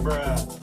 Bruh.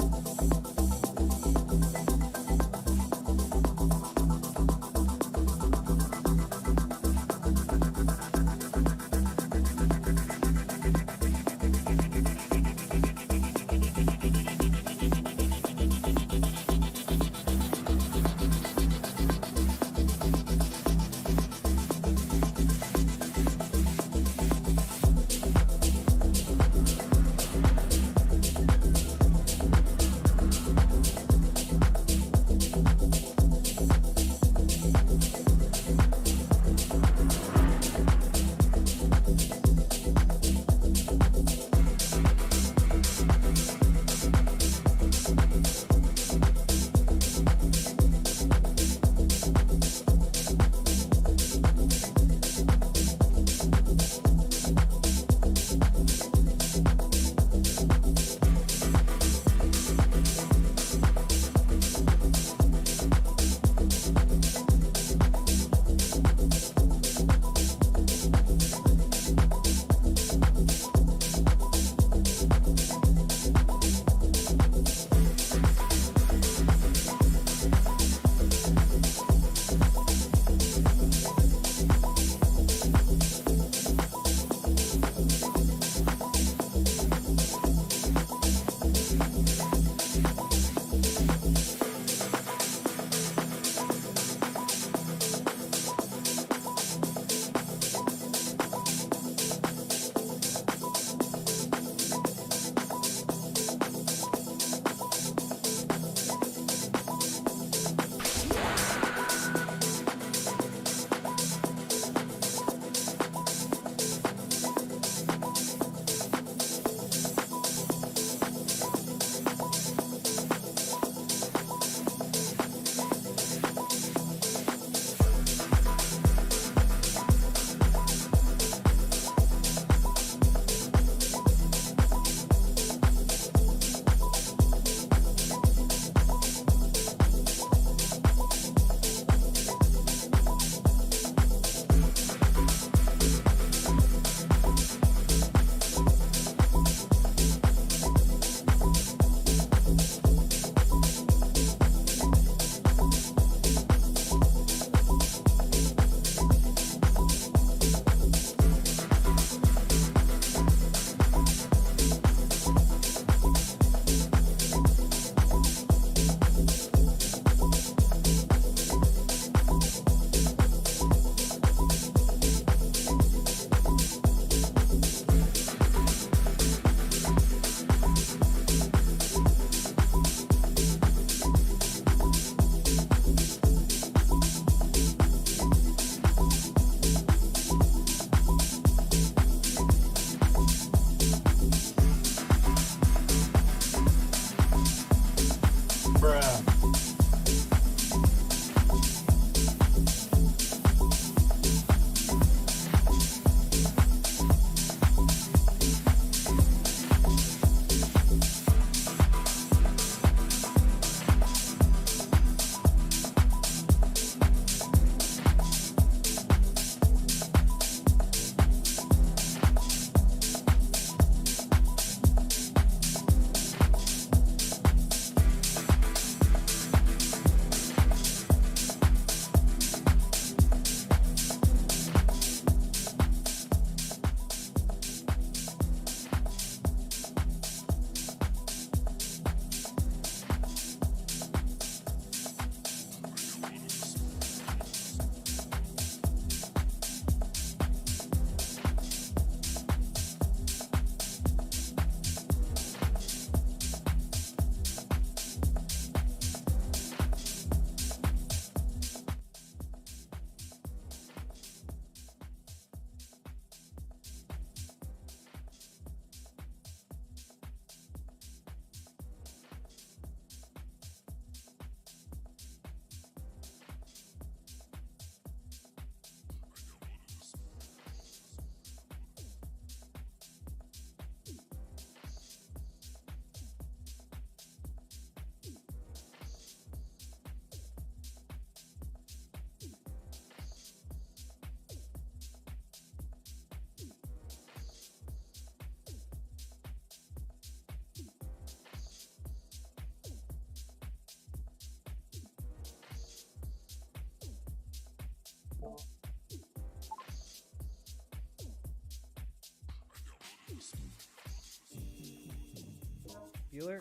Bueller.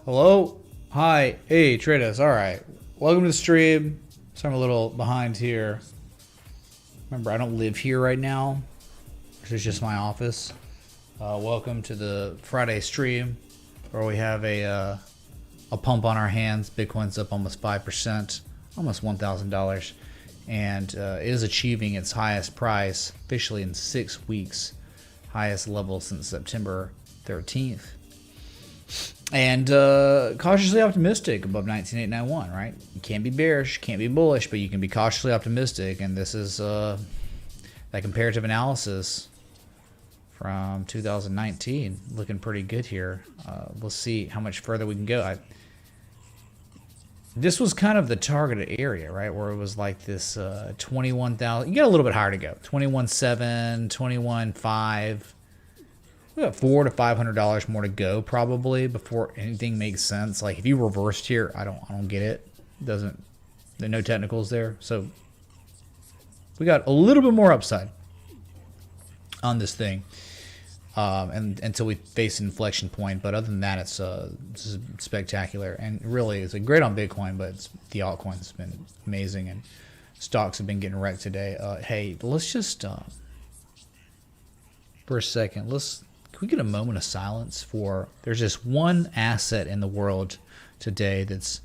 Hello. Hi. Hey, traders. All right. Welcome to the stream. So I'm a little behind here. Remember, I don't live here right now. This is just my office. Welcome to the Friday stream, where we have a pump on our hands. Bitcoin's up almost 5%, almost $1,000, and is achieving its highest price officially in 6 weeks, highest level since September 13th. And cautiously optimistic above 19,891, right? You can't be bearish, can't be bullish, but you can be cautiously optimistic. And this is that comparative analysis from 2019 looking pretty good here. We'll see how much further we can go. This was kind of the targeted area, right? Where it was like this 21,000. You got a little bit higher to go. 21.7, 21.5. We got $400 to $500 more to go probably before anything makes sense. Like if you reversed here, I don't get it. There are no technicals there, so we got a little bit more upside on this thing, and until we face an inflection point. But other than that, it's spectacular, and really it's great on Bitcoin. But the altcoins has been amazing, and stocks have been getting wrecked today. Hey, let's just for a second, can we get a moment of silence for, there's just one asset in the world today that's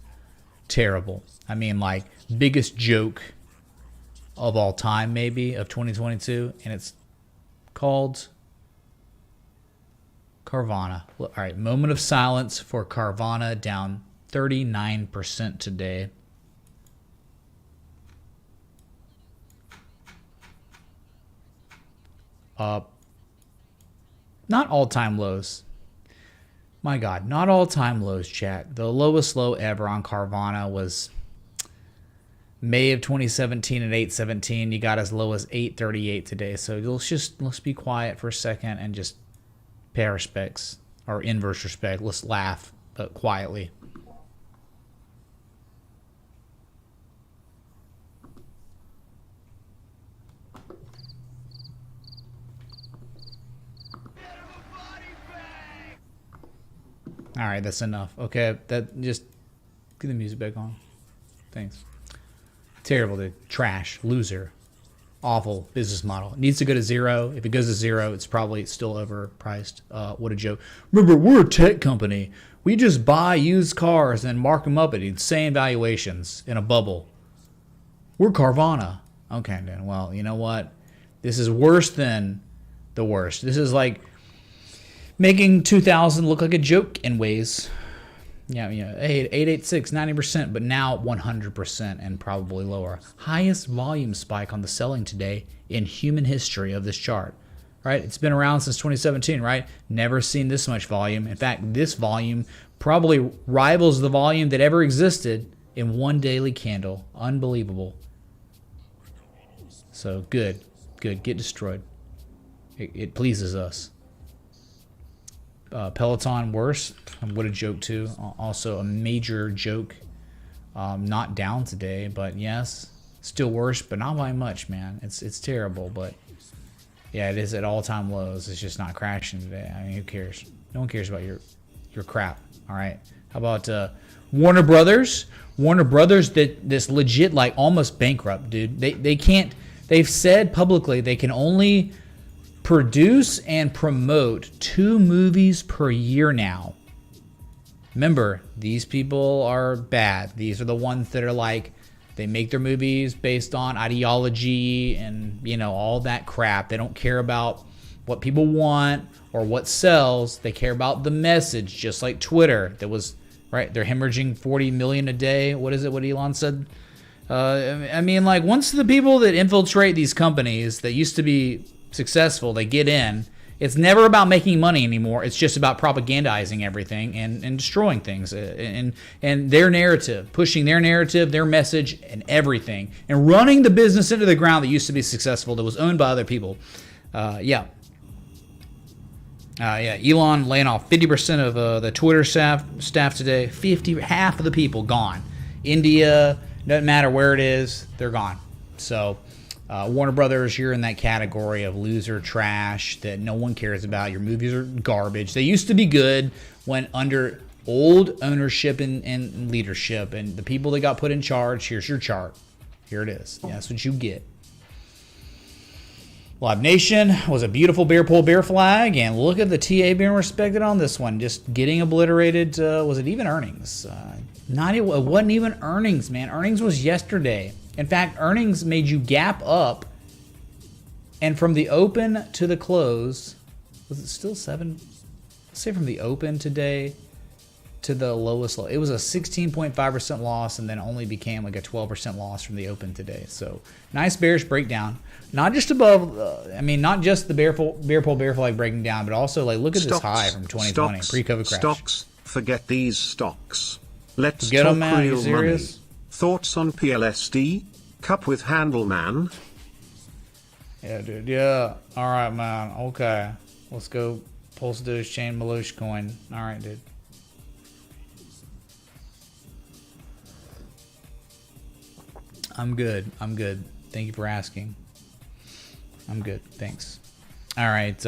terrible. I mean, like, biggest joke of all time, maybe, of 2022, and it's called Carvana. All right, moment of silence for Carvana, down 39% today. Not all-time lows. My God, not all-time lows, chat. The lowest low ever on Carvana was May of 2017 at 817. You got as low as 838 today. So let's be quiet for a second and just pay our respects, or inverse respect. Let's laugh, but quietly. All right, that's enough. Okay, that just get the music back on. Thanks. Terrible, dude. Trash. Loser. Awful business model. It needs to go to zero. If it goes to zero, it's probably still overpriced. What a joke. Remember, we're a tech company. We just buy used cars and mark them up at insane valuations in a bubble. We're Carvana. Okay, then. Well, you know what? This is worse than the worst. This is like making 2000 look like a joke in ways. Yeah, 886, 90%, but now 100% and probably lower. Highest volume spike on the selling today in human history of this chart, right? It's been around since 2017, right? Never seen this much volume. In fact, this volume probably rivals the volume that ever existed in one daily candle. Unbelievable. So good, get destroyed. It pleases us. Peloton worse. What a joke too. Also a major joke. Not down today, but yes, still worse, but not by much, man. It's terrible, but yeah, it is at all-time lows. It's just not crashing today. I mean, who cares? No one cares about your crap. All right. How about Warner Brothers? Warner Brothers, this legit like almost bankrupt, dude. They can't. They've said publicly they can only produce and promote 2 movies per year now. Remember, these people are bad. These are the ones that are like, they make their movies based on ideology and, all that crap. They don't care about what people want or what sells. They care about the message, just like Twitter. That was, right, they're hemorrhaging 40 million a day. What is it, what Elon said? I mean, like, once the people that infiltrate these companies that used to be successful, they get in It's never about making money anymore. It's just about propagandizing everything and destroying things and their narrative, pushing their narrative, their message, and everything, and running the business into the ground that used to be successful, that was owned by other people. Yeah, Elon laying off 50% of the Twitter staff today. Half of the people gone. India, doesn't matter where it is, they're gone. So Warner Brothers, you're in that category of loser trash that no one cares about. Your movies are garbage. They used to be good when under old ownership and leadership, and the people that got put in charge. Here's your chart. Here it is. Yeah, that's what you get. Live Nation was a beautiful bear pull bear flag, and look at the TA being respected on this one. Just getting obliterated. Was it even earnings? It wasn't even earnings, man. Earnings was yesterday. In fact, earnings made you gap up, and from the open to the close, was it still 7? Let's say from the open today to the lowest low, it was a 16.5% loss, and then only became like a 12% loss from the open today. So nice bearish breakdown. Not just above, not just the bear pull bear flag breaking down, but also like look at this high from 2020 pre-COVID crash. Stocks, forget these stocks. Let's get talk them, man. real You serious? money. Thoughts on PLSD? Cup with handle, man. Yeah, dude. Yeah. All right, man. Okay. Let's go. Pulse Doge Chain Malush coin. All right, dude. I'm good. Thank you for asking. I'm good. Thanks. All right.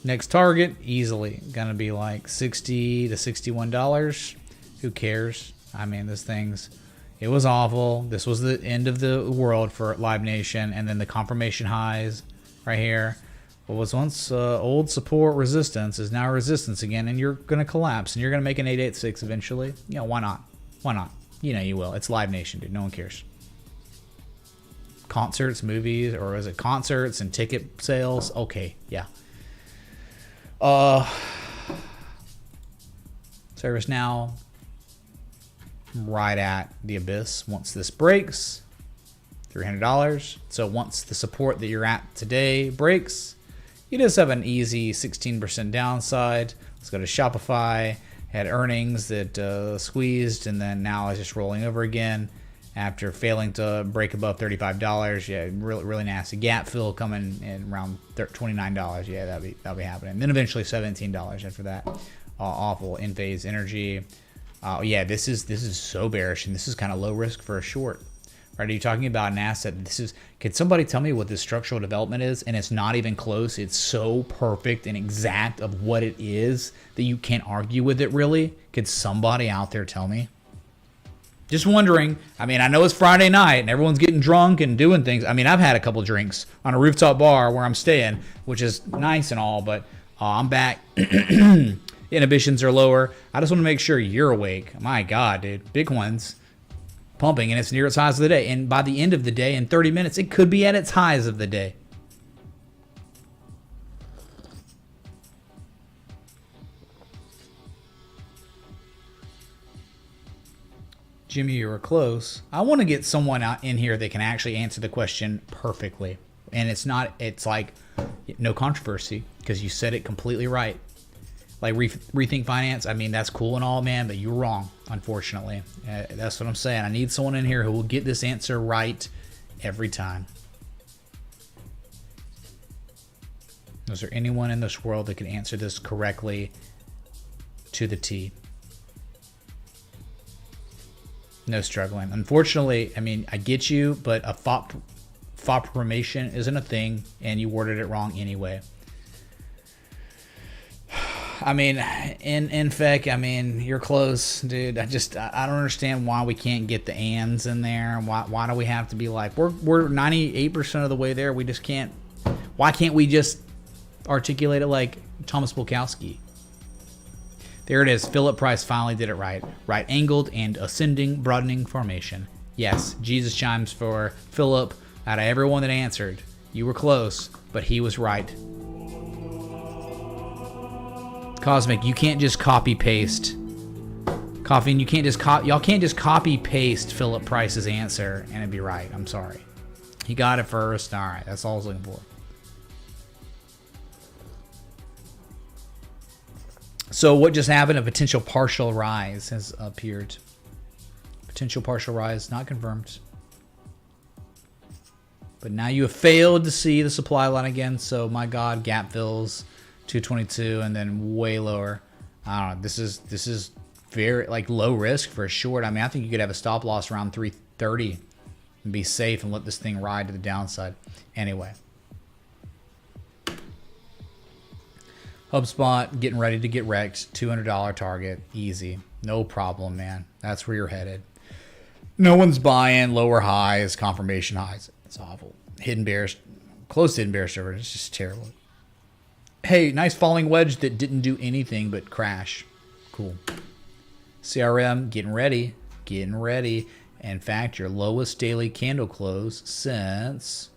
Next target, easily gonna be like $60 to $61. Who cares? I mean, it was awful. This was the end of the world for Live Nation, and then the confirmation highs right here. What was once old support resistance is now resistance again, and you're gonna collapse, and you're gonna make an 886 eventually. Why not? Why not? You will. It's Live Nation, dude. No one cares. Concerts, movies, or is it concerts and ticket sales? Okay, yeah. Service now right at the abyss. Once this breaks, $300. So once the support that you're at today breaks, you just have an easy 16% downside. Let's go to Shopify. Had earnings that squeezed, and then now it's just rolling over again after failing to break above $35. Yeah, really nasty gap fill coming in around $29. Yeah, that'll be happening. And then eventually $17 after that. Awful in phase energy. Yeah, this is so bearish, and this is kind of low risk for a short. Right? Are you talking about an asset? Can somebody tell me what this structural development is? And it's not even close. It's so perfect and exact of what it is that you can't argue with it, really. Could somebody out there tell me? Just wondering. I mean, I know it's Friday night and everyone's getting drunk and doing things. I mean, I've had a couple drinks on a rooftop bar where I'm staying, which is nice and all, but I'm back. Inhibitions are lower. I just want to make sure you're awake. My God, dude. Big ones. Pumping, and it's near its highs of the day. And by the end of the day, in 30 minutes, it could be at its highs of the day. Jimmy, you were close. I want to get someone out in here that can actually answer the question perfectly. And it's like no controversy because you said it completely right. Like rethink finance, I mean, that's cool and all, man, but you're wrong, unfortunately. That's what I'm saying. I need someone in here who will get this answer right every time. Is there anyone in this world that can answer this correctly to the T? No struggling. Unfortunately, I mean, I get you, but a FOP formation isn't a thing, and you worded it wrong anyway. I mean, in fact, I mean, you're close, dude. I don't understand why we can't get the ands in there. Why do we have to be like, we're 98% of the way there. We just can't. Why can't we just articulate it like Thomas Bulkowski? There it is. Philip Price finally did it right. Right angled and ascending, broadening formation. Yes, Jesus chimes for Philip. Out of everyone that answered, you were close, but he was right. Cosmic, you can't just copy paste. Coffee, and you can't just y'all can't just copy paste Philip Price's answer and it'd be right. I'm sorry. He got it first. All right, that's all I was looking for. So what just happened? A potential partial rise has appeared. Potential partial rise, not confirmed. But now you have failed to see the supply line again. So my God, gap fills 222 and then way lower. I don't know. This is very like low risk for a short. I mean, I think you could have a stop loss around 330 and be safe and let this thing ride to the downside. Anyway. HubSpot getting ready to get wrecked. $200 target. Easy. No problem, man. That's where you're headed. No one's buying. Lower highs. Confirmation highs. It's awful. Hidden bears. Close to hidden bear server. It's just terrible. Hey, nice falling wedge that didn't do anything but crash. Cool. CRM getting ready. Getting ready. In fact, your lowest daily candle close since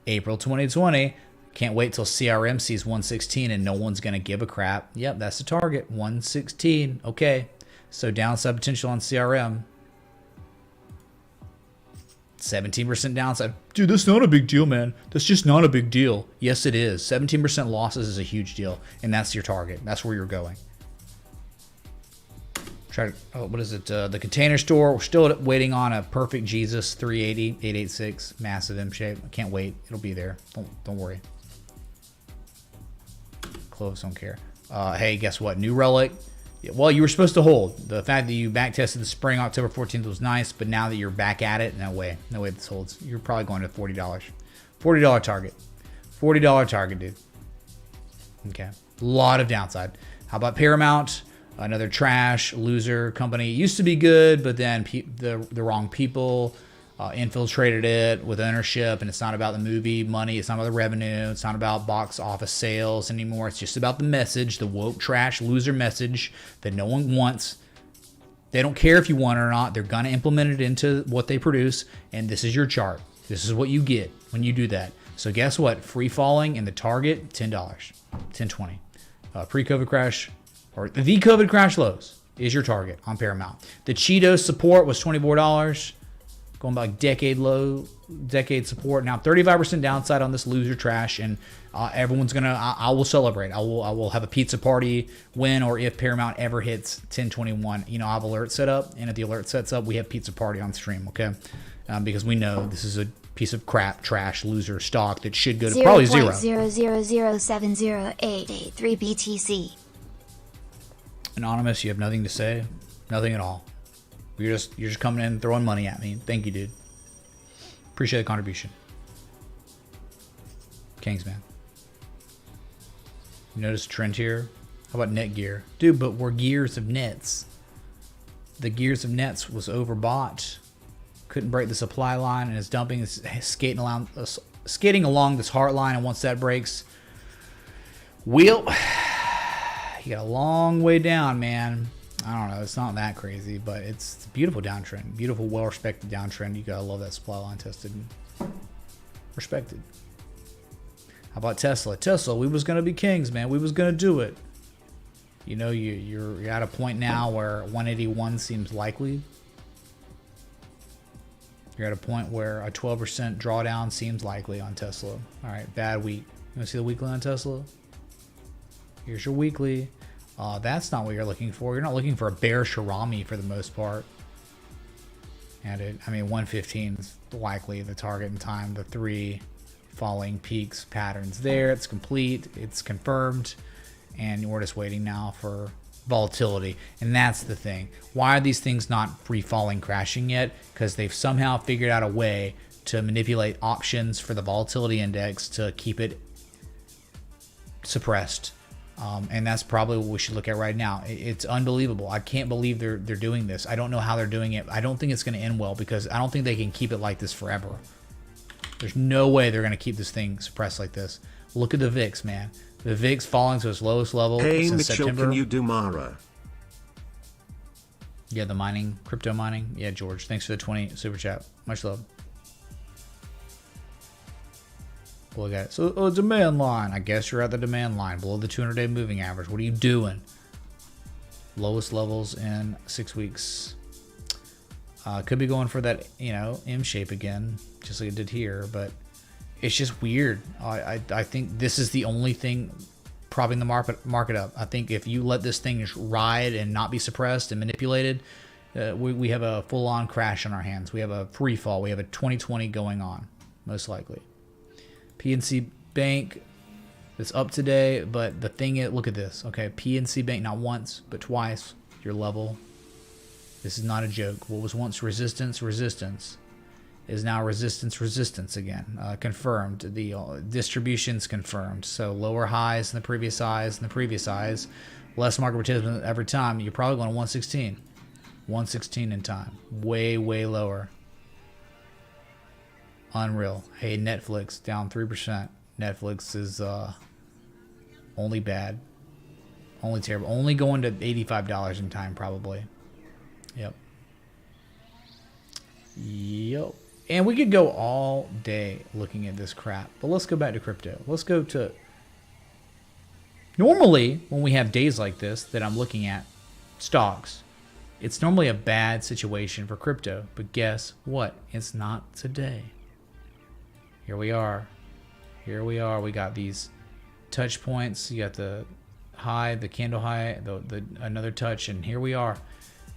April 2020. Can't wait till CRM sees 116 and no one's going to give a crap. Yep, that's the target. 116. Okay. So downside potential on CRM. 17% downside. Dude, that's not a big deal, man. That's just not a big deal. Yes, it is. 17% losses is a huge deal. And that's your target. That's where you're going. What is it? The container store. We're still waiting on a perfect Jesus 380, 886. Massive M shape. I can't wait. It'll be there. Don't worry. Cloves don't care. Hey, guess what? New relic. Well, you were supposed to hold. The fact that you back tested the spring October 14th was nice, but now that you're back at it, no way this holds. You're probably going to $40. $40 target. $40 target, dude. Okay. A lot of downside. How about Paramount? Another trash loser company. It used to be good, but then the wrong people infiltrated it with ownership, and it's not about the movie money. It's not about the revenue. It's not about box office sales anymore. It's just about the message, the woke trash loser message that no one wants. They don't care if you want it or not. They're going to implement it into what they produce, and this is your chart. This is what you get when you do that. So guess what? Free falling in the target, $10, $10.20. Pre-COVID crash, or the COVID crash lows is your target on Paramount. The Cheetos support was $24. Going by decade low, decade support. Now 35% downside on this loser trash, and everyone's gonna. I will celebrate. I will have a pizza party when or if Paramount ever hits 1021. You know, I have alert set up, and if the alert sets up, we have pizza party on stream. Okay, because we know this is a piece of crap, trash, loser stock that should go to probably zero. 0.000708883 BTC. Anonymous, you have nothing to say, nothing at all. You're just coming in and throwing money at me. Thank you, dude. Appreciate the contribution. Kingsman. You notice a trend here? How about Netgear? Dude, but we're gears of nets. The gears of nets was overbought. Couldn't break the supply line and is dumping, skating along this heart line, and once that breaks, you got a long way down, man. I don't know. It's not that crazy, but it's a beautiful downtrend. Beautiful, well-respected downtrend. You gotta love that supply line tested and respected. How about Tesla? Tesla, we was gonna be kings, man. We was gonna do it. You know, you're at a point now where 181 seems likely. You're at a point where a 12% drawdown seems likely on Tesla. All right, bad week. You wanna see the weekly on Tesla? Here's your weekly. That's not what you're looking for. You're not looking for a bear Shirami for the most part. And 115 is likely the target in time. The 3 falling peaks patterns there. It's complete. It's confirmed. And we're just waiting now for volatility. And that's the thing. Why are these things not free falling, crashing yet? Because they've somehow figured out a way to manipulate options for the volatility index to keep it suppressed. And that's probably what we should look at right now. It's unbelievable. I can't believe they're doing this. I don't know how they're doing it. I don't think it's going to end well because I don't think they can keep it like this forever. There's no way they're going to keep this thing suppressed like this. Look at the VIX, man. The VIX falling to its lowest level Hey since Mitchell, September. can you do Mara? Yeah, the mining, crypto mining. Yeah, George, thanks for the 20 super chat. Much love. Look at it. So, demand line. I guess you're at the demand line below the 200-day moving average. What are you doing? Lowest levels in 6 weeks. Could be going for that, M shape again, just like it did here. But it's just weird. I think this is the only thing propping the market up. I think if you let this thing just ride and not be suppressed and manipulated, we have a full-on crash on our hands. We have a free fall. We have a 2020 going on, most likely. PNC Bank is up today, but the thing is, look at this. Okay, PNC Bank not once but twice your level. This is not a joke. What was once resistance is now resistance again. Confirmed. The distribution's confirmed. So lower highs than the previous highs and the previous highs. Less market participants every time. You're probably going to 116. 116 in time. Way, way lower. Unreal. Hey, Netflix down 3%. Netflix is only bad. Only terrible. Only going to $85 in time probably. Yep. Yep. And we could go all day looking at this crap. But let's go back to crypto. Let's go to... Normally, when we have days like this that I'm looking at stocks, it's normally a bad situation for crypto. But guess what? It's not today. Here we are. Here we are. We got these touch points. You got the high, the candle high, the another touch, and here we are.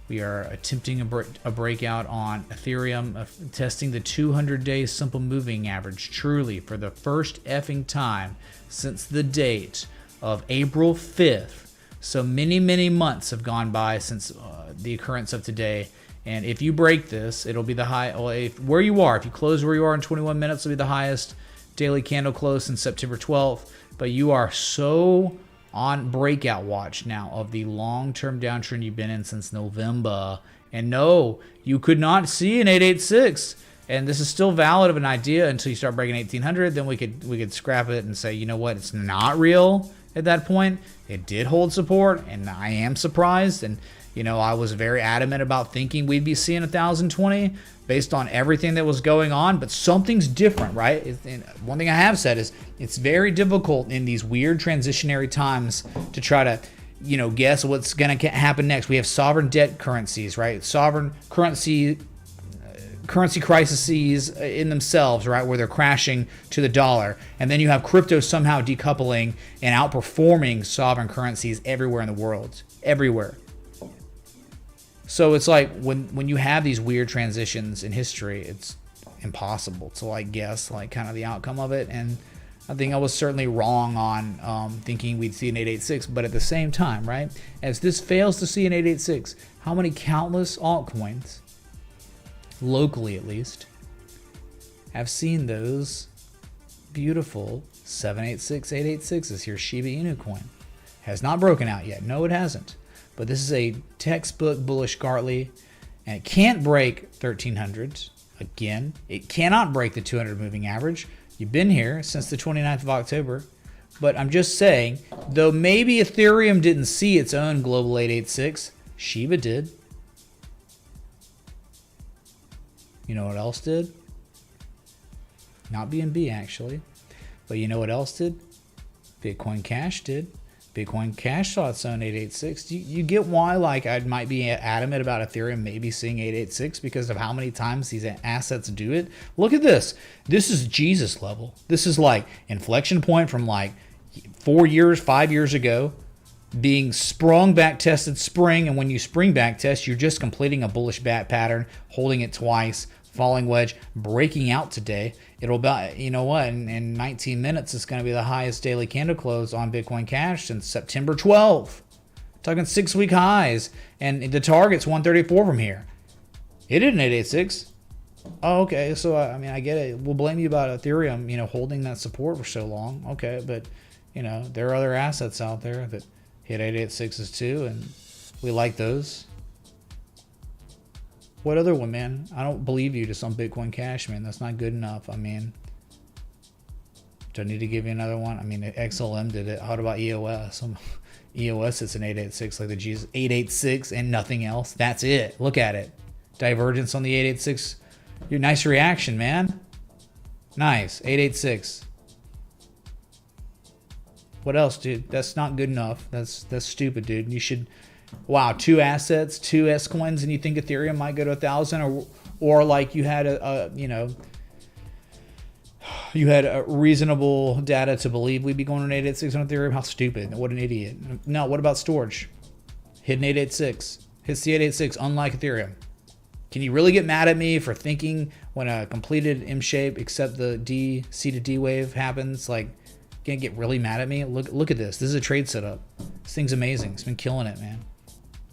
We are attempting a breakout on Ethereum, testing the 200-day simple moving average, truly for the first effing time since the date of April 5th. So many, many months have gone by since the occurrence of today. And if you break this, it'll be the high. Well, if you close where you are in 21 minutes, it'll be the highest daily candle close in September 12th. But you are so on breakout watch now of the long-term downtrend you've been in since November. And no, you could not see an 886. And this is still valid of an idea until you start breaking 1800. Then we could scrap it and say, you know what, it's not real at that point. It did hold support, and I am surprised. And you know, I was very adamant about thinking we'd be seeing 1020 based on everything that was going on, but something's different, right? And one thing I have said is it's very difficult in these weird transitionary times to try to, you know, guess what's going to happen next. We have sovereign debt currencies, right? Sovereign currency crises in themselves, right, where they're crashing to the dollar. And then you have crypto somehow decoupling and outperforming sovereign currencies everywhere in the world, everywhere. So it's like when you have these weird transitions in history, it's impossible to like guess like kind of the outcome of it. And I think I was certainly wrong on thinking we'd see an 886. But at the same time, right, as this fails to see an 886, how many countless altcoins, locally at least, have seen those beautiful 786, 886s here? Shiba Inu coin has not broken out yet. No, it hasn't. But this is a textbook bullish Gartley, and it can't break 1300. Again, it cannot break the 200 moving average. You've been here since the 29th of October. But I'm just saying, though maybe Ethereum didn't see its own global 886, Shiba did. You know what else did? Not BNB actually. But you know what else did? Bitcoin Cash did. Bitcoin Cash saw its own 886. You get why like I might be adamant about Ethereum maybe seeing 886 because of how many times these assets do it. Look at this. This is Jesus level. This is like inflection point from like 5 years ago, being sprung back tested spring, and when you spring back test, you're just completing a bullish bat pattern, holding it twice, falling wedge, breaking out today. It'll be, you know what, in 19 minutes, it's going to be the highest daily candle close on Bitcoin Cash since September 12th. Talking 6-week highs, and the target's 134 from here. It didn't 886. Oh, okay, so I mean, I get it. We'll blame you about Ethereum, you know, holding that support for so long. Okay, but, you know, there are other assets out there that hit 886s too, and we like those. What other one, man? I don't believe you just on Bitcoin Cash, man. That's not good enough. I mean, do I need to give you another one? I mean, XLM did it. How about EOS? EOS, it's an 886 like the Jesus. 886 and nothing else. That's it. Look at it. Divergence on the 886. Your nice reaction, man. Nice. 886. What else, dude? That's not good enough. That's stupid, dude. You should... Wow, 2 assets, 2 S coins, and you think Ethereum might go to 1,000, or like you had a you know, You had reasonable data to believe we'd be going on 886 on Ethereum. How stupid. What an idiot. No, what about storage? Hidden 886. Hits the 886, unlike Ethereum. Can you really get mad at me for thinking when a completed M shape except the C to D wave happens? Like, gonna get really mad at me? Look at this. This is a trade setup. This thing's amazing. It's been killing it, man.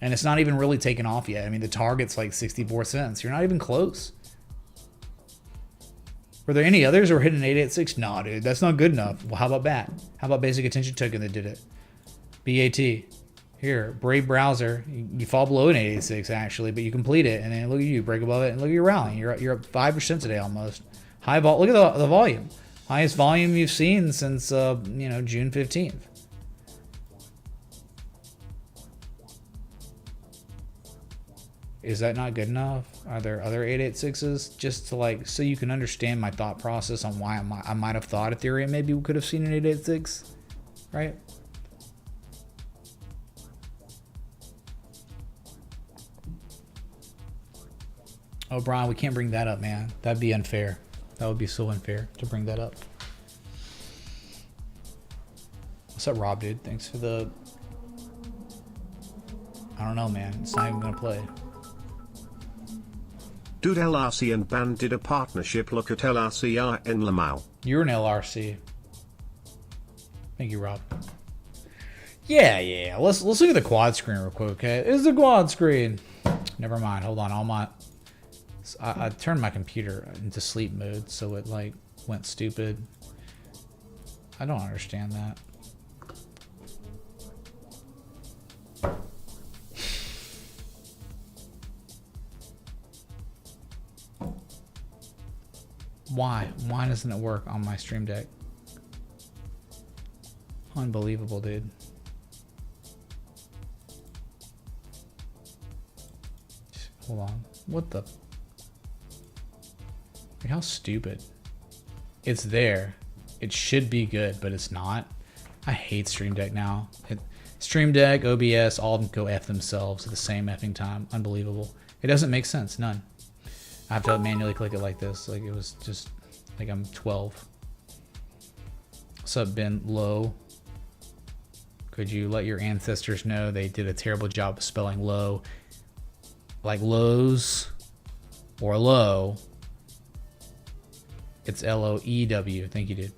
And it's not even really taken off yet. I mean, the target's like 64 cents. You're not even close. Were there any others who were hitting 886? Nah, dude, that's not good enough. Well, how about BAT? How about Basic Attention Token that did it? BAT. Here, Brave Browser. You fall below an 886 actually, but you complete it, and then look at you, break above it, and look at your rally. You're up 5% today almost. High vol. Look at the volume. Highest volume you've seen since June 15th. Is that not good enough? Are there other 886s? Just to like, so you can understand my thought process on why I might have thought Ethereum maybe we could have seen an 886, right? Oh, Brian, we can't bring that up, man. That'd be unfair. That would be so unfair to bring that up. What's up, Rob, dude? Thanks for the... I don't know, man. It's not even gonna play. Dude, LRC and Band did a partnership. Look at LRC in Lamau. You're an LRC. Thank you, Rob. Yeah. Let's look at the quad screen real quick, okay? It's the quad screen. Never mind. Hold on. I turned my computer into sleep mode, so it like went stupid. I don't understand that. Why doesn't it work on my stream deck? Unbelievable, dude. Hold on. What the? Like, how stupid. It's there. It should be good, but it's not. I hate Stream Deck now. Stream Deck, OBS, all of them go F themselves at the same effing time. Unbelievable. It doesn't make sense. None. I have to manually click it like this. Like, it was just like I'm 12. What's up, Ben? Low. Could you let your ancestors know they did a terrible job of spelling low? Like lows or low. It's L-O-E-W. Thank you, dude.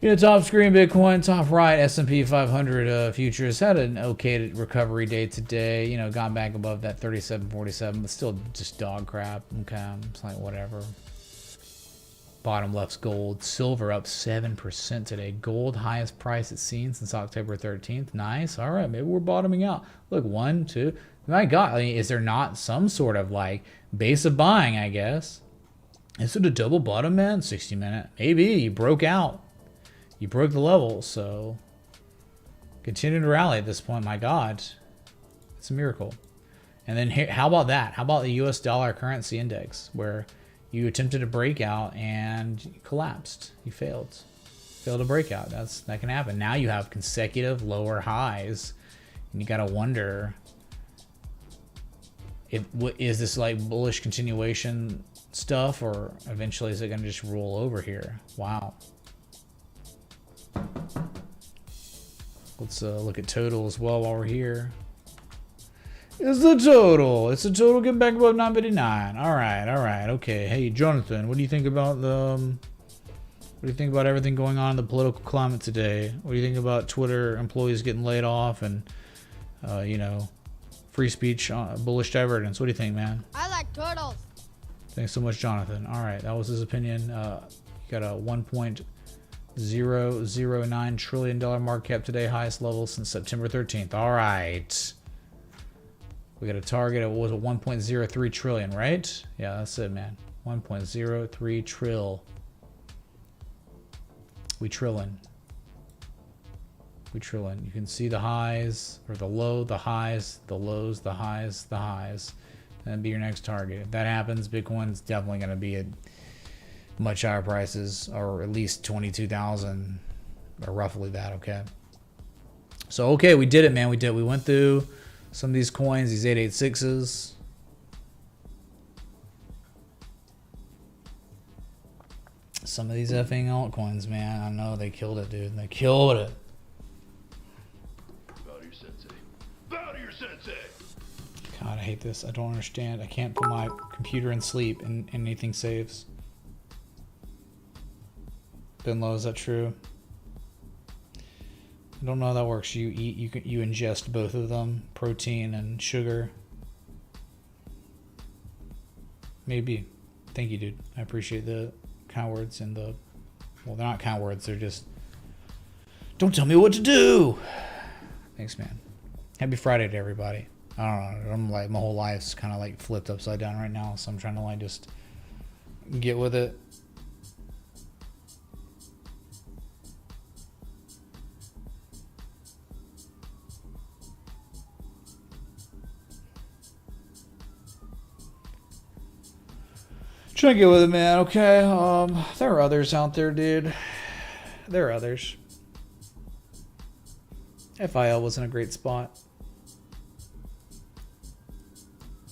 You know, top screen, Bitcoin, top right, S&P 500 futures had an okay recovery day today. You know, gone back above that 37.47, but still just dog crap. Okay, it's like whatever. Bottom left's gold. Silver up 7% today. Gold, highest price it's seen since October 13th. Nice. All right, maybe we're bottoming out. Look, 1, 2. My God, I mean, is there not some sort of like base of buying, I guess? Is it a double bottom, man? 60-minute. Maybe. You broke out. You broke the level, so continue to rally at this point. My God. It's a miracle. And then here, how about that? How about the US dollar currency index, where you attempted a breakout and you collapsed? You failed. Failed a breakout. That can happen. Now you have consecutive lower highs, and you gotta wonder, is this like bullish continuation stuff, or eventually is it going to just roll over here? Wow. Let's look at total as well while we're here. It's the total. It's the total getting back above 959. All right. Okay. Hey, Jonathan, what do you think about everything going on in the political climate today? What do you think about Twitter employees getting laid off and free speech, bullish divergence? What do you think, man? I like turtles. Thanks so much, Jonathan. All right, that was his opinion. You got a $1.009 trillion market cap today, highest level since September 13th. All right. We got a target of, what was it, 1.03 trillion, right? Yeah, that's it, man. 1.03 trill. We trillin'. You can see the highs, or the low, the highs, the lows, the highs, the highs. That'd be your next target. If that happens, Bitcoin's definitely going to be at much higher prices, or at least 22,000, or roughly that. Okay. So okay, we did it, man. We did. We went through some of these coins, these 886s. Some of these effing altcoins, man. I know they killed it, dude. They killed it. Bow to your sensei. Bow to your sensei. God, I hate this. I don't understand. I can't put my computer in sleep and anything saves. Been low, is that true? I don't know how that works. You eat, you ingest both of them, protein and sugar. Maybe. Thank you, dude. I appreciate the kind words and the, well, they're not kind words. They're just, don't tell me what to do. Thanks, man. Happy Friday to everybody. I don't know. I'm like, my whole life's kind of like flipped upside down right now, so I'm trying to like just get with it. Trying to get with it, man. Okay. There are others out there, dude. There are others. FIL wasn't a great spot.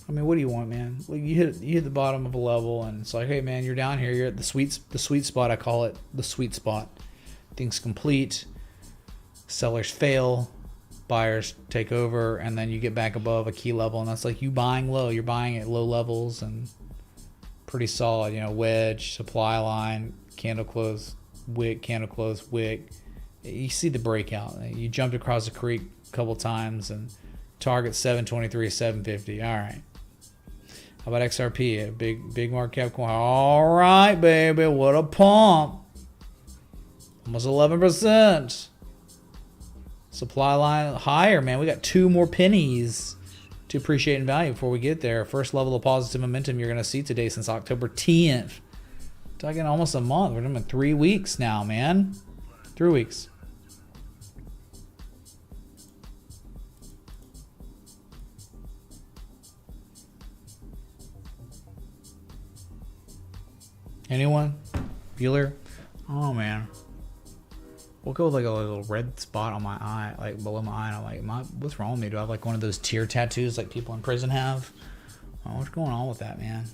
I mean, what do you want, man? Like, you hit the bottom of a level, and it's like, hey, man, you're down here. You're at the sweet spot. I call it the sweet spot. Things complete. Sellers fail. Buyers take over, and then you get back above a key level, and that's like you buying low. You're buying at low levels, and pretty solid, you know, wedge, supply line, candle close, wick, candle close, wick. You see the breakout. You jumped across the creek a couple times and target 723, 750. All right. How about XRP? A big market cap coin. All right, baby. What a pump. Almost 11%. Supply line higher, man. We got 2 more pennies to appreciate in value before we get there. First level of positive momentum you're going to see today since October 10th. Talking almost a month. We're doing 3 weeks now, man. 3 weeks. Anyone? Bueller? Oh, man. We'll go with like a little red spot on my eye, like below my eye. And I'm like, what's wrong with me? Do I have like one of those tear tattoos like people in prison have? Oh, what's going on with that, man?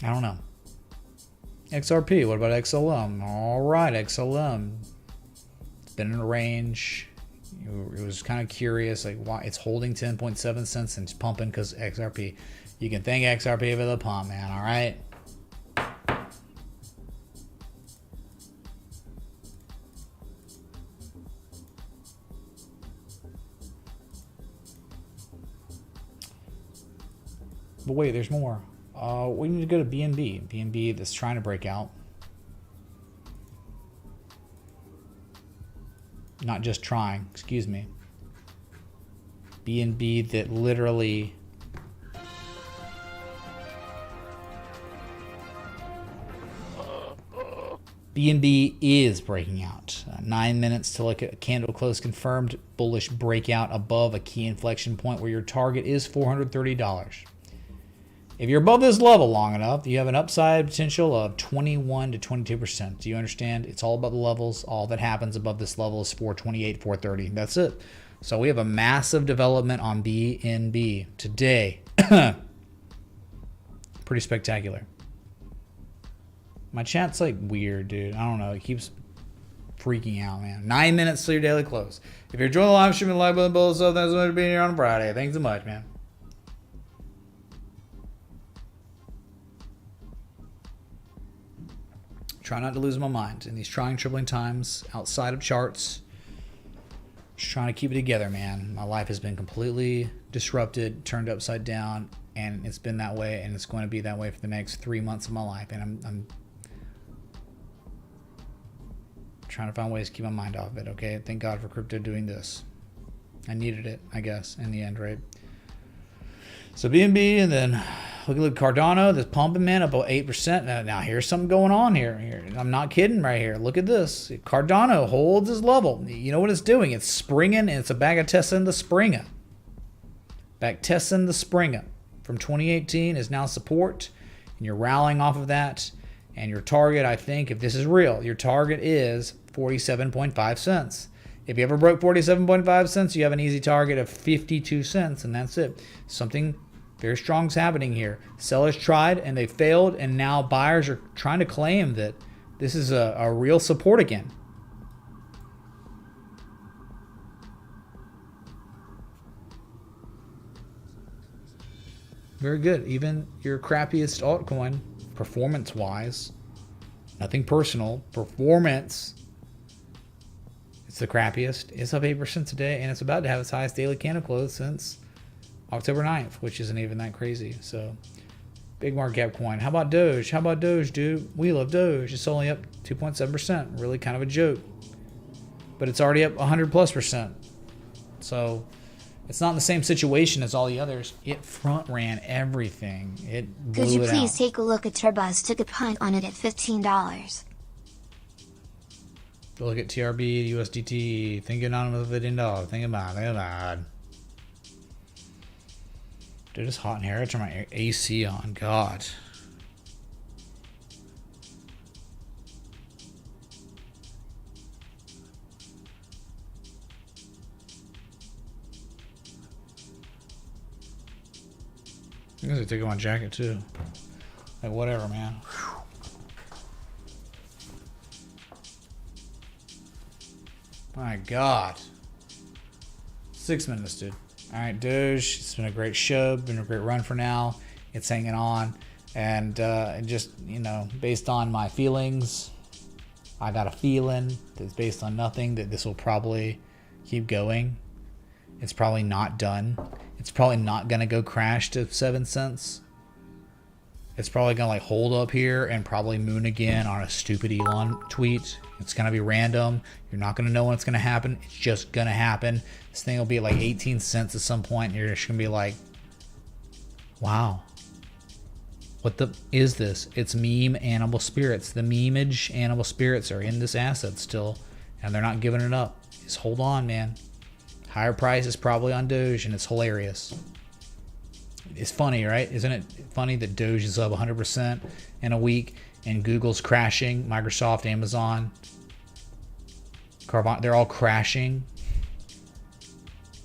I don't know. XRP, what about XLM? All right, XLM. It's been in a range. It was kind of curious, like why it's holding 10.7 cents and it's pumping because XRP. You can thank XRP for the pump, man. All right. But wait, there's more. We need to go to BNB. BNB that's trying to break out. Not just trying, excuse me. BNB that literally... BNB is breaking out. 9 minutes to look at a candle close confirmed bullish breakout above a key inflection point where your target is $430. If you're above this level long enough, you have an upside potential of 21 to 22%. Do you understand? It's all about the levels. All that happens above this level is 428, 430. That's it. So we have a massive development on BNB today. Pretty spectacular. My chat's like weird, dude. I don't know. It keeps freaking out, man. 9 minutes till your daily close. If you're enjoying the live stream and live with the bulls, so thanks so much for being here on Friday. Thanks so much, man. Try not to lose my mind in these trying, troubling times outside of charts. Just trying to keep it together, man. My life has been completely disrupted, turned upside down, and it's been that way, and it's going to be that way for the next 3 months of my life. And I'm trying to find ways to keep my mind off of it, okay? Thank God for crypto doing this. I needed it, I guess, in the end, right? So BNB, and then look at Cardano, this pumping, man, up 8%. Now here's something going on here. I'm not kidding right here. Look at this. Cardano holds its level. You know what it's doing? It's springing, and it's a bag of testing the springer. Back testing the springer from 2018 is now support, and you're rallying off of that. And your target, I think, if this is real, your target is 47.5 cents. If you ever broke 47.5 cents, you have an easy target of 52 cents, and that's it. Something Very strong's happening here. Sellers tried and they failed, and now buyers are trying to claim that this is a real support again. Very good. Even your crappiest altcoin, performance-wise, nothing personal, performance, it's the crappiest. It's up 8% today, and it's about to have its highest daily candle close since October 9th, which isn't even that crazy. So, big market cap coin. How about Doge? How about Doge, dude? We love Doge. It's only up 2.7%. Really kind of a joke. But it's already up 100+%. So, it's not in the same situation as all the others. It front ran everything. It blew Could you it please out. take a look at Turbuzz? Took a punt on it at $15. Look at TRB, USDT. Thinking on with $15. Think about it. Dude, it's hot in here. I turn my AC on. God. I'm gonna take off my jacket too. Like whatever, man. My God. 6 minutes, dude. All right, Doge. It's been a great show. Been a great run for now. It's hanging on, and just based on my feelings, I got a feeling that's based on nothing that this will probably keep going. It's probably not done. It's probably not gonna go crash to 7 cents. It's probably gonna like hold up here and probably moon again on a stupid Elon tweet. It's gonna be random. You're not gonna know when it's gonna happen. It's just gonna happen. This thing will be like 18 cents at some point, and you're just gonna be like, wow. What the is this? It's meme animal spirits. The memeage animal spirits are in this asset still, and they're not giving it up. Just hold on, man. Higher price is probably on Doge, and it's hilarious. It's funny, right? Isn't it funny that Doge is up 100% in a week, and Google's crashing, Microsoft, Amazon, Carbon, they're all crashing.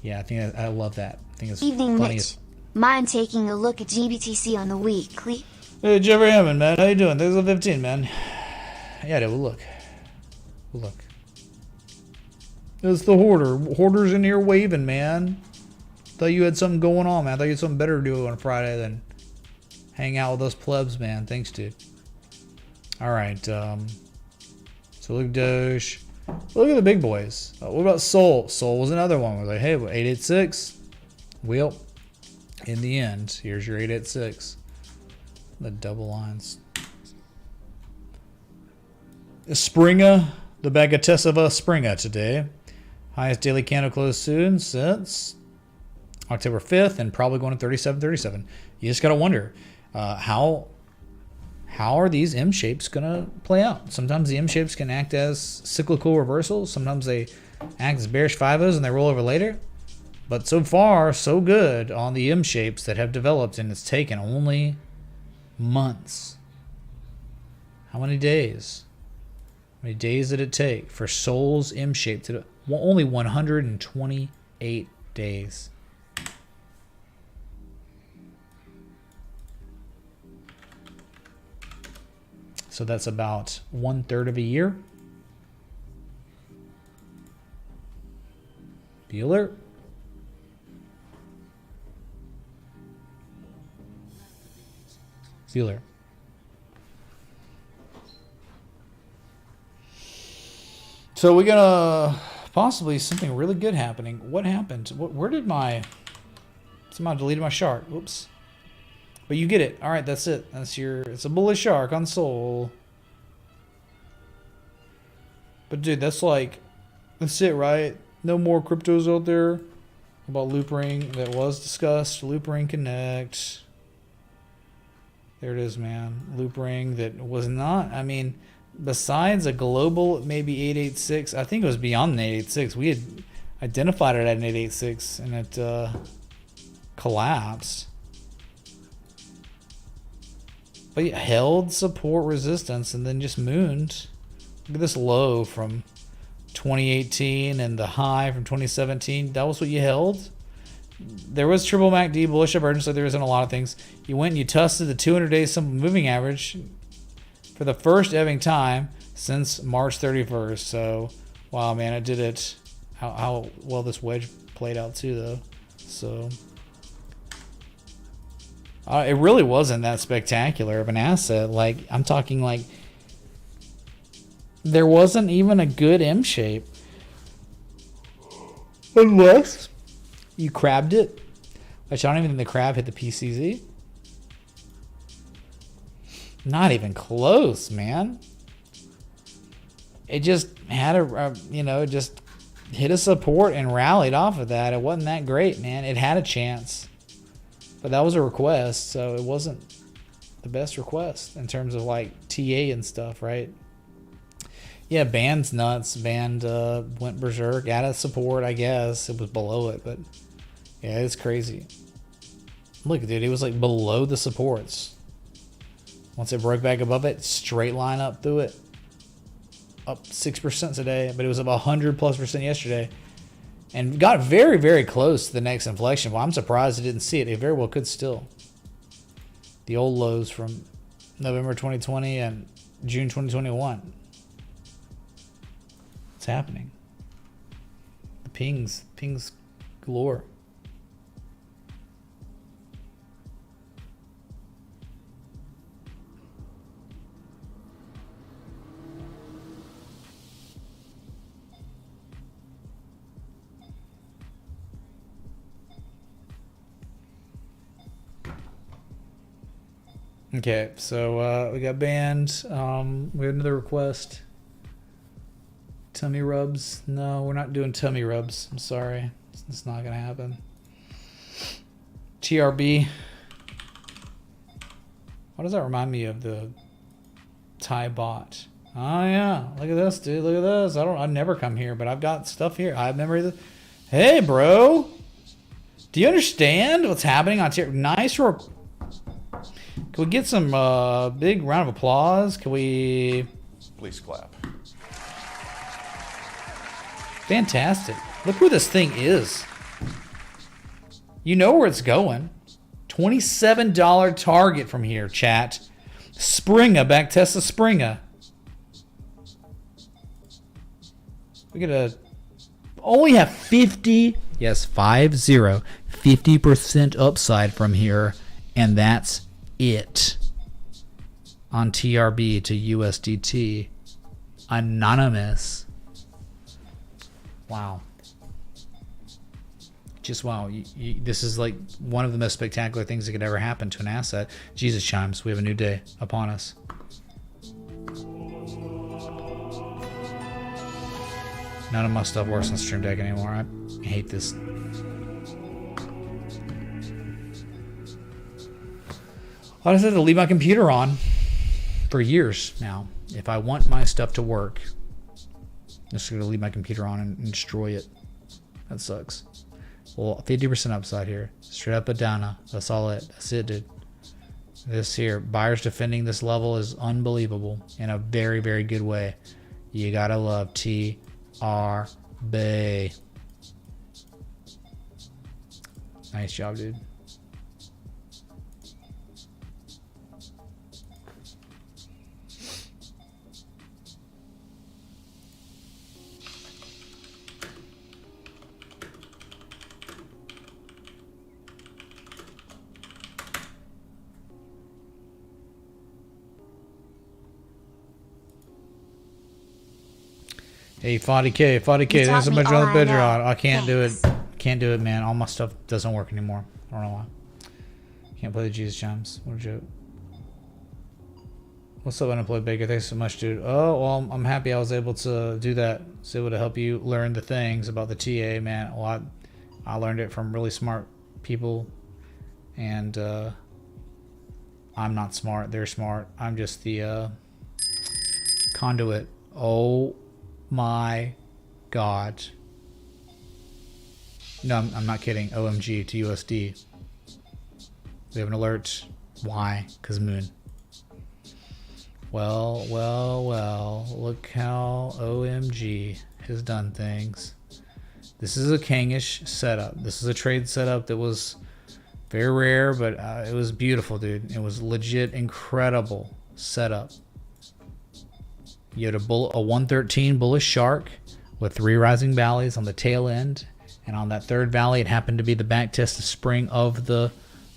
Yeah, I love that. I think it's Evening, funny. Mitch. Mind taking a look at GBTC on the weekly? Hey, Jeffrey Hammond, man. How you doing? There's a 15, man. Yeah, dude, we'll look. We'll look. It's the hoarder. Hoarder's in here waving, man. Thought you had something going on, man. I thought you had something better to do on Friday than hang out with those plebs, man. Thanks, dude. All right. So look at Doge. Look at the big boys. What about Sol? Sol was another one. We're like, hey, 886. Well, in the end, here's your 886. The double lines. Springer, the Bagatesova Springer today. Highest daily candle close soon since October 5th, and probably going to 37.37. You just got to wonder how are these M shapes going to play out? Sometimes the M shapes can act as cyclical reversals. Sometimes they act as bearish 5-0s and they roll over later. But so far, so good on the M shapes that have developed, and it's taken only months. How many days? How many days did it take for Sol's M shape to only 128 days? So that's about 1/3 of a year. Be alert. Be alert. So we're gonna possibly something really good happening. What happened? Where did my somehow deleted my shark? Oops. But you get it. All right, that's it. It's a bullish shark on Sol. But dude, that's it, right? No more cryptos out there. About Loop Ring that was discussed. Loop Ring Connect. There it is, man. Loop Ring that was not. I mean, besides a global maybe 886, I think it was beyond an 886. We had identified it at an 886 and it collapsed. But it held support resistance and then just mooned. Look at this low from 2018 and the high from 2017. That was what you held. there was triple MACD bullish divergence, so there isn't a lot of things. You went and you tested the 200-day simple moving average for the first ebbing time since March 31st. So, wow, man, it did it. How well this wedge played out too, though. So, it really wasn't that spectacular of an asset. Like, I'm talking like there wasn't even a good M shape. Unless you crabbed it. Which I don't even think the crab hit the PCZ. Not even close, man. It just had it just hit a support and rallied off of that. It wasn't that great, man. It had a chance. But that was a request, so it wasn't the best request in terms of like TA and stuff, right? Yeah, Band's nuts. Band went berserk at a support, I guess. It was below it, but yeah, it's crazy. Look, dude, it was like below the supports. Once it broke back above it, straight line up through it. Up 6% today, but it was up 100+% yesterday. And got very, very close to the next inflection. Well, I'm surprised it didn't see it. It very well could still. The old lows from November 2020 and June 2021. What's happening? The pings galore. Okay, so we got banned. We had another request. Tummy rubs. No, we're not doing tummy rubs. I'm sorry. It's not going to happen. TRB. Why does that remind me of the Thai bot? Oh, yeah. Look at this, dude. Look at this. I've never come here, but I've got stuff here. I have memory of this. Hey, bro. Do you understand what's happening on TRB? Nice work. Can we get some big round of applause? Can we... Please clap. Fantastic. Look where this thing is. You know where it's going. $27 target from here, chat. Springer, back Tesla Springer. We gotta only have 50, yes, 50% upside from here, and that's it on TRB to USDT. Anonymous. Wow. Just wow. This is like one of the most spectacular things that could ever happen to an asset. Jesus chimes. We have a new day upon us. None of my stuff works on Stream Deck anymore. I hate this. I just had to leave my computer on for years now. If I want my stuff to work, I'm just going to leave my computer on and destroy it. That sucks. Well, 50% upside here. Straight up a downer. That's all it. That's it, dude. This here. Buyers defending this level is unbelievable in a very, very good way. You got to love TRB. Nice job, dude. Hey, 40K, thanks so much for the Patreon. I can't do it. Can't do it, man. All my stuff doesn't work anymore. I don't know why. Can't play the Jesus chimes. What a joke. What's up, Unemployed Baker? Thanks so much, dude. Oh, well, I'm happy I was able to do that. Was able to help you learn the things about the TA, man. Well, I learned it from really smart people. And I'm not smart. They're smart. I'm just the conduit. Oh my God. No, I'm not kidding. OMG to USD. We have an alert. Why? Because Moon. Well. Look how OMG has done things. This is a Kangish setup. This is a trade setup that was very rare, but it was beautiful, dude. It was legit incredible setup. You had a 113 bullish shark with 3 rising valleys on the tail end, and on that third valley, it happened to be the back test of spring of the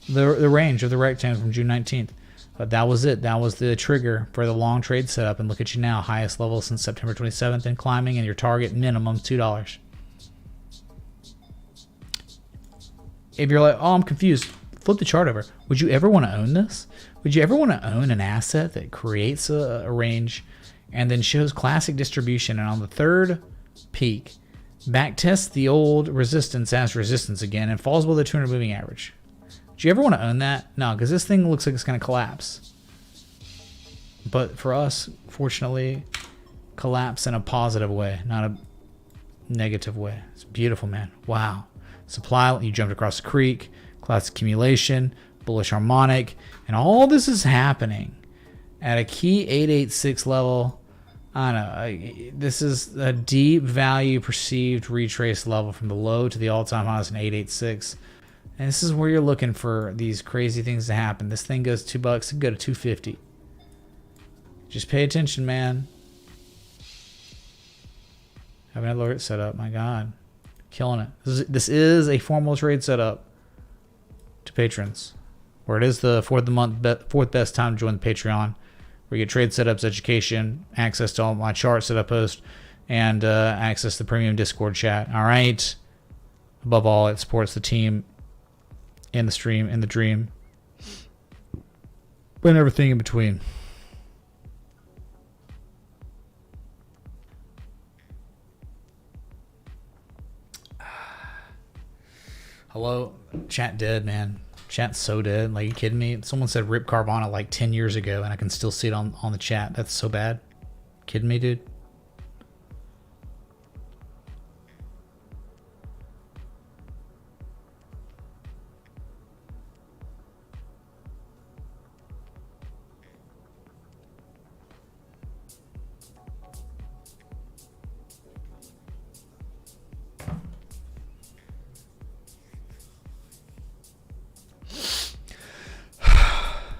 range of the rectangle from June 19th. But that was it. That was the trigger for the long trade setup. And look at you now, highest level since September 27th and climbing, and your target minimum $2. If you're like, oh, I'm confused, flip the chart over. Would you ever want to own this? Would you ever want to own an asset that creates a range and then shows classic distribution, and on the third peak, back tests the old resistance as resistance again and falls below the 200 moving average? Do you ever want to own that? No, because this thing looks like it's going to collapse. But for us, fortunately, collapse in a positive way, not a negative way. It's beautiful, man. Wow. Supply, you jumped across the creek, class accumulation, bullish harmonic, and all this is happening at a key 886 level. I don't know. This is a deep value perceived retrace level from the low to the all-time highs in 886. And this is where you're looking for these crazy things to happen. This thing goes $2, it could go to 250. Just pay attention, man. Have an alert set up. My God. Killing it. This is a formal trade setup to patrons, where it is the fourth best time to join the Patreon, where you get trade setups, education, access to all my charts that I post, and access to the premium Discord chat. All right. Above all, it supports the team in the stream, in the dream, and everything in between. Hello, chat dead, man. Chat's so dead. Like, you kidding me? Someone said rip Carvana like 10 years ago, and I can still see it on the chat. That's so bad. Kidding me, dude?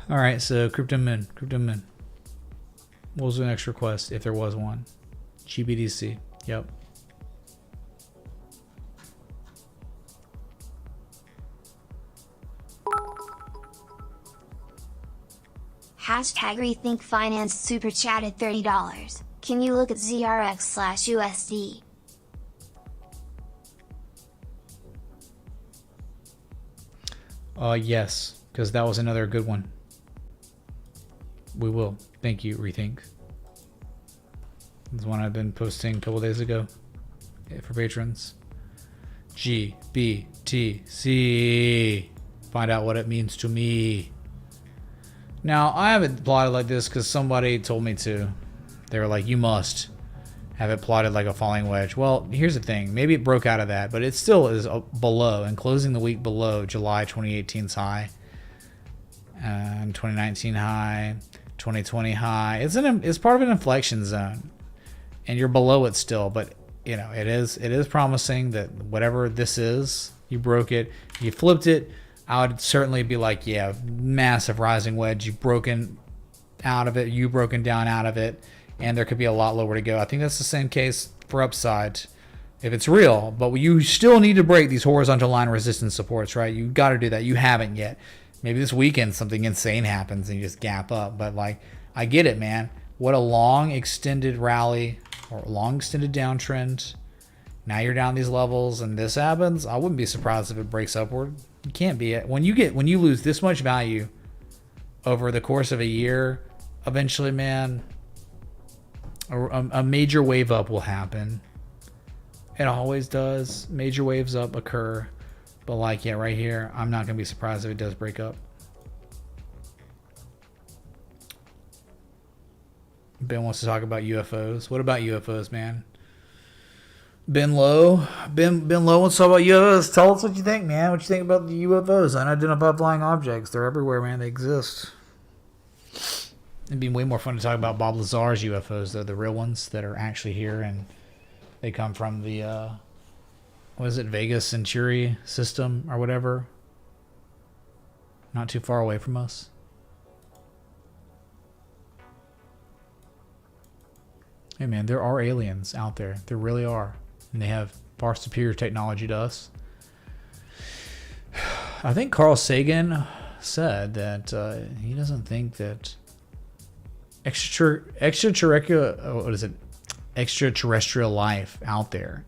All right, so Crypto Moon. What was the next request, if there was one? GBDC. Yep. Hashtag Rethink Finance super chat at $30. Can you look at ZRX/USD? Yes, because that was another good one. We will. Thank you, Rethink. This one I've been posting a couple days ago for patrons. GBTC. Find out what it means to me. Now, I haven't plotted like this because somebody told me to. They were like, you must have it plotted like a falling wedge. Well, here's the thing. Maybe it broke out of that, but it still is below and closing the week below July 2018's high. And 2019 high, 2020 high. It's part of an inflection zone, and you're below it still. But you know it is promising that whatever this is, you broke it, you flipped it. I would certainly be like, yeah, massive rising wedge. You've broken out of it. You've broken down out of it, and there could be a lot lower to go. I think that's the same case for upside, if it's real. But you still need to break these horizontal line resistance supports, right? You got to do that. You haven't yet. Maybe this weekend something insane happens and you just gap up. But, like, I get it, man. What a long extended rally or long extended downtrend. Now you're down these levels and this happens. I wouldn't be surprised if it breaks upward. You can't be it. When you lose this much value over the course of a year, eventually, man, a major wave up will happen. It always does. Major waves up occur. But like, yeah, right here, I'm not going to be surprised if it does break up. Ben wants to talk about UFOs. What about UFOs, man? Ben Low wants to talk about UFOs. Tell us what you think, man. What you think about the UFOs? Unidentified flying objects. They're everywhere, man. They exist. It'd be way more fun to talk about Bob Lazar's UFOs, though, the real ones that are actually here, and they come from the what is it, Vegas Century system or whatever. Not too far away from us. Hey man, there are aliens out there. There really are. And they have far superior technology to us. I think Carl Sagan said that he doesn't think that extraterrestrial life out there.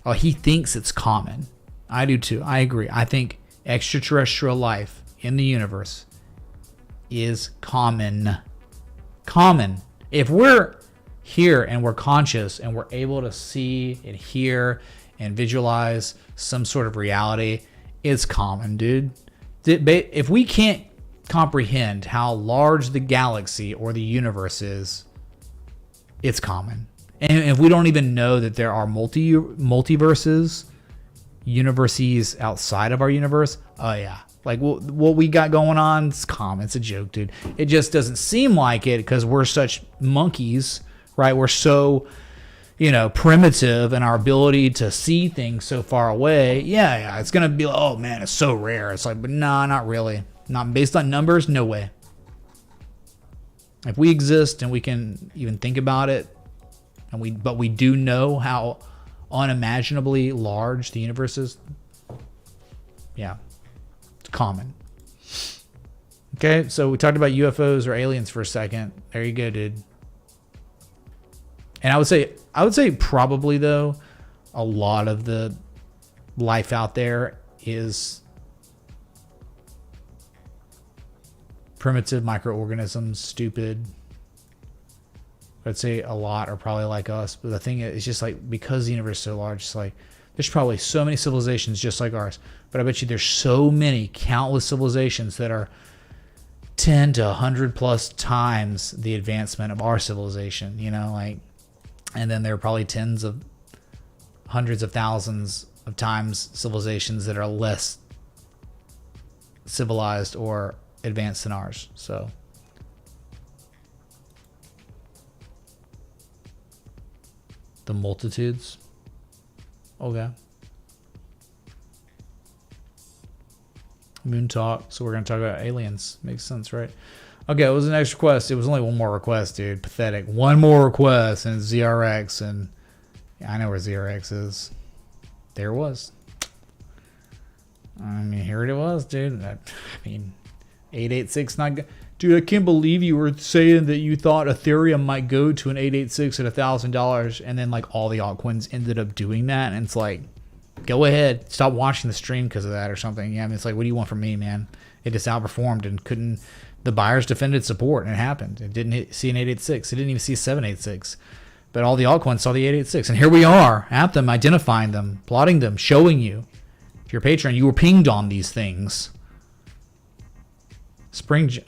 Oh, he thinks it's common. I do too. I agree. I think extraterrestrial life in the universe is common. Common. If we're here and we're conscious and we're able to see and hear and visualize some sort of reality, it's common, dude. If we can't comprehend how large the galaxy or the universe is, it's common. And if we don't even know that there are multiverses, universes outside of our universe, oh yeah. Like what we got going on, it's common. It's a joke, dude. It just doesn't seem like it because we're such monkeys, right? We're so, primitive in our ability to see things so far away. Yeah, it's going to be, oh man, it's so rare. It's like, but nah, not really. Not based on numbers, no way. If we exist and we can even think about it, but we do know how unimaginably large the universe is, yeah, it's common. Okay, so we talked about UFOs or aliens for a second. There you go, dude. And I would say probably though, a lot of the life out there is primitive microorganisms, stupid. I'd say a lot are probably like us, but the thing is, it's just like because the universe is so large, it's like there's probably so many civilizations just like ours. But I bet you there's so many countless civilizations that are 10 to 100 plus times the advancement of our civilization, and then there are probably tens of hundreds of thousands of times civilizations that are less civilized or advanced than ours. So the multitudes. Okay. Moon talk. So we're going to talk about aliens. Makes sense, right? Okay, it was the next request. It was only one more request, dude. Pathetic. One more request, and it's ZRX. And yeah, I know where ZRX is. There it was. I mean, here it was, dude. 886 not good. Dude, I can't believe you were saying that you thought Ethereum might go to an 886 at $1,000, and then like all the altcoins ended up doing that. And it's like, go ahead, stop watching the stream because of that or something. Yeah, I mean, it's like, what do you want from me, man? It just outperformed and couldn't. The buyers defended support, and it happened. It didn't see an 886. It didn't even see 786. But all the altcoins saw the 886. And here we are at them, identifying them, plotting them, showing you. If you're a patron, you were pinged on these things.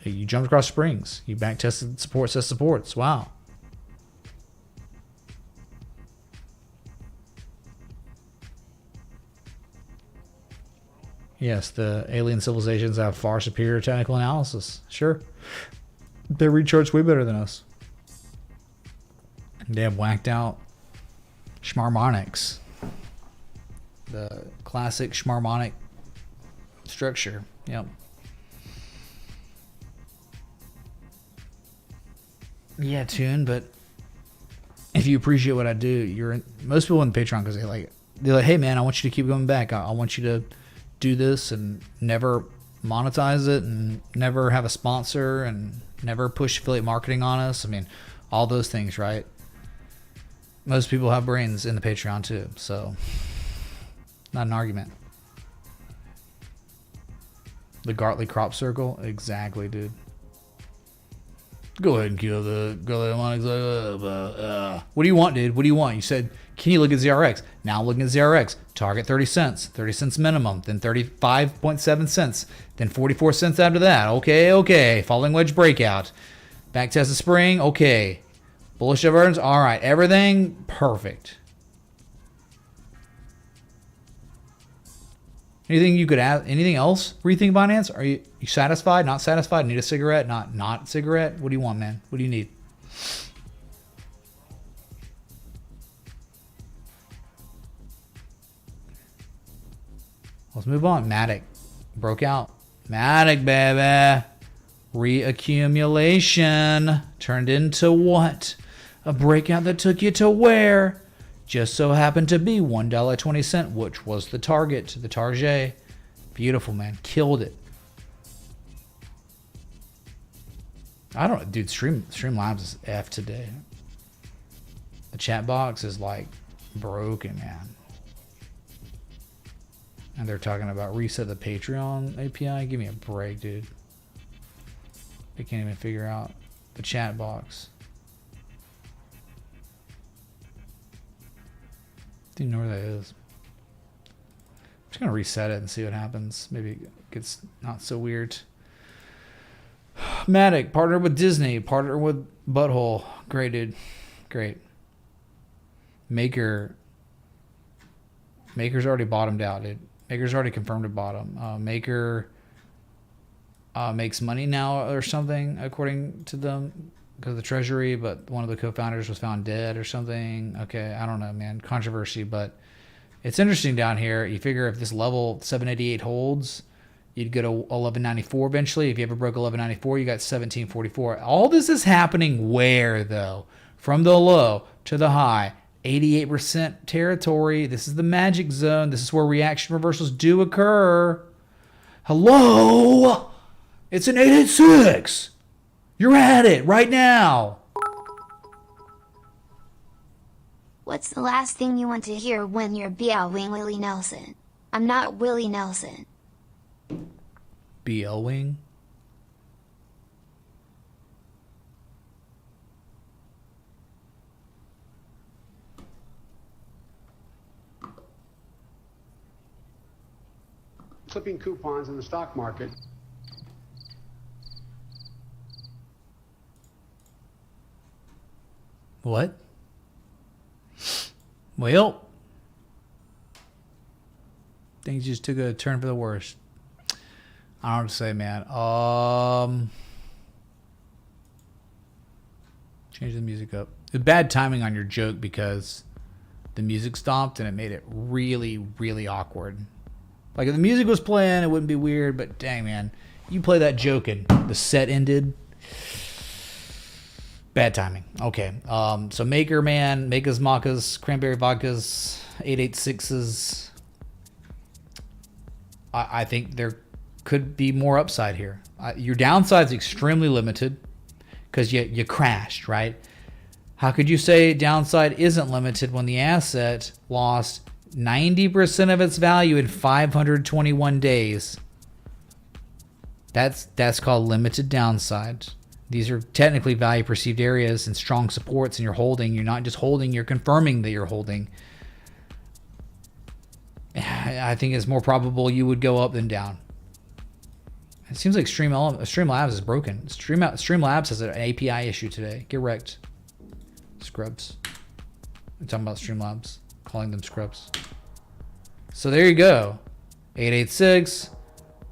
You jumped across springs. You back tested support, says supports. Wow. Yes, the alien civilizations have far superior technical analysis. Sure. They recharge way better than us. They have whacked out schmarmonics. The classic schmarmonic structure. Yep. Yeah, Tune, but if you appreciate what I do, most people in the Patreon, because they're like, hey man, I want you to keep going back. I want you to do this and never monetize it and never have a sponsor and never push affiliate marketing on us. I mean, all those things, right? Most people have brains in the Patreon too, so not an argument. The Gartley crop circle, exactly, dude. Go ahead and kill the what do you want, dude? What do you want? You said, can you look at ZRX? Now I'm looking at ZRX. Target 30 cents. 30 cents minimum. Then 35.7 cents. Then 44 cents after that. Okay. Falling wedge breakout. Back test of spring. Okay. Bullish divergence. All right. Everything perfect. Anything you could add? Anything else? Rethink Binance? Are you satisfied? Not satisfied? Need a cigarette? Not cigarette? What do you want, man? What do you need? Let's move on. Matic broke out. Matic, baby. Reaccumulation turned into what? A breakout that took you to where? Just so happened to be $1.20, which was the target, the target. Beautiful, man. Killed it. I don't, dude. Streamlabs is F today. The chat box is like broken, man. And they're talking about reset the Patreon API. Give me a break, dude. They can't even figure out the chat box. Didn't know where that is. I'm just gonna reset it and see what happens. Maybe it gets not so weird. Matic, partner with Disney, partner with Butthole. Great, dude. Great. Maker's already bottomed out, dude. Maker's already confirmed a bottom. Maker makes money now or something, according to them, because of the treasury, but one of the co-founders was found dead or something. Okay, I don't know, man. Controversy, but it's interesting down here. You figure if this level 788 holds, you'd go to 1194 eventually. If you ever broke 1194, you got 1744. All this is happening where, though? From the low to the high. 88% territory. This is the magic zone. This is where reaction reversals do occur. Hello? It's an 886. You're at it right now. What's the last thing you want to hear when you're BLing Willie Nelson? I'm not Willie Nelson. BL Wing? Clipping coupons in the stock market. What? Well, things just took a turn for the worse. I don't know what to say, man. Change the music up. It's bad timing on your joke because the music stopped and it made it really, really awkward. Like if the music was playing, it wouldn't be weird, but dang, man, you play that joke and the set ended. Bad timing. Okay. So Maker, man, Makas, Makas, Cranberry Vodkas, 886s. I think there could be more upside here. Your downside is extremely limited because you crashed, right? How could you say downside isn't limited when the asset lost 90% of its value in 521 days? That's called limited downside. These are technically value perceived areas and strong supports, and you're holding. You're not just holding, you're confirming that you're holding. I think it's more probable you would go up than down. It seems like Streamlabs is broken. Streamlabs has an API issue today. Get wrecked. Scrubs. I'm talking about Streamlabs. Calling them scrubs. So there you go. 886.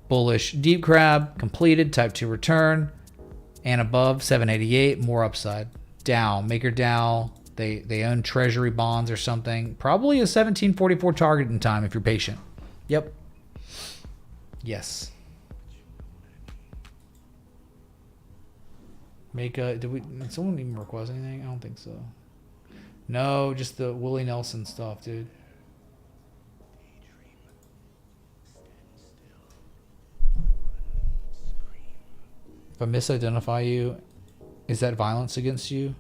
Bullish deep crab. Completed. Type 2 return. And above 788. More upside. Dow. Maker Dow. They own treasury bonds or something. Probably a 1744 target in time if you're patient. Yep. Yes. Did someone even request anything? I don't think so. No, just the Willie Nelson stuff, dude. If I misidentify you, is that violence against you?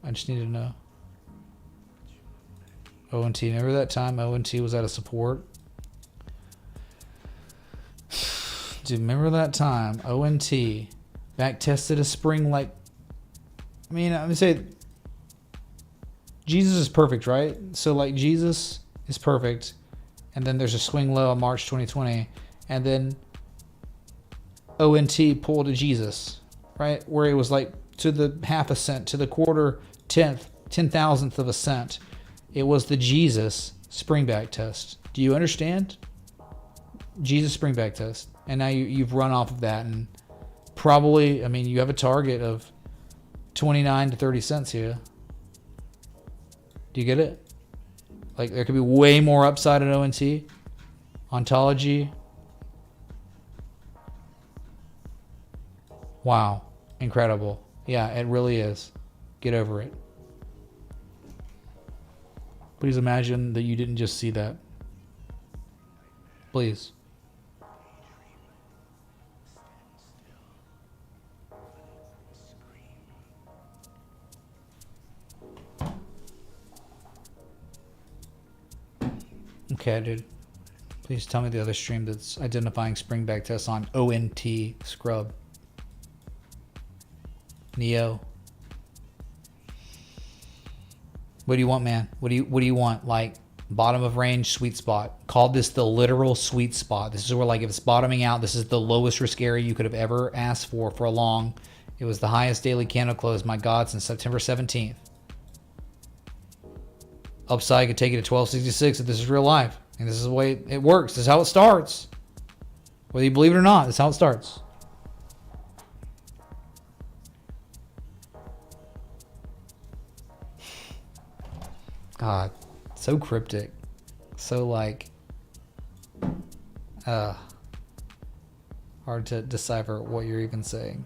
I just need to know. ONT, remember that time ONT was out of support? Dude, remember that time ONT back tested a spring like, I mean, I'm gonna say Jesus is perfect, right? So like Jesus is perfect, and then there's a swing low on March 2020, and then ONT pulled a Jesus, right? Where it was like to the half a cent, to the quarter, 10,000th of a cent. It was the Jesus springback test. Do you understand? Jesus springback test. And now you've run off of that, and probably, I mean, you have a target of 29 to 30 cents here. Do you get it? Like there could be way more upside at ONT. Ontology. Wow. Incredible. Yeah, it really is. Get over it. Please imagine that you didn't just see that. Please. Okay, dude. Please tell me the other stream that's identifying spring back tests on ONT scrub. Neo. What do you want, man? What do you want? Like bottom of range, sweet spot. Call this the literal sweet spot. This is where, like, if it's bottoming out, this is the lowest risk area you could have ever asked for a long. It was the highest daily candle close, my God, since September 17th. Upside could take it to 1266 if this is real life. And this is the way it works. This is how it starts. Whether you believe it or not, this is how it starts. God, so cryptic. So, like, hard to decipher what you're even saying.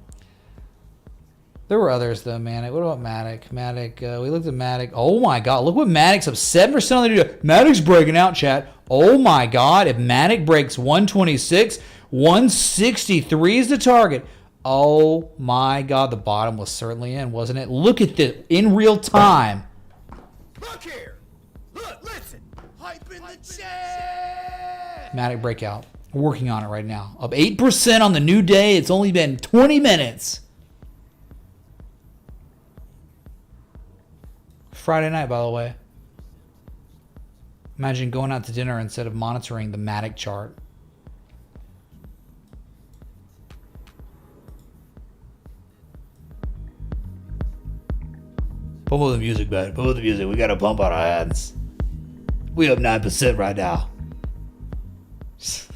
There were others though, man. What about Matic? Matic, we looked at Matic. Oh my God, look what Matic's up 7% on the day. Matic's breaking out, chat. Oh my God, if Matic breaks 126, 163 is the target. Oh my God, the bottom was certainly in, wasn't it? Look at this in real time. Look here. Look, listen. Hype in the chat. Matic breakout. We're working on it right now. Up 8% on the new day. It's only been 20 minutes. Friday night, by the way. Imagine going out to dinner instead of monitoring the Matic chart. Pump the music, man. Pump the music. We gotta pump out our hands. We up 9% right now. Just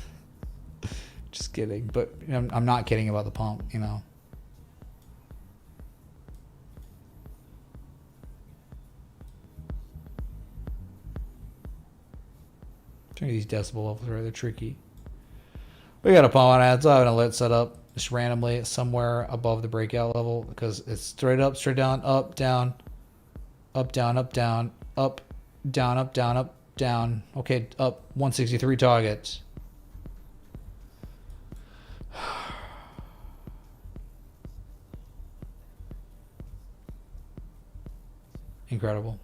kidding, but I'm not kidding about the pump, you know. Turn these decibel levels right, they're tricky. We got a pump on ads. I have an alert set up just randomly somewhere above the breakout level because it's straight up, straight down, up, down, up, down, up, down, up, down, up, down, up, down. Okay, up 163 targets. Incredible.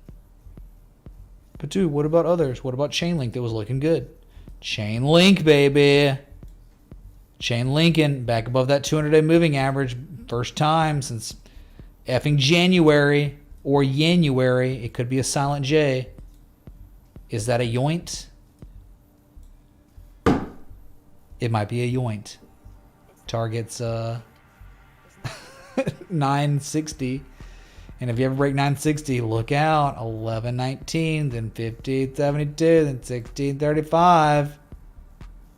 But dude, what about others? What about Chainlink that was looking good? Chainlink, baby. Chainlinkin back above that 200-day moving average. First time since effing January or Yanuary. It could be a silent J. Is that a yoint? It might be a yoint. Target's 960. And if you ever break 960, look out. 1119, then 1572, then 1635.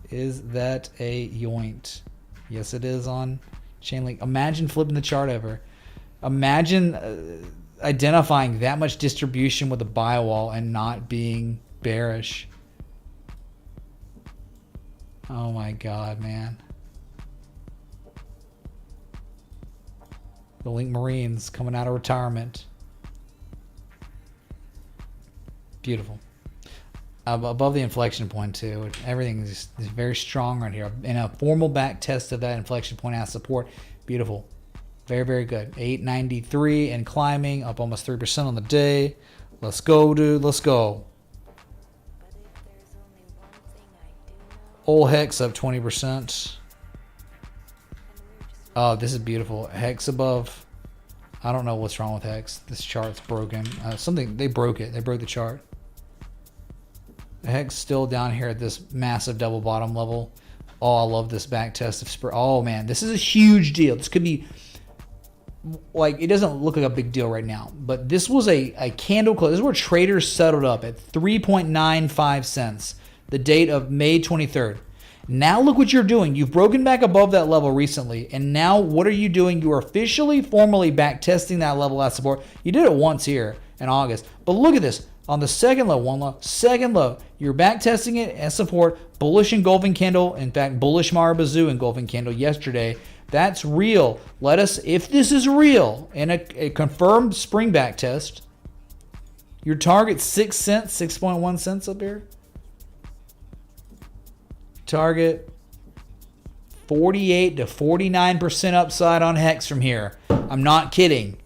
Is that a yoint? Yes, it is on Chainlink. Imagine flipping the chart over. Imagine identifying that much distribution with a buy wall and not being bearish. Oh my God, man. The Link Marines coming out of retirement. Beautiful. Above the inflection point too. Everything is very strong right here. In a formal back test of that inflection point as support. Beautiful. Very, very good. 893 and climbing. Up almost 3% on the day. Let's go, dude. Let's go. Old Hex up 20%. Oh, this is beautiful. Hex above. I don't know what's wrong with Hex. This chart's broken. Something, they broke it. They broke the chart. Hex still down here at this massive double bottom level. Oh, I love this back test of spread. Oh man, this is a huge deal. This could be like, it doesn't look like a big deal right now, but this was a candle close. This is where traders settled up at 3.95 cents. The date of May 23rd. Now look what you're doing. You've broken back above that level recently, and now what are you doing? You are officially, formally back testing that level at support. You did it once here. in August. But look at this. On the second low, one low, second low, you're back testing it as support. Bullish engulfing candle. In fact, bullish Marabazoo engulfing candle yesterday. That's real. Let us, if this is real and a confirmed spring back test, your target 6 cents, 6.1 cents up here. Target 48 to 49% upside on Hex from here. I'm not kidding.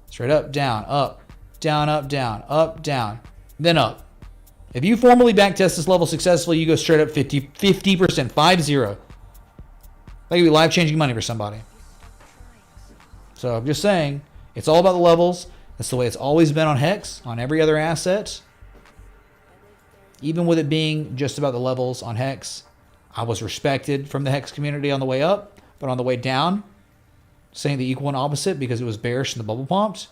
Straight up, down, up, down, up, down, up, down, then up. If you formally backtest this level successfully, you go straight up 50%, 5-0. That could be life-changing money for somebody. So I'm just saying, it's all about the levels. That's the way it's always been on Hex, on every other asset. Even with it being just about the levels on Hex, I was respected from the Hex community on the way up, but on the way down, saying the equal and opposite because it was bearish and the bubble pumped,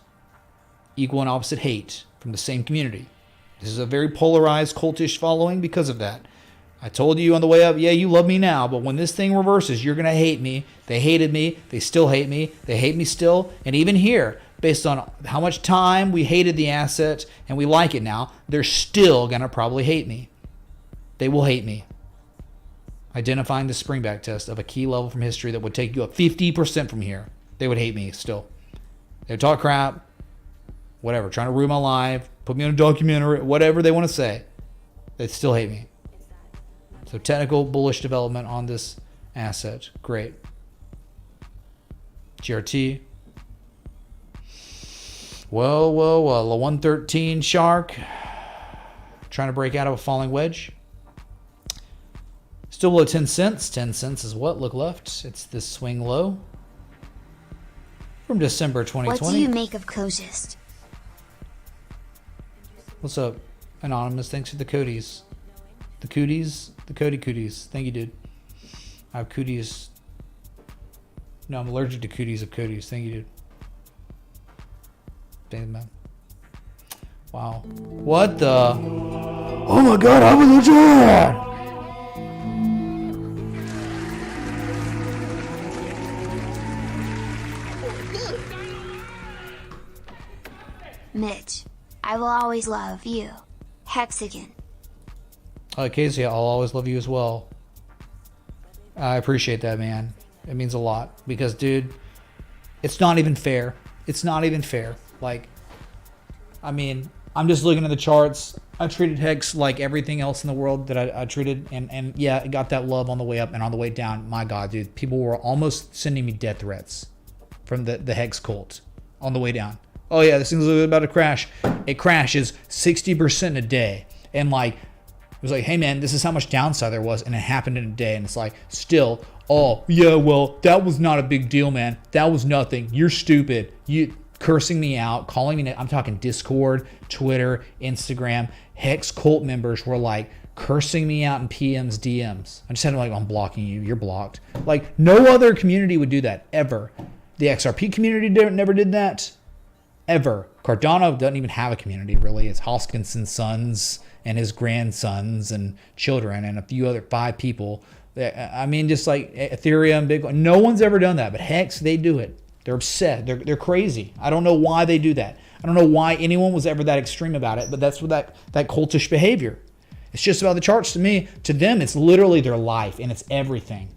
equal and opposite hate from the same community. This is a very polarized cultish following because of that. I told you on the way up, yeah, you love me now, but when this thing reverses, you're going to hate me. They hated me. They still hate me. They hate me still. And even here, based on how much time we hated the asset and we like it now, they're still going to probably hate me. They will hate me. Identifying the spring back test of a key level from history that would take you up 50% from here. They would hate me still. They would talk crap, whatever, trying to ruin my life, put me on a documentary, whatever they want to say. They'd still hate me. So technical bullish development on this asset. Great. GRT. Well. A 113 shark. Trying to break out of a falling wedge. Still below 10 cents. 10 cents is what? Look left. It's this swing low. From December 2020. What do you make of Kojist? What's up, Anonymous? Thanks for the cooties. The cooties? The Cody cooties. Thank you, dude. I have cooties. No, I'm allergic to cooties of cooties. Thank you, dude. Damn, man. Wow. What the? Oh my god, I was legit! Mitch, I will always love you. Hexagon. Casey, I'll always love you as well. I appreciate that, man. It means a lot. Because, dude, it's not even fair. It's not even fair. Like, I mean, I'm just looking at the charts. I treated Hex like everything else in the world that I treated. And yeah, it got that love on the way up and on the way down. My God, dude. People were almost sending me death threats from the Hex cult on the way down. Oh, yeah, this thing's about to crash. It crashes 60% a day. And, like, it was like, hey, man, this is how much downside there was. And it happened in a day. And it's like, still, oh, yeah, well, that was not a big deal, man. That was nothing. You're stupid. You cursing me out, calling me. I'm talking Discord, Twitter, Instagram. Hex cult members were like cursing me out in PMs, DMs. I just had to like, I'm blocking you. You're blocked. Like, no other community would do that ever. The XRP community never did that. Ever. Cardano doesn't even have a community, really. It's Hoskinson's sons and his grandsons and children and a few other 5 people. I mean, just like Ethereum, Bitcoin. No one's ever done that, but Hex, they do it. They're upset. They're crazy. I don't know why they do that. I don't know why anyone was ever that extreme about it, but that's what that cultish behavior. It's just about the charts to me. To them, it's literally their life and it's everything.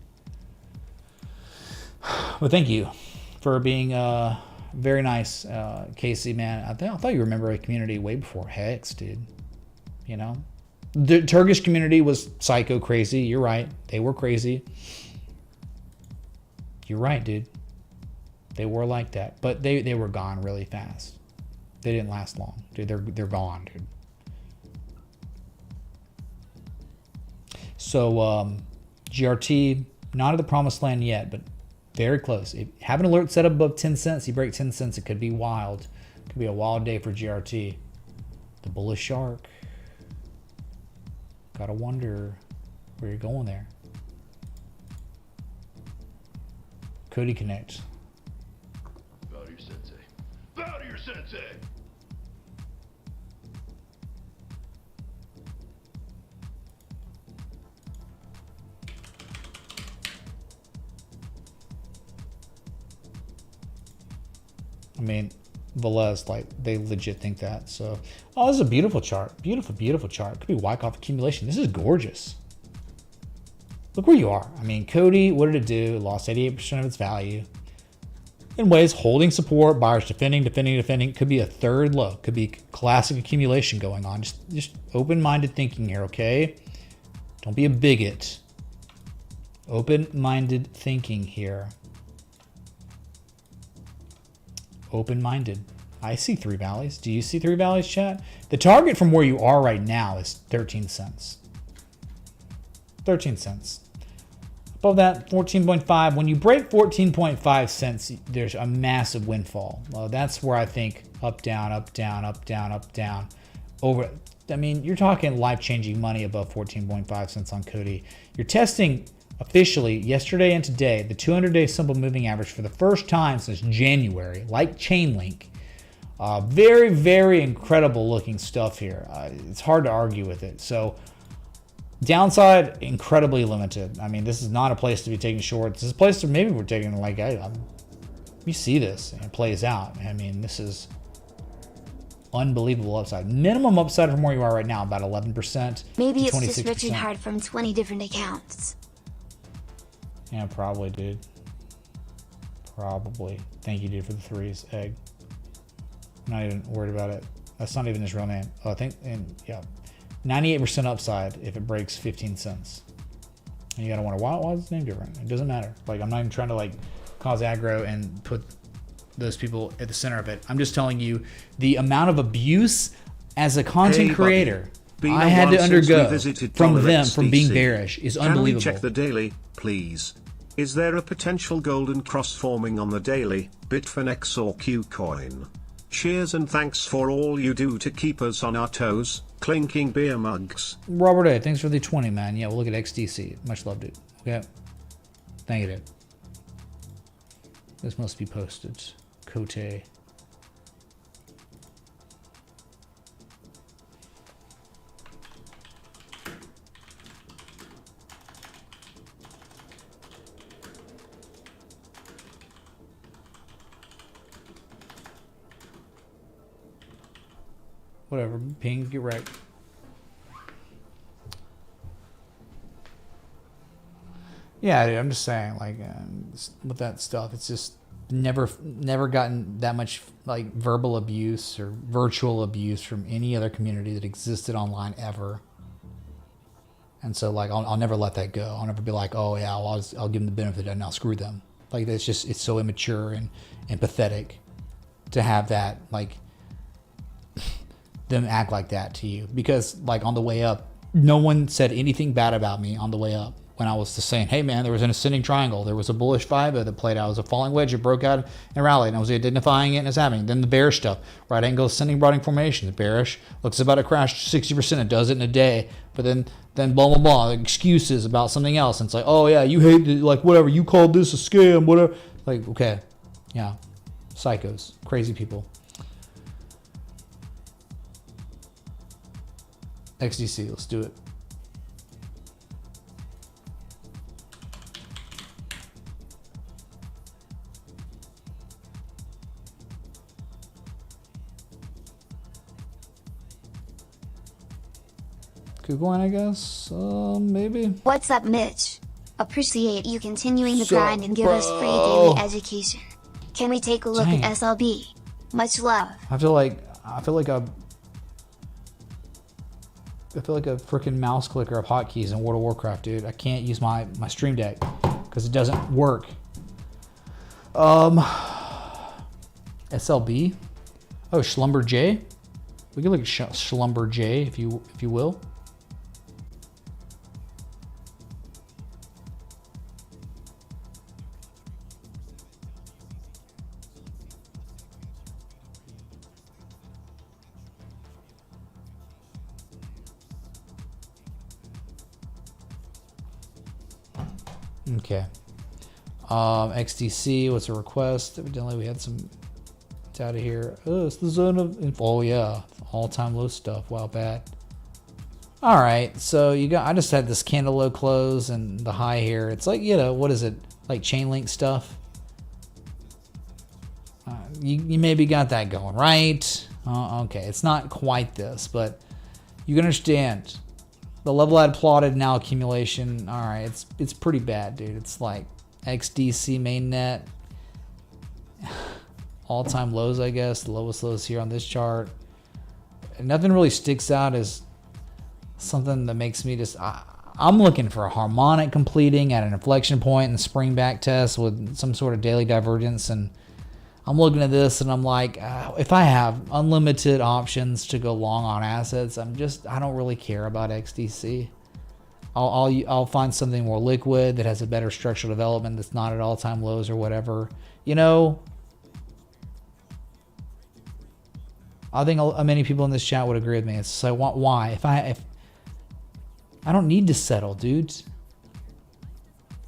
But thank you for being very nice, Casey, man. I thought you remember a community way before Hex, dude. You know? The Turkish community was psycho crazy. You're right. They were crazy. You're right, dude. They were like that. But they were gone really fast. They didn't last long. Dude, they're gone, dude. So, GRT, not at the promised land yet, but very close. If you have an alert set up above 10 cents, you break 10 cents, it could be wild. It could be a wild day for GRT. The bullish shark. Gotta wonder where you're going there. Cody Connect. Bow to your sensei. Bow to your sensei! I mean, Velez, like they legit think that. So, oh, this is a beautiful chart. Beautiful, beautiful chart. Could be Wyckoff accumulation. This is gorgeous. Look where you are. I mean, Cody, what did it do? It lost 88% of its value. In ways, holding support, buyers defending. Could be a third low. Could be classic accumulation going on. Just open-minded thinking here, okay? Don't be a bigot. Open-minded thinking here. Open-minded. I see 3 valleys. Do you see 3 valleys, chat? The target from where you are right now is 13 cents. 13 cents. Above that, 14.5. When you break 14.5 cents, there's a massive windfall. Well, that's where I think up, down, up, down, up, down, up, down. Over. I mean, you're talking life-changing money above 14.5 cents on Cody. You're testing officially yesterday and today the 200-day simple moving average for the first time since January, like Chainlink. Very, very incredible looking stuff here. It's hard to argue with it. So downside, incredibly limited. I mean, this is not a place to be taking shorts. This is a place to maybe we're taking like, you see this and it plays out. I mean, this is unbelievable upside. Minimum upside from where you are right now, about 11%. Maybe it's just Richard Hart from 20 different accounts. Yeah, probably, dude. Probably. Thank you, dude, for the 3s. Egg. I'm not even worried about it. That's not even his real name. Oh, I think, and yeah. 98% upside if it breaks 15 cents. And you gotta wonder, why is his name different? It doesn't matter. Like, I'm not even trying to like cause aggro and put those people at the center of it. I'm just telling you the amount of abuse as a content creator I had to undergo from them from being bearish is unbelievable. Can we check the daily, please? Is there a potential golden cross forming on the daily, Bitfinex or Qcoin? Cheers and thanks for all you do to keep us on our toes, clinking beer mugs. Robert A, thanks for the 20, man. Yeah, we'll look at XDC. Much love, dude. Okay. Thank you, dude. This must be posted. Cote. Whatever, ping, get wrecked. Yeah, dude, I'm just saying, like, with that stuff, it's just never gotten that much like verbal abuse or virtual abuse from any other community that existed online ever. And so, like, I'll never let that go. I'll never be like, oh yeah, well, I'll give them the benefit and I'll screw them. Like, it's just, it's so immature and pathetic to have that, like, them act like that to you. Because, like, on the way up, no one said anything bad about me on the way up. When I was just saying, hey man, there was an ascending triangle, there was a bullish FIBA that played out, it was a falling wedge, it broke out and rallied, and I was identifying it as happening. Then the bearish stuff, right angle ascending broadening formation, the bearish looks about to crash 60%, it does it in a day, but then blah blah blah, excuses about something else, and it's like, oh yeah, you hate it, like whatever, you called this a scam, whatever. Like, okay, yeah, psychos, crazy people. XDC, let's do it. Kucoin, I guess, maybe. What's up, Mitch? Appreciate you continuing the grind and give us free daily education. Can we take a look at SLB? Much love. I feel like a freaking mouse clicker of hotkeys in World of Warcraft, dude. I can't use my Stream Deck because it doesn't work. SLB. Oh, Schlumberger. We can look at Schlumberger if you will. Okay. XDC, what's a request? Evidently we had some data here. Oh, it's the zone of, oh yeah, all-time low stuff. Wow, bad. All right, so I just had this candle low close and the high here. It's like, you know, what is it? Like Chainlink stuff. You maybe got that going, right? Okay, it's not quite this, but you can understand the level I had plotted now accumulation. All right, it's pretty bad, dude. It's like XDC mainnet, all-time lows, I guess. The lowest lows here on this chart. And nothing really sticks out as something that makes me just. I'm looking for a harmonic completing at an inflection point in the spring back test with some sort of daily divergence, and I'm looking at this and I'm like, if I have unlimited options to go long on assets, I don't really care about XDC. I'll find something more liquid that has a better structural development that's not at all-time lows or whatever. You know, I think many people in this chat would agree with me. It's so why? If I don't need to settle, dude.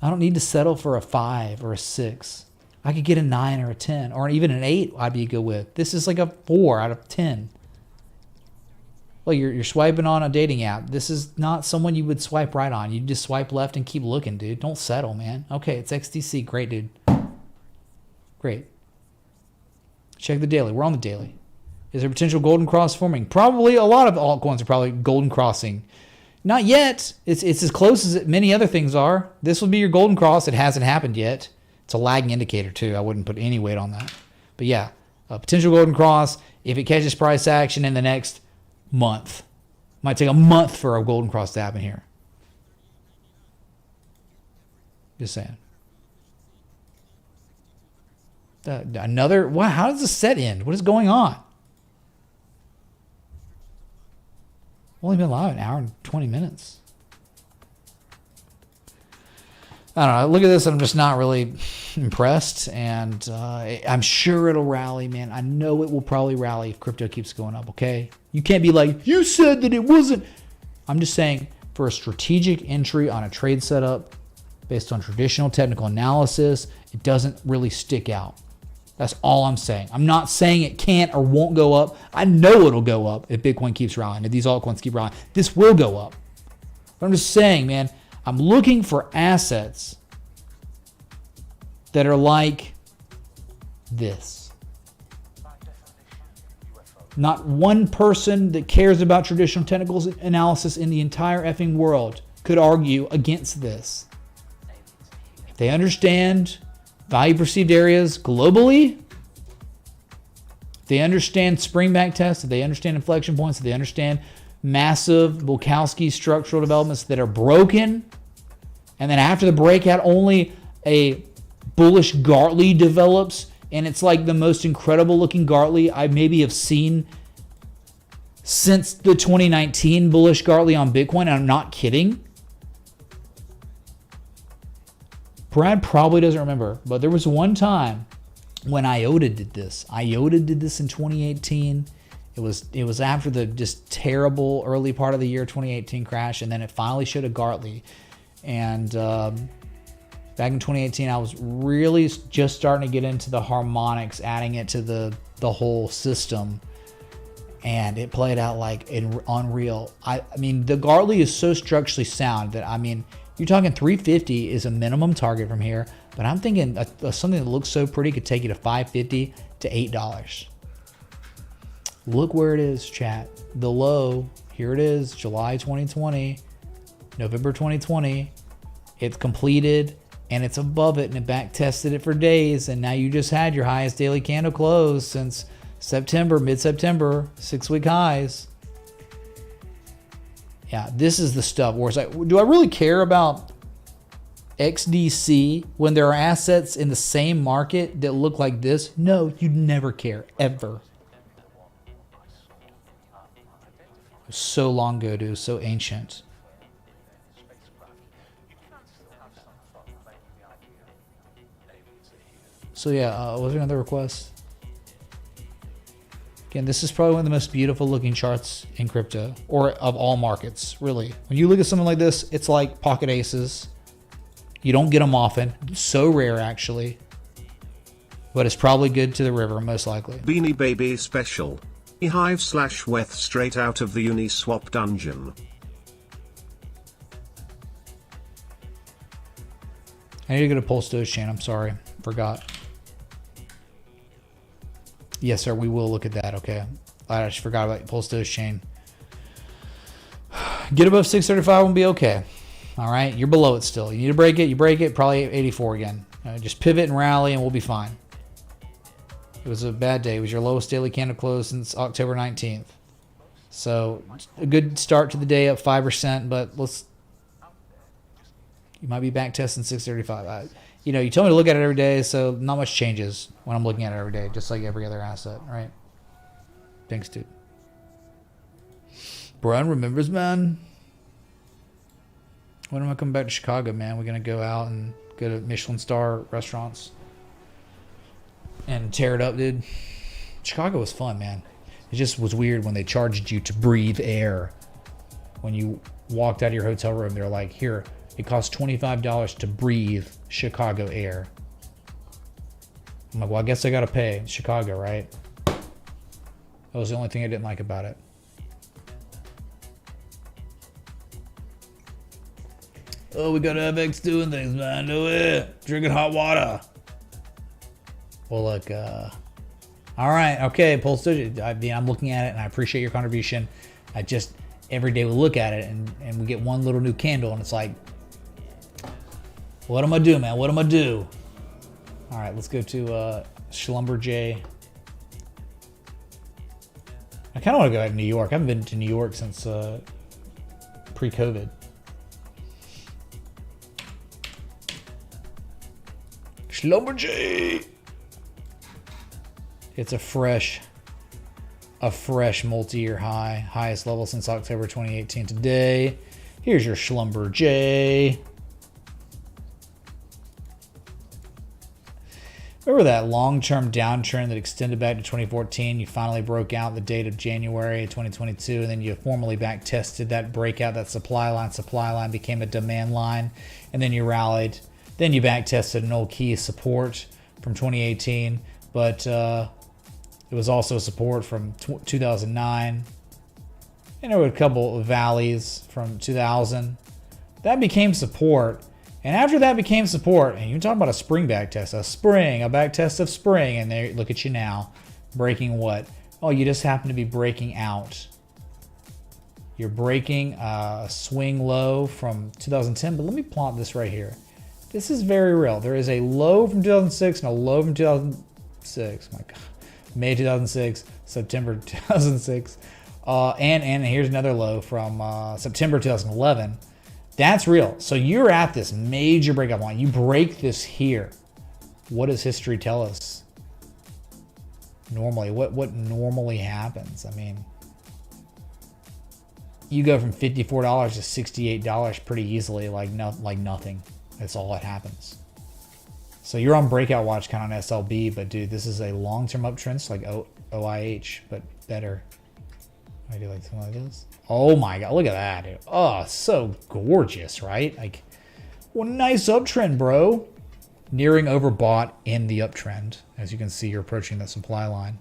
I don't need to settle for a 5 or a 6. I could get a 9 or a 10 or even an 8 I'd be good with. This is like a 4 out of 10. Well, you're swiping on a dating app. This is not someone you would swipe right on. You just swipe left and keep looking, dude. Don't settle, man. Okay, it's XDC. Great, dude. Great. Check the daily. We're on the daily. Is there potential golden cross forming? Probably. A lot of altcoins are probably golden crossing. Not yet. It's as close as many other things are. This will be your golden cross. It hasn't happened yet. It's a lagging indicator too. I wouldn't put any weight on that. But yeah, a potential golden cross. If it catches price action in the next month, might take a month for a golden cross to happen here. Just saying. Wow, how does the set end? What is going on? Only been live an hour and 20 minutes. I don't know. I look at this and I'm just not really impressed. And I'm sure it'll rally, man. I know it will probably rally if crypto keeps going up, okay? You can't be like, you said that it wasn't. I'm just saying for a strategic entry on a trade setup based on traditional technical analysis, it doesn't really stick out. That's all I'm saying. I'm not saying it can't or won't go up. I know it'll go up if Bitcoin keeps rallying, if these altcoins keep rallying. This will go up. But I'm just saying, man, I'm looking for assets that are like this. Not one person that cares about traditional technical analysis in the entire effing world could argue against this. If they understand value perceived areas globally, if they understand spring back tests, if they understand inflection points, if they understand massive Bukowski structural developments that are broken, and then after the breakout only a bullish Gartley develops, and it's like the most incredible looking Gartley I maybe have seen since the 2019 bullish Gartley on Bitcoin, and I'm not kidding. Brad probably doesn't remember, but there was one time when IOTA did this. IOTA did this in 2018. It was after the just terrible early part of the year 2018 crash, and then it finally showed a Gartley. And back in 2018, I was really just starting to get into the harmonics, adding it to the whole system, and it played out like unreal. I mean, the Gartley is so structurally sound that, I mean, you're talking 350 is a minimum target from here, but I'm thinking something that looks so pretty could take you to $5.50 to $8. Look where it is, chat. The low, here it is, July 2020, November 2020. It's completed, and it's above it, and it back tested it for days, and now you just had your highest daily candle close since September, mid-September, 6-week highs. Yeah, this is the stuff where it's like, do I really care about XDC when there are assets in the same market that look like this? No, you'd never care, ever. So long ago, dude, so ancient. So yeah, was there another request? Again, this is probably one of the most beautiful looking charts in crypto, or of all markets, really. When you look at something like this, it's like pocket aces. You don't get them often. It's so rare, actually. But it's probably good to the river, most likely. Beanie Baby Special. eHive/Weth straight out of the Uniswap dungeon. I need to go to Pulse Doge chain. I'm sorry. Forgot. Yes, sir. We will look at that. Okay. I just forgot about Pulse Doge chain. Get above 635 and be okay. All right. You're below it still. You need to break it. You break it. Probably 84 again. Just pivot and rally, and we'll be fine. It was a bad day. It was your lowest daily candle close since October 19th. So a good start to the day, up 5%, but you might be back testing 635. You know, you told me to look at it every day, so not much changes when I'm looking at it every day, just like every other asset, right? Thanks, dude. Brian remembers, man. When am I coming back to Chicago, man? We're going to go out and go to Michelin star restaurants and tear it up, dude. Chicago was fun, man. It just was weird when they charged you to breathe air. When you walked out of your hotel room, they're like, here, it costs $25 to breathe Chicago air. I'm like, well, I guess I got to pay. Chicago, right? That was the only thing I didn't like about it. Oh, we got FX doing things, man. Do it. Drinking hot water. Well, look, all right, okay, Pulse Doge. I mean, I'm looking at it, and I appreciate your contribution. I just, every day we look at it, and we get one little new candle, and it's like, what am I do, man? What am I do? All right, let's go to Schlumberger. I kind of want to go out to New York. I haven't been to New York since pre-COVID. Schlumberger. It's a fresh multi-year high, highest level since October 2018 today. Here's your Schlumberger. Remember that long-term downtrend that extended back to 2014? You finally broke out the date of January 2022, and then you formally back tested that breakout, that supply line became a demand line, and then you rallied. Then you back tested an old key support from 2018, but it was also support from 2009. And there were a couple of valleys from 2000. That became support. And after that became support, and you're talking about a spring back test, a back test of spring, and there, look at you now, breaking what? Oh, you just happen to be breaking out. You're breaking a swing low from 2010, but let me plot this right here. This is very real. There is a low from 2006 and a low from 2006. My God. May 2006, September 2006, and here's another low from September 2011. That's real. So you're at this major breakout point. You break this here. What does history tell us? Normally, what normally happens? I mean, you go from $54 to $68 pretty easily, like nothing. That's all that happens. So you're on breakout watch kind of on SLB, but dude, this is a long-term uptrend. It's like OIH, but better. I do like something like this. Oh my God, look at that, dude. Oh, so gorgeous, right? Like, what a nice uptrend, bro. Nearing overbought in the uptrend. As you can see, you're approaching the supply line.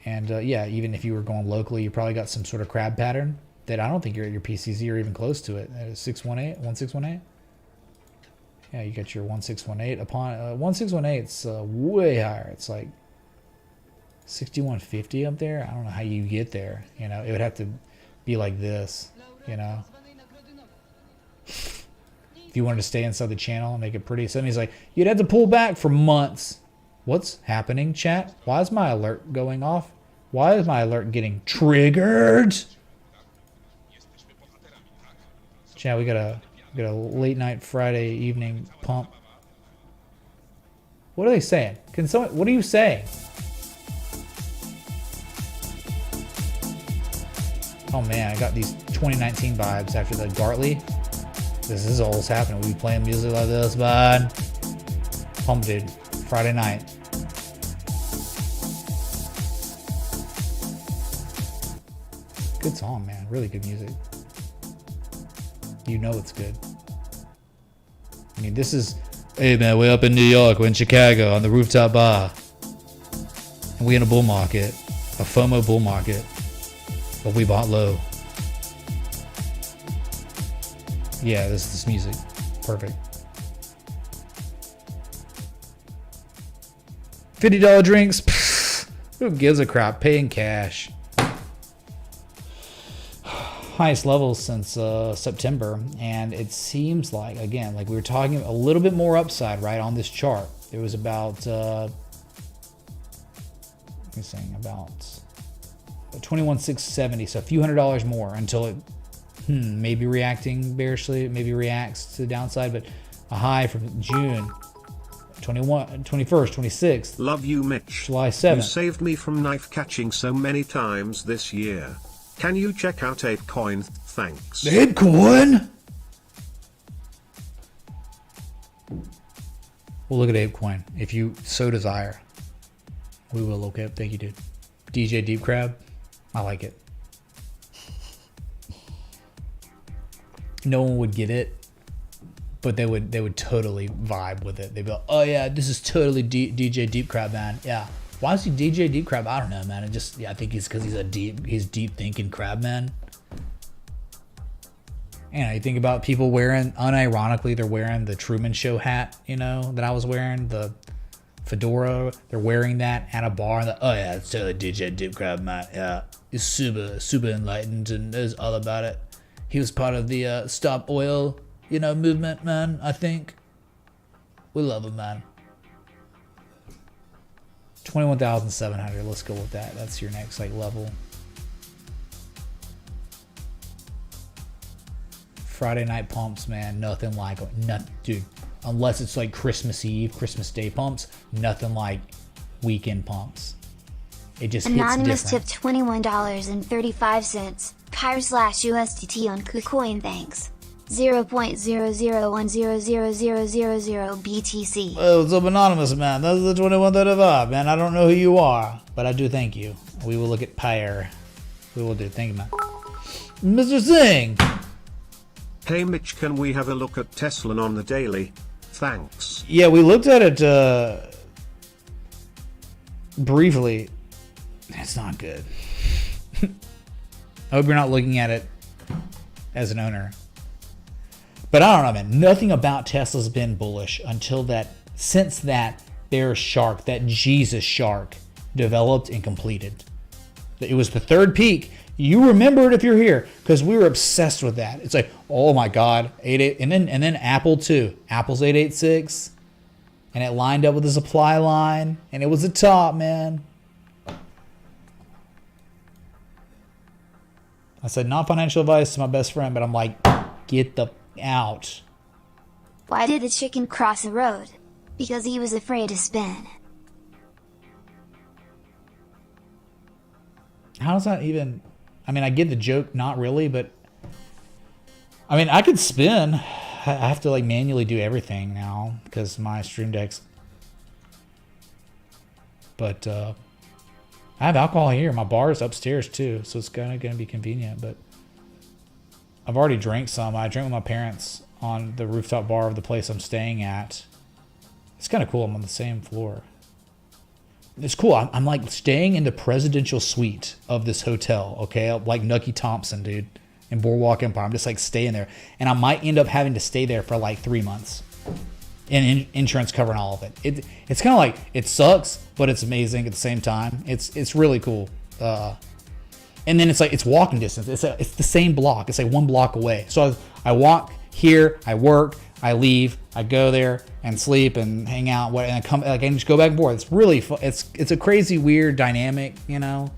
And yeah, even if you were going locally, you probably got some sort of crab pattern that I don't think you're at your PCZ or even close to it. 1618. Yeah, you got your 1618. Upon 1618, it's way higher. It's like 6150 up there. I don't know how you get there. You know, it would have to be like this. You know, if you wanted to stay inside the channel and make it pretty. So he's like, you'd have to pull back for months. What's happening, chat? Why is my alert going off? Why is my alert getting triggered? Chat, we got a late night Friday evening pump. What are they saying? Can someone? What are you saying? Oh man, I got these 2019 vibes after the Gartley. This is all that's happening. We be playing music like this, bud. Pump, dude. Friday night. Good song, man. Really good music. You know it's good. I mean, this is, hey man, we're up in New York, we're in Chicago on the rooftop bar. And we in a bull market, a FOMO bull market, but we bought low. Yeah, this music, perfect. $50 drinks. Pfft, who gives a crap? Pay in cash. Highest levels since September, and it seems like, again, like we were talking, a little bit more upside, right, on this chart. It was about about 21,670, so a few $100s more until it maybe reacting bearishly, maybe reacts to the downside, but a high from June 21st, 26th. Love you, Mitch. July 7th. You saved me from knife catching so many times this year. Can you check out Altcoin? Thanks. Altcoin? We'll look at Altcoin if you so desire. We will. Okay, thank you, dude. DJ Deep Crab, I like it. No one would get it, but they would totally vibe with it. They'd be like, oh yeah, this is totally DJ Deep Crab, man. Yeah. Why is he DJ Deep Crab? I don't know, man. I think he's because he's deep thinking crab, man. And you think about people wearing, unironically, they're wearing the Truman Show hat, you know, that I was wearing, the fedora. They're wearing that at a bar. And oh yeah, it's totally DJ Deep Crab, man. Yeah, he's super enlightened and knows all about it. He was part of the Stop Oil, you know, movement, man. I think we love him, man. 21,700. Let's go with that. That's your next like level. Friday night pumps, man. Nothing like nothing, dude. Unless it's like Christmas Eve, Christmas Day pumps. Nothing like weekend pumps. It just Anonymous hits different. tipped $21.35. Pyre/USDT on KuCoin, thanks. 0.00100000 BTC. Oh, what's up, Anonymous, man? That's the 2135, man. I don't know who you are, but I do thank you. We will look at Pyre. We will do. Thank you, man. Mr. Singh. Hey Mitch, can we have a look at Tesla on the daily? Thanks. Yeah, we looked at it briefly. It's not good. I hope you're not looking at it as an owner. But I don't know, man. Nothing about Tesla's been bullish since that bear shark, that Jesus shark, developed and completed. It was the third peak. You remember it if you're here, because we were obsessed with that. It's like, oh my God, 88, and then Apple too. Apple's 886, and it lined up with the supply line, and it was the top, man. I said, not financial advice to my best friend, but I'm like, get the out. Why did the chicken cross the road? Because he was afraid to spin. How does that even... I mean, I get the joke, not really, but... I mean, I could spin. I have to, like, manually do everything now because my Stream Deck's... But, I have alcohol here. My bar is upstairs, too, so it's kind of going to be convenient, but... I've already drank some. I drank with my parents on the rooftop bar of the place I'm staying at. It's kind of cool. I'm on the same floor. It's cool. I'm like staying in the presidential suite of this hotel, okay? Like Nucky Thompson, dude, in Boardwalk Empire. I'm just like staying there. And I might end up having to stay there for like 3 months. And insurance covering all of it. It's kind of like, it sucks, but it's amazing at the same time. It's really cool. And then it's like, it's walking distance. It's the same block. It's like 1 block away. So I walk here, I work, I leave, I go there and sleep and hang out, and I come, like, I just go back and forth. It's really fun. It's a crazy, weird dynamic, you know,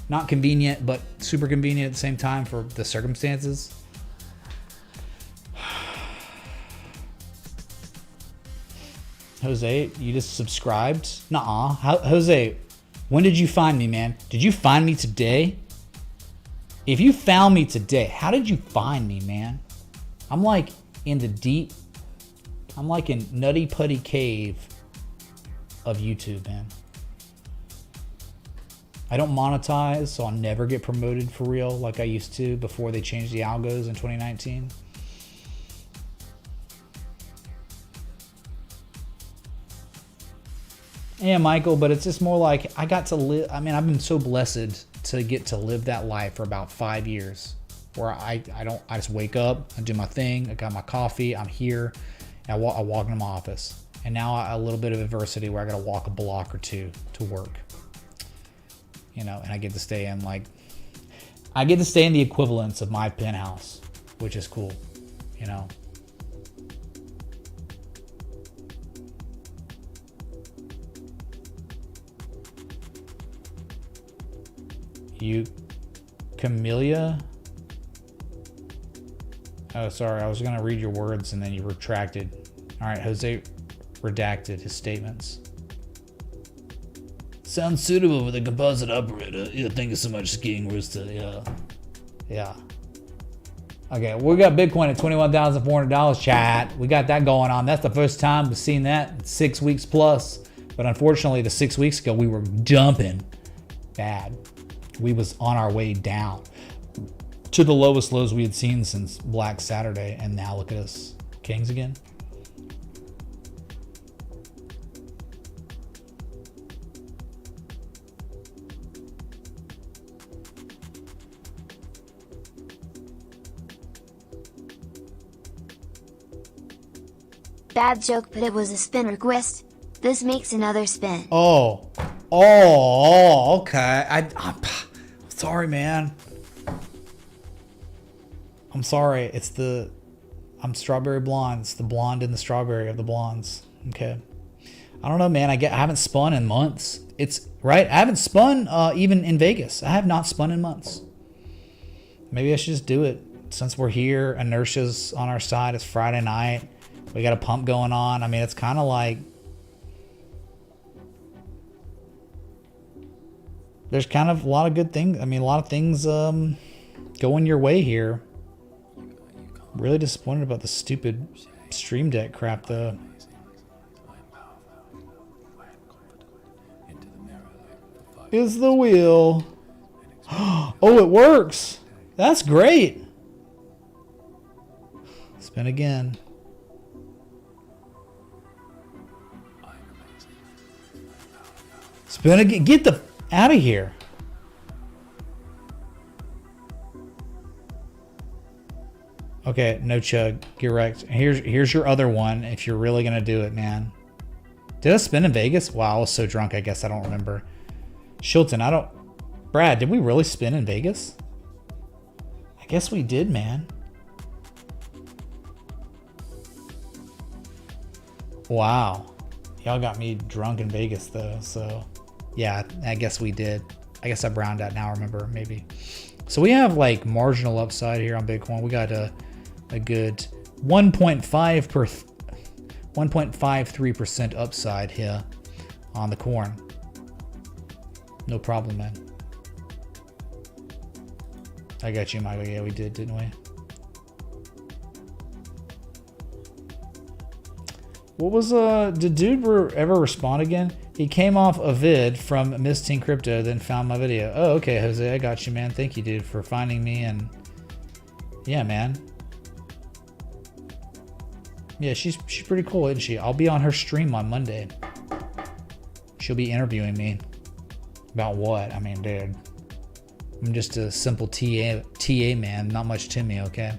not convenient, but super convenient at the same time for the circumstances. Jose, you just subscribed? Nuh-uh. Jose, when did you find me, man? Did you find me today? If you found me today, how did you find me, man? I'm like in Nutty Putty Cave of YouTube, man. I don't monetize, so I'll never get promoted for real like I used to before they changed the algos in 2019. Yeah, Michael, but it's just more like I got to live. I mean, I've been so blessed to get to live that life for about 5 years, where I just wake up, I do my thing, I got my coffee, I'm here, and I walk into my office, And now a little bit of adversity where I gotta walk a block or two to work. You know, and I get to stay in like, I get to stay in the equivalence of my penthouse, which is cool, you know. You, Camellia? Oh, sorry, I was gonna read your words and then you retracted. All right, Jose redacted his statements. Sounds suitable for the composite operator. Yeah, thank you so much, Skiing Rooster. Yeah. Yeah. Okay, we got Bitcoin at $21,400, chat. We got that going on. That's the first time we've seen that in 6 weeks plus. But unfortunately, the 6 weeks ago, we were dumping bad. We was on our way down to the lowest lows we had seen since Black Saturday. And now look at us, kings again. Bad joke, but it was a spin request. This makes another spin. Oh, okay. I'm sorry, man. I'm sorry. I'm strawberry blonde. It's the blonde in the strawberry of the blondes. Okay. I don't know, man. I haven't spun in months. It's right. I haven't spun even in Vegas. I have not spun in months. Maybe I should just do it since we're here. Inertia's on our side. It's Friday night. We got a pump going on. I mean, it's kind of like there's kind of a lot of good things. I mean, a lot of things going your way here. Really disappointed about the stupid Stream Deck crap, though. Is the wheel. Oh, it works. That's great. Spin again. Spin again. Get the out of here. Okay, no chug. You're right. Here's your other one if you're really gonna do it, man. Did I spin in Vegas? Wow, I was so drunk. I guess I don't remember. Shilton, Brad, did we really spin in Vegas? I guess we did, man. Wow. Y'all got me drunk in Vegas though, so yeah, I guess we did. I guess I browned out now, remember, maybe. So we have like marginal upside here on Bitcoin. We got a good 1.53% upside here on the corn. No problem, man. I got you, Michael. Yeah, we did, didn't we? What was did dude ever respond again? He came off a vid from Miss Teen Crypto, then found my video. Oh, okay, Jose, I got you, man. Thank you, dude, for finding me. And yeah, man. Yeah, she's pretty cool, isn't she? I'll be on her stream on Monday. She'll be interviewing me. About what? I mean, dude, I'm just a simple TA man. Not much to me, okay?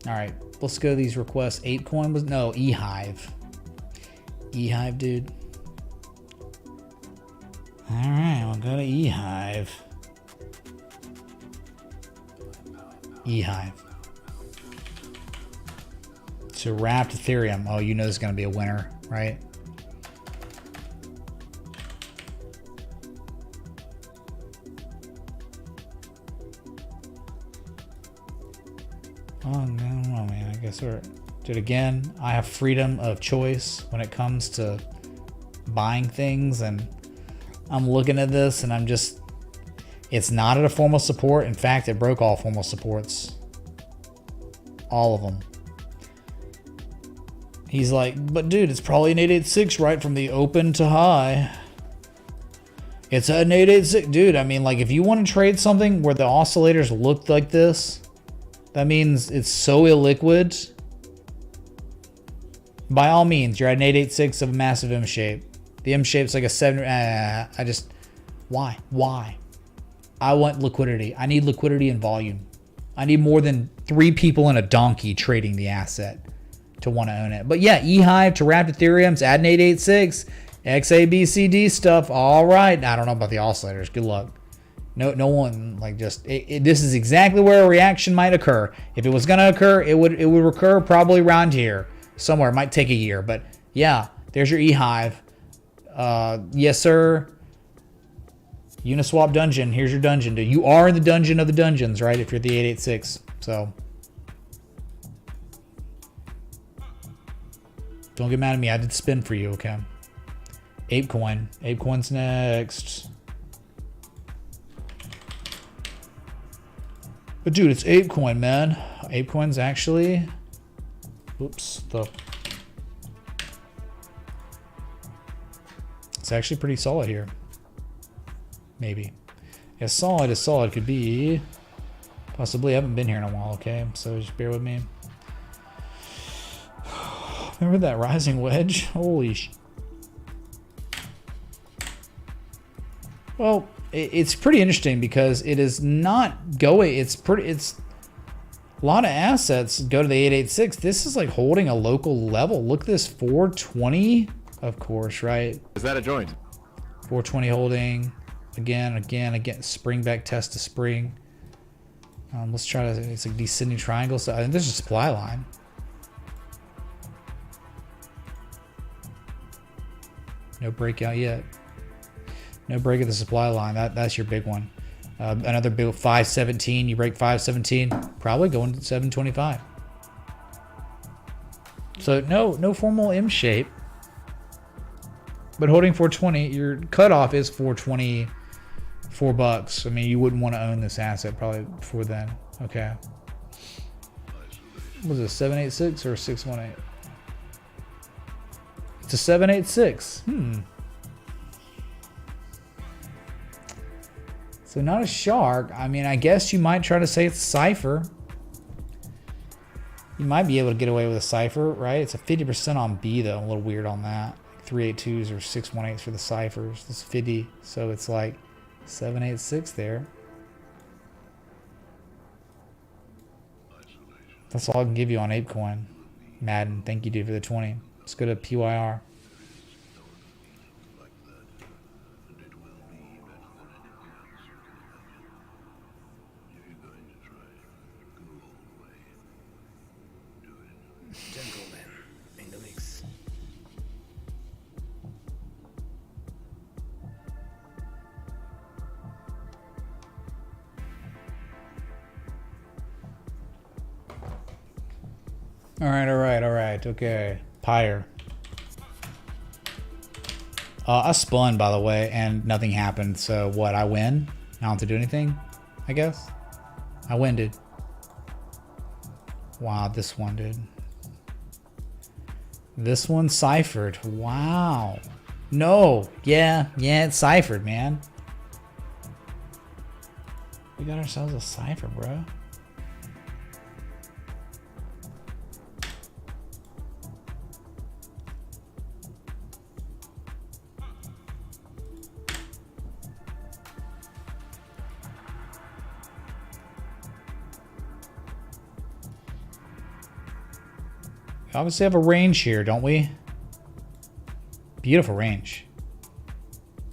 All right, let's go to these requests. ApeCoin was, no, eHive. eHive, dude. All right, we'll go to eHive. eHive. So wrapped Ethereum. Oh, you know there's going to be a winner, right? Oh, no, man. I guess we're... Dude, again, I have freedom of choice when it comes to buying things, and I'm looking at this and I'm just... It's not at a formal support. In fact, it broke all formal supports. All of them. He's like, but dude, it's probably an 886 right from the open to high. It's an 886. Dude, I mean, like, if you want to trade something where the oscillators look like this, that means it's so illiquid. By all means, you're at an 886 of a massive M shape. The M shape's like a 7. Why? I want liquidity. I need liquidity and volume. I need more than 3 people and a donkey trading the asset to want to own it. But yeah, eHive to wrap Ethereum's adding 886, XABCD stuff. All right. I don't know about the oscillators. Good luck. No one like just this is exactly where a reaction might occur. If it was going to occur, it would occur probably around here somewhere. It might take a year, but yeah, there's your eHive. Yes, sir. Uniswap dungeon. Here's your dungeon. You are in the dungeon of the dungeons, right? If you're the 886. So don't get mad at me. I did spin for you, okay? Apecoin. Apecoin's next. But dude, it's Apecoin, man. Apecoin's actually... Oops. It's actually pretty solid here. Maybe. As solid as solid could be. Possibly. I haven't been here in a while, okay? So just bear with me. Remember that rising wedge? Holy sh... Well, it's pretty interesting because it is not going... It's a lot of assets go to the 886. This is like holding a local level. Look at this 420, of course, right? Is that a joint? 420 holding. Again. Spring back test to spring. Let's try to... It's a descending triangle. So I think there's a supply line. No breakout yet. No break of the supply line. That's your big one. Another big 517. You break 517, probably going to 725. So no formal M shape, but holding 420. Your cutoff is 420, $4. I mean, you wouldn't want to own this asset probably before then. Okay. Was it 786 or 618? It's a 786. So not a shark. I mean, I guess you might try to say it's a cipher. You might be able to get away with a cipher, right? It's a 50% on B though. I'm a little weird on that. 382s or 618s for the ciphers. This is 50, so it's like 786 there. That's all I can give you on Apecoin. Madden, thank you, dude, for the 20. Let's go to PYR. All right. Okay. Pyre. I spun, by the way, and nothing happened. So what? I win? I don't have to do anything, I guess? I win, dude. Wow, this one, dude. This one ciphered. Wow. No. Yeah, it's ciphered, man. We got ourselves a cipher, bro. Obviously have a range here, don't we? Beautiful range.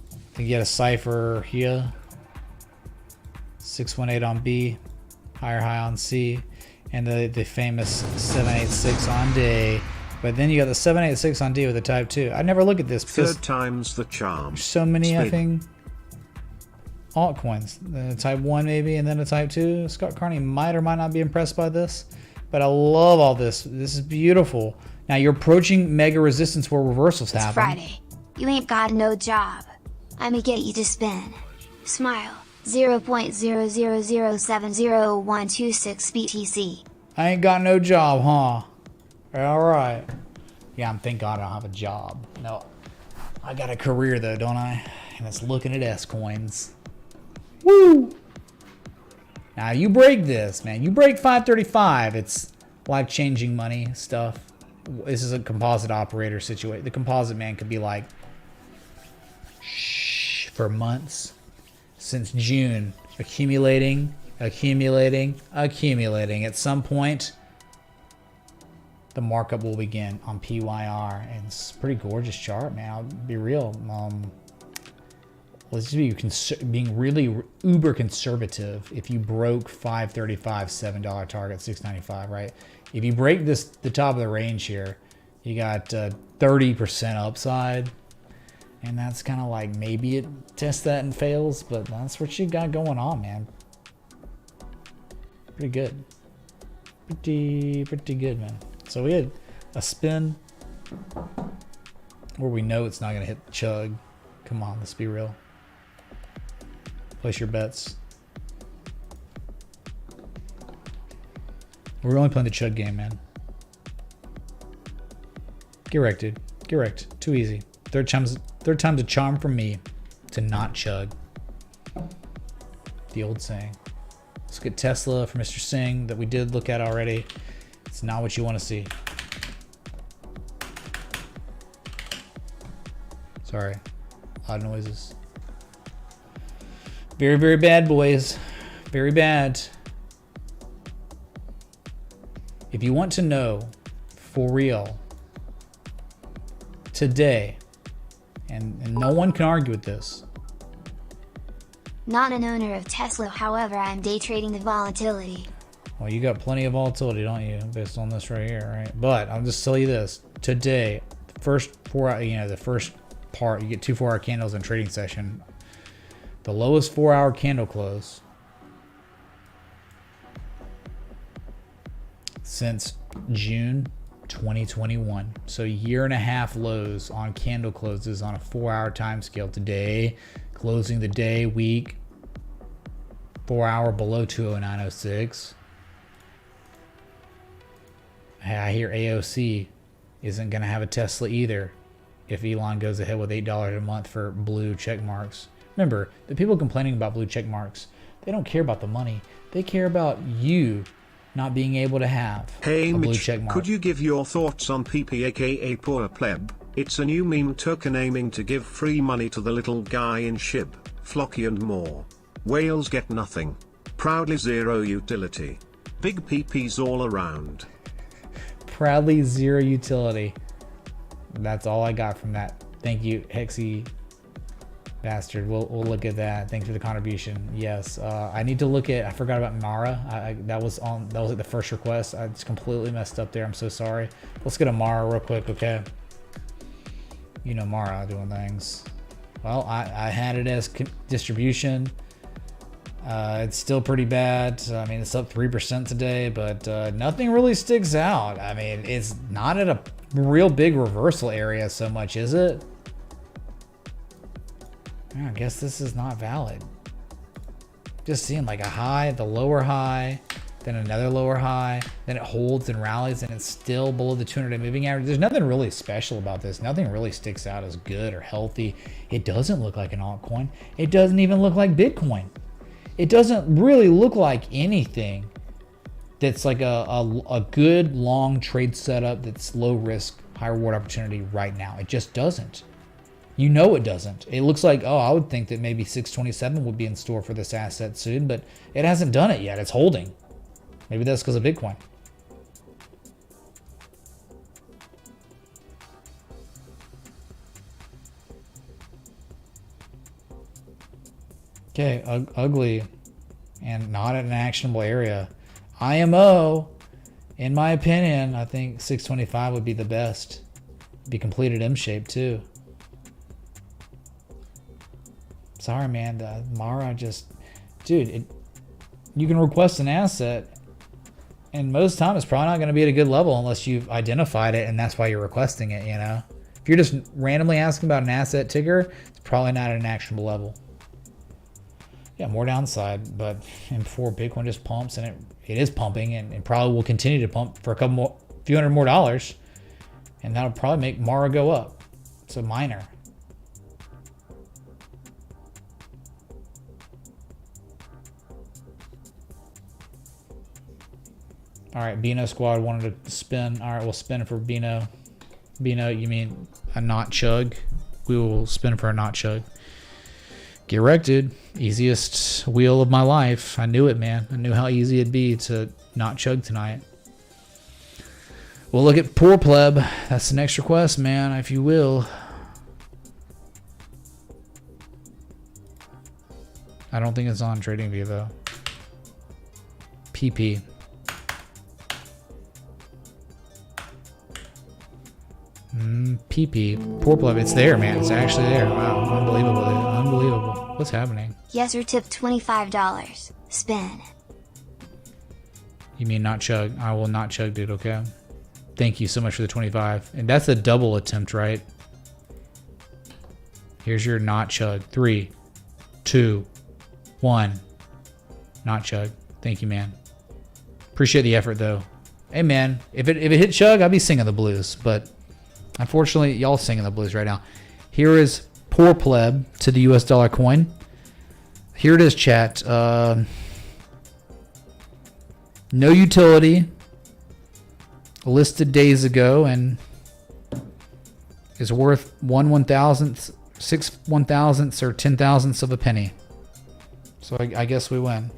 I think you get a cipher here. 618 on B, higher high on C, and the famous 786 on D. But then you got the 786 on D with a type 2. I never look at this because third time's the charm. There's so many effing altcoins. The type 1 maybe, and then a type 2. Scott Carney might or might not be impressed by this. But I love all this. This is beautiful. Now you're approaching mega resistance where reversals happen. It's Friday. You ain't got no job. I'ma get you to spin. Smile. 0.000700126 BTC. I ain't got no job, huh? Alright. Yeah, thank God I don't have a job. No. I got a career though, don't I? And it's looking at S coins. Woo! Now you break this, man. You break 535. It's life-changing money stuff. This is a composite operator situation. The composite man could be like, shh, for months, since June, accumulating accumulating. At some point, the markup will begin on PYR, and it's a pretty gorgeous chart, man. I'll be real. Let's just be being really uber conservative. If you broke 535, $7 target, 695, right? If you break this, the top of the range here, you got 30% upside, and that's kind of like maybe it tests that and fails, but that's what you got going on, man. Pretty good. Pretty good, man. So we had a spin where we know it's not going to hit the chug. Come on, let's be real. Place your bets. We're only playing the chug game, man. Get wrecked, dude. Get wrecked. Too easy. Third time's a charm from me to not chug. The old saying. Let's get Tesla for Mr. Singh that we did look at already. It's not what you want to see. Sorry. Loud noises. Very, very bad, boys. Very bad. If you want to know for real today, and no one can argue with this. Not an owner of Tesla, however, I'm day trading the volatility. Well, you got plenty of volatility, don't you, based on this right here, right? But I'll just tell you this. Today, the first 4 hour, the first part, you get 2 4-hour candles in trading session. The lowest 4-hour candle close since June 2021. So 1.5 year lows on candle closes on a 4-hour time scale today. Closing the day, week, 4-hour below 209.06. I hear AOC isn't going to have a Tesla either if Elon goes ahead with $8 a month for blue check marks. Remember, the people complaining about blue check marks, they don't care about the money. They care about you not being able to have a blue Mitch, check mark. Could you give your thoughts on PP aka Poor Pleb? It's a new meme token aiming to give free money to the little guy in SHIB, Flocky and more. Whales get nothing. Proudly zero utility. Big PPs all around. Proudly zero utility. That's all I got from that. Thank you, Hexy bastard. We'll look at that. Thanks for the contribution. Yes, I need to look at. I forgot about Mara. That was like the first request. I just completely messed up there. I'm so sorry. Let's get a Mara real quick, okay? You know Mara doing things. Well, I had it as distribution. It's still pretty bad. I mean, it's up 3% today, but nothing really sticks out. I mean, it's not at a real big reversal area so much, is it? I guess this is not valid. Just seeing like a high, the lower high, then another lower high, then it holds and rallies, and it's still below the 200-day moving average. There's nothing really special about this. Nothing really sticks out as good or healthy. It doesn't look like an altcoin. It doesn't even look like Bitcoin. It doesn't really look like anything that's like a good long trade setup that's low risk, high reward opportunity right now. It just doesn't. You know it doesn't. It looks like, oh, I would think that maybe 627 would be in store for this asset soon, but it hasn't done it yet. It's holding. Maybe that's because of Bitcoin. Okay, ugly and not at an actionable area. IMO, in my opinion, I think 625 would be the best. Be completed M shape too. Sorry, man. Mara just, dude, you can request an asset, and most time it's probably not going to be at a good level unless you've identified it, and that's why you're requesting it. You know, if you're just randomly asking about an asset ticker, it's probably not at an actionable level. Yeah, more downside, but and before Bitcoin just pumps, and it is pumping, and probably will continue to pump for a few hundred more dollars, and that'll probably make Mara go up. It's a minor. All right, Bino squad wanted to spin. All right, we'll spin for Bino. Bino, you mean a not chug? We will spin for a not chug. Get wrecked, dude. Easiest wheel of my life. I knew it, man. I knew how easy it'd be to not chug tonight. Well, look at poor pleb. That's the next request, man, if you will. I don't think it's on TradingView, though. PP. PP. Poor pleb. It's there, man. It's actually there. Wow. Unbelievable, dude. Unbelievable. What's happening? Yes, or tip $25. Spin. You mean not chug? I will not chug, dude, okay? Thank you so much for the 25. And that's a double attempt, right? Here's your not chug. 3, 2, 1. Not chug. Thank you, man. Appreciate the effort, though. Hey, man, if it hit chug, I'd be singing the blues. But unfortunately, y'all singing the blues right now. Here is poor pleb to the US dollar coin. Here it is, chat. No utility. Listed days ago and is worth 1/1000th, 6/1000ths, or 10,000ths of a penny. So I guess we win.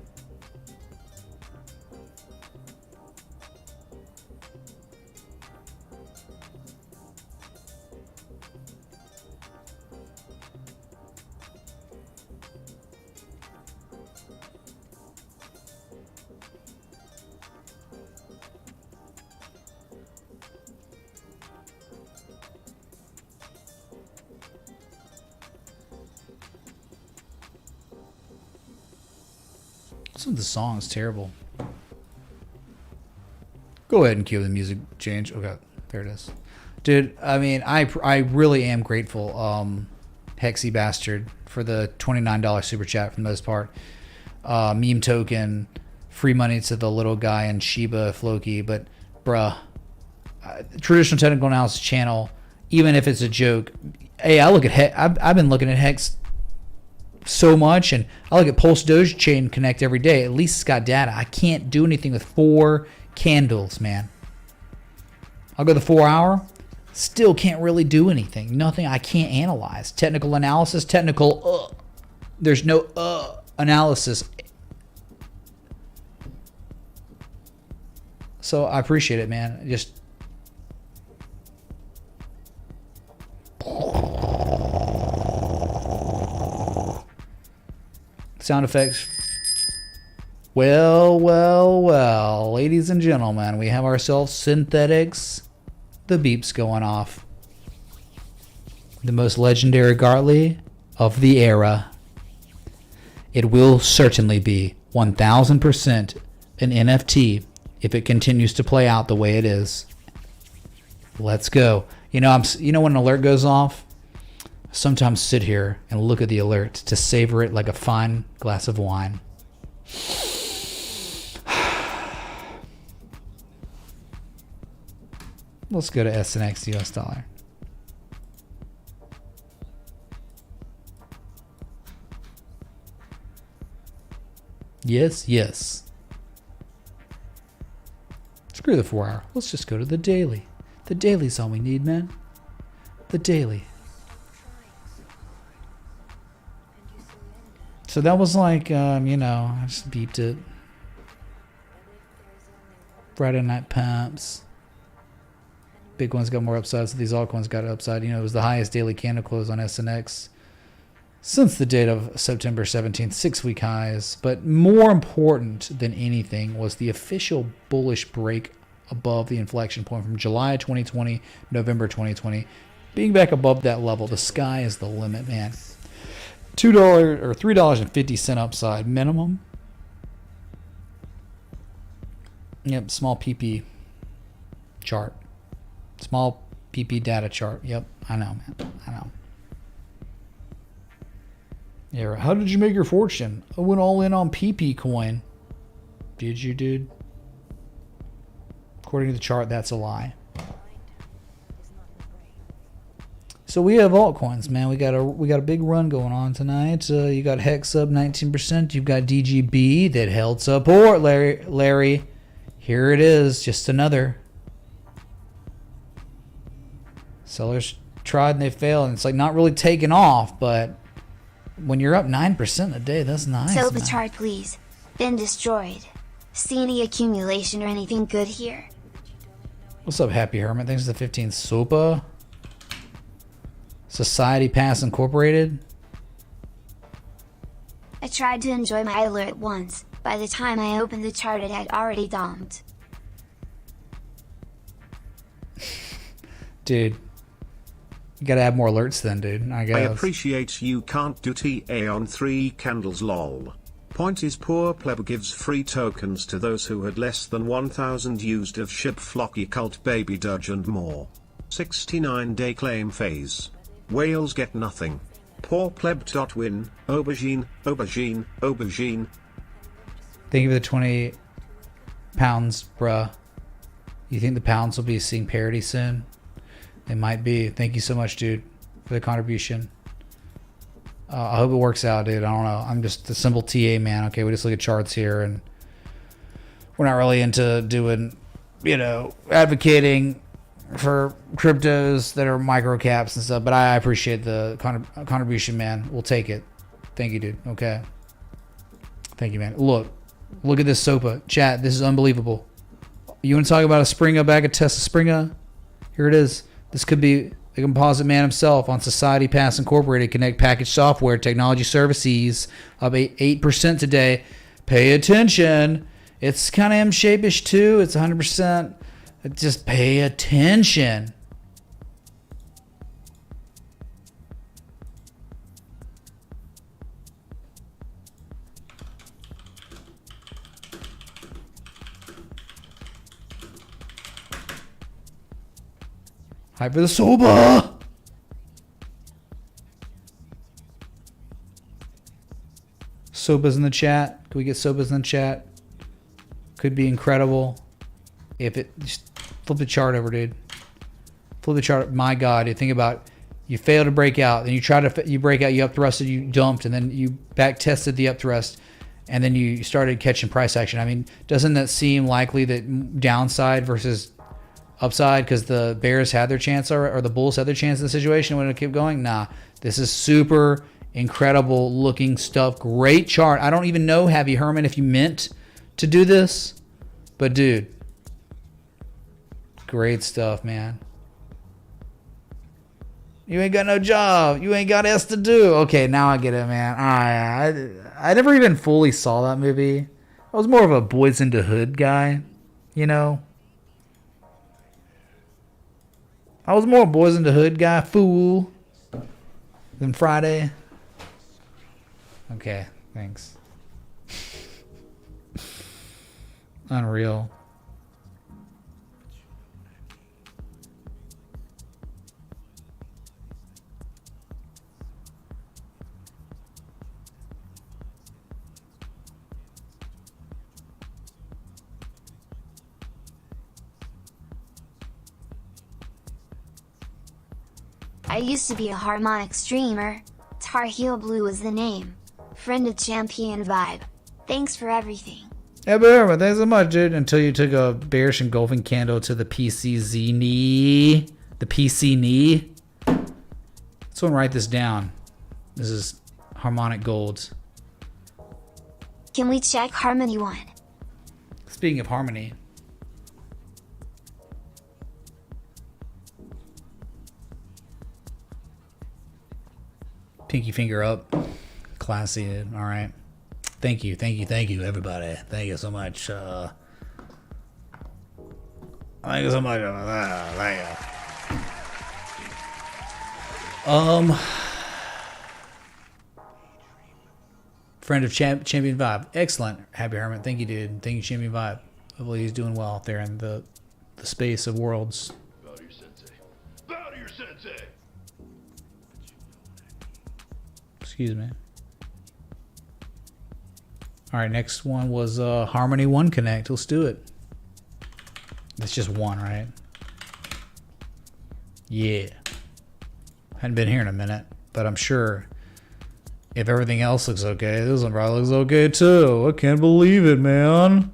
Some of the song's terrible. Go ahead and cue the music change. Okay, there it is. Dude, I mean, I really am grateful, Hexy Bastard, for the $29 super chat for the most part. Meme token, free money to the little guy and Shiba Floki, but bruh, traditional technical analysis channel, even if it's a joke. Hey, I look at Hex. I've been looking at Hex so much, and I look at Pulse Doge Chain Connect every day. At least it's got data. I can't do anything with 4 candles, man. I'll go the 4 hour. Still can't really do anything. Nothing I can't analyze. Technical analysis, there's no analysis. So I appreciate it, man. Just sound effects. Well, ladies and gentlemen, we have ourselves synthetics. The beeps going off. The most legendary Gartley of the era. It will certainly be 1000% an NFT if it continues to play out the way it is. Let's go. You know, when an alert goes off, I sometimes sit here and look at the alert to savor it like a fine glass of wine. Let's go to SNX US dollar. Yes. Screw the 4 hour. Let's just go to the daily. The daily's all we need, man. The daily. So that was like, I just beeped it. Friday night pumps. Big ones got more upside, so these altcoins got upside. It was the highest daily candle close on SNX since the date of September 17th, 6-week highs. But more important than anything was the official bullish break above the inflection point from July 2020, November 2020. Being back above that level, the sky is the limit, man. $2 or $3.50 upside minimum. Yep, small PP chart. Small PP data chart. Yep, I know, man. I know. Yeah, how did you make your fortune? I went all in on PP coin. Did you, dude? According to the chart, that's a lie. So we have altcoins, man. We got a big run going on tonight. You got Hex up 19%. You've got DGB that held support, Larry. Here it is, just another. Sellers tried and they failed, and it's like not really taking off, but when you're up 9% a day, that's nice. Sopa man. chart please. Been destroyed. See any accumulation or anything good here? What's up, Happy Hermit? Thanks for the 15 Sopa. Society Pass Incorporated. I tried to enjoy my alert once. By the time I opened the chart it had already dumped. Dude. You gotta add more alerts then, dude. I guess. I appreciate you can't do TA on 3 candles lol. Point is poor pleb gives free tokens to those who had less than 1000 used of ship flocky cult baby dodge and more. 69-day claim phase. Whales get nothing. Poor pleb.win. Aubergine, aubergine, aubergine. Thank you for the 20 pounds, bruh. You think the pounds will be seeing parity soon? They might be. Thank you so much, dude, for the contribution. I hope it works out, dude. I don't know. I'm just a simple TA, man. Okay, we just look at charts here, and we're not really into doing, you know, advocating for cryptos that are micro caps and stuff. But I appreciate the contribution, man. We'll take it. Thank you, dude. Okay. Thank you, man. Look at this SOPA. Chat, this is unbelievable. You want to talk about a Springa bag of Tesla Springa? Here it is. This could be the composite man himself on Society Pass Incorporated. Connect package software, technology services, up 8% today. Pay attention. It's kind of M-shape-ish too. It's 100%. Just pay attention. Hype for the SOPA! SOPA's in the chat. Can we get SOPA's in the chat? Could be incredible. If it... Just flip the chart over, dude. Flip the chart. My God, dude. Think about... You fail to break out. Then you try to... You break out. You up thrusted. You dumped. And then you back tested the up thrust. And then you started catching price action. I mean, doesn't that seem likely that downside versus... upside because the bears had their chance or the bulls had their chance in the situation when it kept going? Nah, this is super incredible looking stuff. Great chart. I don't even know, Happy Herman, if you meant to do this, but dude, great stuff, man. You ain't got no job. You ain't got else to do. Okay, now I get it, man. I never even fully saw that movie. I was more of a Boys in the Hood guy, you know. I was more a Boys in the Hood guy, fool, than Friday. Okay, thanks. Unreal. I used to be a harmonic streamer. Tar Heel Blue was the name. Friend of Champion Vibe. Thanks for everything. Yeah, but thanks so much, dude. Until you took a bearish engulfing candle to the PCZ knee. The PC knee. Someone write this down. This is harmonic golds. Can we check Harmony 1? Speaking of harmony. Pinky finger up. Classy, dude. All right. Thank you, everybody. Thank you so much. Thank you so much. Thank you. Friend of Champion Vibe. Excellent, Happy Hermit. Thank you, dude. Thank you, Champion Vibe. Hopefully he's doing well out there in the space of worlds. Bow to your sensei. Bow to your sensei. Excuse me. All right, next one was Harmony 1 Connect. Let's do it. It's just one, right? Yeah. Hadn't been here in a minute, but I'm sure if everything else looks okay, this one probably looks okay too. I can't believe it, man.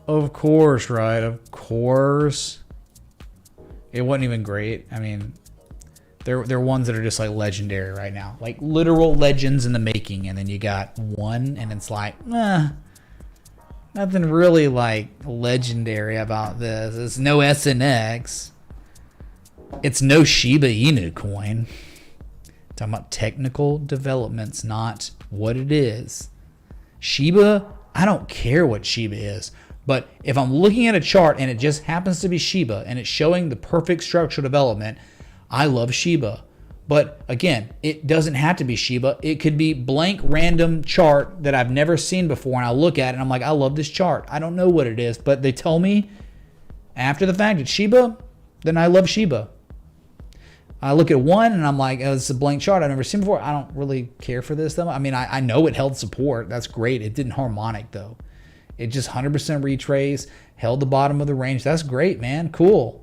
Of course, right? Of course. It wasn't even great. I mean, They're ones that are just like legendary right now, like literal legends in the making. And then you got one, and it's like, nothing really like legendary about this. It's no SNX. It's no Shiba Inu coin. Talking about technical developments, not what it is. Shiba, I don't care what Shiba is. But if I'm looking at a chart and it just happens to be Shiba and it's showing the perfect structural development, I love Shiba. But again, it doesn't have to be Shiba. It could be blank random chart that I've never seen before, and I look at it and I'm like, I love this chart. I don't know what it is, but they tell me after the fact it's Shiba, then I love Shiba. I look at one and I'm like, oh, it's a blank chart I've never seen before. I don't really care for this though. I mean, I know it held support. That's great. It didn't harmonic though. It just 100% retrace, held the bottom of the range. That's great, man. Cool.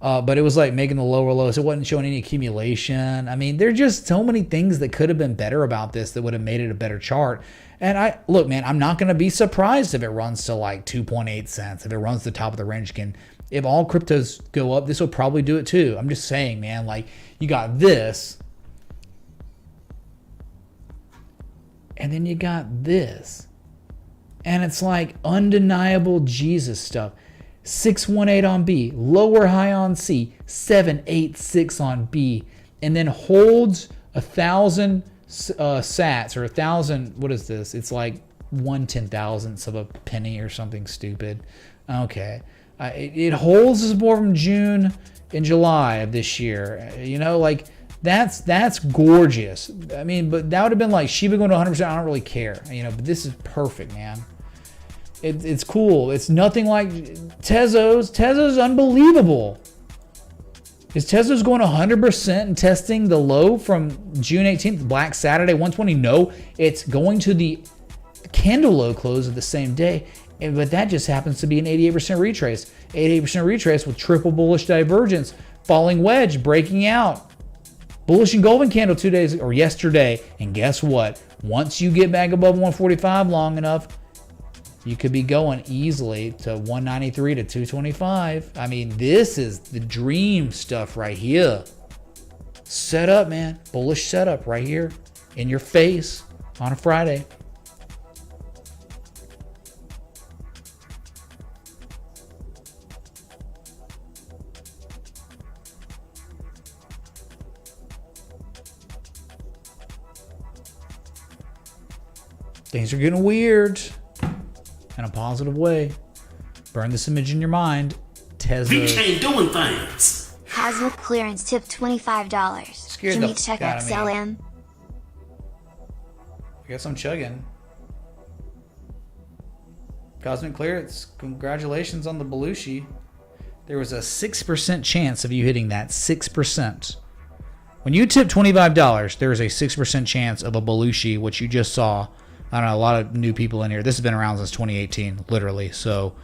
But it was like making the lower lows. It wasn't showing any accumulation. I mean, there's just so many things that could have been better about this that would have made it a better chart. And look, man, I'm not going to be surprised if it runs to like 2.8 cents, if it runs to the top of the range again. If all cryptos go up, this will probably do it too. I'm just saying, man, like you got this, and then you got this. And it's like undeniable Jesus stuff. 618 on B, lower high on C, 786 on B, and then holds 1,000 sats or 1,000. What is this? It's like 1/10,000th of a penny or something stupid. Okay, it holds the support from June and July of this year. You know, like that's gorgeous. I mean, but that would have been like Shiba going to 100%. I don't really care. You know, but this is perfect, man. It's cool. It's nothing like Tezos. Tezos unbelievable. Is Tezos going 100% and testing the low from June 18th, Black Saturday, 120? No, it's going to the candle low close of the same day. But that just happens to be an 88% retrace. 88% retrace with triple bullish divergence. Falling wedge, breaking out. Bullish and golden candle 2 days or yesterday. And guess what? Once you get back above 145 long enough, you could be going easily to 193 to 225. I mean, this is the dream stuff right here. Set up, man. Bullish setup right here in your face on a Friday. Things are getting weird. In a positive way. Burn this image in your mind. Tesla ain't doing things. Cosmic clearance tip $25. Can we check XLM? I guess I'm chugging. Cosmic clearance. Congratulations on the Belushi. There was a 6% chance of you hitting that. 6%. When you tip $25, there is a 6% chance of a Belushi, which you just saw. I don't know, a lot of new people in here. This has been around since 2018, literally. So,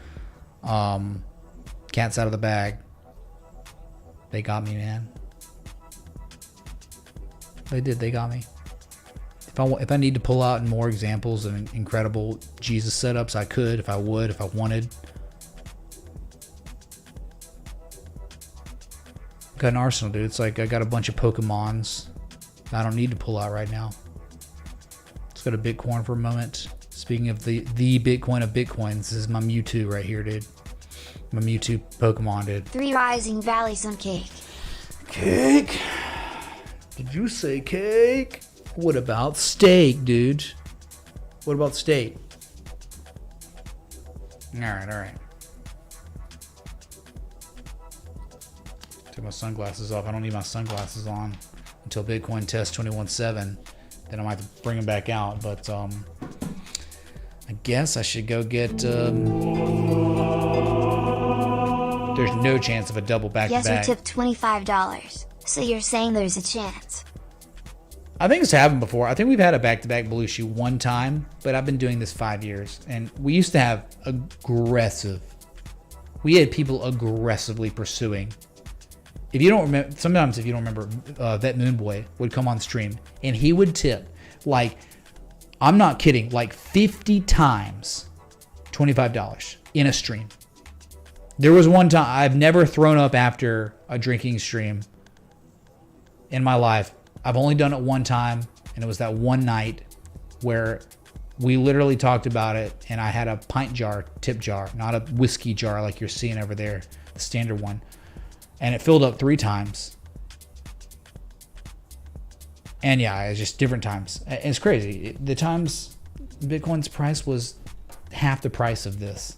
cat's out of the bag. They got me, man. They did. They got me. If I need to pull out more examples of incredible Jesus setups, I could. If I would, if I wanted. Got an arsenal, dude. It's like I got a bunch of Pokemons I don't need to pull out right now. Let's go to Bitcoin for a moment. Speaking of the Bitcoin of Bitcoins, this is my Mewtwo right here, dude. My Mewtwo Pokemon, dude. 3 rising valleys on cake. Cake? Did you say cake? What about steak, dude? What about steak? Alright. Take my sunglasses off. I don't need my sunglasses on until Bitcoin tests 21.7. Then I might have to bring them back out. But I guess I should go get... there's no chance of a double back-to-back. Yes, we tipped $25. So you're saying there's a chance? I think it's happened before. I think we've had a back-to-back Belushi one time, but I've been doing this 5 years. And we used to have we had people aggressively pursuing. If you don't remember, sometimes if you don't remember, Vet Moonboy would come on stream and he would tip, like, I'm not kidding, like 50 times $25 in a stream. There was one time, I've never thrown up after a drinking stream in my life. I've only done it one time, and it was that one night where we literally talked about it, and I had a pint jar, tip jar, not a whiskey jar like you're seeing over there, the standard one. And it filled up 3 times. And yeah, it's just different times. It's crazy. The times Bitcoin's price was half the price of this.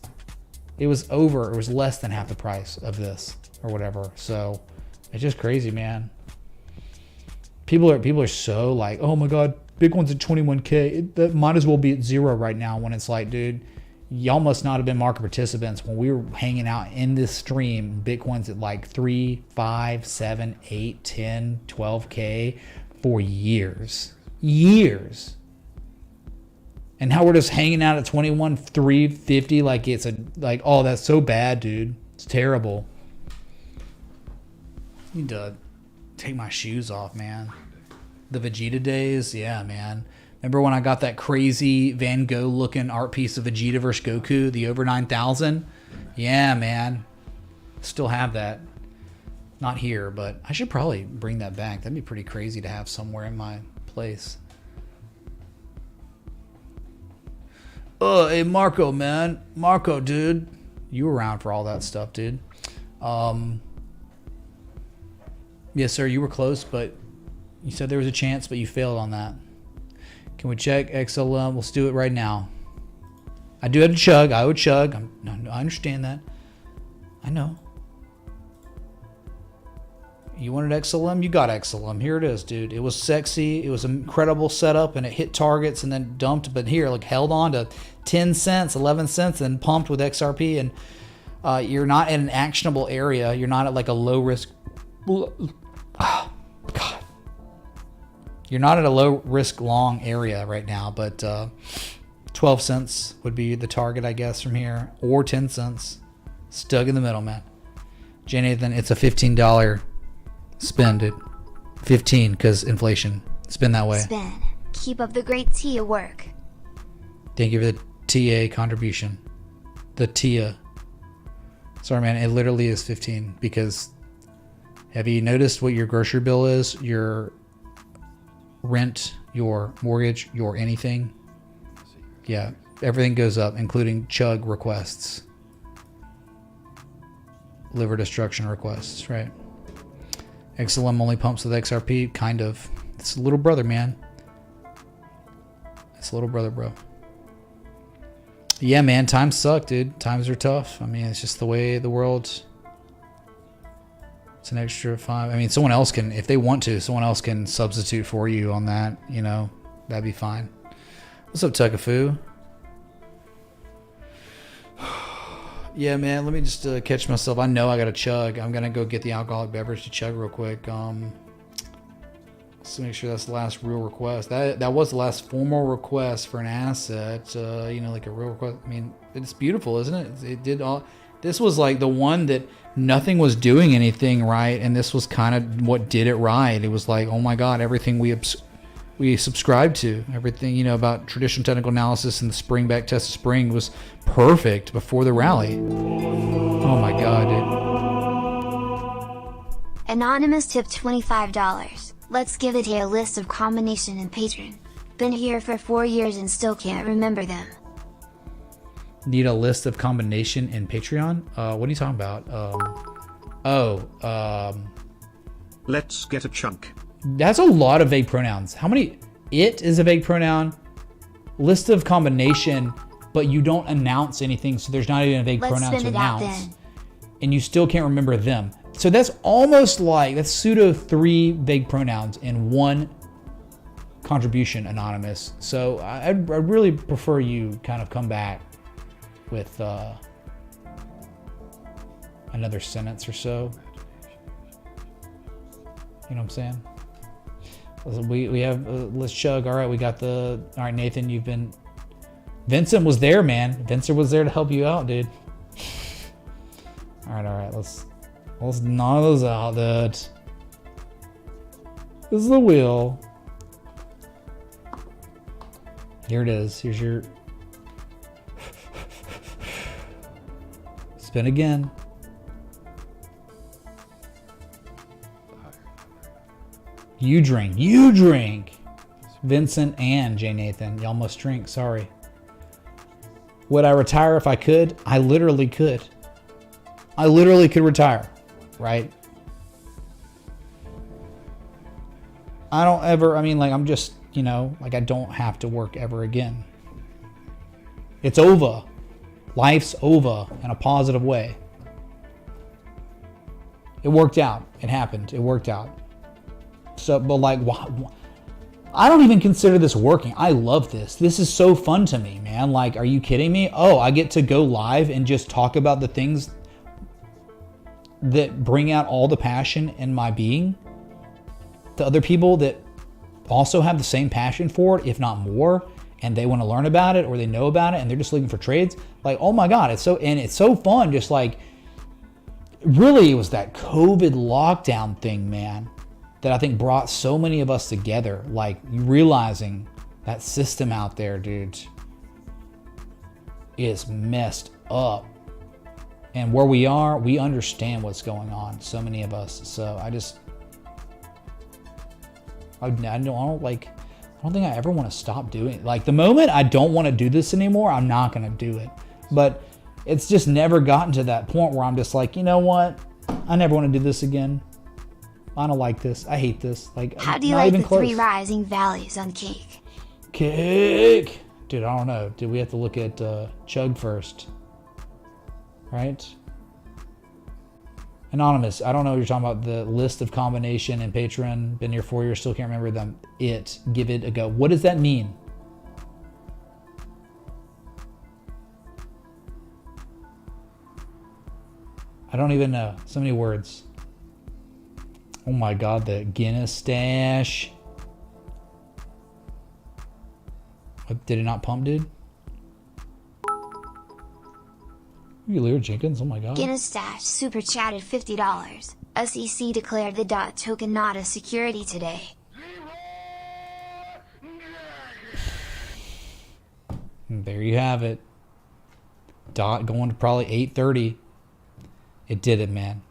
It was less than half the price of this or whatever. So it's just crazy, man. People are so like, oh my God, Bitcoin's at 21K. That might as well be at 0 right now, when it's like, dude, y'all must not have been market participants when we were hanging out in this stream. Bitcoin's at like 3, 5, 7, 8, 10, 12K for years. Years. And how we're just hanging out at 21, 350 like it's oh, that's so bad, dude. It's terrible. I need to take my shoes off, man. The Vegeta days, yeah, man. Remember when I got that crazy Van Gogh looking art piece of Vegeta versus Goku, the over 9000? Yeah, man. Still have that. Not here, but I should probably bring that back. That'd be pretty crazy to have somewhere in my place. Oh, hey, Marco, man. Marco, dude. You were around for all that stuff, dude. Yes, sir, you were close, but you said there was a chance, but you failed on that. Can we check XLM? Let's do it right now. I do have to chug. I would chug. I understand that. I know. You wanted XLM? You got XLM. Here it is, dude. It was sexy. It was an incredible setup, and it hit targets and then dumped. But here, like, held on to 10 cents, 11 cents, and pumped with XRP. And you're not in an actionable area. You're not at like a low risk. Oh, God. You're not at a low risk long area right now, but 12 cents would be the target, I guess, from here, or 10 cents. Stuck in the middle, man. J. Nathan, it's a $15 spend it. 15 because inflation. Spend that way. Spin. Keep up the great TIA work. Thank you for the TA contribution. The TIA. Sorry, man. It literally is 15 because have you noticed what your grocery bill is? Your rent, your mortgage, your anything? Yeah, everything goes up, including chug requests. Liver destruction requests, right? XLM only pumps with XRP, kind of. It's a little brother, man. It's a little brother, bro. Yeah, man, times suck, dude. Times are tough. I mean, it's just the way the world. It's an extra 5. I mean, someone else can, if they want to, someone else can substitute for you on that. You know, that'd be fine. What's up, Tuckafoo? Yeah, man, let me just catch myself. I know I got to chug. I'm going to go get the alcoholic beverage to chug real quick. Let's make sure that's the last real request. That was the last formal request for an asset. You know, like a real request. I mean, it's beautiful, isn't it? It did all. This was like the one that nothing was doing anything right, and this was kind of what did it right. It was like, oh my God, everything we subscribed to, everything, you know, about traditional technical analysis and the spring back test of spring was perfect before the rally. Oh my God, dude. Anonymous tip $25. Let's give it a list of combination and patron. Been here for 4 years and still can't remember them. Need a list of combination in Patreon? What are you talking about? Let's get a chunk. That's a lot of vague pronouns. How many? It is a vague pronoun. List of combination, but you don't announce anything, so there's not even a vague pronoun to announce. And you still can't remember them. So that's almost like, that's pseudo 3 vague pronouns in one contribution, Anonymous. So I'd really prefer you kind of come back with another sentence or so. You know what I'm saying? We have, let's chug. All right, we got all right, Nathan, Vincent was there, man. Vincent was there to help you out, dude. All right, let's knock those out, dude. This is the wheel. Here it is. Here's your spin again. You drink. You drink. Vincent and J. Nathan. Y'all must drink. Sorry. Would I retire if I could? I literally could. I literally could retire. Right? I don't ever, I mean, like, I'm just, you know, like, I don't have to work ever again. It's over. Life's over in a positive way. It worked out. It happened. It worked out. So, but like, I don't even consider this working. I love this. This is so fun to me, man. Like, are you kidding me? Oh, I get to go live and just talk about the things that bring out all the passion in my being to other people that also have the same passion for it, if not more, and they want to learn about it or they know about it and they're just looking for trades. Like, oh my God, it's so fun. Just like, really, it was that COVID lockdown thing, man, that I think brought so many of us together. Like, realizing that system out there, dude, is messed up. And where we are, we understand what's going on. So many of us. So I don't think I ever want to stop doing it. Like, the moment I don't want to do this anymore, I'm not going to do it. But it's just never gotten to that point where I'm just like, you know what? I never want to do this again. I don't like this. I hate this. Like, how do you like the 3 rising valleys on cake? Cake! Dude, I don't know. Dude, we have to look at Chug first. Right? Anonymous, I don't know what you're talking about. The list of combination and Patreon. Been here 4 years, still can't remember them. Give it a go. What does that mean? I don't even know. So many words. Oh my God, the Guinness stash. Did it not pump, dude? You Lear Jenkins, oh my God. Guinness Stash super chatted $50. SEC declared the DOT token not a security today. And there you have it. DOT going to probably 830. It did it, man.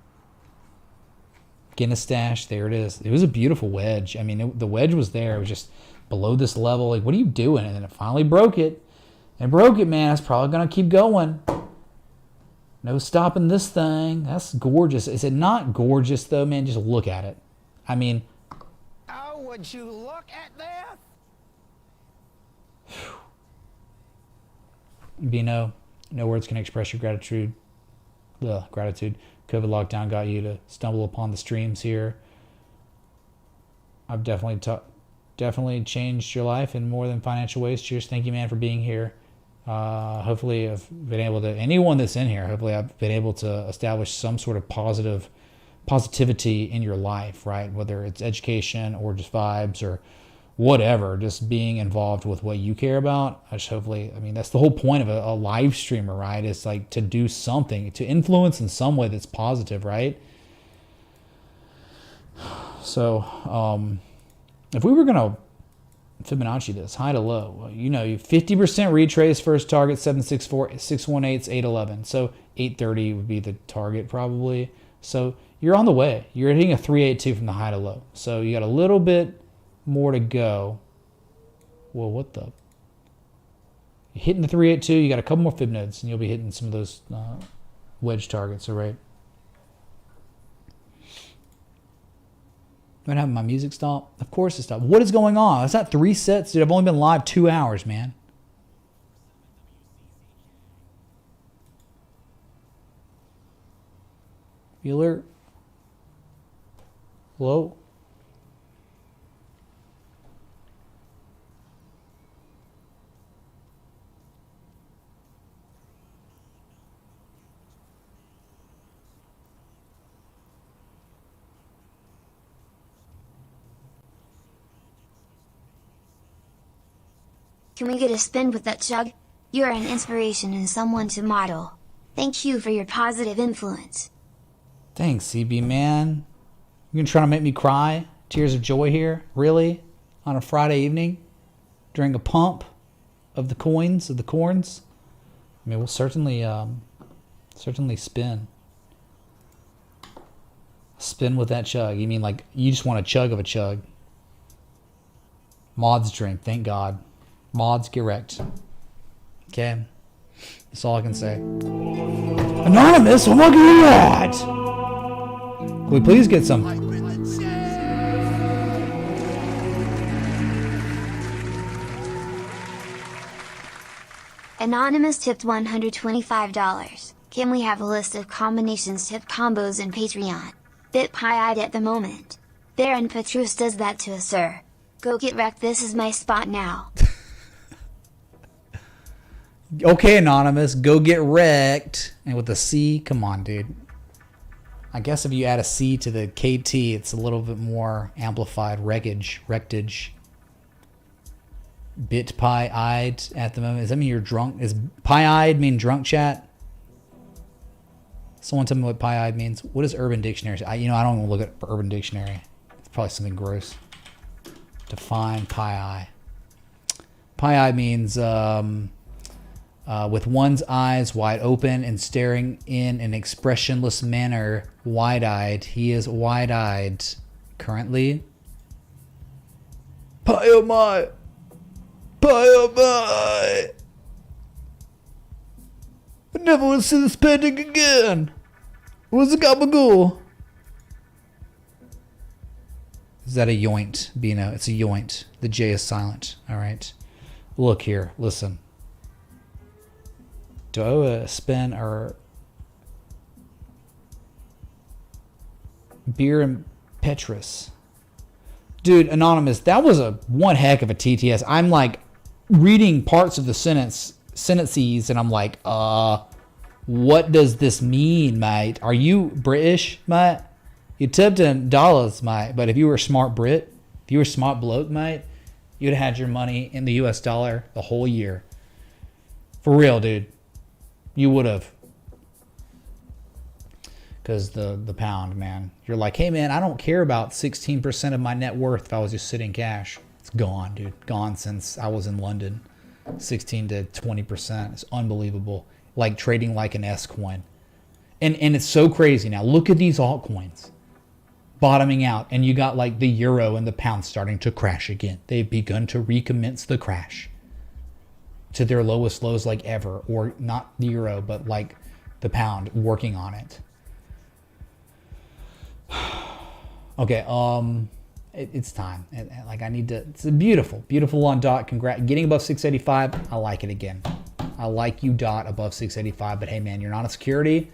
Guinness Stash, there it is. It was a beautiful wedge. I mean, the wedge was there. It was just below this level. Like, what are you doing? And then it finally broke it. And it broke it, man. It's probably going to keep going. No stopping this thing. That's gorgeous. Is it not gorgeous, though, man? Just look at it. I mean... Oh, would you look at that? Bino, no words can express your gratitude. Gratitude. COVID lockdown got you to stumble upon the streams here. I've definitely changed your life in more than financial ways. Cheers. Thank you, man, for being here. Hopefully I've been able to, anyone that's in here, hopefully I've been able to establish some sort of positivity in your life, right? Whether it's education or just vibes or whatever, just being involved with what you care about. I mean, that's the whole point of a live streamer, right? It's like to do something, to influence in some way that's positive, right? So, if we were going to Fibonacci this, high to low, you know, 50% retrace first target, 764, 618's 811. So 830 would be the target probably. So you're on the way. You're hitting a 382 from the high to low. So you got a little bit more to go. Well, what the? You're hitting the 382, you got a couple more fib nodes, and you'll be hitting some of those wedge targets, all right? What happened? My music stopped? Of course it stopped. What is going on? It's not 3 sets, dude. I've only been live 2 hours, man. Bueller? Hello? Can we get a spin with that Chug? You're an inspiration and someone to model. Thank you for your positive influence. Thanks, CB, man. You're gonna try to make me cry? Tears of joy here? Really? On a Friday evening? During a pump of the coins, of the corns? I mean, we'll certainly spin. Spin with that Chug. You mean like you just want a chug of a Chug? Mods drink, thank God. Mods get wrecked. Okay? That's all I can say. Anonymous, I'm looking at that! Can we please get some? Anonymous tipped $125. Can we have a list of combinations tip combos in Patreon? Bit pie-eyed at the moment. Baron Petrus does that to us, sir. Go get wrecked, this is my spot now. Okay, Anonymous, go get wrecked. And with a C, come on, dude. I guess if you add a C to the KT, it's a little bit more amplified. Wreckage. Bit pie-eyed at the moment. Does that mean you're drunk? Is pie-eyed mean drunk, chat? Someone tell me what pie-eyed means. What does Urban Dictionary say? I don't even look at Urban Dictionary. It's probably something gross. Define pie-eye. Pie-eye means with one's eyes wide open and staring in an expressionless manner, wide-eyed. He is wide-eyed currently. Pie-oh-my! Pie-oh-my! I never want to see this painting again. Where's the gabagool? Is that a yoint, Bino? It's a yoint. The J is silent. All right. Look here. Listen. Do I owe a spin or beer and Petrus? Dude, Anonymous, that was one heck of a TTS. I'm like reading parts of the sentences and I'm like, what does this mean, mate? Are you British, mate? You tipped in dollars, mate. But if you were a smart Brit, if you were a smart bloke, mate, you'd have had your money in the US dollar the whole year. For real, dude. You would have. Because the pound, man. You're like, hey, man, I don't care about 16% of my net worth if I was just sitting cash. It's gone, dude. Gone since I was in London. 16 to 20%. It's unbelievable. Like trading like an S coin. And it's so crazy now. Look at these altcoins bottoming out. And you got like the euro and the pound starting to crash again. They've begun to recommence the crash to their lowest lows like ever. Or not the euro, but like the pound working on it. Okay, it's time. Like I need to. It's a beautiful on dot. Congrats, getting above 685. I like it again. I like you, dot, above 685. But hey, man, you're not a security.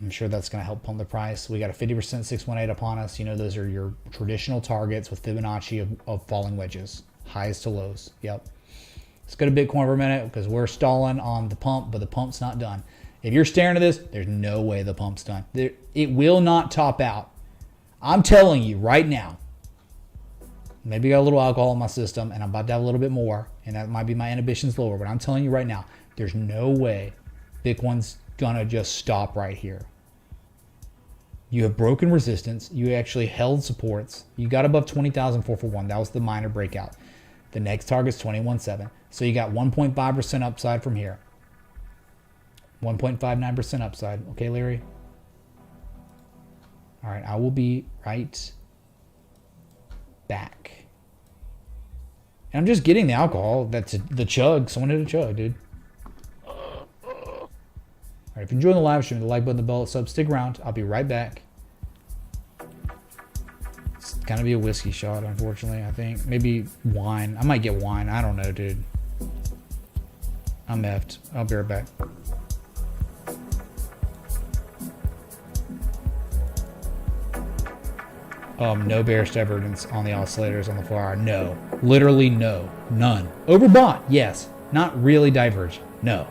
I'm sure that's going to help pump the price. We got a 50% 618 upon us. You know, those are your traditional targets with Fibonacci of falling wedges, highs to lows. Yep. Let's go to Bitcoin for a minute because we're stalling on the pump, but the pump's not done. If you're staring at this, there's no way the pump's done. It will not top out. I'm telling you right now. Maybe I got a little alcohol in my system and I'm about to have a little bit more, and that might be my inhibitions lower, but I'm telling you right now, there's no way Bitcoin's gonna just stop right here. You have broken resistance. You actually held supports. You got above 20,441. That was the minor breakout. The next target's 21.7. So you got 1.5% upside from here. 1.59% upside. Okay, Larry? All right, I will be right back. And I'm just getting the alcohol. That's the chug. Someone hit a chug, dude. All right, if you're enjoying the live stream, the like button, the bell, sub, stick around. I'll be right back. It's gonna be a whiskey shot, unfortunately, I think. Maybe wine. I might get wine. I don't know, dude. I'm effed. I'll be right back. No bearish divergence on the oscillators on the 4 hour. No. Literally no. None. Overbought. Yes. Not really divergent. No.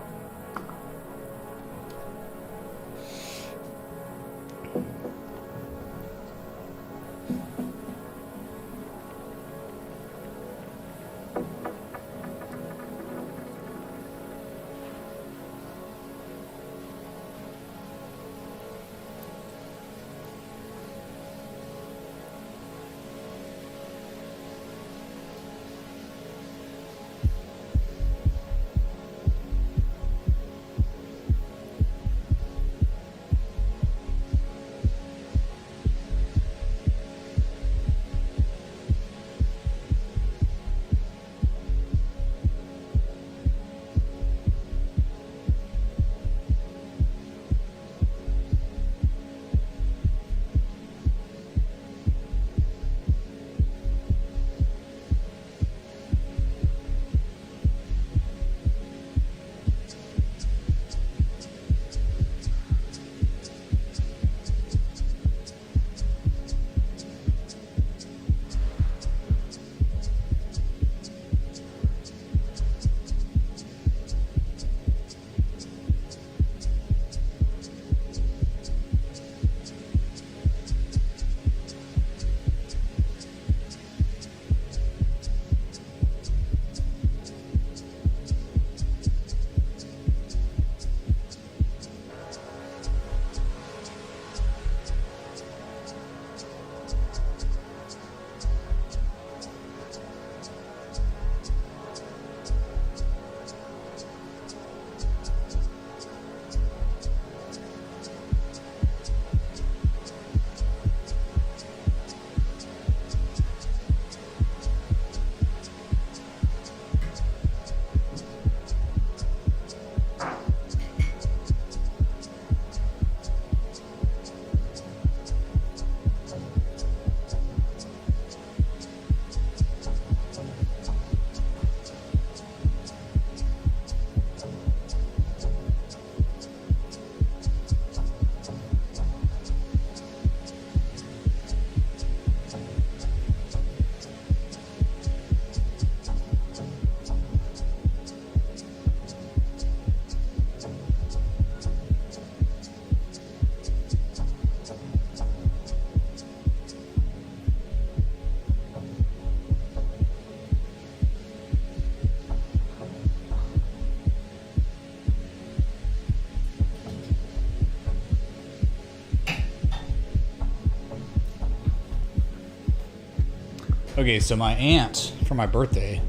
Okay, so my aunt, for my birthday,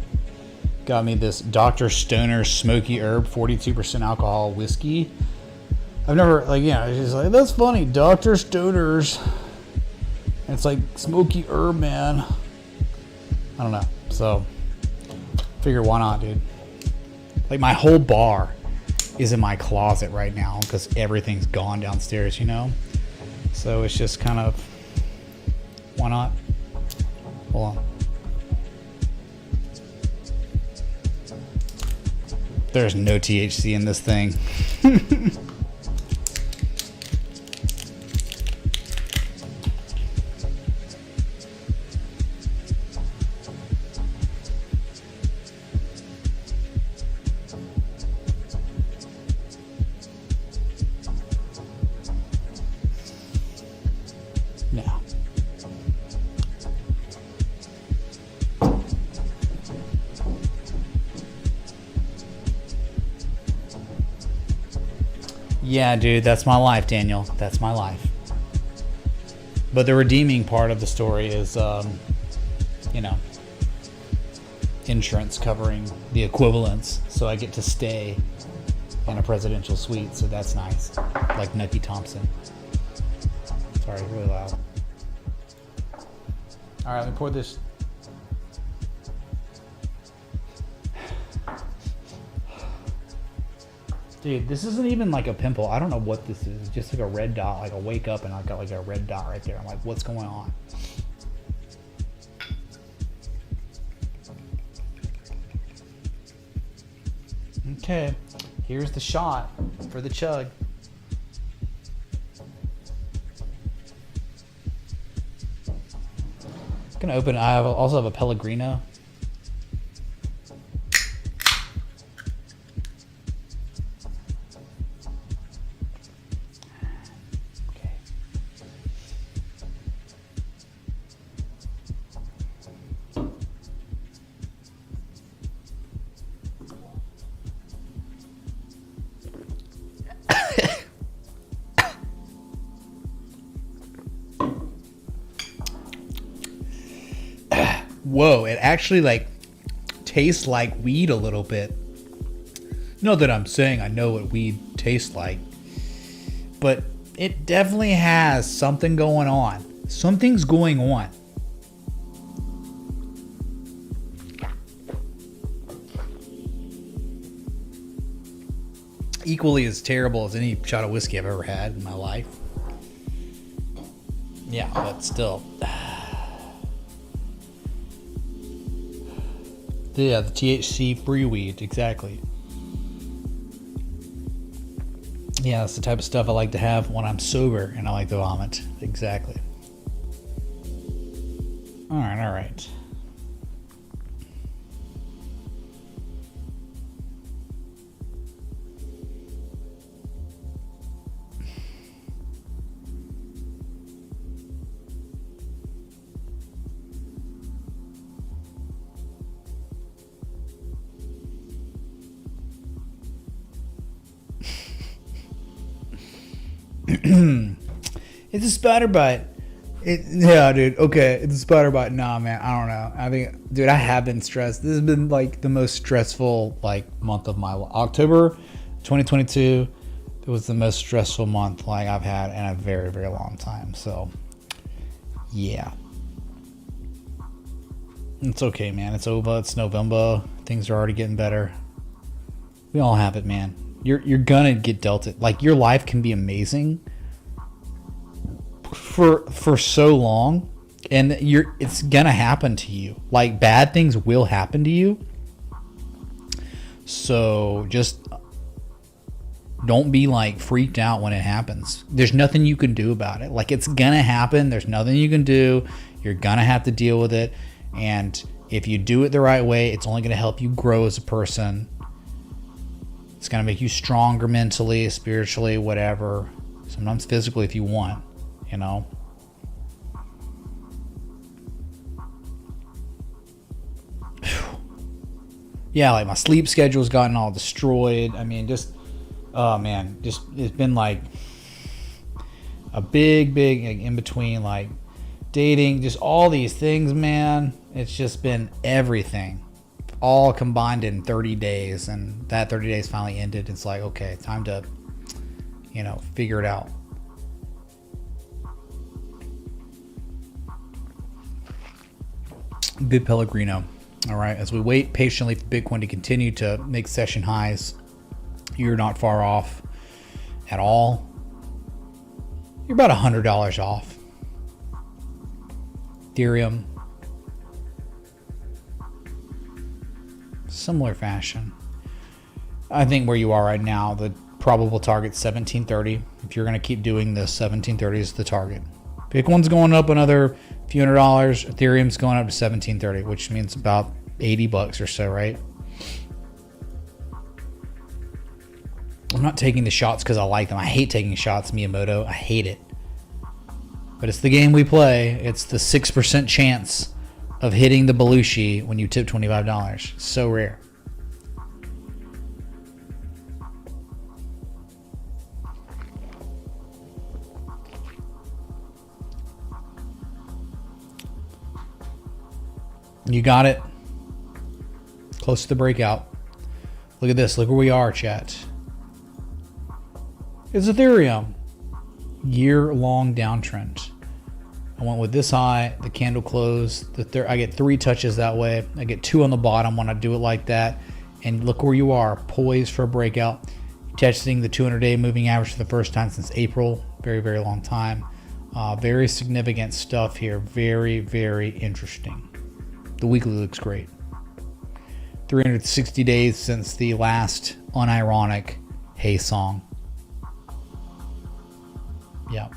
got me this Dr. Stoner Smoky Herb 42% alcohol whiskey. I've never, like, yeah, she's like, that's funny, Dr. Stoner's. And it's like Smoky Herb, man. I don't know. So, figure why not, dude? Like, my whole bar is in my closet right now because everything's gone downstairs, you know? So it's just kind of, why not? Hold on. There's no THC in this thing. No. Yeah, dude, that's my life, Daniel. That's my life. But the redeeming part of the story is, you know, insurance covering the equivalents, so I get to stay in a presidential suite, so that's nice. Like Nucky Thompson. Sorry, really loud. All right, let me pour this. Dude, this isn't even like a pimple. I don't know what this is. It's just like a red dot. Like I wake up and I got like a red dot right there. I'm like, what's going on? Okay, here's the shot for the chug. Gonna open. I also have a Pellegrino. Okay. Whoa, it actually like tastes like weed a little bit. Not that I'm saying I know what weed tastes like, but it definitely has something going on. Something's going on. Equally as terrible as any shot of whiskey I've ever had in my life. Yeah, but still. Yeah, the THC free weed, exactly. Yeah, that's the type of stuff I like to have when I'm sober and I like to vomit. Exactly. Alright, alright. It's a spider bite. Yeah, dude. Okay, it's a spider bite. Nah, man. I don't know. I think, dude, I have been stressed. This has been like the most stressful like month of my life. October 2022. It was the most stressful month like I've had in a very, very long time. So, yeah. It's okay, man. It's over. It's November. Things are already getting better. We all have it, man. You're gonna get dealt it. Like your life can be amazing for so long, and it's gonna happen to you. Like bad things will happen to you. So just don't be like freaked out when it happens. There's nothing you can do about it. Like it's gonna happen. There's nothing you can do. You're gonna have to deal with it. And if you do it the right way, it's only gonna help you grow as a person. It's going to make you stronger mentally, spiritually, whatever. Sometimes physically if you want, you know. Yeah, like my sleep schedule's gotten all destroyed. I mean, just, oh man, just, it's been like a big, like, in between, like dating, just all these things, man. It's just been everything all combined in 30 days, and that 30 days finally ended. It's like, okay, time to, you know, figure it out. Good Pellegrino. All right, as we wait patiently for Bitcoin to continue to make session highs, you're not far off at all. You're about $100 off. Ethereum, similar fashion. I think where you are right now, the probable target 1730. If you're going to keep doing this, 1730 is the target. Bitcoin's going up another few $100. Ethereum's going up to 1730, which means about $80 or so, right? I'm not taking the shots because I like them. I hate taking shots, Miyamoto. I hate it. But it's the game we play. It's the 6% chance of hitting the Belushi when you tip $25. So rare. You got it. Close to the breakout. Look at this. Look where we are, chat. It's Ethereum. Year-long downtrend. I went with this high, the candle closed. I get 3 touches that way. I get 2 on the bottom when I do it like that. And look where you are, poised for a breakout. Testing the 200-day moving average for the first time since April. Very, very long time. Very significant stuff here. Very, very interesting. The weekly looks great. 360 days since the last unironic Hey song. Yeah.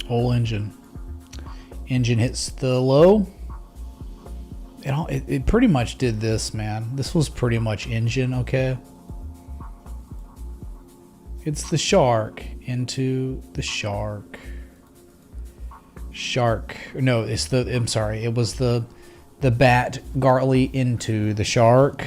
Whole engine. Engine hits the low. It pretty much did this, man. This was pretty much engine, okay? It's the shark into the shark. Shark. No, it's the, I'm sorry. It was the bat Gartley into the shark.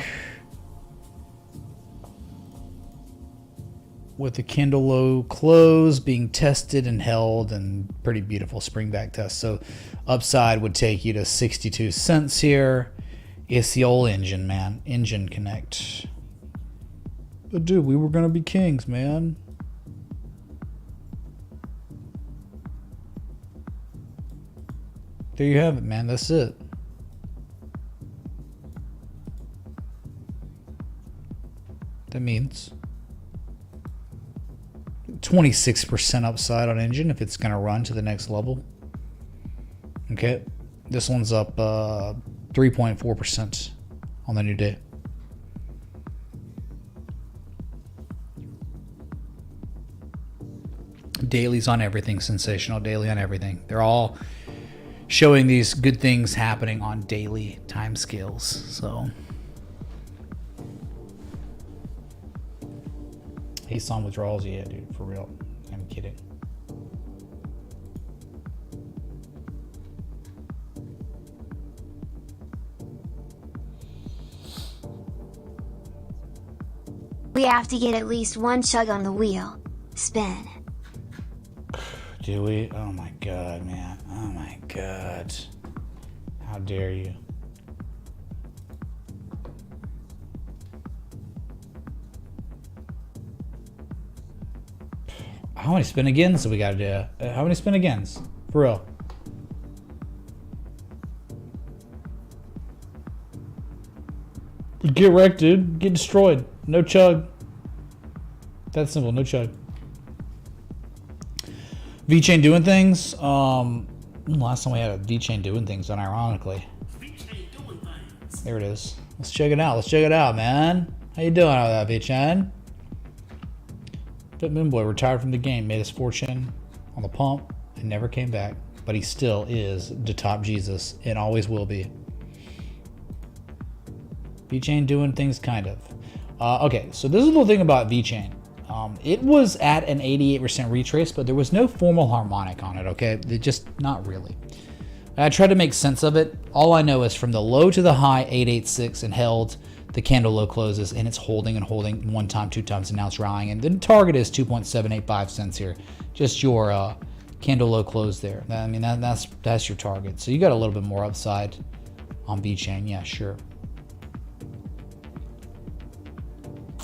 With the candle low close being tested and held, and pretty beautiful spring back test. So upside would take you to 62 cents here. It's the old engine, man. Engine connect. But dude, we were gonna be kings, man. There you have it, man. That's it. That means 26% upside on engine if it's going to run to the next level. Okay. This one's up 3.4% on the new day. Dailies on everything. Sensational daily on everything. They're all showing these good things happening on daily time scales. So he's on withdrawals, yeah, dude, for real. I'm kidding. We have to get at least one chug on the wheel. Spin. Do we? Oh my god, man. Oh my god. How dare you? How many spin agains do we gotta do? How many spin agains? For real. Get wrecked, dude. Get destroyed. No chug. That's simple. No chug. VeChain doing things. Last time we had a VeChain doing things, unironically. There it is. Let's check it out. Let's check it out, man. How you doing out of that, VeChain? Moon Boy retired from the game, made his fortune on the pump, and never came back. But he still is the top Jesus, and always will be. VeChain doing things, kind of. Okay, so this is the thing about VeChain. It was at an 88% retrace, but there was no formal harmonic on it, okay? It just, not really. I tried to make sense of it. All I know is from the low to the high, 886, and held. The candle low closes, and it's holding and holding one time, two times, and now it's rallying. And the target is 2.785 cents here. Just your candle low close there. I mean, that's your target. So you got a little bit more upside on VeChain. Yeah, sure.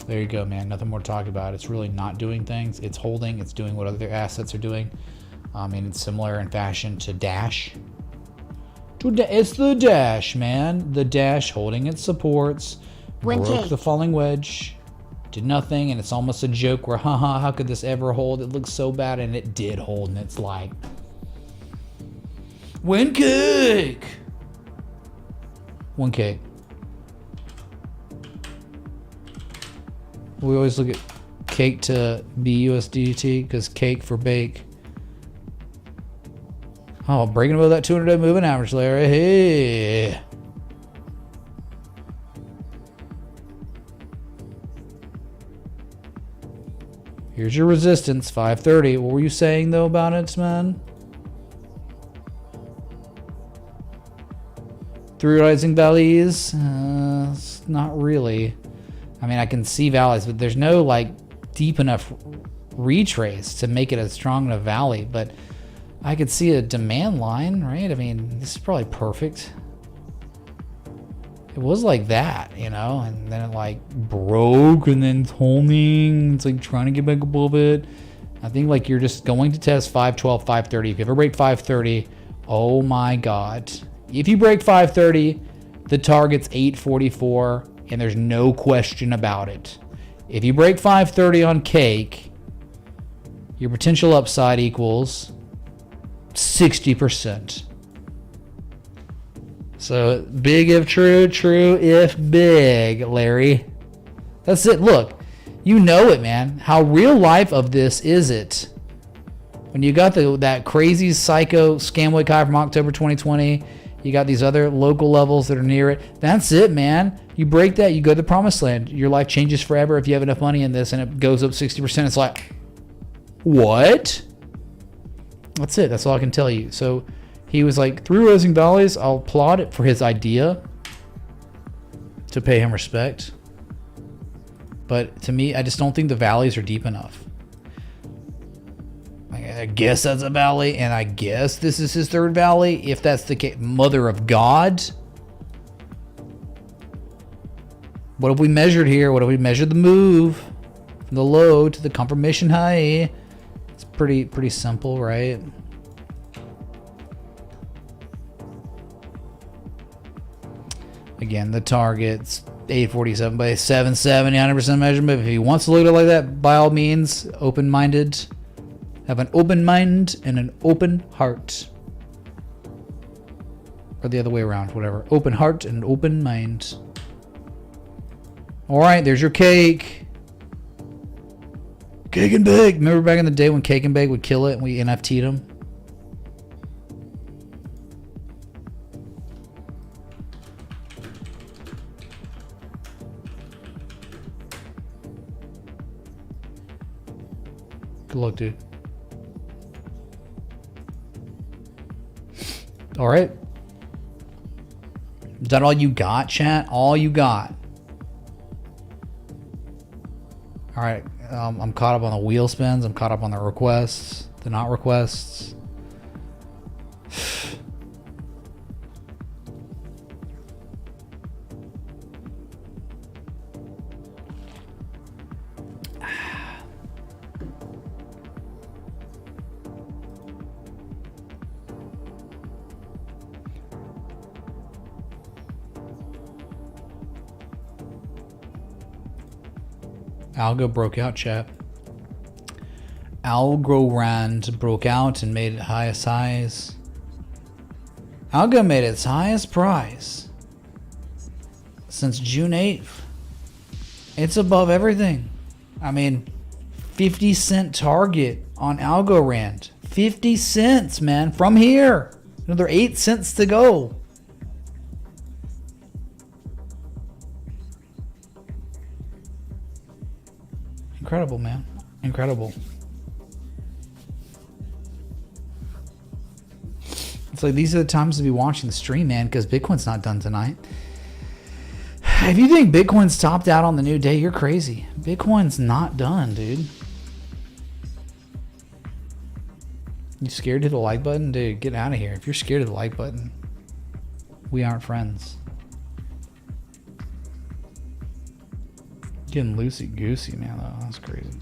There you go, man. Nothing more to talk about. It's really not doing things. It's holding. It's doing what other assets are doing. And it's similar in fashion to Dash. It's the Dash, man. The Dash holding its supports. Broke the falling wedge. Did nothing. And it's almost a joke where, haha, how could this ever hold? It looks so bad. And it did hold. And it's like, win cake. 1K. We always look at cake to BUSDT because cake for bake. Oh, breaking above that 200-day moving average, Larry. Hey. Here's your resistance, 530. What were you saying, though, about it, man? 3 rising valleys? Not really. I mean, I can see valleys, but there's no, like, deep enough retrace to make it a strong enough valley. But I could see a demand line, right? I mean, this is probably perfect. It was like that, you know, and then it like broke and then it's holding. It's like trying to get back above it. I think like you're just going to test 512, 530. If you ever break 530, oh my God. If you break 530, the target's 844 and there's no question about it. If you break 530 on cake, your potential upside equals 60%. So big if true, true if big, Larry. That's it. Look, you know it, man. How real life of this is it? When you got that crazy psycho scam week high from October 2020, you got these other local levels that are near it. That's it, man. You break that, you go to the promised land. Your life changes forever if you have enough money in this and it goes up 60%. It's like, what? That's it. That's all I can tell you. So he was like, 3 rising valleys. I'll applaud it for his idea to pay him respect. But to me, I just don't think the valleys are deep enough. I guess that's a valley, and I guess this is his 3rd valley. If that's the case, mother of God. What have we measured here? What have we measured the move from the low to the confirmation high? It's pretty simple, right? Again, the target's 847 by 770, 100% measurement. If he wants to look at it like that, by all means, open-minded. Have an open mind and an open heart. Or the other way around, whatever. Open heart and open mind. All right, there's your cake. Cake and bake. Remember back in the day when Cake and Bake would kill it and we NFT'd them? Good luck, dude. All right. Is that all you got, chat? All you got? All right. I'm caught up on the wheel spins. I'm caught up on the requests, the not requests. Algo broke out, chat. Algorand broke out and made it highest highs. Algo made its highest price since June 8th. It's above everything. I mean, 50-cent target on Algorand. 50 cents, man, from here. Another 8 cents to go. Incredible, man. Incredible. It's like these are the times to be watching the stream, man, because Bitcoin's not done tonight. If you think Bitcoin's topped out on the new day, you're crazy. Bitcoin's not done, dude. You scared to hit the like button? Dude, get out of here. If you're scared of the like button, we aren't friends. Getting loosey-goosey, man, though. That's crazy.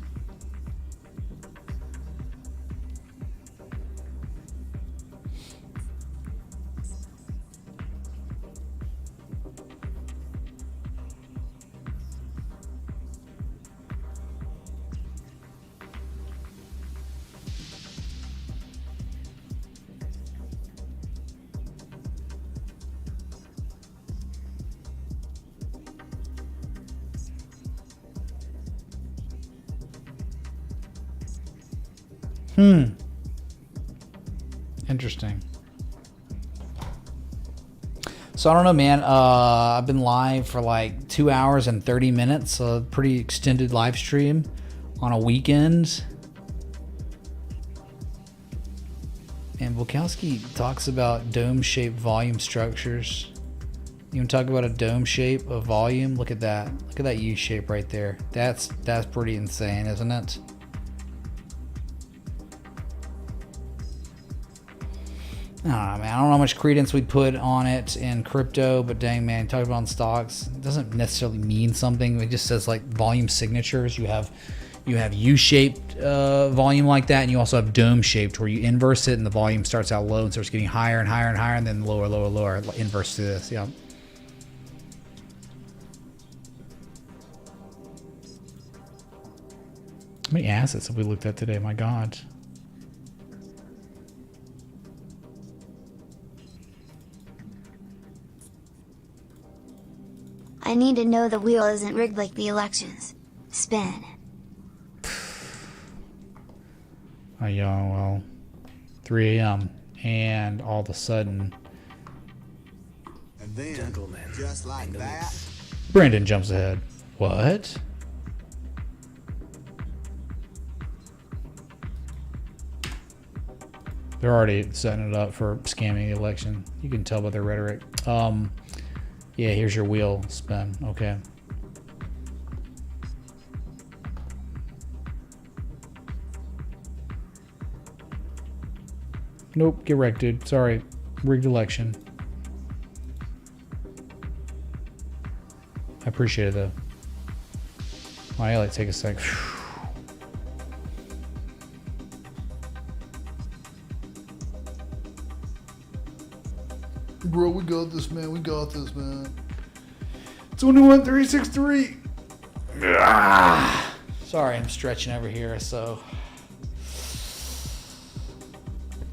Interesting. So I don't know, man. I've been live for like 2 hours and 30 minutes. A pretty extended live stream on a weekend. And Bukowski talks about dome-shaped volume structures. You want to talk about a dome shape of volume? Look at that. Look at that U shape right there. That's pretty insane, isn't it? I don't know, man. I don't know how much credence we put on it in crypto, but dang, man, talking about stocks, it doesn't necessarily mean something. It just says like volume signatures. You have U-shaped volume like that, and you also have dome-shaped where you inverse it and the volume starts out low and starts getting higher and higher and higher, and then lower, lower, lower. Inverse to this, yeah. How many assets have we looked at today? My God. I need to know the wheel isn't rigged like the elections. Spin. Yeah, well, 3 a.m. and all of a sudden, and then, just like that, Brandon jumps ahead. What? They're already setting it up for scamming the election. You can tell by their rhetoric. Yeah, here's your wheel spin. Okay. Nope, get wrecked, dude. Sorry. Rigged election. I appreciate it, though. I like take a sec. Bro, we got this, man. We got this, man. 21363. Sorry, I'm stretching over here, so. It's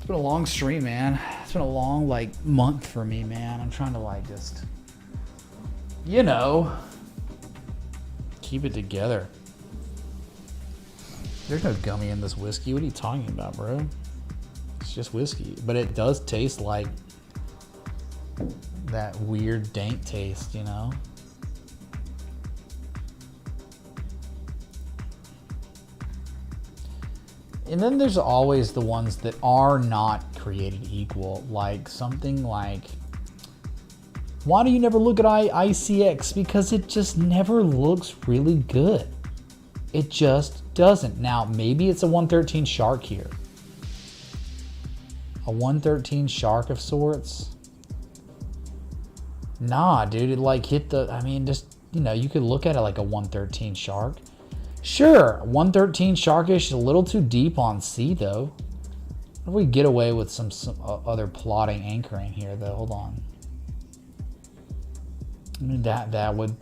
been a long stream, man. It's been a long, like, month for me, man. I'm trying to, like, just, you know, keep it together. There's no gummy in this whiskey. What are you talking about, bro? It's just whiskey. But it does taste like that weird dank taste, you know? And then there's always the ones that are not created equal, like something like, why do you never look at ICX? Because it just never looks really good. It just doesn't. Now, maybe it's a 113 shark here. A 113 shark of sorts. Nah, dude, it like hit the, I mean, just, you know, you could look at it like a 113 shark. Sure, 113 sharkish is a little too deep on C, though. What if we get away with some other plotting anchoring here, though? Hold on. I mean, that would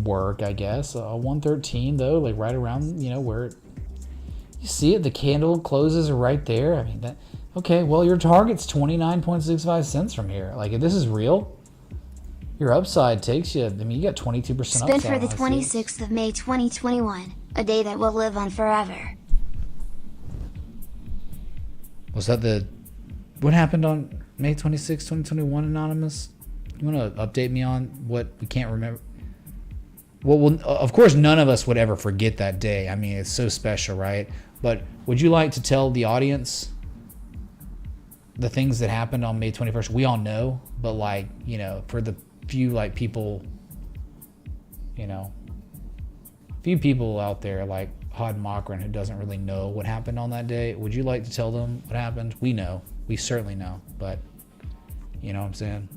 work, I guess. A 113, though, like right around, you know, where it, you see it, the candle closes right there. I mean, that, okay, well, your target's 29.65 cents from here. Like, if this is real, your upside takes you, I mean, you got 22% upside. Spin for the 26th of May 2021, a day that will live on forever. Was that the, what happened on May 26, 2021, Anonymous? You want to update me on what we can't remember? Well, of course, none of us would ever forget that day. I mean, it's so special, right? But would you like to tell the audience the things that happened on May 21st, we all know, but like, you know, for the few like people, you know, few people out there like Hod Makran who doesn't really know what happened on that day, would you like to tell them what happened? We know. We certainly know, but you know what I'm saying?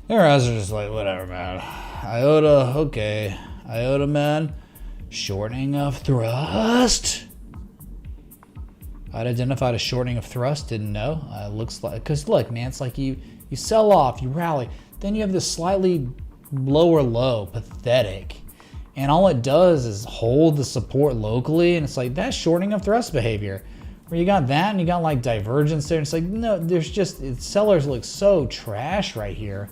Their eyes are just like, whatever, man. IOTA, okay. IOTA, man. Shortening of thrust. I'd identified a shortening of thrust, didn't know. Looks like, because look, man, it's like you sell off, you rally, then you have this slightly lower low, pathetic. And all it does is hold the support locally, and it's like, that's shortening of thrust behavior. Where you got that, and you got like divergence there, and it's like, no, there's just, sellers look so trash right here.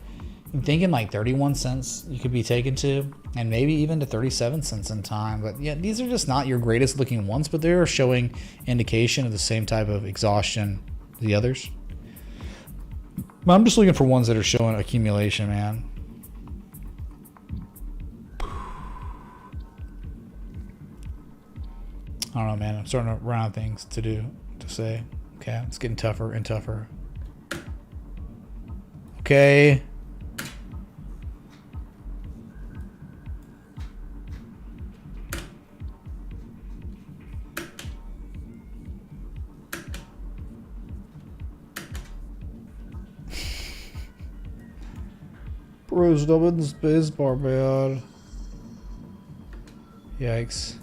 I'm thinking like 31 cents you could be taken to, and maybe even to 37 cents in time. But yeah, these are just not your greatest looking ones, but they're showing indication of the same type of exhaustion as the others. But I'm just looking for ones that are showing accumulation, man. I don't know, man. I'm starting to run out of things to say. Okay, it's getting tougher and tougher. Okay. Bro, stop in the space bar, man. Yikes.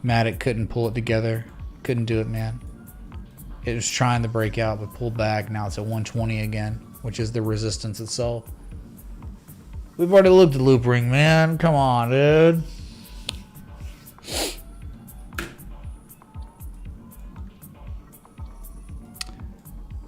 Matic couldn't pull it together. Couldn't do it, man. It was trying to break out, but pulled back. Now it's at 120 again, which is the resistance itself. We've already looked at loop ring, man. Come on, dude.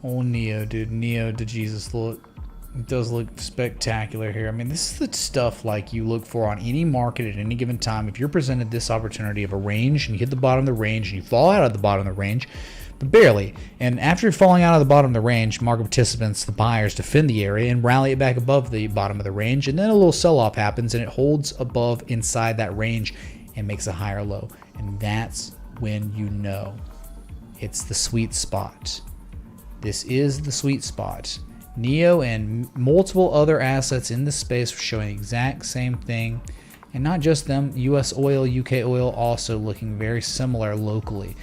Oh, Neo, dude. Neo to Jesus look. It does look spectacular here. I mean, this is the stuff like you look for on any market at any given time. If you're presented this opportunity of a range and you hit the bottom of the range and you fall out of the bottom of the range, but barely, and after you're falling out of the bottom of the range, market participants, the buyers, defend the area and rally it back above the bottom of the range, and then a little sell-off happens and it holds above inside that range and makes a higher low. And that's when you know it's the sweet spot. This is the sweet spot. Neo and multiple other assets in the space are showing the exact same thing, and not just them. US oil, UK oil also looking very similar locally.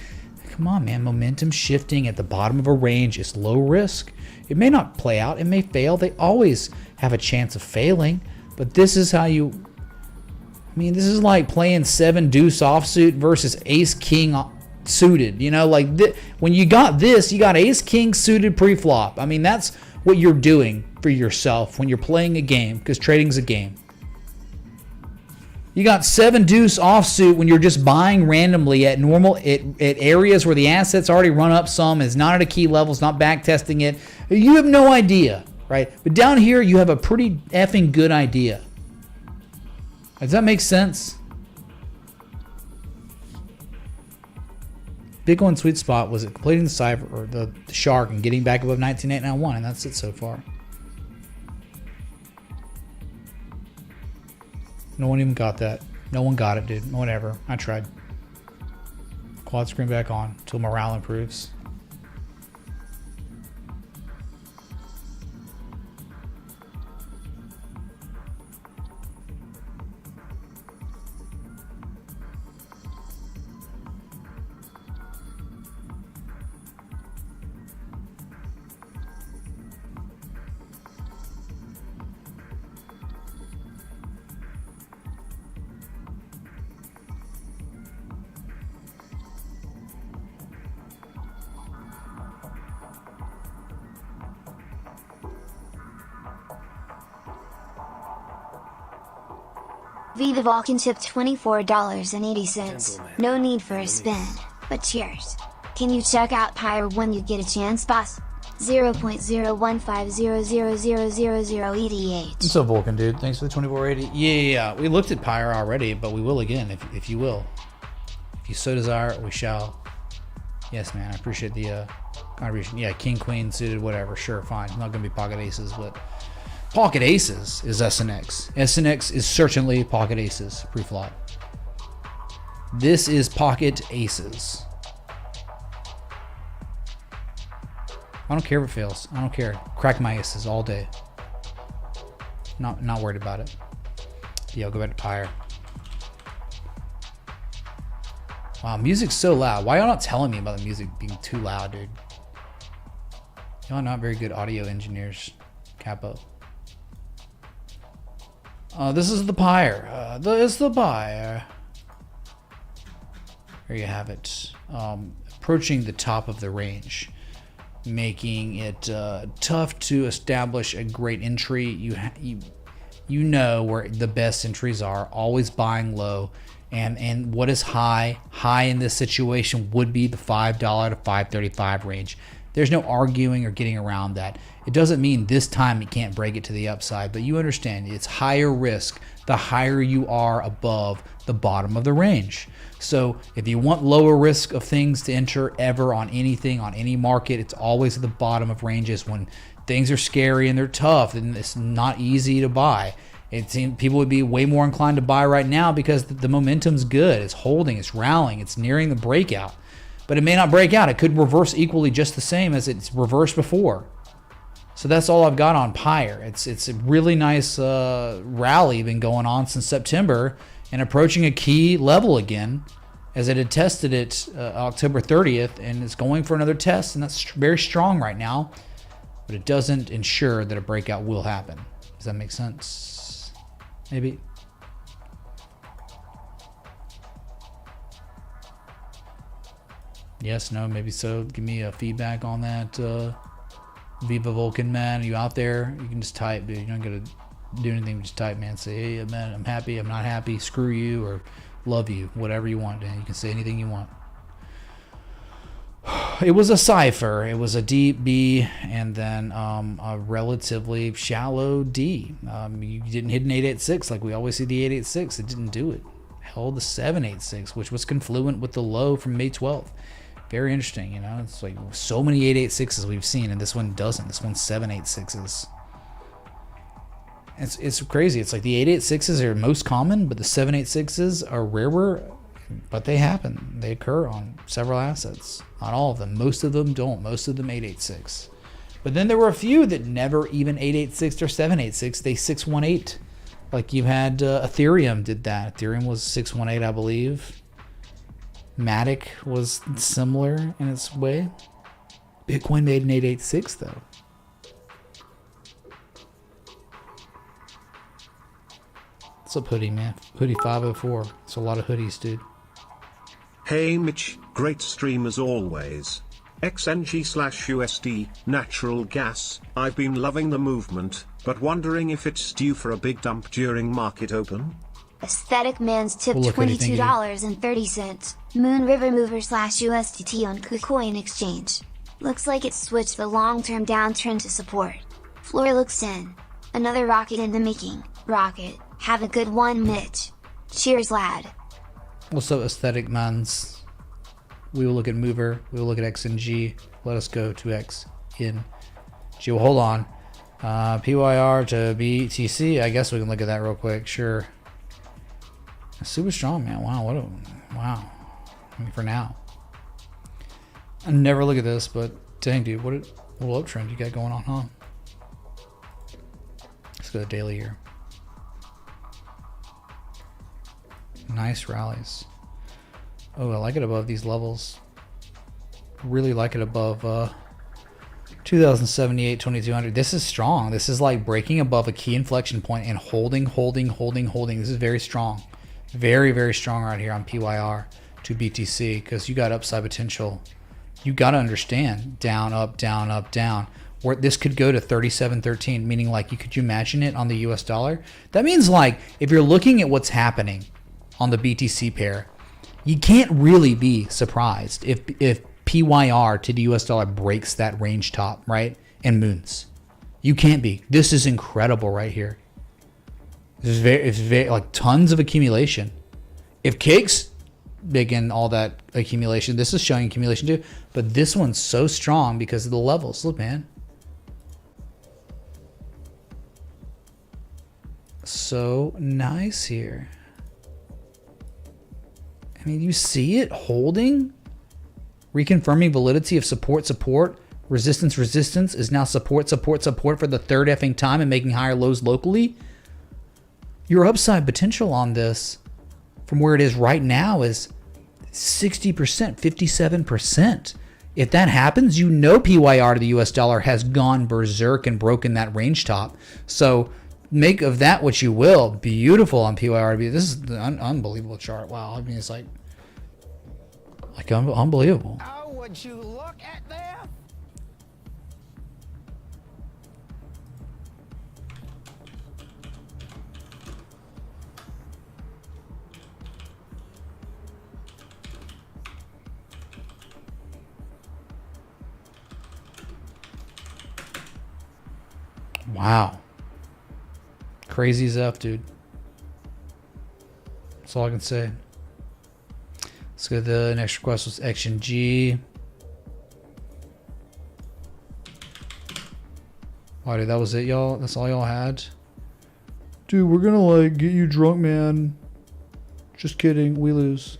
Come on, man. Momentum shifting at the bottom of a range is low risk. It may not play out, it may fail. They always have a chance of failing, but this is how you, I mean, this is like playing 7 deuce offsuit versus ace king suited, you know, like when you got this, you got ace king suited pre-flop. I mean, that's what you're doing for yourself when you're playing a game, because trading's a game. You got 7 deuce offsuit when you're just buying randomly at normal at areas where the assets already run up some, is not at a key level, it's not back testing it. You have no idea, right? But down here you have a pretty effing good idea. Does that make sense? Bitcoin sweet spot was completing the cipher or the shark and getting back above 19,891, and that's it so far. No one even got that. No one got it, dude. Whatever. I tried. Quad screen back on until morale improves. Viva Vulcan tipped $24.80. No need for a spin, but cheers. Can you check out Pyre when you get a chance, boss? 0.015000000 What's up, Vulcan, dude? Thanks for the 2480. Yeah. We looked at Pyre already, but we will again if you will. If you so desire, we shall. Yes, man. I appreciate the contribution. Yeah, king, queen, suited, whatever. Sure, fine. Not going to be pocket aces, but pocket aces is SNX. SNX is certainly pocket aces pre-flop. This is pocket aces. I don't care if it fails. I don't care. Crack my aces all day. Not worried about it. Yeah, I'll go back to Pyre. Wow, music's so loud. Why are y'all not telling me about the music being too loud, dude? Y'all not very good audio engineers. Capo. This is the Pyre. This is the Pyre. There you have it. Approaching the top of the range, making it tough to establish a great entry. You know where the best entries are. Always buying low. And what is high? High in this situation would be the $5 to $5.35 range. There's no arguing or getting around that. It doesn't mean this time it can't break it to the upside, but you understand it's higher risk the higher you are above the bottom of the range. So if you want lower risk of things to enter ever on anything, on any market, it's always at the bottom of ranges. When things are scary and they're tough and it's not easy to buy, it seems people would be way more inclined to buy right now because the momentum's good. It's holding, it's rallying, it's nearing the breakout. But it may not break out. It could reverse equally just the same as it's reversed before. So that's all I've got on Pyre. It's a really nice rally been going on since September and approaching a key level again, as it had tested it October 30th, and it's going for another test, and that's very strong right now. But it doesn't ensure that a breakout will happen. Does that make sense? Maybe. Yes, no, maybe so. Give me a feedback on that. Viva Vulcan, man. Are you out there? You can just type, dude. You're not going to do anything. Just type, man. Say, hey, man, I'm happy. I'm not happy. Screw you, or love you. Whatever you want, man. You can say anything you want. It was a cipher. It was a deep B and then a relatively shallow D. You didn't hit an 886 like we always see the 886. It didn't do it. Held the 786, which was confluent with the low from May 12th. Very interesting, you know. It's like so many 886s we've seen, and this one doesn't. This one's 786s. It's crazy. It's like the 886s are most common, but the 786s are rarer. But they happen. They occur on several assets. Not all of them. Most of them don't. Most of them 886. But then there were a few that never even 886 or 786. They 618. Like you had Ethereum did that. Ethereum was 618, I believe. Matic was similar in its way. Bitcoin made an 886 though. What's up, Hoodie, man? Hoodie 504. It's a lot of hoodies, dude. Hey Mitch, great stream as always. XNG/USD, natural gas. I've been loving the movement, but wondering if it's due for a big dump during market open? Aesthetic Man's tip We'll look at anything, $22.30. Moon River Mover/USDT on KuCoin Exchange. Looks like it switched the long-term downtrend to support. Floor looks in. Another rocket in the making. Rocket, have a good one, Mitch. Cheers, lad. What's up, Aesthetic Mans? We will look at Mover. We will look at XNG. Let us go to XNG. Well, hold on. PYR to BTC. I guess we can look at that real quick. Sure. Super strong, man. Wow. Wow. I mean, for now. I never look at this, but dang, dude, what a little uptrend you got going on, huh? Let's go to daily here. Nice rallies. Oh, I like it above these levels. Really like it above 2078, 2200. This is strong. This is like breaking above a key inflection point and holding. This is very strong. Very, very strong right here on PYR to BTC, because you got upside potential. You got to understand down, up, down, up, down. Where this could go to 37.13, meaning like could you imagine it on the US dollar? That means like if you're looking at what's happening on the BTC pair, you can't really be surprised if PYR to the US dollar breaks that range top, right? And moons. You can't be. This is incredible right here. It's very like tons of accumulation. If cakes big in all that accumulation. This is showing accumulation too, but this one's so strong because of the levels. Look, man. So nice here. I mean, you see it holding, reconfirming validity of support, resistance is now support for the third effing time and making higher lows locally. Your upside potential on this from where it is right now is 60%, 57%. If that happens, you know PYR to the US dollar has gone berserk and broken that range top. So make of that what you will. Beautiful on PYR. This is an unbelievable chart. Wow. I mean, it's like unbelievable. Oh, would you look at that? Wow. Crazy as F, dude. That's all I can say. Let's go to the next request was XNG. Wow, dude, that was it, y'all? That's all y'all had? Dude, we're gonna like get you drunk, man. Just kidding, we lose.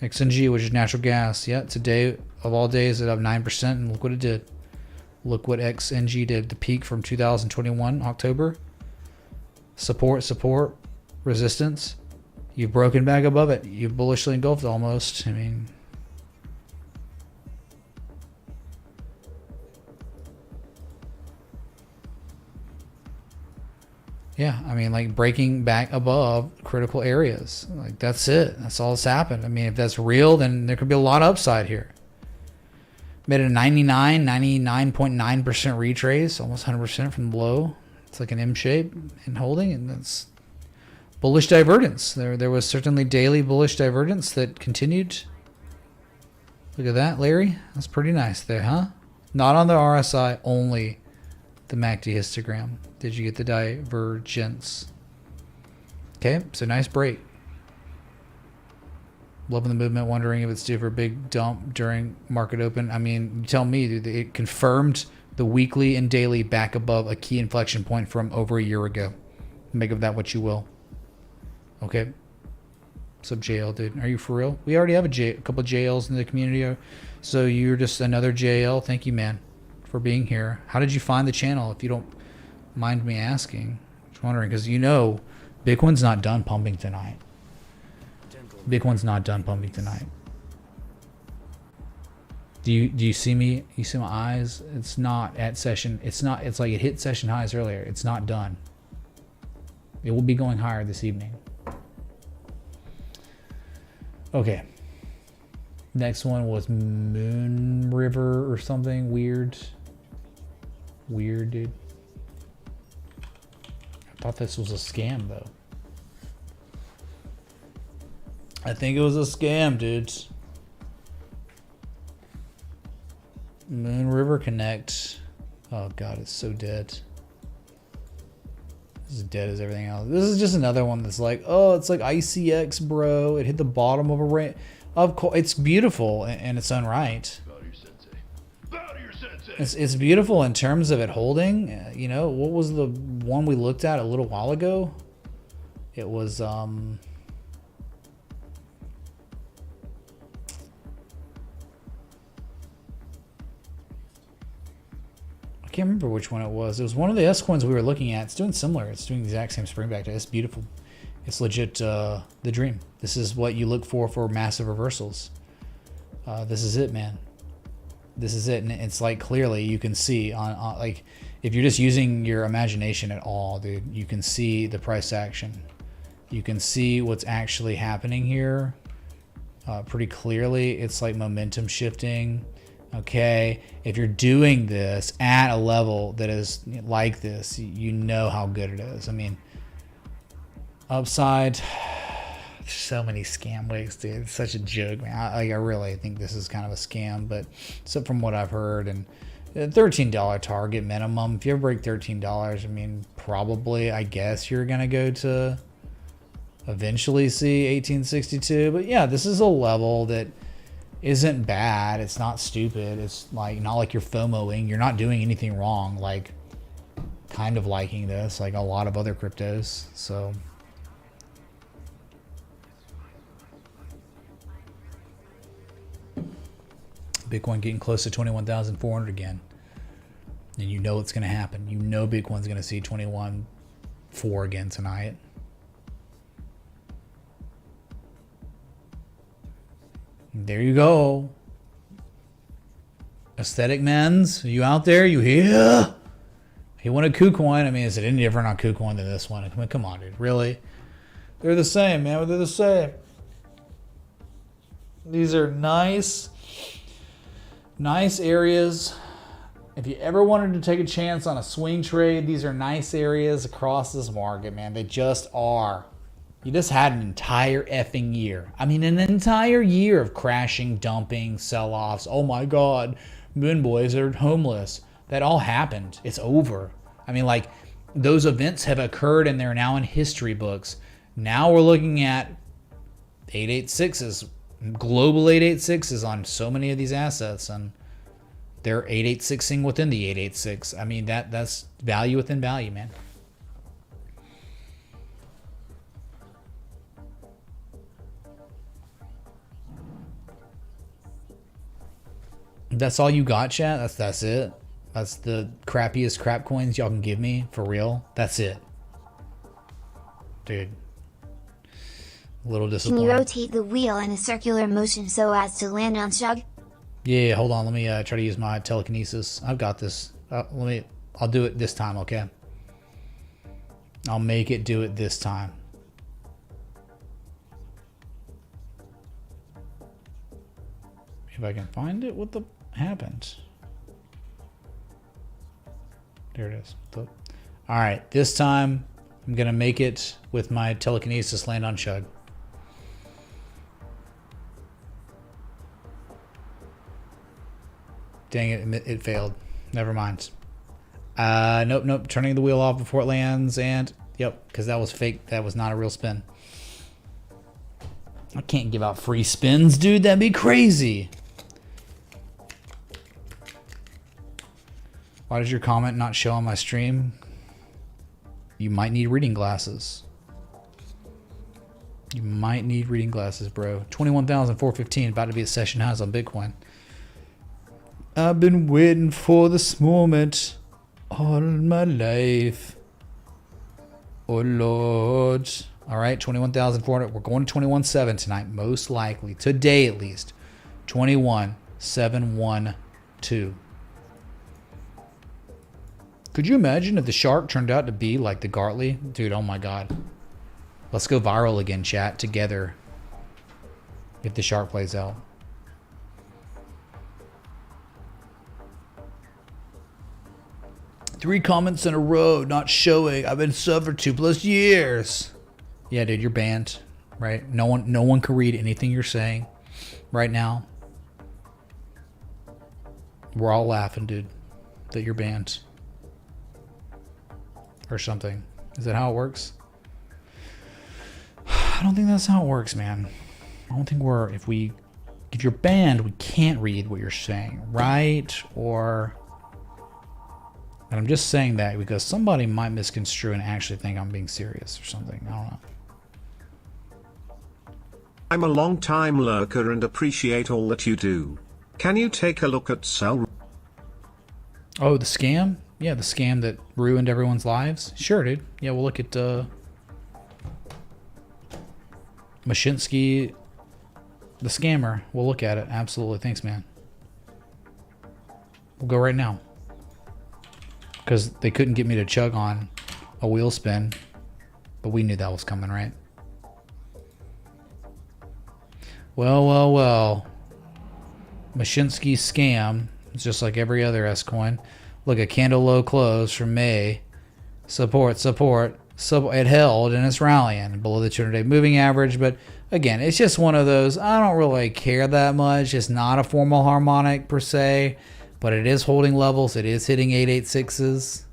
XNG, which is natural gas. Yeah, today of all days it up 9%, and look what it did. Look what XNG did. The peak from 2021 October. Support, resistance. You've broken back above it. You've bullishly engulfed almost. I mean, yeah, I mean, like breaking back above critical areas. Like that's it. That's all that's happened. I mean, if that's real, then there could be a lot of upside here. Made a 99.9% retrace, almost 100% from the low. It's like an M shape and holding, and that's bullish divergence. There was certainly daily bullish divergence that continued. Look at that, Larry. That's pretty nice there, huh? Not on the RSI, only the MACD histogram. Did you get the divergence? Okay, so nice break. Loving the movement, wondering if it's due for a big dump during market open. I mean, you tell me, dude, it confirmed the weekly and daily back above a key inflection point from over a year ago. Make of that what you will. Okay. What's up, JL, dude? Are you for real? We already have a couple of JLs in the community. So you're just another JL. Thank you, man, for being here. How did you find the channel, if you don't mind me asking? Just wondering, because you know Bitcoin's not done pumping tonight. Bitcoin's not done pumping tonight. Do you see me? You see my eyes? It's not at session. It's not. It's like it hit session highs earlier. It's not done. It will be going higher this evening. Okay. Next one was Moon River or something weird. Weird, dude. I thought this was a scam though. I think it was a scam, dude. Moon River Connect. Oh god, it's so dead. This is dead as everything else. This is just another one that's like, oh, it's like ICX, bro. It hit the bottom of a range. Of course, it's beautiful in its own right. It's beautiful in terms of it holding. You know, what was the one we looked at a little while ago? It was I can't remember which one it was. It was one of the S coins we were looking at. It's doing similar. It's doing the exact same spring back to. It's beautiful. It's legit the dream. This is what you look for massive reversals. This is it, man. This is it, and it's like clearly you can see on like if you're just using your imagination at all, dude, you can see the price action. You can see what's actually happening here pretty clearly. It's like momentum shifting. Okay, if you're doing this at a level that is like this, you know how good it is. I mean, upside, so many scam wigs, dude. It's such a joke, man. I really think this is kind of a scam, but so from what I've heard, and $13 target minimum. If you ever break $13, I mean, probably, I guess you're gonna go to eventually see 1862. But yeah, this is a level that isn't bad. It's not stupid. It's like not like you're FOMOing. You're not doing anything wrong. Like kind of liking this, like a lot of other cryptos. So Bitcoin getting close to 21,400 again. And you know it's going to happen. You know Bitcoin's going to see 21.4 again tonight. There you go. Aesthetic men's, are you out there? You here? He wanted KuCoin. I mean, is it any different on KuCoin than this one? I mean, come on, dude. Really? They're the same, man. They're the same. These are nice areas. If you ever wanted to take a chance on a swing trade, these are nice areas across this market, man. They just are. You just had an entire effing year. I mean, an entire year of crashing, dumping, sell-offs. Oh my God, moon boys are homeless. That all happened. It's over. I mean, like, those events have occurred and they're now in history books. Now we're looking at 886s, global 886s on so many of these assets, and they're 886ing within the 886. I mean, that's value within value, man. That's all you got, chat? That's it? That's the crappiest crap coins y'all can give me? For real? That's it. Dude. A little disappointed. Can you rotate the wheel in a circular motion so as to land on Shug? Yeah, hold on. Let me try to use my telekinesis. I've got this. I'll do it this time, okay? I'll make it do it this time. If I can find it, what the happened? There it is. All right, this time I'm gonna make it with my telekinesis land on Shug. Dang it, it failed. Never mind. Nope. Turning the wheel off before it lands, and yep, because that was fake. That was not a real spin. I can't give out free spins, dude. That'd be crazy. Why does your comment not show on my stream? You might need reading glasses. You might need reading glasses, bro. 21,415, about to be a session highs on Bitcoin. I've been waiting for this moment all my life. Oh, Lord. All right, 21,400. We're going to 21.7 tonight, most likely. Today, at least. 21,712. Could you imagine if the shark turned out to be like the Gartley? Dude, oh my God. Let's go viral again, chat, together. If the shark plays out. Three comments in a row, not showing. I've been subbed for 2+ years. Yeah, dude, you're banned, right? No one can read anything you're saying right now. We're all laughing, dude, that you're banned. Or something. Is that how it works? I don't think that's how it works, man. I don't think if you're banned, we can't read what you're saying, right? Or, and I'm just saying that because somebody might misconstrue and actually think I'm being serious or something. I don't know. I'm a long-time lurker and appreciate all that you do. Can you take a look at Cell? Oh, the scam? Yeah, the scam that ruined everyone's lives? Sure, dude. Yeah, we'll look at Mashinsky, the scammer. We'll look at it. Absolutely. Thanks, man. We'll go right now. Because they couldn't get me to chug on a wheel spin. But we knew that was coming, right? Well. Mashinsky scam. It's just like every other S-coin. Look, a candle low close from May. Support. It held and it's rallying below the 200-day moving average. But again, it's just one of those. I don't really care that much. It's not a formal harmonic per se, but it is holding levels. It is hitting 886s.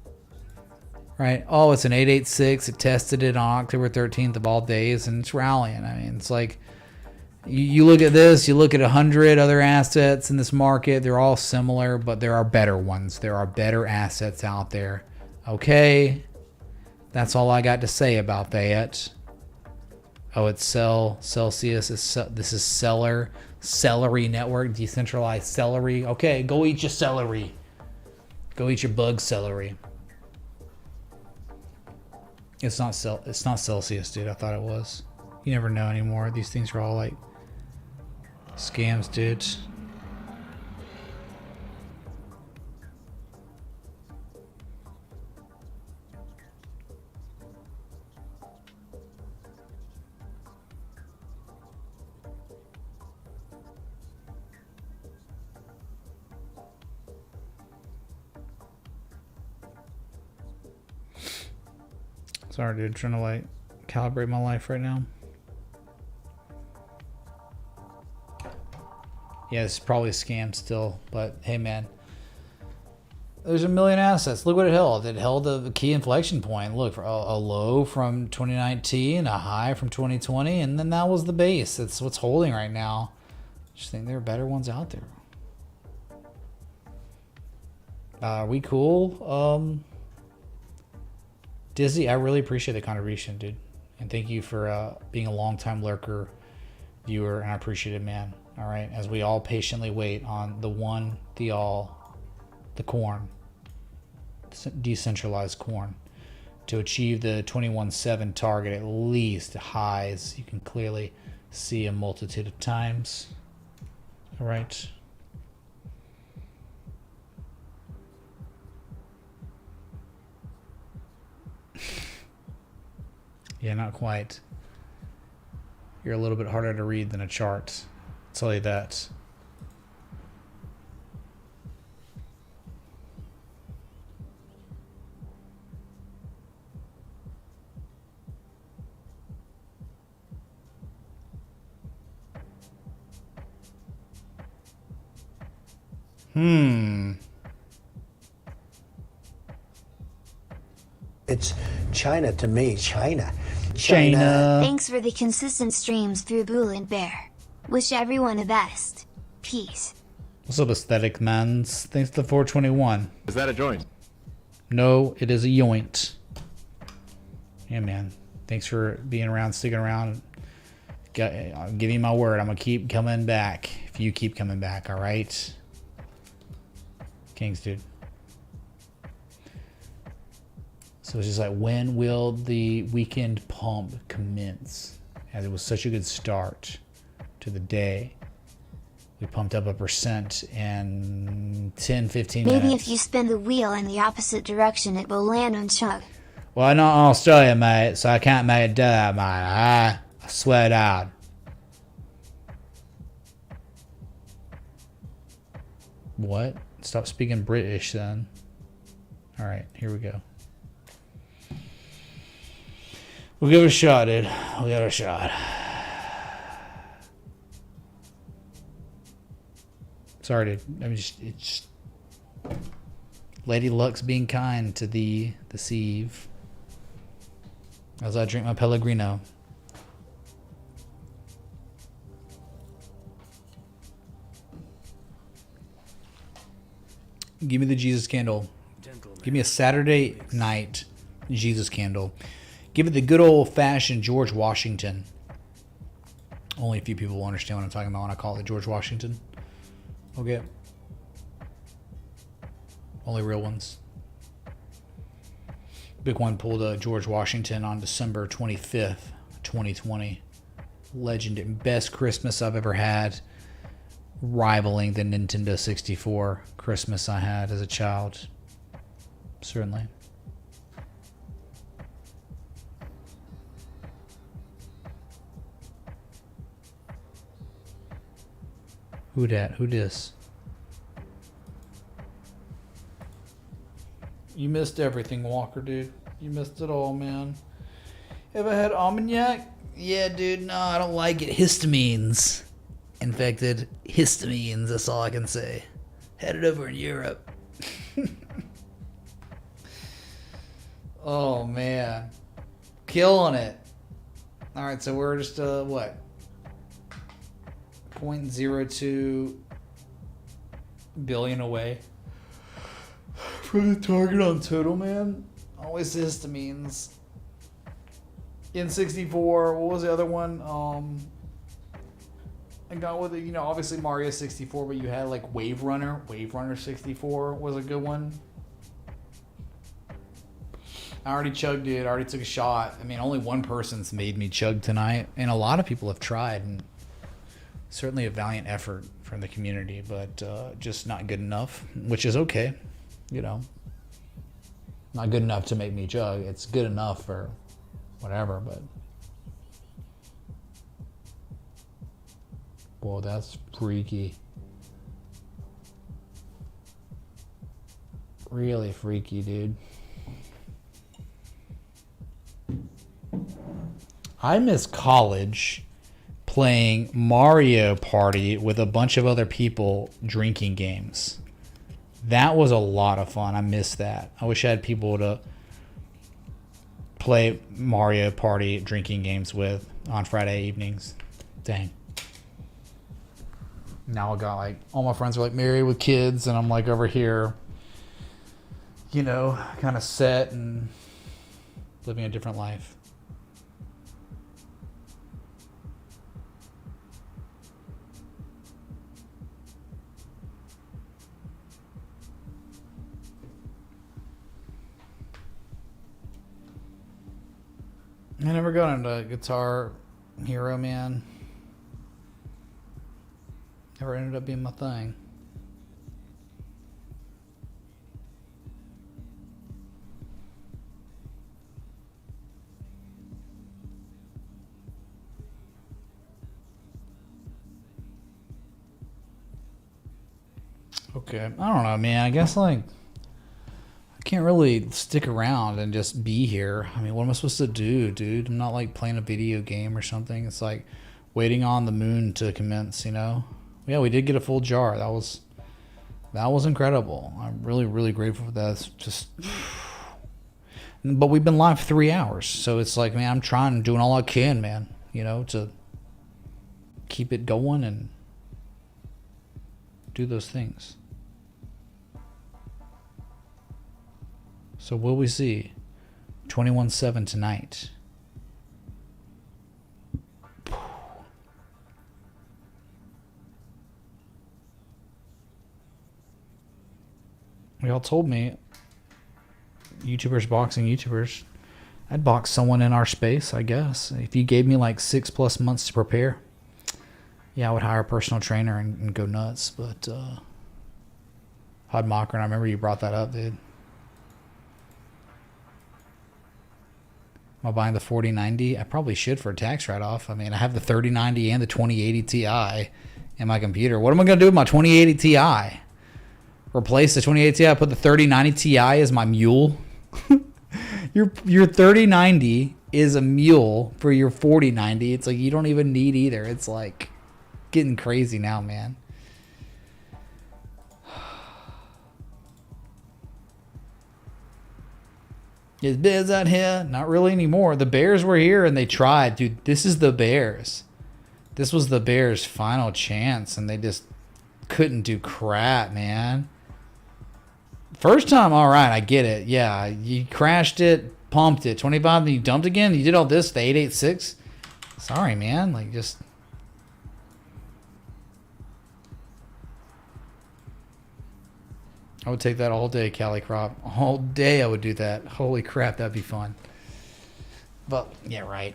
right? Oh, it's an 886. It tested it on October 13th of all days, and it's rallying. I mean, it's like you look at this, you look at 100 other assets in this market. They're all similar, but there are better ones. There are better assets out there. Okay, that's all I got to say about that. Oh, it's Celsius. This is Celery Network, decentralized celery. Okay, go eat your celery. Go eat your bug celery. It's not Celsius, dude. I thought it was. You never know anymore. These things are all like scams, dude. Sorry, dude. Trying to like calibrate my life right now. Yeah, this is probably a scam still, but hey, man. There's a million assets. Look what it held. It held a key inflection point. Look, for a low from 2019, a high from 2020, and then that was the base. That's what's holding right now. Just think there are better ones out there. Are we cool? Dizzy, I really appreciate the contribution, dude. And thank you for being a long-time lurker, viewer, and I appreciate it, man. All right, as we all patiently wait on the one, the all, the corn, decentralized corn, to achieve the 21.7 target at least highs. You can clearly see a multitude of times. All right. Yeah, not quite. You're a little bit harder to read than a chart. I'll tell you that. It's China to me, China. Thanks for the consistent streams through Bull and Bear. Wish everyone the best. Peace. What's up, aesthetic mans? Thanks to 421. Is that a joint? No, it is a yoint. Yeah, man. Thanks for being around, sticking around. I'll give you my word. I'm going to keep coming back. If you keep coming back, all right? Kings, dude. So it's just like, when will the weekend pump commence? As it was such a good start to the day. We pumped up 1% in 10, 15 minutes. Maybe if you spin the wheel in the opposite direction, it will land on Chuck. Well, I'm not in Australia, mate, so I can't make it do that, mate. I swear down. What? Stop speaking British, then. All right, here we go. We'll give it a shot, dude. We'll give it a shot. Sorry, dude. I'm it's Lady Luck's being kind to the Sieve. As I drink my Pellegrino. Give me the Jesus candle. Give me a Saturday night Jesus candle. Give it the good old-fashioned George Washington. Only a few people will understand what I'm talking about when I call it George Washington. Okay. Only real ones. Big one pulled a George Washington on December 25th, 2020. Legendary. Best Christmas I've ever had. Rivaling the Nintendo 64 Christmas I had as a child. Certainly. Who dat? Who dis? You missed everything, Walker, dude. You missed it all, man. Ever had Armagnac? Yeah, dude, no, I don't like it. Histamines. Infected histamines, that's all I can say. Had it over in Europe. Oh, man. Killing it. All right, so we're just, what? 0.02 billion away from the target on total, man. Always histamines. N64, what was the other one? I got with it, you know, obviously Mario 64, but you had like Wave Runner. Wave Runner 64 was a good one. I already chugged it. I already took a shot. I mean, only one person's made me chug tonight, and a lot of people have tried, and certainly a valiant effort from the community, but just not good enough, which is okay, you know. Not good enough to make me chug. It's good enough for whatever, but... Whoa, that's freaky. Really freaky, dude. I miss college playing Mario Party with a bunch of other people drinking games. That was a lot of fun. I miss that. I wish I had people to play Mario Party drinking games with on Friday evenings. Dang. Now I got like, all my friends are like married with kids, and I'm like over here, you know, kind of set and living a different life. I never got into Guitar Hero, man. Never ended up being my thing. Okay, I don't know, man. I guess like I can't really stick around and just be here. I mean, what am I supposed to do, dude? I'm not like playing a video game or something. It's like waiting on the moon to commence, you know? Yeah, we did get a full jar. That was incredible. I'm really, really grateful for that. It's just, but we've been live 3 hours, so it's like, man, I'm trying, doing all I can, man, you know, to keep it going and do those things. So will we see 21-7 tonight? Y'all told me, YouTubers boxing YouTubers, I'd box someone in our space, I guess. If you gave me like 6+ months to prepare, yeah, I would hire a personal trainer and go nuts. But Hod Mocker, and I remember you brought that up, dude. Am I buying the 4090? I probably should for a tax write-off. I mean, I have the 3090 and the 2080 Ti in my computer. What am I going to do with my 2080 Ti? Replace the 2080 Ti, put the 3090 Ti as my mule? Your 3090 is a mule for your 4090. It's like you don't even need either. It's like getting crazy now, man. Is Biz out here? Not really anymore. The Bears were here and they tried. Dude, this is the Bears. This was the Bears' final chance and they just couldn't do crap, man. First time, all right, I get it. Yeah, you crashed it, pumped it. 25, then you dumped again. You did all this, the 886. Sorry, man. Like, just... I would take that all day, Cali Crop. All day I would do that. Holy crap, that'd be fun. But, yeah, right.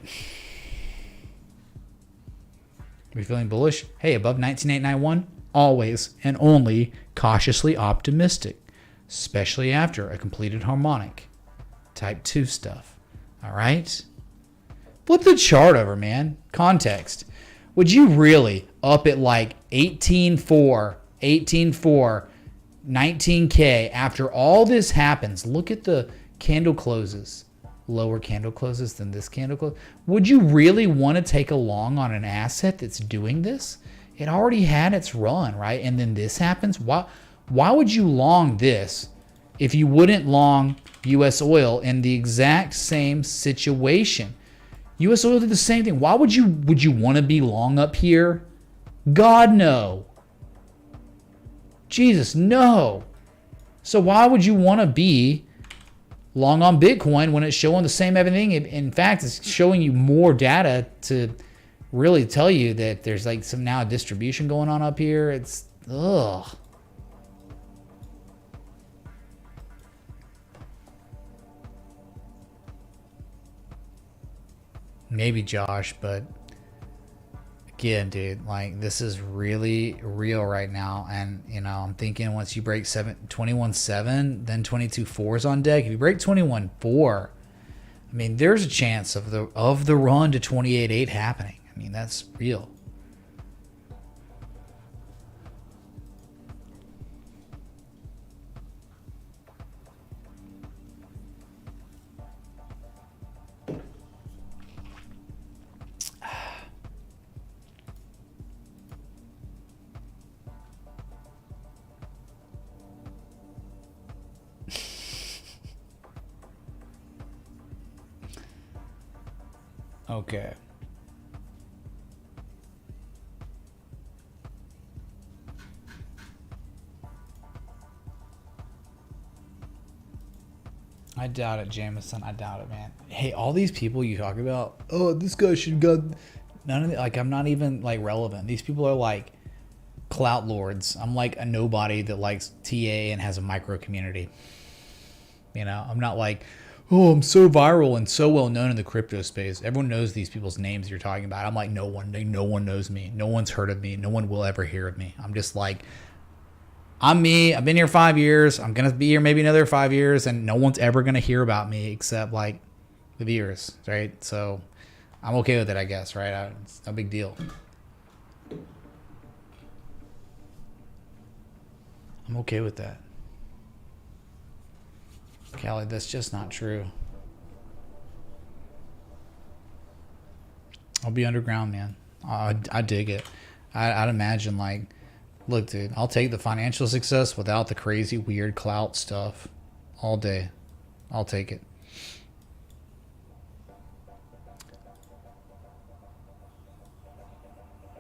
We feeling bullish? Hey, above 19,891? Always and only cautiously optimistic. Especially after a completed harmonic. Type 2 stuff. Alright? Flip the chart over, man. Context. Would you really up at like 18.4, 19K after all this happens? Look at the candle closes. Lower candle closes than this candle close. Would you really want to take a long on an asset that's doing this? It already had its run, right? And then this happens. Why would you long this if you wouldn't long U.S. oil in the exact same situation. U.S. oil did the same thing. Why would you want to be long up here? God, no. Jesus, no. So why would you want to be long on Bitcoin when it's showing the same everything? In fact, it's showing you more data to really tell you that there's like some now distribution going on up here. It's, ugh. Maybe Josh, but again, dude, like this is really real right now. And you know, I'm thinking once you break 21.7, then 22.4 is on deck. If you break 21.4, I mean, there's a chance of the run to 28.8 happening. I mean, that's real. Okay. I doubt it, Jameson. I doubt it, man. Hey, all these people you talk about, oh, this guy should go. None of the, like, I'm not even like relevant. These people are like clout lords. I'm like a nobody that likes TA and has a micro community. You know, I'm not like, oh, I'm so viral and so well known in the crypto space. Everyone knows these people's names you're talking about. I'm like, no one knows me. No one's heard of me. No one will ever hear of me. I'm just like, I'm me. I've been here 5 years. I'm going to be here maybe another 5 years, and no one's ever going to hear about me except like the viewers, right? So I'm okay with it, I guess, right? It's no big deal. I'm okay with that. Callie, that's just not true. I'll be underground, man. I dig it. I'd imagine, like, look, dude, I'll take the financial success without the crazy, weird clout stuff all day. I'll take it.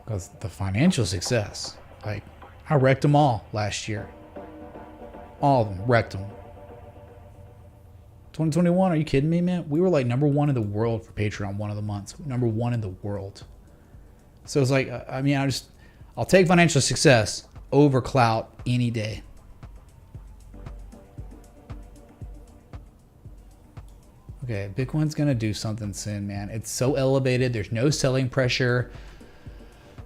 Because the financial success, like, I wrecked them all last year. All of them, wrecked them. 2021, are you kidding me, man? We were like #1 in the world for Patreon one of the months. #1 in the world. So it's like, I mean, I'll take financial success over clout any day. Okay, Bitcoin's going to do something soon, man. It's so elevated. There's no selling pressure.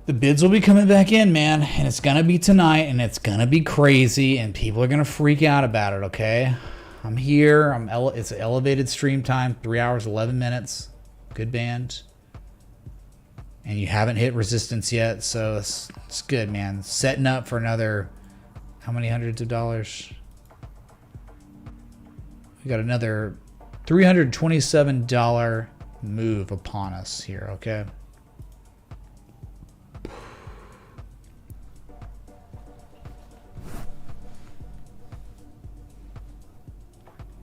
The bids will be coming back in, man. And it's going to be tonight, and it's going to be crazy, and people are going to freak out about it, okay? I'm here. It's an elevated stream time, 3 hours, 11 minutes. Good band. And you haven't hit resistance yet, so it's good, man. Setting up for another, how many hundreds of dollars? We got another $327 move upon us here, okay?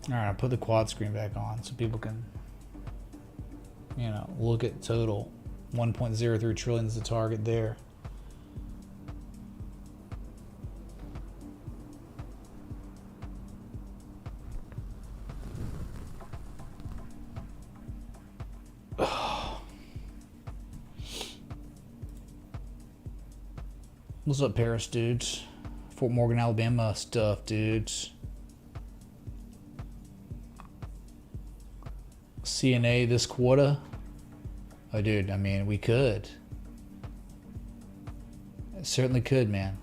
All right, I'll put the quad screen back on so people can, you know, look at total. 1.03 trillion is the target there. What's up, Paris dudes? Fort Morgan, Alabama stuff, dudes. CNA this quarter? Oh, dude, I mean, we could. It certainly could, man.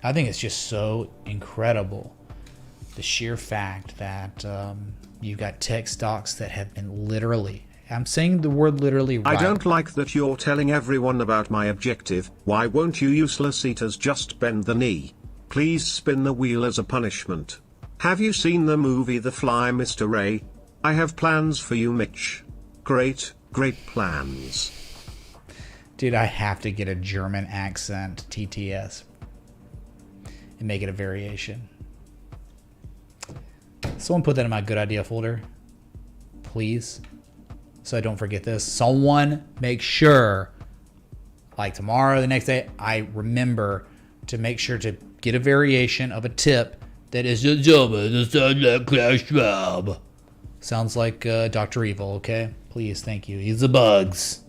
I think it's just so incredible. The sheer fact that you've got tech stocks that have been literally, I'm saying the word literally right. I don't like that you're telling everyone about my objective. Why won't you useless eaters just bend the knee? Please spin the wheel as a punishment. Have you seen the movie The Fly, Mr. Ray? I have plans for you, Mitch. Great plans. Dude, I have to get a German accent TTS and make it a variation. Someone put that in my good idea folder, please, so I don't forget this. Someone make sure, like tomorrow or the next day, I remember to make sure to get a variation of a tip that is just sounds like Klaus Schwab. Sounds like Dr. Evil, okay? Please, thank you. He's the bugs.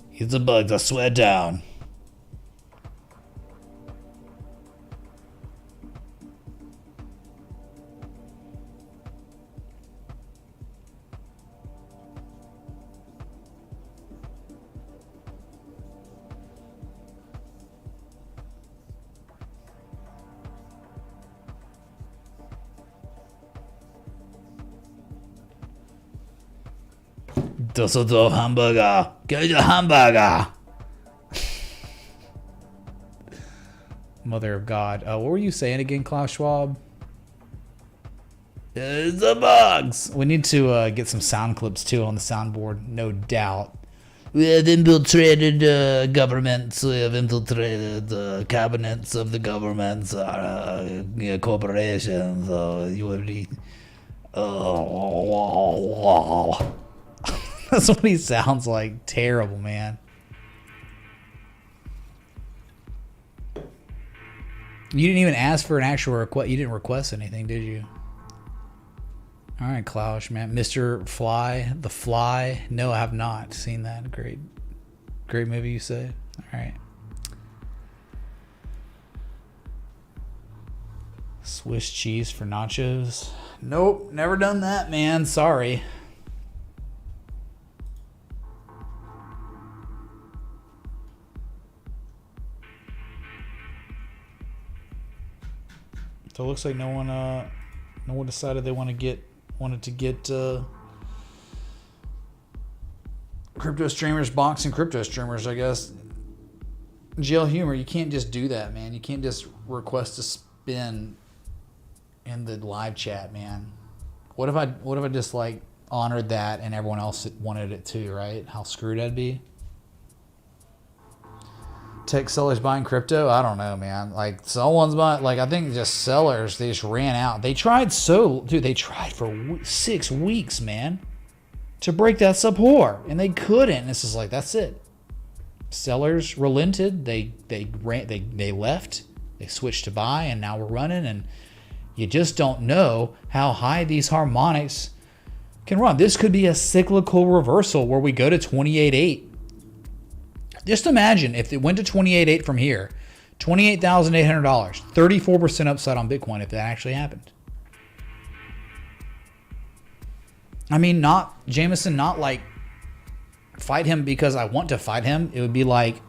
He's the bugs, I swear down. Düsseldorf Hamburger. Get your hamburger. Mother of God. What were you saying again, Klaus Schwab? It's the bugs. We need to get some sound clips too on the soundboard, no doubt. We have infiltrated governments. We have infiltrated the cabinets of the governments, corporations. You already. That's what he sounds like. Terrible, man. You didn't even ask for an actual request. You didn't request anything, did you? All right, Klaus, man. Mr. Fly, The Fly. No, I have not seen that. Great movie, you say? All right. Swiss cheese for nachos. Nope, never done that, man. Sorry. So it looks like no one decided they wanted to get crypto streamers boxing crypto streamers, I guess. Jail humor, you can't just do that, man. You can't just request a spin in the live chat, man. What if I just like honored that and everyone else wanted it too, right? How screwed I'd be. Tech sellers buying crypto? I don't know, man. Like someone's buying, like I think just sellers, they just ran out. They tried for 6 weeks, man, to break that support, and they couldn't. And it's just like, that's it. Sellers relented. They left. They switched to buy, and now we're running. And you just don't know how high these harmonics can run. This could be a cyclical reversal where we go to 28.8. Just imagine if it went to 28.8 from here, $28,800, 34% upside on Bitcoin if that actually happened. I mean, not Jameson, not like fight him because I want to fight him. It would be like,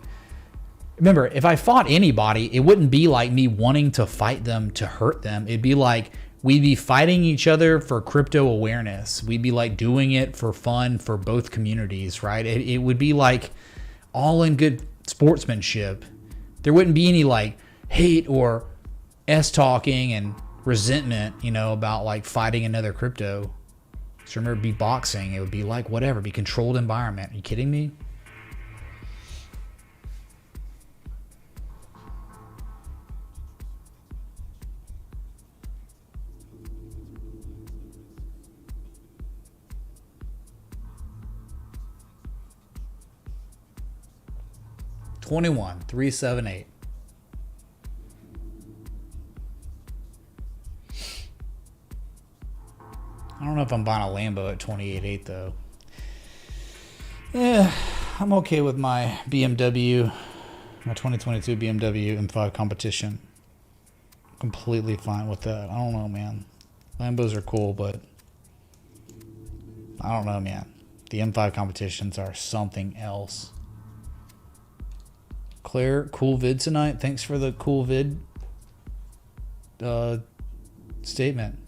remember, if I fought anybody, it wouldn't be like me wanting to fight them to hurt them. It'd be like we'd be fighting each other for crypto awareness. We'd be like doing it for fun for both communities, right? It would be like all in good sportsmanship. There wouldn't be any like hate or talking and resentment, about like fighting another crypto. So remember, it'd be boxing. It would be like whatever, be controlled environment. Are you kidding me? $21,378. I don't know if I'm buying a Lambo at 28.8 though. Yeah, I'm okay with my BMW, my 2022 BMW M5 competition. Completely fine with that. I don't know, man. Lambos are cool, but I don't know, man. The M5 competitions are something else. Claire, cool vid tonight. Thanks for the cool vid statement.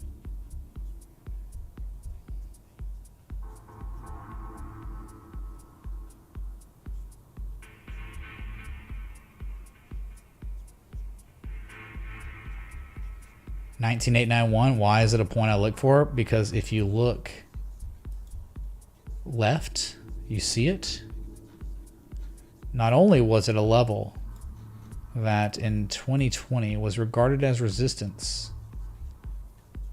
$19,891. Why is it a point I look for? Because if you look left, you see it. Not only was it a level that in 2020 was regarded as resistance,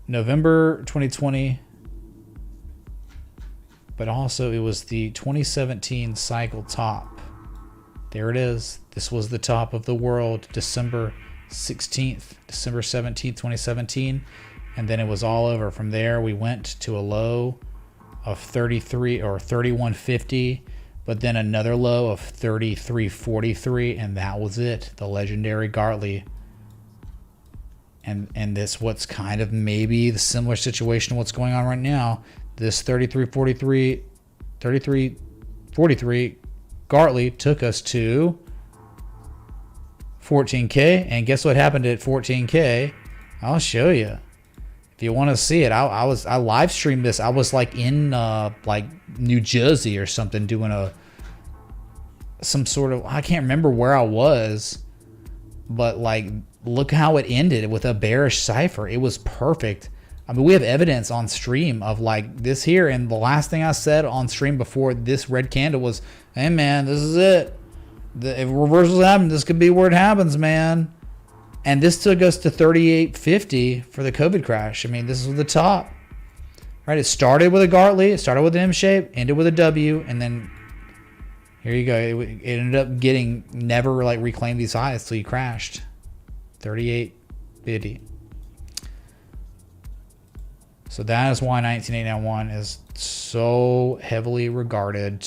November 2020, but also it was the 2017 cycle top. There it is. This was the top of the world, December 17th, 2017. And then it was all over. From there, we went to a low of 33 or 31.50, but then another low of 33.43, and that was it. The legendary Gartley. And this what's kind of maybe the similar situation to what's going on right now. This 33.43 Gartley took us to 14K, and guess what happened at 14K? I'll show you. If you want to see it, I live streamed this. I was like in like New Jersey or something doing some sort of, I can't remember where I was, but like look how it ended with a bearish cipher. It was perfect. I mean, we have evidence on stream of like this here, and the last thing I said on stream before this red candle was, hey man, this is it. If reversals happen, this could be where it happens, man. And this took us to 38.50 for the COVID crash. I mean, this was the top, right? It started with a Gartley, it started with an M shape, ended with a W, and then here you go. It ended up getting, never like reclaimed these highs till you crashed. 38.50. So that is why 19891 is so heavily regarded.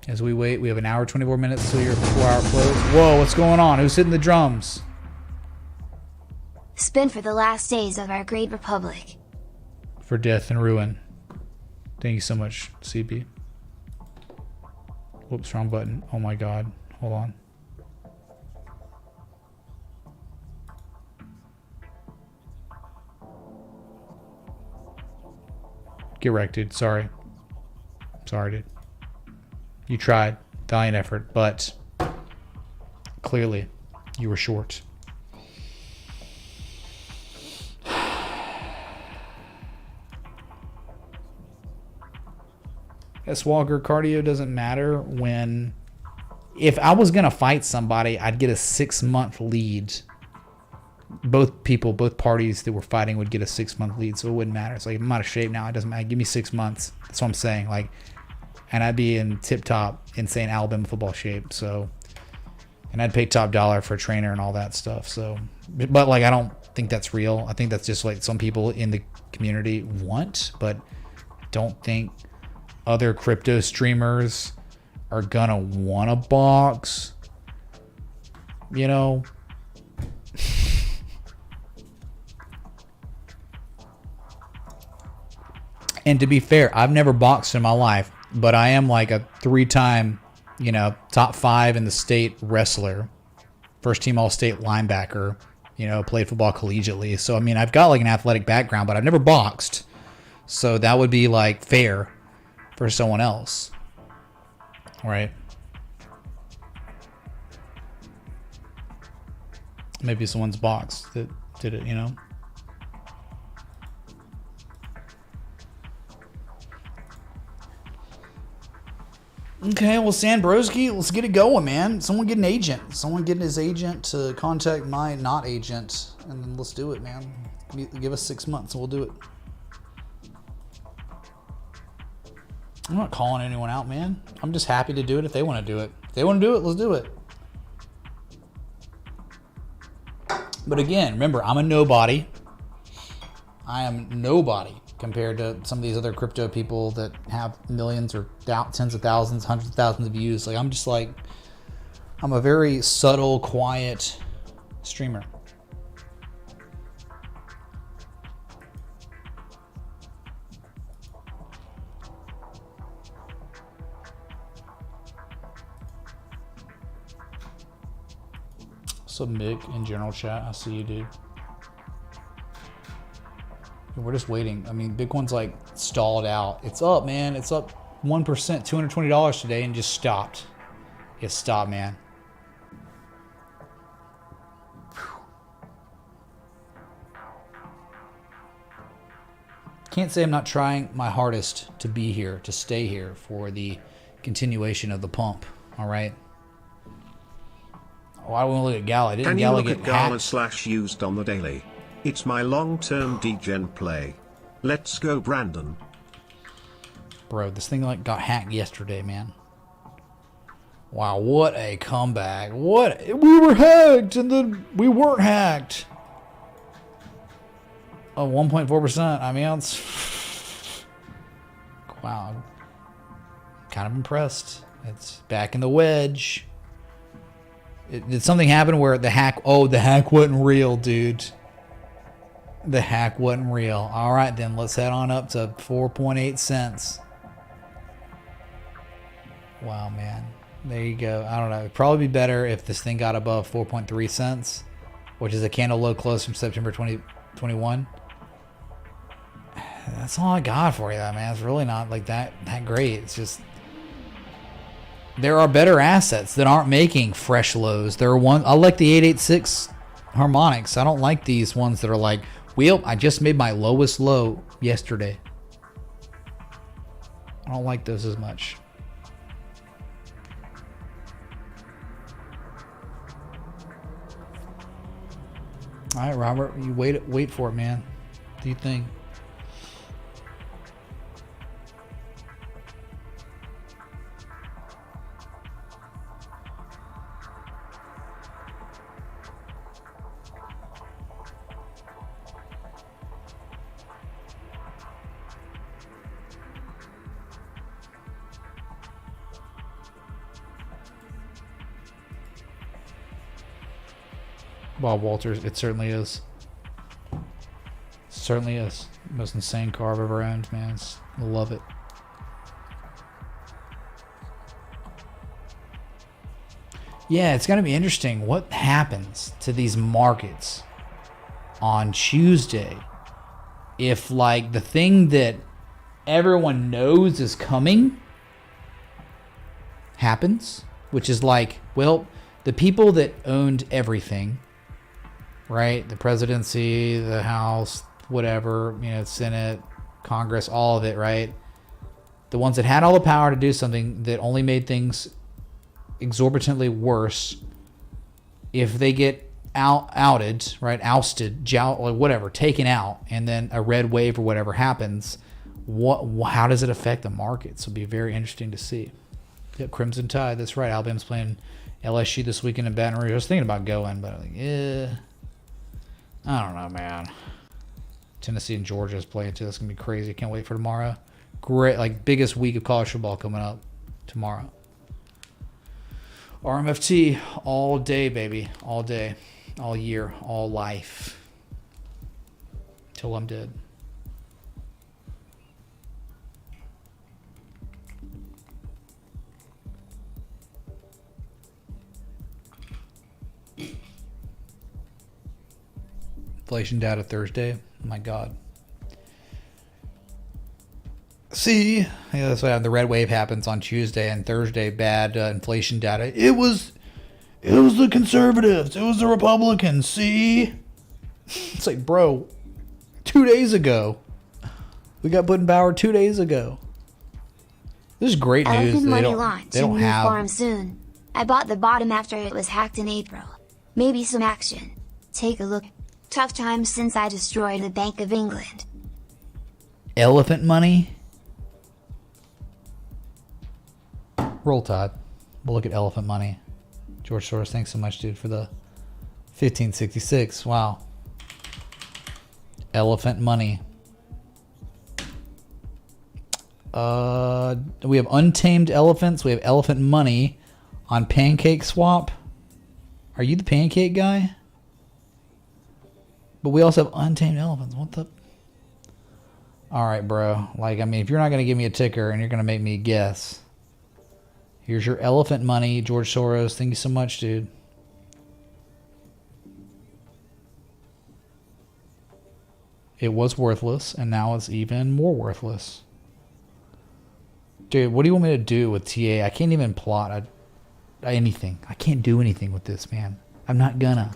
As we wait, we have an hour, 24 minutes till your 4-hour close. Whoa, what's going on? Who's hitting the drums? Spin for the last days of our great republic. For death and ruin. Thank you so much, CB. Whoops, wrong button. Oh my god. Hold on. Get wrecked, dude. Sorry. Sorry, dude. You tried. Valiant effort, but clearly you were short. S. Walker, cardio doesn't matter when... If I was going to fight somebody, I'd get a 6-month lead. Both parties that were fighting would get a 6-month lead, so it wouldn't matter. It's like, if I'm out of shape now, it doesn't matter. Give me 6 months. That's what I'm saying. Like, and I'd be in tip-top, insane Alabama football shape. So, and I'd pay top dollar for a trainer and all that stuff. So, but like, I don't think that's real. I think that's just like some people in the community want, but I don't think other crypto streamers are gonna want a box. You know. And to be fair, I've never boxed in my life, but I am like a 3-time, you know, top 5 in the state wrestler, first team all-state linebacker, you know, played football collegiately. So, I mean, I've got like an athletic background, but I've never boxed. So that would be like fair for someone else, right? Maybe someone's boxed that did it, you know? Okay, well, Sandbroski, let's get it going, man. Someone get an agent. Someone get his agent to contact my not agent, and then let's do it, man. Give us 6 months, and we'll do it. I'm not calling anyone out, man. I'm just happy to do it if they want to do it. If they want to do it, let's do it. But again, remember, I'm a nobody. I am nobody compared to some of these other crypto people that have millions or tens of thousands, hundreds of thousands of views. Like, I'm just like, I'm a very subtle, quiet streamer. What's up, Mick, in general chat? I see you, dude. We're just waiting. I mean, Bitcoin's like stalled out. It's up, man. It's up 1%, $220 today, and just stopped. It stopped, man. Can't say I'm not trying my hardest to be here, to stay here for the continuation of the pump. All right. Oh, I want to look at Gala. Didn't Can you Gala look get at Gala hacked? slash used on the daily? It's my long-term degen play. Let's go, Brandon. Bro, this thing like got hacked yesterday, man. Wow, what a comeback. What? We were hacked and then we weren't hacked. Oh, 1.4%. I mean, it's... Wow. I'm kind of impressed. It's back in the wedge. Did something happen where the hack... Oh, the hack wasn't real, dude. The hack wasn't real. All right, then. Let's head on up to 4.8 cents. Wow, man. There you go. I don't know. It'd probably be better if this thing got above 4.3 cents, which is a candle low close from September 2021. That's all I got for you, man. It's really not like that great. It's just there are better assets that aren't making fresh lows. There are one. I like the 886 harmonics. I don't like these ones that are like, well, I just made my lowest low yesterday. I don't like those as much. All right, Robert, you wait for it, man. What do you think? Bob Walters, it certainly is. Certainly is. Most insane car I've ever owned, man. I love it. Yeah, it's going to be interesting what happens to these markets on Tuesday if, like, the thing that everyone knows is coming happens, which is like, well, the people that owned everything, right? The presidency, the House, whatever, you know, Senate, Congress, all of it, right? The ones that had all the power to do something that only made things exorbitantly worse, if they get outed, right? Ousted, or whatever, taken out, and then a red wave or whatever happens, how does it affect the markets? It'll be very interesting to see. Yep, Crimson Tide, that's right. Alabama's playing LSU this weekend in Baton Rouge. I was thinking about going, but I'm like, yeah. I don't know, man. Tennessee and Georgia is playing too. That's going to be crazy. Can't wait for tomorrow. Great, like, biggest week of college football coming up tomorrow. RMFT all day, baby. All day. All year. All life. Till I'm dead. Inflation data Thursday. Oh my God. See, yeah, that's why the red wave happens on Tuesday and Thursday. Bad inflation data. It was the conservatives. It was the Republicans. See, it's like, bro, 2 days ago, we got put in power 2 days ago. This is great news. Elephant They money don't launch a new have. farm soon. I bought the bottom after it was hacked in April. Maybe some action. Take a look. Tough times since I destroyed the Bank of England. Elephant money. Roll Tide. We'll look at elephant money. George Soros, thanks so much, dude, for the 1566. Wow. Elephant money. We have untamed elephants. We have elephant money on Pancake Swap. Are you the pancake guy? But we also have untamed elephants. What the? All right, bro. Like, I mean, if you're not going to give me a ticker and you're going to make me guess. Here's your elephant money, George Soros. Thank you so much, dude. It was worthless, and now it's even more worthless. Dude, what do you want me to do with TA? I can't even plot anything. I can't do anything with this, man. I'm not gonna.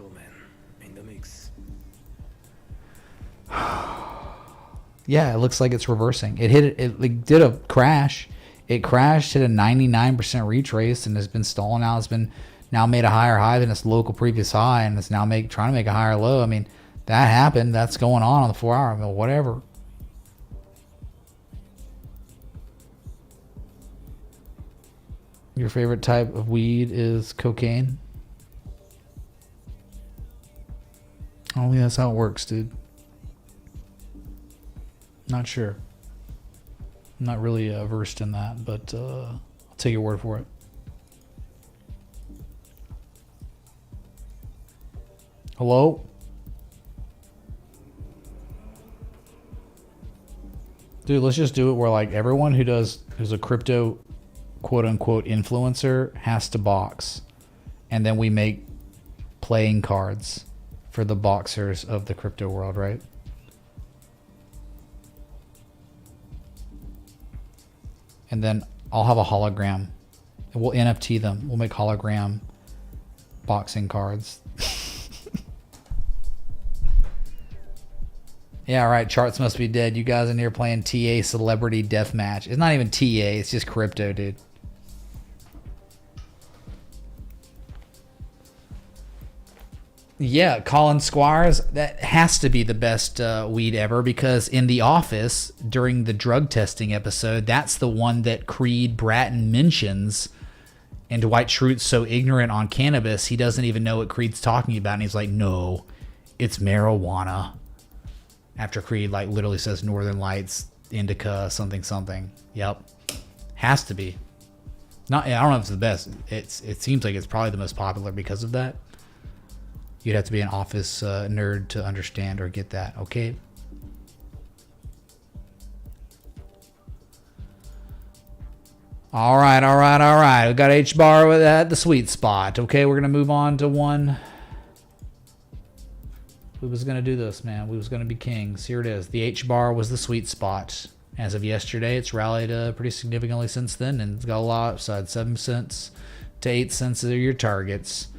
Yeah, it looks like it's reversing. It hit it did a crash. It crashed, hit a 99% retrace, and has been stalling out. It's been now made a higher high than its local previous high, and it's now trying to make a higher low. I mean, that happened. That's going on the 4 hour. I mean, whatever. Your favorite type of weed is cocaine? I don't think that's how it works, dude. Not sure. I'm not really versed in that, but I'll take your word for it. Hello? Dude, let's just do it where like everyone who's a crypto quote unquote influencer has to box, and then we make playing cards for the boxers of the crypto world, right? And then I'll have a hologram. We'll NFT them. We'll make hologram boxing cards. Yeah, right. Charts must be dead. You guys in here playing TA Celebrity Deathmatch. It's not even TA. It's just crypto, dude. Yeah, Colin Squires. That has to be the best weed ever, because in The Office, during the drug testing episode, that's the one that Creed Bratton mentions. And Dwight Schrute's so ignorant on cannabis, he doesn't even know what Creed's talking about. And he's like, no, it's marijuana. After Creed like literally says Northern Lights, indica, something something. Yep, has to be. Not, I don't know if it's the best. It seems like it's probably the most popular because of that. You'd have to be an Office nerd to understand or get that. Okay. All right. We got H bar at the sweet spot. Okay, we're gonna move on to one. We was going to do this, man. We was going to be kings. Here it is. The H bar was the sweet spot. As of yesterday, it's rallied pretty significantly since then, and it's got a lot upside. 7 cents to 8 cents are your targets.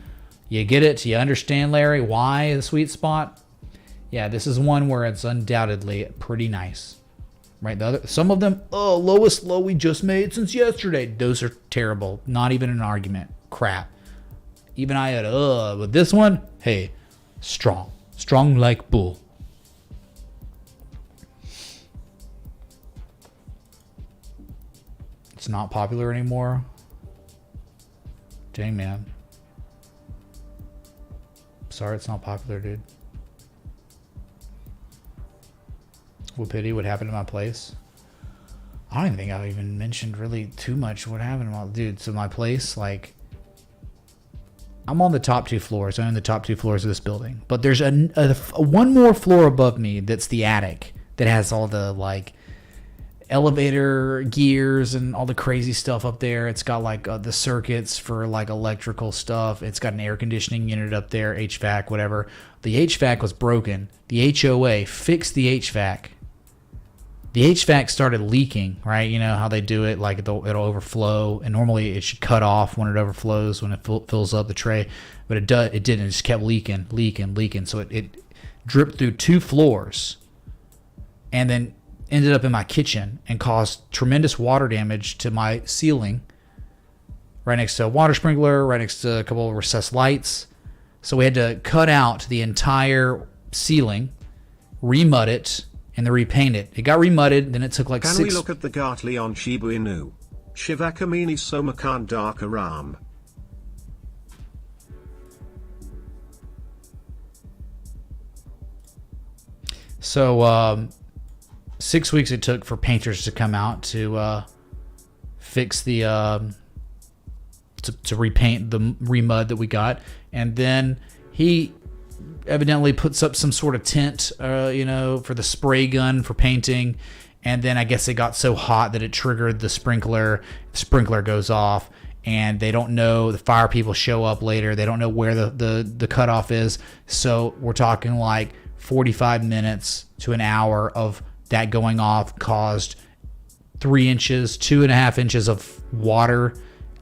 You get it? You understand, Larry, why the sweet spot? Yeah, this is one where it's undoubtedly pretty nice. Right? Some of them, lowest low we just made since yesterday. Those are terrible. Not even an argument. Crap. Even I had, but this one, hey, strong. Strong like bull. It's not popular anymore. Dang, man. Sorry, it's not popular, dude. What pity what happened to my place. I don't even think I even mentioned really too much what happened to my dude. So my place, like, I'm on the top 2 floors. I'm in the top 2 floors of this building. But there's one more floor above me that's the attic that has all the, like, elevator gears and all the crazy stuff up there. It's got, like, the circuits for, like, electrical stuff. It's got an air conditioning unit up there, HVAC, whatever. The HVAC was broken. The HOA fixed the HVAC. The HVAC started leaking, right? You know how they do it, like it'll overflow, and normally it should cut off when it overflows, when it fills up the tray, but it didn't. It just kept leaking. So it dripped through 2 floors, and then ended up in my kitchen and caused tremendous water damage to my ceiling, right next to a water sprinkler, right next to a couple of recessed lights. So we had to cut out the entire ceiling, remud it, and then repaint it. It got remudded, then it took like Can we look at the Gartley on Shibu Inu? Shivakamini Somakan Darkaram. So 6 weeks it took for painters to come out to fix the to repaint the remud that we got, and then he evidently puts up some sort of tent, for the spray gun for painting, and then I guess it got so hot that it triggered the sprinkler. The sprinkler goes off, and they don't know. The fire people show up later. They don't know where the cutoff is. So we're talking like 45 minutes to an hour of that going off caused 3 inches, 2.5 inches of water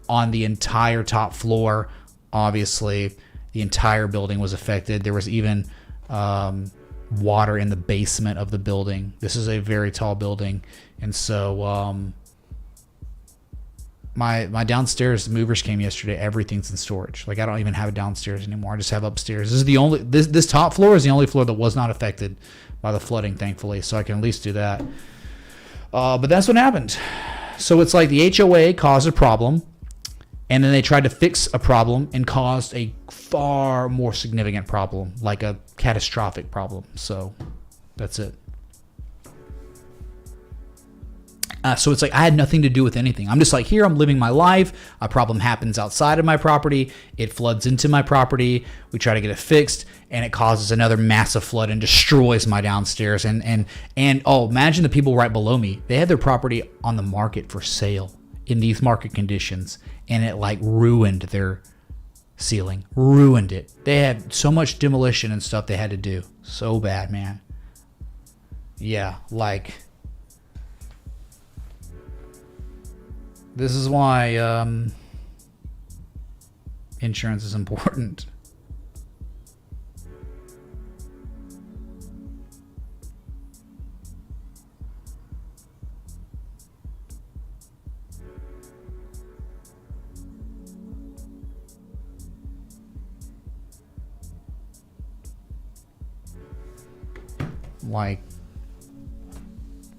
on the entire top floor. Obviously, the entire building was affected. There was even water in the basement of the building. This is a very tall building, and so my downstairs movers came yesterday. Everything's in storage. Like I don't even have it downstairs anymore. I just have upstairs. This is the only this top floor is the only floor that was not affected by the flooding, thankfully. So I can at least do that. But that's what happened. So it's like the HOA caused a problem, and then they tried to fix a problem and caused a far more significant problem, like a catastrophic problem. So that's it. So it's like I had nothing to do with anything. I'm just like, here, I'm living my life. A problem happens outside of my property. It floods into my property. We try to get it fixed, and it causes another massive flood and destroys my downstairs. And oh, imagine the people right below me. They had their property on the market for sale in these market conditions, and it like ruined their ceiling. Ruined it. They had so much demolition and stuff they had to do. So bad, man. Yeah, like... This is why insurance is important. Like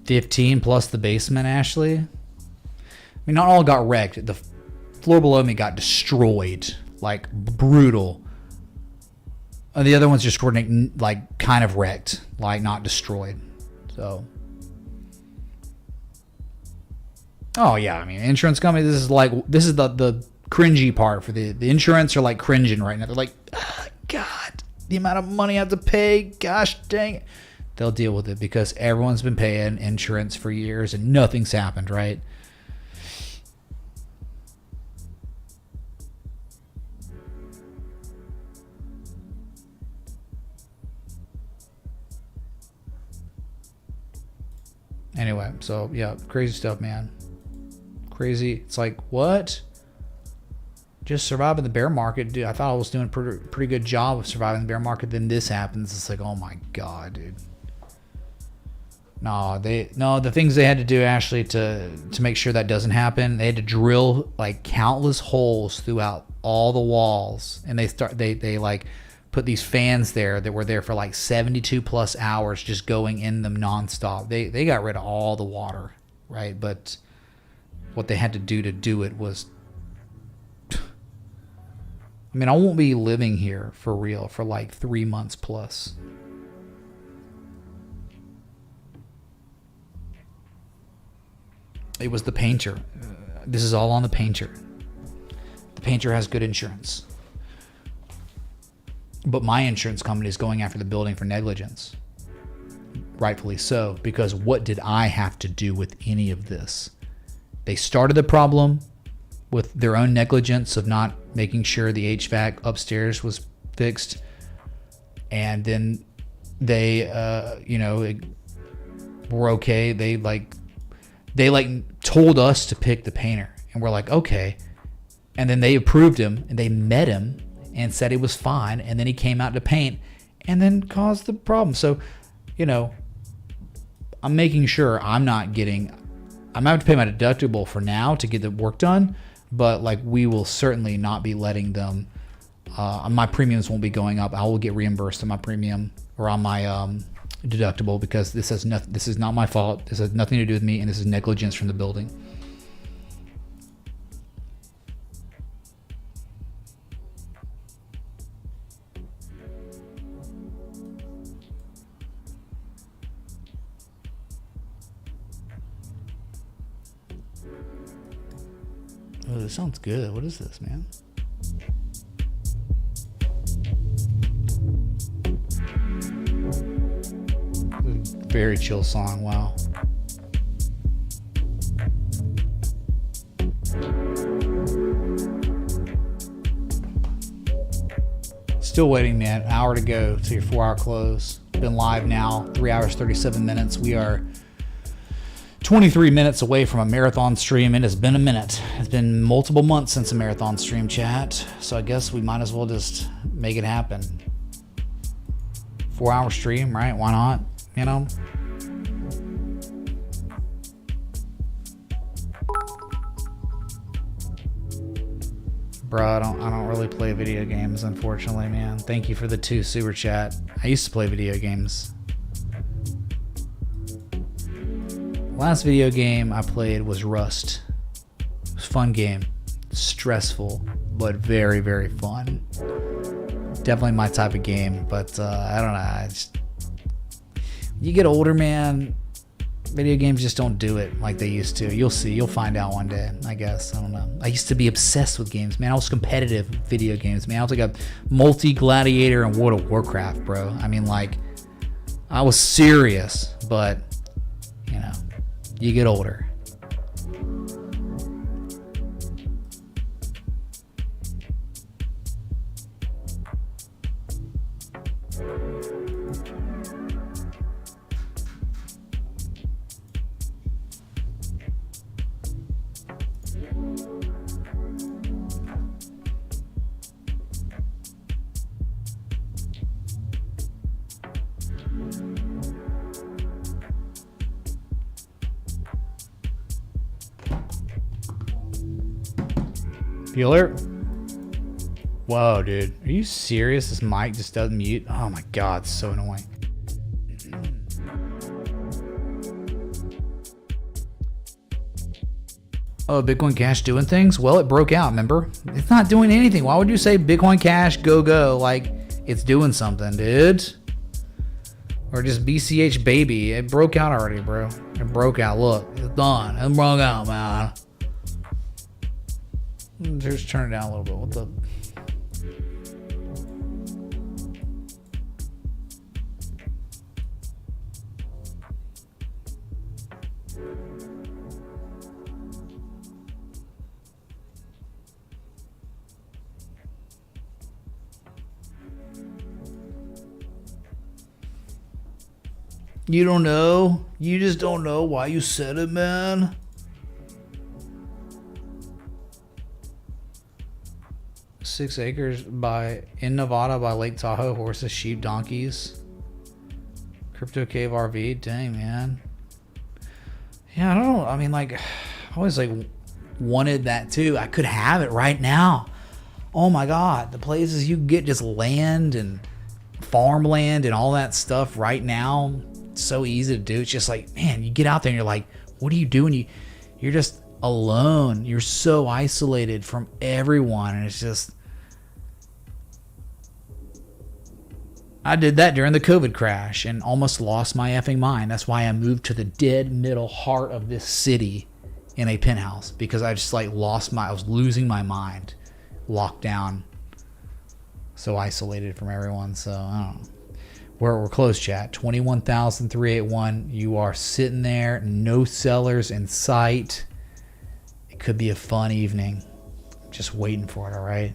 15 plus the basement, Ashley. I mean, not all got wrecked. The floor below me got destroyed, like brutal. And the other ones just were like kind of wrecked, like not destroyed. So, oh yeah, I mean, insurance company. This is the cringy part for the insurance are like cringing right now. They're like, oh, God, the amount of money I have to pay. Gosh dang it. They'll deal with it because everyone's been paying insurance for years and nothing's happened, right? Anyway, so yeah, crazy stuff, man. Crazy. It's like, what? Just surviving the bear market, dude. I thought I was doing a pretty good job of surviving the bear market. Then this happens. It's like, oh my God, dude. No, the things they had to do, Ashley, to make sure that doesn't happen. They had to drill like countless holes throughout all the walls, and they like put these fans there that were there for like 72 plus hours, just going in them nonstop. They got rid of all the water, right? But what they had to do it was, I mean, I won't be living here for real for like 3 months plus. It was the painter. This is all on the painter. The painter has good insurance. But my insurance company is going after the building for negligence. Rightfully so, because what did I have to do with any of this? They started the problem with their own negligence of not making sure the HVAC upstairs was fixed. And then they, were okay. They told us to pick the painter. And we're like, okay. And then they approved him and they met him and said he was fine, and then he came out to paint and then caused the problem. So, I'm making sure I'm going to have to pay my deductible for now to get the work done, but like we will certainly not be letting them, my premiums won't be going up. I will get reimbursed on my premium or on my deductible because this is not my fault. This has nothing to do with me, and this is negligence from the building. Oh, this sounds good. What is this, man? Very chill song. Wow. Still waiting, man. An hour to go to your 4-hour close. Been live now, 3 hours, 37 minutes. We are 23 minutes away from a marathon stream. It has been a minute. It's been multiple months since a marathon stream, chat. So I guess we might as well just make it happen. 4-hour stream, right? Why not? You know? Bro, I don't really play video games, unfortunately, man. Thank you for the 2 super chat. I used to play video games. Last video game I played was Rust. It was a fun game. Stressful, but very, very fun. Definitely my type of game, but I don't know. You get older, man. Video games just don't do it like they used to. You'll see. You'll find out one day, I guess. I don't know. I used to be obsessed with games, man. I was competitive video games, man. I was like a multi-gladiator in World of Warcraft, bro. I mean, like, I was serious, but, you know, you get older. Bueller? Whoa, dude. Are you serious? This mic just doesn't mute? Oh my god, so annoying. Oh, Bitcoin Cash doing things? Well, it broke out, remember? It's not doing anything. Why would you say Bitcoin Cash go like it's doing something, dude? Or just BCH baby. It broke out already, bro. It broke out. Look, it's done. It broke out, man. Just turn it down a little bit. What the? You don't know? You just don't know why you said it, man? Six acres in Nevada by Lake Tahoe, horses, sheep, donkeys. Crypto cave RV, dang, man. Yeah, I don't know. I mean, like, I always like wanted that too. I could have it right now. Oh my god, the places you get just land and farmland and all that stuff right now. It's so easy to do. It's just like, man, you get out there and you're like, what are you doing? You're just alone. You're so isolated from everyone, and it's just, I did that during the COVID crash and almost lost my effing mind. That's why I moved to the dead middle heart of this city in a penthouse, because I just like I was losing my mind, locked down, so isolated from everyone. So I don't know. We're close, chat. 21,381. You are sitting there, no sellers in sight. It could be a fun evening. Just waiting for it, all right?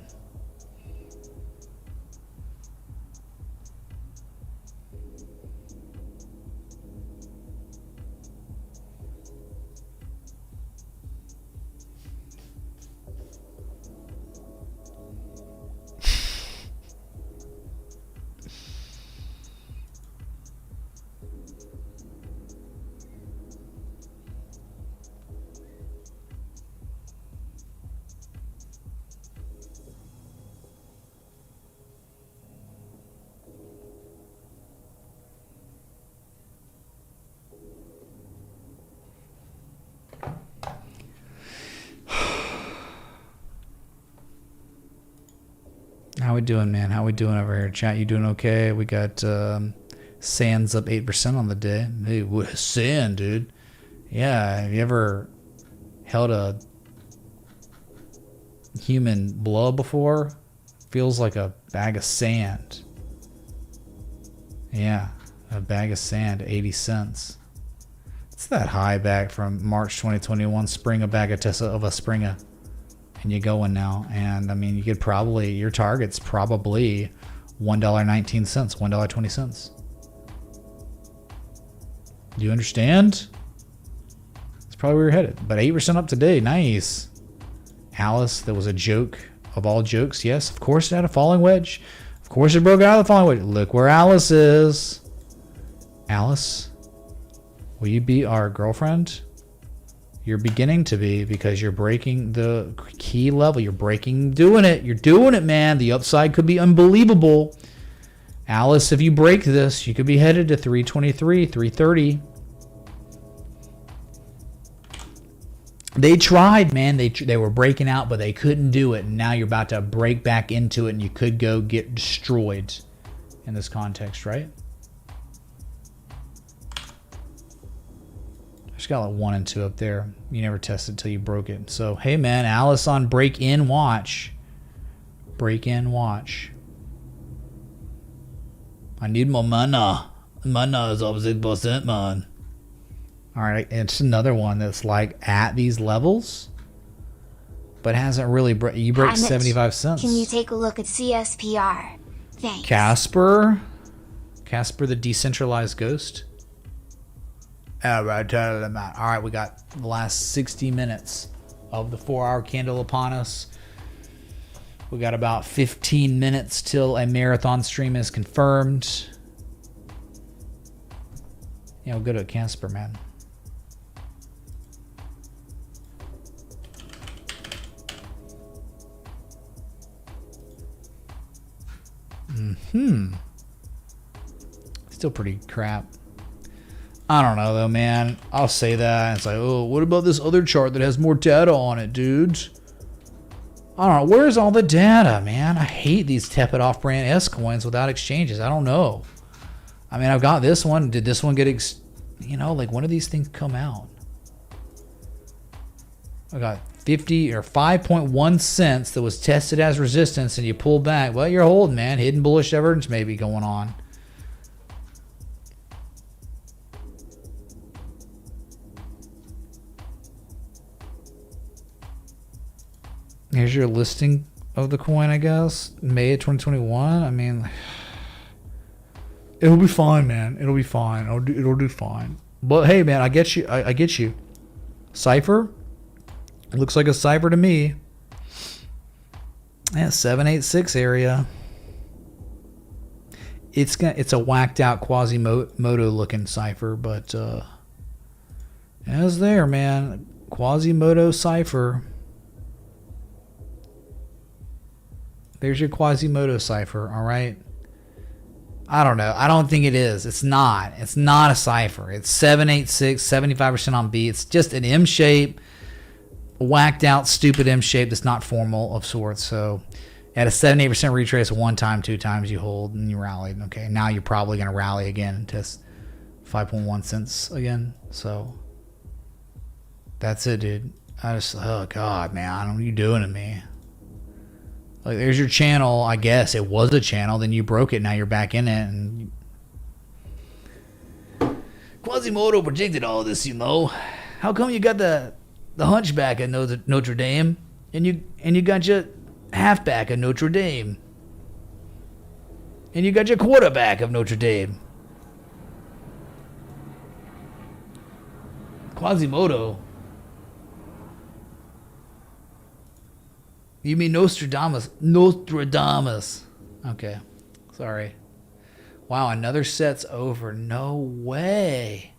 How we doing, man? How we doing over here? Chat, you doing okay? We got Sands up 8% on the day. Hey, what sand, dude? Yeah, have you ever held a human blood before? Feels like a bag of sand. Yeah, a bag of sand, 80 cents. It's that high back from March 2021. Spring a bag of Tessa of a Springer. And you're going now, and I mean, you could probably, your target's probably $1.19, $1.20. Do you understand? That's probably where you're headed. But 8% up today, nice. Alice, there was a joke of all jokes. Yes, of course it had a falling wedge. Of course it broke out of the following week. Look where Alice is. Alice, will you be our girlfriend? You're beginning to be, because you're breaking the key level. You're doing it. You're doing it, man. The upside could be unbelievable. Alice, if you break this, you could be headed to 323, 330. They tried, man. They were breaking out, but they couldn't do it. And now you're about to break back into it, and you could go get destroyed in this context, right? Just got like 1 and 2 up there. You never tested till you broke it. So, hey, man, Alice on break in watch. Break in watch. I need more mana. Mana is up 6%, man. All right, it's another one that's like at these levels, but hasn't really you break 75 cents. Can you take a look at CSPR? Thanks. Casper the decentralized ghost. All right, we got the last 60 minutes of the 4-hour candle upon us. We got about 15 minutes till a marathon stream is confirmed. Yeah, we'll go to Casper, man. Still pretty crap. I don't know though, man. I'll say that. It's like, oh, what about this other chart that has more data on it, dudes? I don't know. Where's all the data, man? I hate these tepid off-brand S coins without exchanges. I don't know. I mean, I've got this one. Did this one get, like when do these things come out? I got 50 or 5.1 cents that was tested as resistance, and you pull back. Well, you're holding, man. Hidden bullish divergence maybe going on. Here's your listing of the coin, I guess. May of 2021. I mean, it'll be fine, man. It'll be fine. It'll do fine. But hey, man, I get you. I get you. Cipher. It looks like a cipher to me. Yeah, 786 area. It's a whacked out Quasimodo looking cipher, but it's there, man. Quasimodo cipher. There's your Quasimodo cipher, all right? I don't know. I don't think it is. It's not. It's not a cipher. It's 786, 75% on B. It's just an M shape, whacked out, stupid M shape that's not formal of sorts. So at a 78% retrace, 1 time, 2 times you hold and you rallied. Okay, now you're probably going to rally again and test 5.1 cents again. So that's it, dude. Oh, God, man. What are you doing to me? Like, there's your channel. I guess it was a channel. Then you broke it. Now you're back in it. And Quasimodo predicted all this, How come you got the hunchback at Notre Dame, and you got your halfback at Notre Dame, and you got your quarterback of Notre Dame? Quasimodo. You mean Nostradamus? Nostradamus. Okay. Sorry. Wow, another set's over. No way.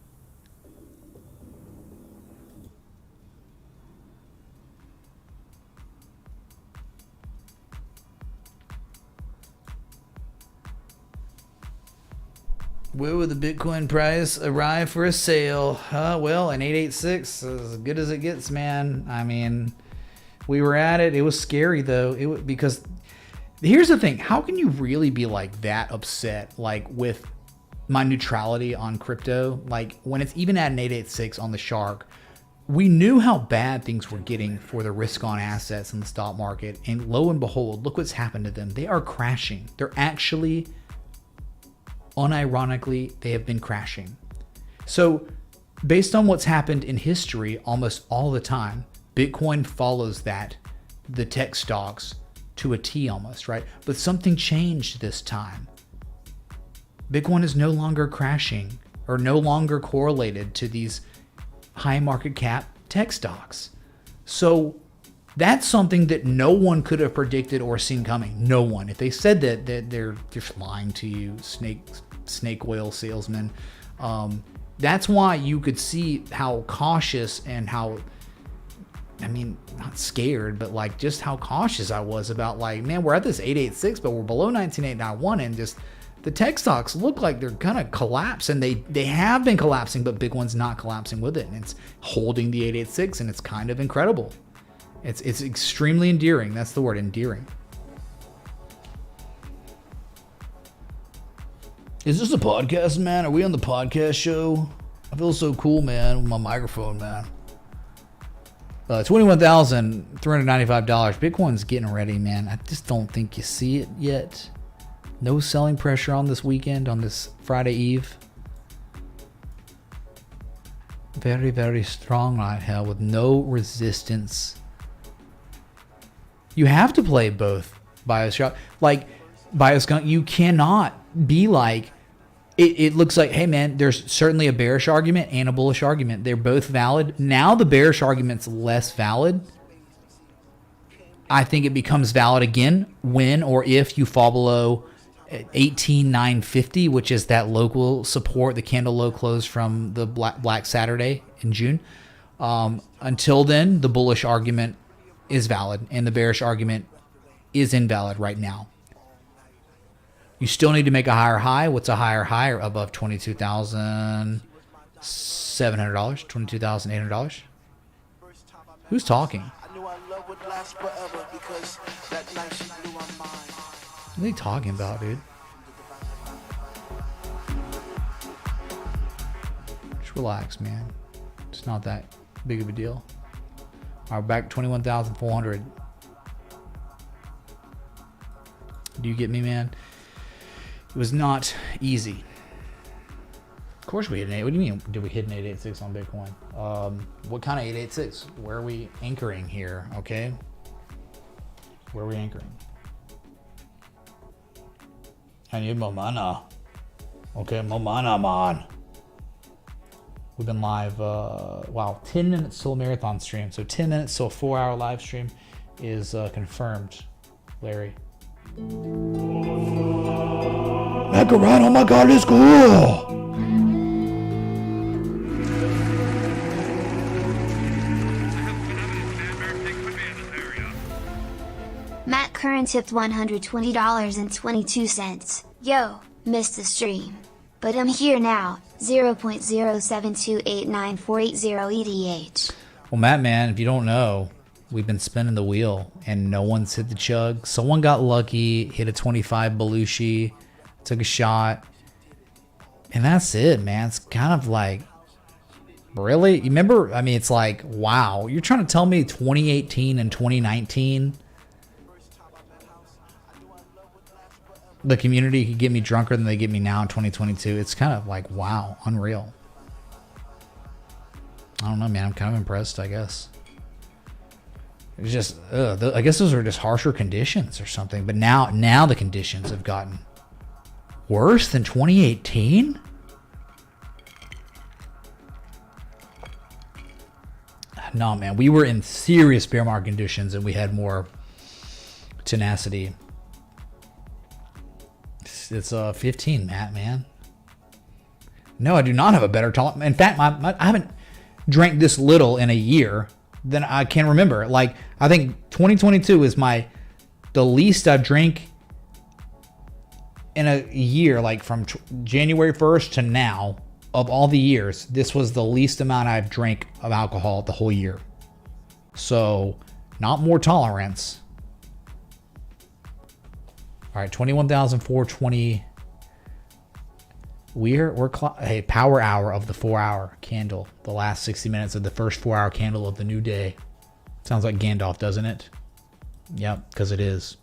Where will the Bitcoin price arrive for a sale? Well, an 886 is as good as it gets, man. I mean, we were at it. It was scary, though. Because here's the thing. How can you really be like that upset, like with my neutrality on crypto? Like when it's even at an 886 on the shark, we knew how bad things were getting for the risk on assets in the stock market. And lo and behold, look what's happened to them. They are crashing. They're actually, unironically, they have been crashing. So based on what's happened in history almost all the time, Bitcoin follows the tech stocks to a T almost, right? But something changed this time. Bitcoin is no longer crashing or no longer correlated to these high market cap tech stocks. So That's something that no one could have predicted or seen coming. No one. If they said that they're just lying to you, snake oil salesman. That's why you could see how cautious and how, I mean, not scared, but like just how cautious I was about like, man, we're at this 886, but we're below 19891, and just the tech stocks look like they're gonna collapse, and they have been collapsing, but big one's not collapsing with it, and it's holding the 886, and it's kind of incredible. It's extremely endearing. That's the word, endearing. Is this a podcast, man? Are we on the podcast show? I feel so cool, man, with my microphone, man. $21,395. Bitcoin's getting ready, man. I just don't think you see it yet. No selling pressure on this weekend, on this Friday Eve. Very, very strong right here with no resistance. You have to play both Bioshock. Like, Bioshock, you cannot be like, it looks like, hey man, there's certainly a bearish argument and a bullish argument. They're both valid. Now the bearish argument's less valid. I think it becomes valid again when or if you fall below 18,950, which is that local support, the candle low close from the Black Saturday in June. Until then, the bullish argument is valid and the bearish argument is invalid right now. You still need to make a higher high. What's a higher high? Above $22,700, $22,800. Who's talking? What are they talking about, dude? Just relax, man. It's not that big of a deal. All right, back 21,400. Do you get me, man? It was not easy. Of course we hit an 8. What do you mean? Did we hit an 886 on Bitcoin? What kind of 886? Where are we anchoring here? Okay. Where are we anchoring? I need more mana. Okay, more mana, man. We've been live, wow, 10 minutes till a marathon stream. So 10 minutes till a 4-hour live stream is confirmed, Larry. Macaroni, oh my god, it's cool! Matt Curran tipped $120.22. Yo, missed the stream. But I'm here now, 0.072894880 ETH. Well, Matt, man, if you don't know, we've been spinning the wheel and no one's hit the chug. Someone got lucky, hit a 25 Belushi, took a shot, and that's it, man. It's kind of like, really? You remember? I mean, it's like, wow. You're trying to tell me 2018 and 2019, the community could get me drunker than they get me now in 2022. It's kind of like, wow, unreal. I don't know, man. I'm kind of impressed, I guess. It's just, I guess those are just harsher conditions or something. But now the conditions have gotten worse than 2018? No, man. We were in serious bear market conditions and we had more tenacity. It's 15, Matt, man. No, I do not have a better tolerance. In fact, I haven't drank this little in a year than I can remember. Like, I think 2022 is the least I've drank in a year, like from January 1st to now, of all the years. This was the least amount I've drank of alcohol the whole year. So, not more tolerance. All right, 21,420. Hey, power hour of the 4-hour candle. The last 60 minutes of the first 4-hour candle of the new day. Sounds like Gandalf, doesn't it? Yep, because it is.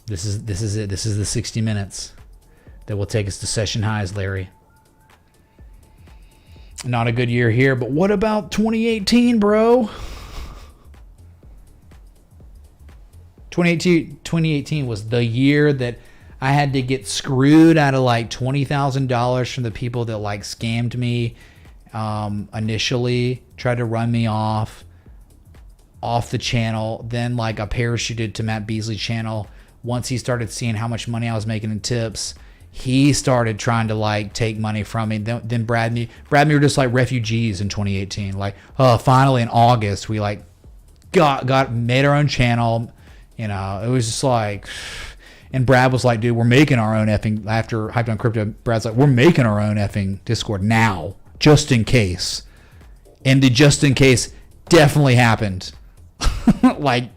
This is it. This is the 60 minutes that will take us to session highs, Larry. Not a good year here, but what about 2018, bro? 2018 was the year that I had to get screwed out of like $20,000 from the people that like scammed me initially, tried to run me off. off the channel. Then like I parachuted to Matt Beasley's channel. Once he started seeing how much money I was making in tips, he started trying to like take money from me. Then Brad and me were just like refugees in 2018. Like, oh, finally in August we like made our own channel. You know, it was just like, and Brad was like, dude, we're making our own effing, after Hyped on Crypto, Brad's like, we're making our own effing Discord now, just in case. And the just in case definitely happened. Like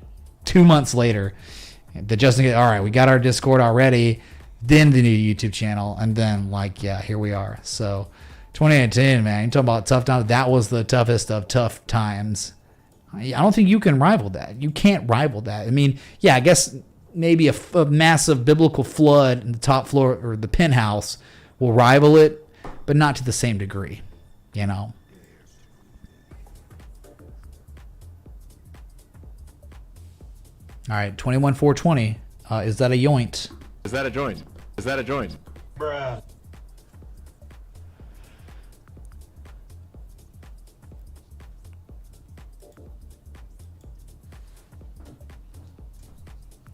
2 months later, the just in case, all right, we got our Discord already, then the new YouTube channel, and then like, yeah, here we are. So 2018, man, you talking about tough times. That was the toughest of tough times. I don't think you can rival that. You can't rival that. I mean, yeah, I guess maybe a massive biblical flood in the top floor or the penthouse will rival it, but not to the same degree, you know. All right, 21,420. Is that a yoint? Is that a joint? Is that a joint? Bruh.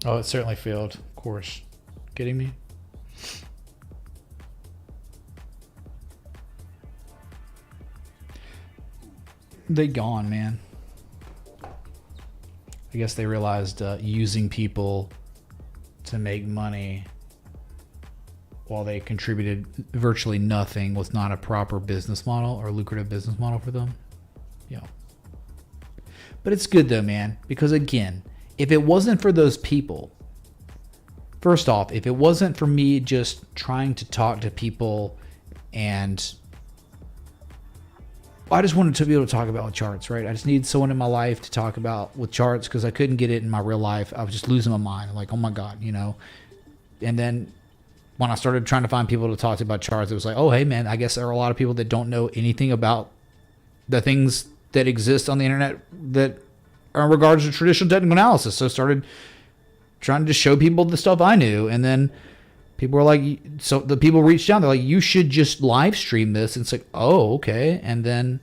Oh, it certainly failed. Of course. Kidding me? They gone, man. I guess they realized using people to make money while they contributed virtually nothing was not a proper business model or lucrative business model for them. Yeah. But it's good though, man, because again, if it wasn't for those people, first off, if it wasn't for me just trying to talk to people and I just wanted to be able to talk about charts, right? I just needed someone in my life to talk about with charts because I couldn't get it in my real life. I was just losing my mind. Like, oh my God, you know? And then when I started trying to find people to talk to about charts, it was like, oh, hey man, I guess there are a lot of people that don't know anything about the things that exist on the internet that are in regards to traditional technical analysis. So I started trying to show people the stuff I knew. And then people were like, so the people reached out, they're like, you should just live stream this. And it's like, oh, okay. And then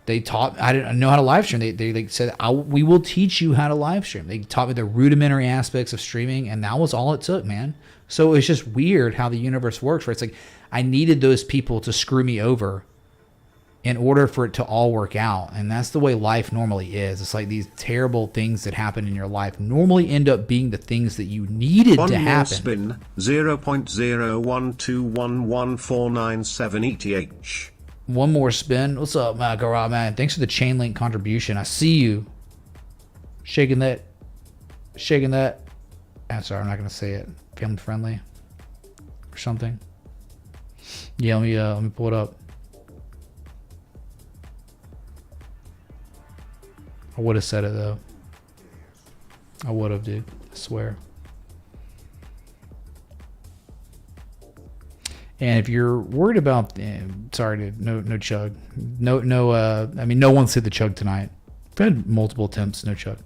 they taught, I didn't know how to live stream. They said, we will teach you how to live stream. They taught me the rudimentary aspects of streaming. And that was all it took, man. So it's just weird how the universe works, where it's like, I needed those people to screw me over in order for it to all work out. And that's the way life normally is. It's like these terrible things that happen in your life normally end up being the things that you needed to happen. Spin 0.012114997 ETH. One more spin. What's up, Makarov, man? Thanks for the chain link contribution. I see you. Shaking that. Shaking that. I'm sorry, I'm not going to say it. Family friendly or something. Yeah, let me pull it up. I would have said it though. I would have, dude. I swear. And if you're worried about, sorry, dude, no chug. I mean, no one's hit the chug tonight. I've had multiple attempts, no chug.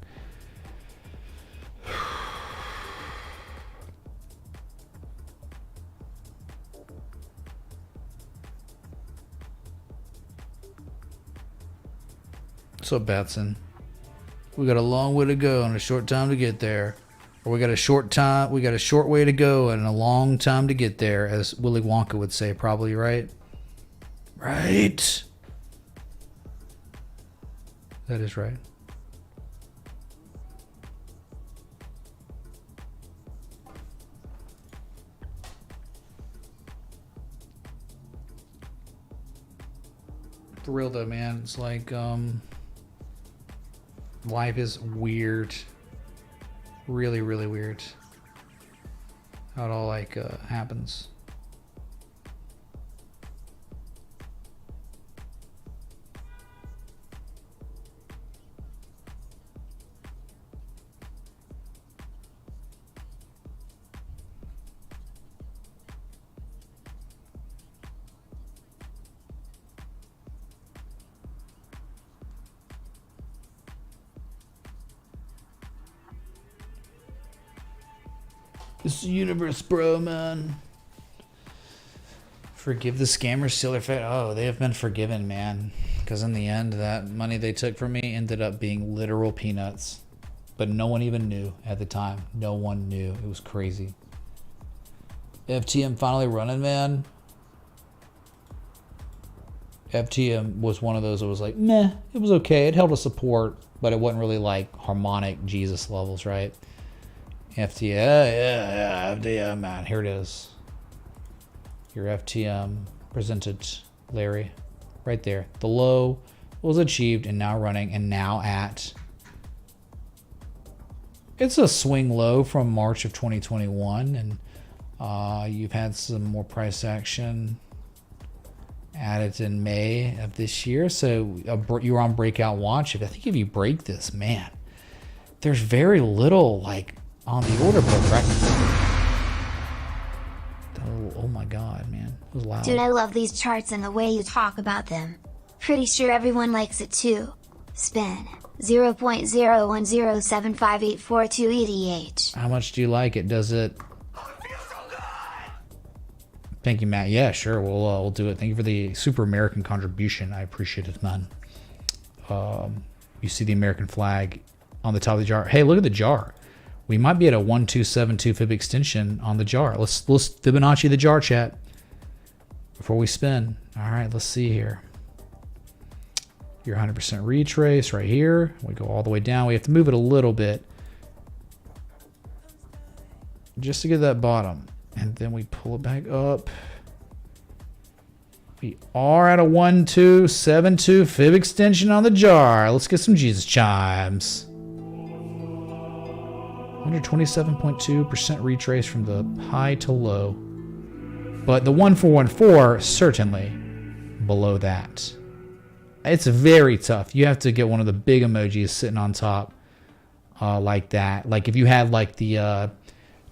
What's up, Batson? We got a long way to go and a short time to get there. Or we got a short way to go and a long time to get there, as Willy Wonka would say, probably, right? Right. That is right. For real though, man, it's like life is weird. Really, really weird. How it all like happens. It's the universe, bro, man. Forgive the scammers, still their fat. Oh, they have been forgiven, man. Because in the end, that money they took from me ended up being literal peanuts. But no one even knew at the time. No one knew. It was crazy. FTM finally running, man. FTM was one of those that was like, meh, it was okay. It held a support, but it wasn't really like harmonic Jesus levels, right? FTM, yeah, FTM, man. Here it is. Your FTM presented, Larry. Right there. The low was achieved and now running and now at. It's a swing low from March of 2021, and you've had some more price action added in May of this year. So you're on breakout watch. I think if you break this, man, there's very little like on the order book, right? Oh my God, man. It was loud. Dude, I love these charts and the way you talk about them. Pretty sure everyone likes it too. Spin 0.0107584 ETH. How much do you like it? Does it? Thank you, Matt. Yeah, sure. We'll do it. Thank you for the super American contribution. I appreciate it, man. You see the American flag on the top of the jar. Hey, look at the jar. We might be at a 1272 fib extension on the jar. Let's Fibonacci the jar, chat, before we spin. All right, let's see here. Your 100% retrace right here. We go all the way down. We have to move it a little bit just to get that bottom. And then we pull it back up. We are at a 1272 fib extension on the jar. Let's get some Jesus chimes. 127.2% retrace from the high to low. But the 1414 certainly below that. It's very tough. You have to get one of the big emojis sitting on top like that. Like if you had like the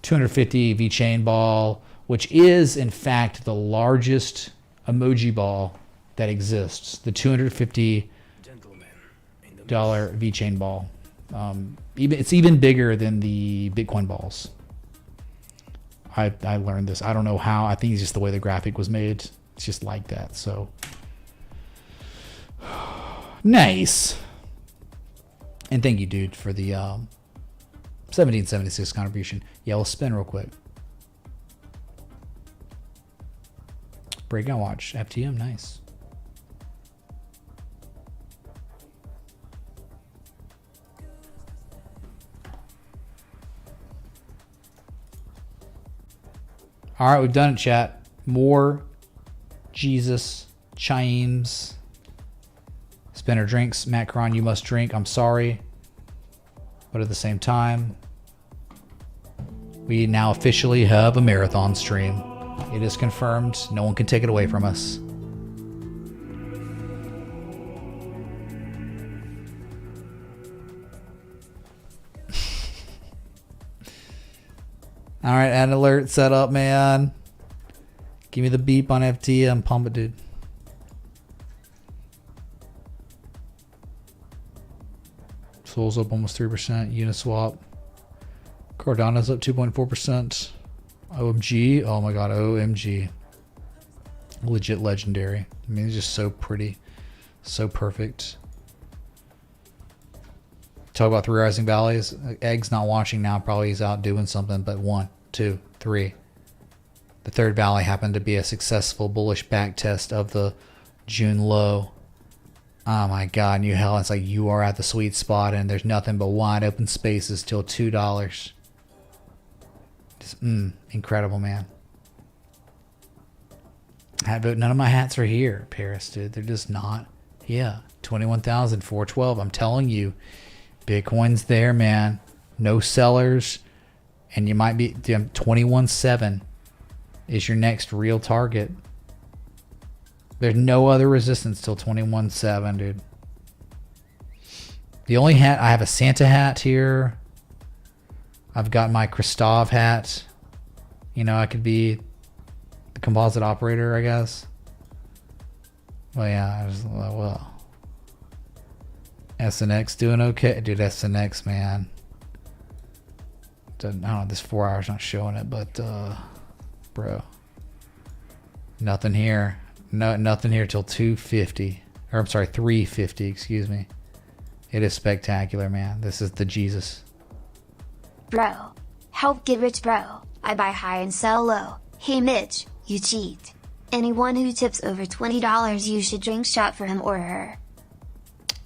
250 VeChain ball, which is in fact the largest emoji ball that exists, the $250 VeChain ball. It's even bigger than the Bitcoin balls. I learned this. I don't know how. I think it's just the way the graphic was made. It's just like that. So nice. And thank you, dude, for the 1776 contribution. Yeah, we'll spin real quick. Breakout watch. FTM, nice. All right, we've done it, chat. More Jesus chimes. Spinner drinks. Macron, you must drink. I'm sorry. But at the same time, we now officially have a marathon stream. It is confirmed. No one can take it away from us. All right, ad alert set up, man. Give me the beep on FTM. Pump it, dude. Sol's up almost 3%. Uniswap. Cardano's up 2.4%. OMG. Oh my God, OMG. Legit legendary. I mean, it's just so pretty. So perfect. Talk about three rising valleys. Egg's not watching now. Probably he's out doing something. But 1, 2, 3. The third valley happened to be a successful bullish back test of the June low. Oh my God, new hell. It's like you are at the sweet spot and there's nothing but wide open spaces till $2. Just, incredible, man. None of my hats are here, Paris, dude. They're just not. Yeah, 21,412. I'm telling you, Bitcoin's there, man. No sellers. And you might be 21.7 is your next real target. There's no other resistance till 21.7, dude. The only hat, I have a Santa hat here. I've got my Christov hat. You know, I could be the composite operator, I guess. Well, yeah, well. SNX doing okay. Dude, SNX, man. I don't know, this 4 hours not showing it, but, bro. Nothing here. No, nothing here till 250 Or I'm sorry, 350, excuse me. It is spectacular, man. This is the Jesus. Bro. Help get rich, bro. I buy high and sell low. Hey Mitch, you cheat. Anyone who tips over $20, you should drink shot for him or her.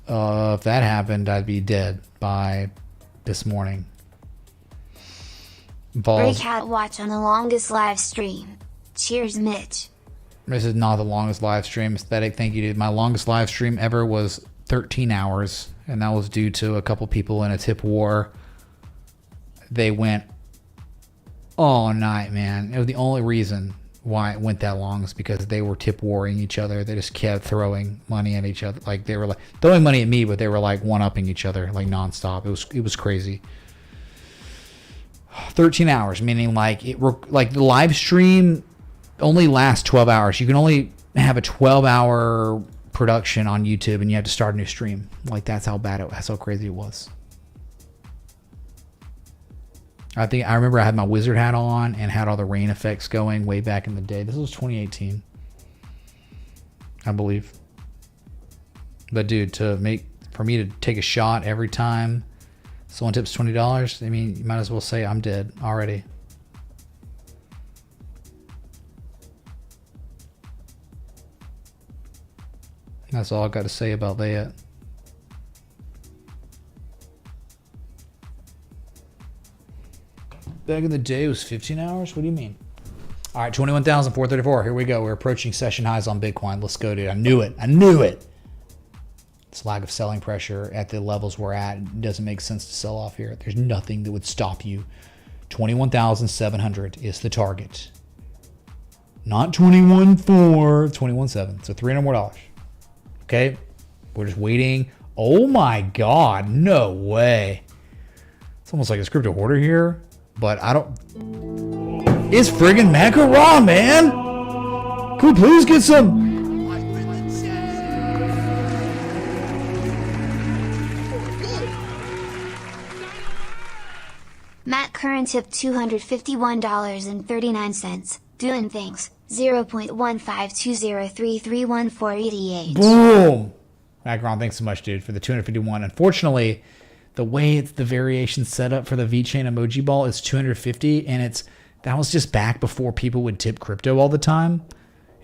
If that happened, I'd be dead by this morning. Balls. Breakout watch on the longest live stream. Cheers, Mitch. This is not the longest live stream. Aesthetic, thank you, dude. My longest live stream ever was 13 hours, and that was due to a couple people in a tip war. They went all night, man. It was the only reason why it went that long is because they were tip warring each other. They just kept throwing money at each other. Like they were like throwing money at me, but they were like one-upping each other like nonstop. It was crazy. 13 hours, meaning like the live stream only lasts 12 hours. You can only have a 12-hour production on YouTube, and you have to start a new stream. Like that's how crazy it was. I remember I had my wizard hat on and had all the rain effects going way back in the day. This was 2018, I believe. But dude, for me to take a shot every time someone tips $20, I mean, you might as well say I'm dead already. That's all I got to say about that. Back in the day, it was 15 hours? What do you mean? All right, 21,434. Here we go. We're approaching session highs on Bitcoin. Let's go, dude. I knew it. I knew it. This lack of selling pressure at the levels we're at, it doesn't make sense to sell off here. There's nothing that would stop you. 21,700 is the target. Not 21.4, 21.7. So $300 more. Okay? We're just waiting. Oh my God. No way. It's almost like a crypto hoarder here. But I don't... It's friggin' Macaroni, man! Can we please get some... Matt Curran tipped $251.39. Doing thanks. 0.15203314888. Boom! Macaron, thanks so much, dude, for the 251. Unfortunately, the way the variation set up for the VeChain emoji ball is 250, and that was just back before people would tip crypto all the time.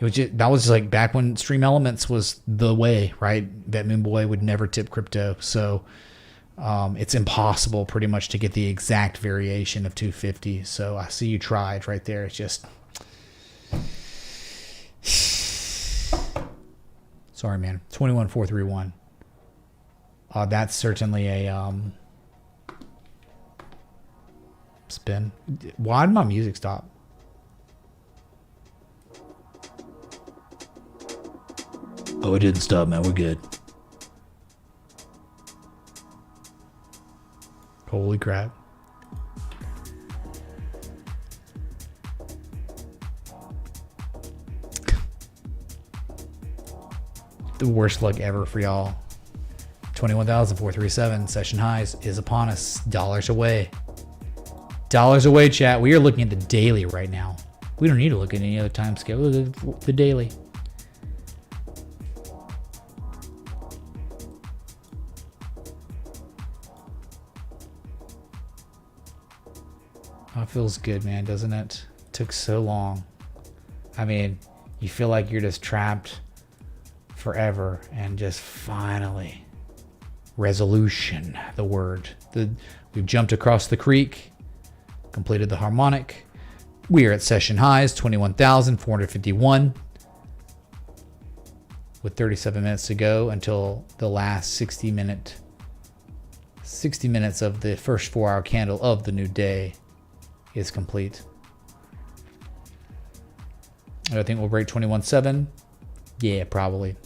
That was just like back when Stream Elements was the way, right? Batmoon Boy would never tip crypto, so it's impossible pretty much to get the exact variation of 250. So I see you tried right there. It's just... Sorry, man. 21,431. That's certainly a spin. Why did my music stop? Oh, it didn't stop, man. We're good. Holy crap. The worst luck ever for y'all. 21,437 session highs is upon us. Dollars away. Dollars away, chat. We are looking at the daily right now. We don't need to look at any other time scale. Look at the daily. Oh, it feels good, man, doesn't it? It took so long. I mean, you feel like you're just trapped forever, and just finally, resolution, the word. We've jumped across the creek, completed the harmonic. We are at session highs, 21,451, with 37 minutes to go until the last 60 minutes of the first 4-hour candle of the new day is complete. I think we'll break 21.7. Yeah, probably.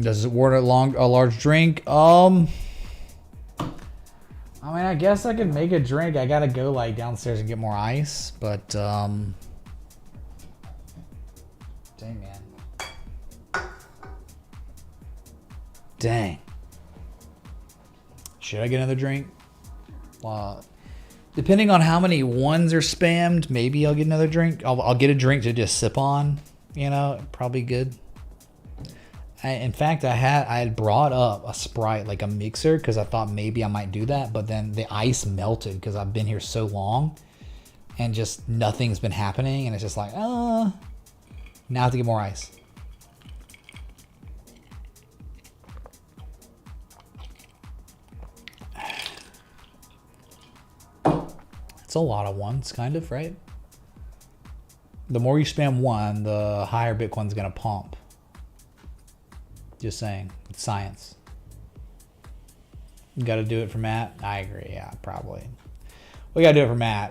Does it warrant a large drink? I mean, I guess I could make a drink. I gotta go like downstairs and get more ice, but dang, man. Dang. Should I get another drink? Depending on how many ones are spammed, maybe I'll get another drink. I'll get a drink to just sip on. You know, probably good. In fact, I had brought up a Sprite, like a mixer, because I thought maybe I might do that. But then the ice melted because I've been here so long, and just nothing's been happening, and it's just like, now I have to get more ice. It's a lot of ones, kind of, right? The more you spam one, the higher Bitcoin's gonna pump. Just saying, it's science. You gotta do it for Matt. I agree, yeah, probably. We gotta do it for Matt.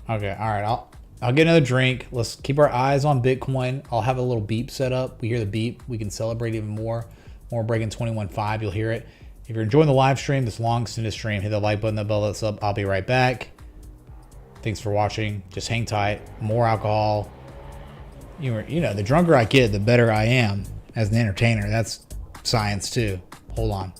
Okay, all right. I'll get another drink. Let's keep our eyes on Bitcoin. I'll have a little beep set up. We hear the beep, we can celebrate even more. When we're breaking 21.5, you'll hear it. If you're enjoying the live stream, this long extended stream, hit the like button, the bell that's up. I'll be right back. Thanks for watching. Just hang tight. More alcohol. You know, the drunker I get, the better I am as an entertainer. That's science too. Hold on.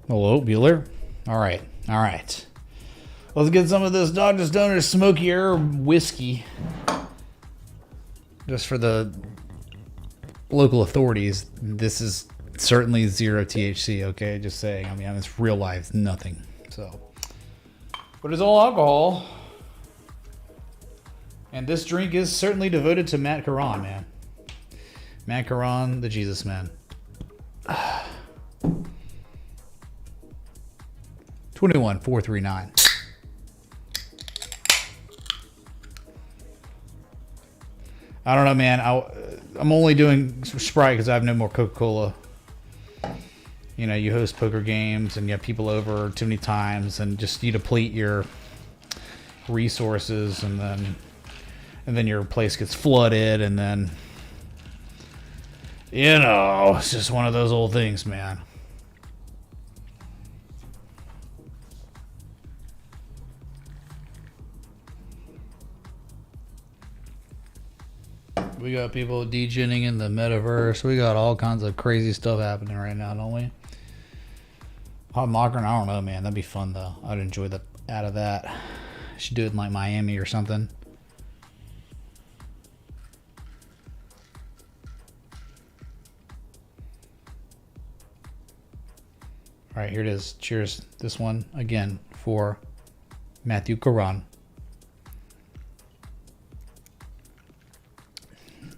Hello, Bueller. All right. Let's get some of this Dr. Stoner's Smoky Herb whiskey. Just for the local authorities, this is certainly 0 THC, okay? Just saying. I mean, it's real life, nothing. So, but it's all alcohol. And this drink is certainly devoted to Matt Caron, man. Matt Caron, the Jesus man. 21,439. I don't know, man. I'm only doing Sprite because I have no more Coca-Cola. You know, you host poker games and you have people over too many times, and just you deplete your resources, and then your place gets flooded, and then, you know, it's just one of those old things, man. We got people degenning in the metaverse. We got all kinds of crazy stuff happening right now, don't we? Hot Mockern, I don't know, man. That'd be fun, though. I'd enjoy the out of that. Should do it in, like, Miami or something. All right, here it is. Cheers. This one, again, for Matthew Karan.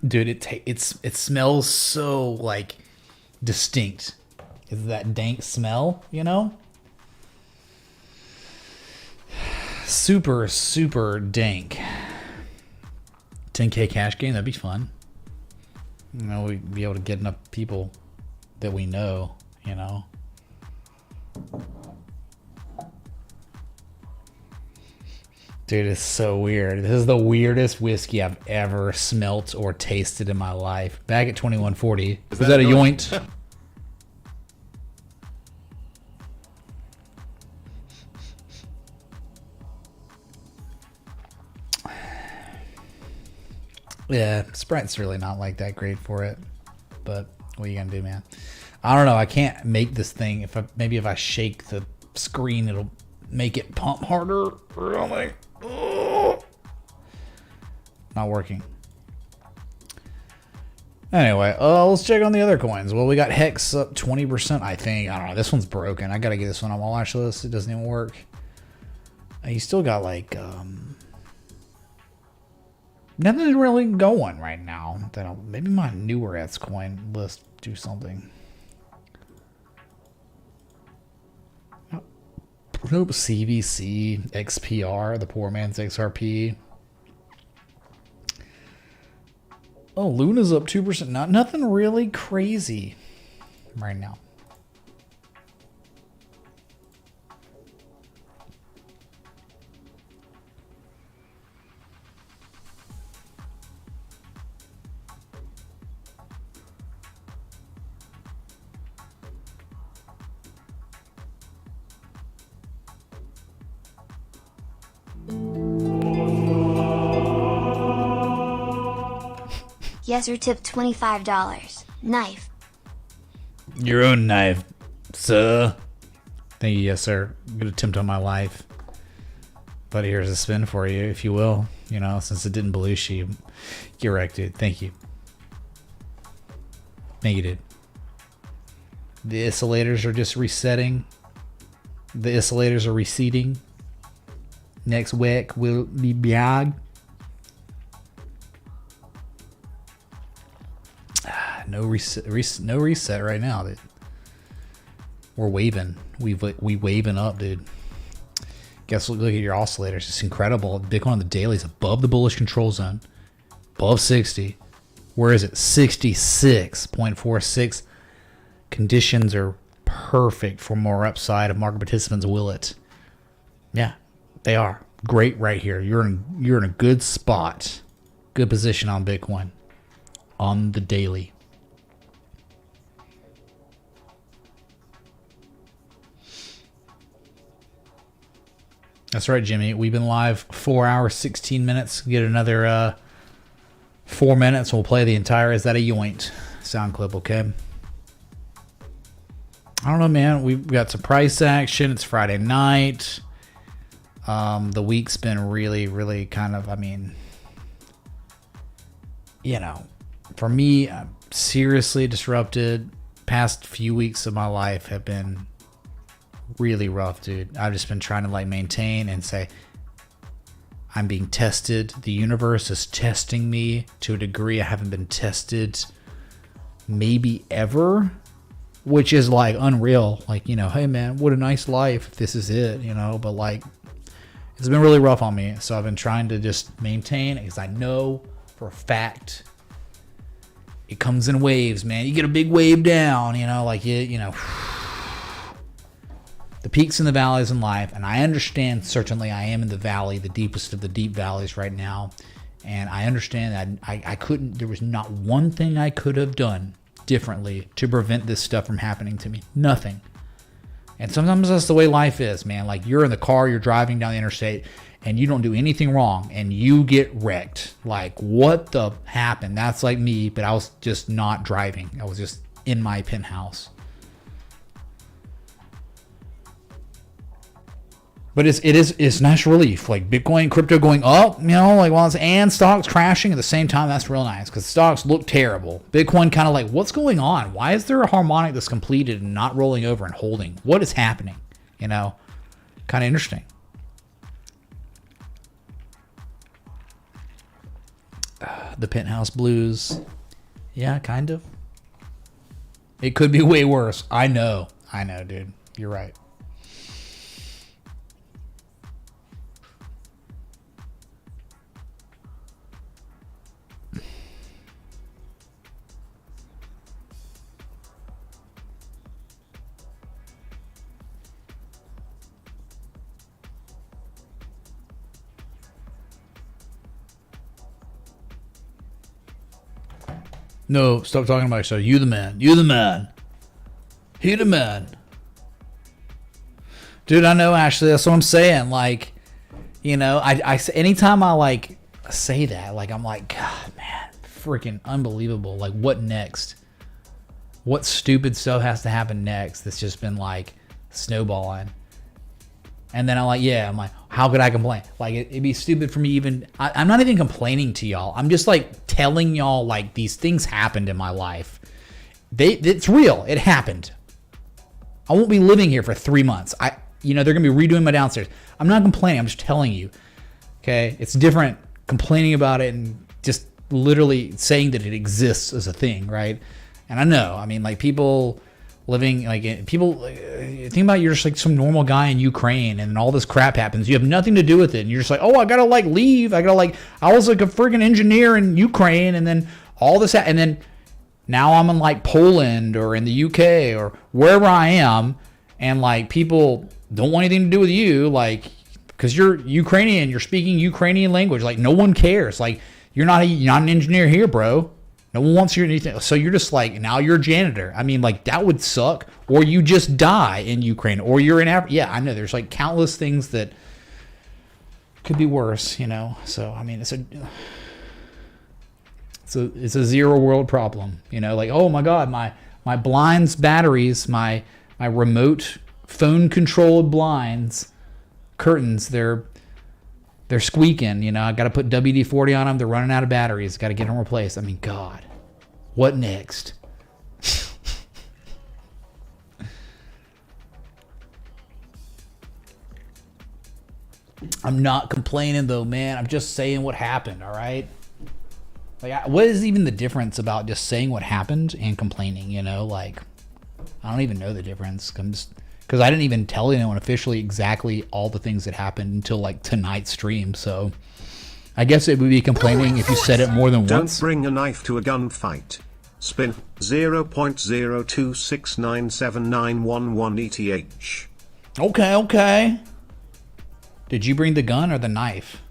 Dude, it smells so, like, distinct. Is that dank smell, you know? Super, super dank. 10K cash game, that'd be fun. You know, we'd be able to get enough people that we know, you know? Dude, it's so weird. This is the weirdest whiskey I've ever smelt or tasted in my life. Back at 2140. Was that a yoint? Yeah, Sprite's really not like that great for it. But what are you gonna do, man? I don't know. I can't make this thing. Maybe if I shake the screen, it'll make it pump harder or something. Oh. Not working. Anyway, let's check on the other coins. Well, we got Hex up 20%, I think. I don't know. This one's broken. I gotta get this one on my watch list. It doesn't even work. You still got like nothing really going right now. Maybe my newer Altcoin list do something. Nope, CVC, XPR, the poor man's XRP. Oh, Luna's up 2%. Nothing really crazy right now. Yes, or tip $25. Knife. Your own knife, sir. Thank you, yes, sir. Good attempt on my life. But here's a spin for you, if you will. You know, since it didn't Belushi. Get wrecked, dude. Thank you. Thank you, dude. The oscillators are just resetting. The oscillators are receding. Next week will be big. No reset right now, dude. We're waving. We waving up, dude. Guess look at your oscillators. It's incredible. Bitcoin on the daily is above the bullish control zone, above 60. Where is it? 66.46. Conditions are perfect for more upside if market participants will it. Yeah, they are great right here. You're in a good spot, good position on Bitcoin on the daily. That's right, Jimmy. We've been live 4 hours, 16 minutes. Get another 4 minutes. We'll play the entire Is That a Yoint sound clip, okay? I don't know, man. We've got some price action. It's Friday night. The week's been really, really kind of, I mean, you know, for me, I'm seriously disrupted. Past few weeks of my life have been really rough, dude. I've just been trying to like maintain and say I'm being tested. The universe is testing me to a degree I haven't been tested maybe ever, which is like unreal. Like, you know, hey man, what a nice life if this is it, you know, but like it's been really rough on me. So I've been trying to just maintain because I know for a fact it comes in waves, man. You get a big wave down, you know, like you know, the peaks and the valleys in life, and I understand certainly I am in the valley, the deepest of the deep valleys right now, and I understand that I couldn't, there was not one thing I could have done differently to prevent this stuff from happening to me. Nothing. And sometimes that's the way life is, man. Like you're in the car, you're driving down the interstate, and you don't do anything wrong and you get wrecked. Like, what the happened? That's like me, but I was just not driving. I was just in my penthouse. But it's nice relief. Like Bitcoin, crypto going up, you know, like and stocks crashing at the same time. That's real nice because stocks look terrible. Bitcoin kind of like, what's going on? Why is there a harmonic that's completed and not rolling over and holding? What is happening? You know, kind of interesting. The penthouse blues. Yeah, kind of. It could be way worse. I know, dude. You're right. No, stop talking about yourself. You the man. You the man. He the man. Dude, I know, Ashley. That's what I'm saying. Like, you know, I anytime I like say that, like, I'm like, God, man, freaking unbelievable. Like, what next? What stupid stuff has to happen next that's just been like snowballing? And then I'm like, how could I complain? Like, it'd be stupid for me even. I'm not even complaining to y'all. I'm just like telling y'all, like, these things happened in my life. It's real. It happened. I won't be living here for 3 months. They're gonna be redoing my downstairs. I'm not complaining. I'm just telling you. Okay, it's different complaining about it and just literally saying that it exists as a thing, right? And I know. I mean, like, people living, like, people think about, you're just like some normal guy in Ukraine and all this crap happens. You have nothing to do with it. And you're just like, oh, I gotta like leave. I was like a friggin' engineer in Ukraine, and then all this, and then now I'm in like Poland or in the UK or wherever I am, and like people don't want anything to do with you, like, because you're Ukrainian, you're speaking Ukrainian language. Like, no one cares. Like, you're not an engineer here, bro. No one wants you anything. So you're just like, now you're a janitor. I mean, like, that would suck. Or you just die in Ukraine. Or you're in Africa. Yeah, I know. There's like countless things that could be worse, you know. So, I mean, it's a zero world problem. You know, like, oh my God, my blinds batteries, my remote phone controlled blinds, curtains, they're squeaking, you know. I got to put WD-40 on them. They're running out of batteries. Got to get them replaced. I mean, God, what next? I'm not complaining though, man. I'm just saying what happened. All right. Like, what is even the difference about just saying what happened and complaining? You know, like, I don't even know the difference. Because I didn't even tell anyone officially exactly all the things that happened until like tonight's stream. So I guess it would be complaining if you said it more than once. Don't bring a knife to a gunfight. Spin 0.02697911 ETH. Okay. Did you bring the gun or the knife?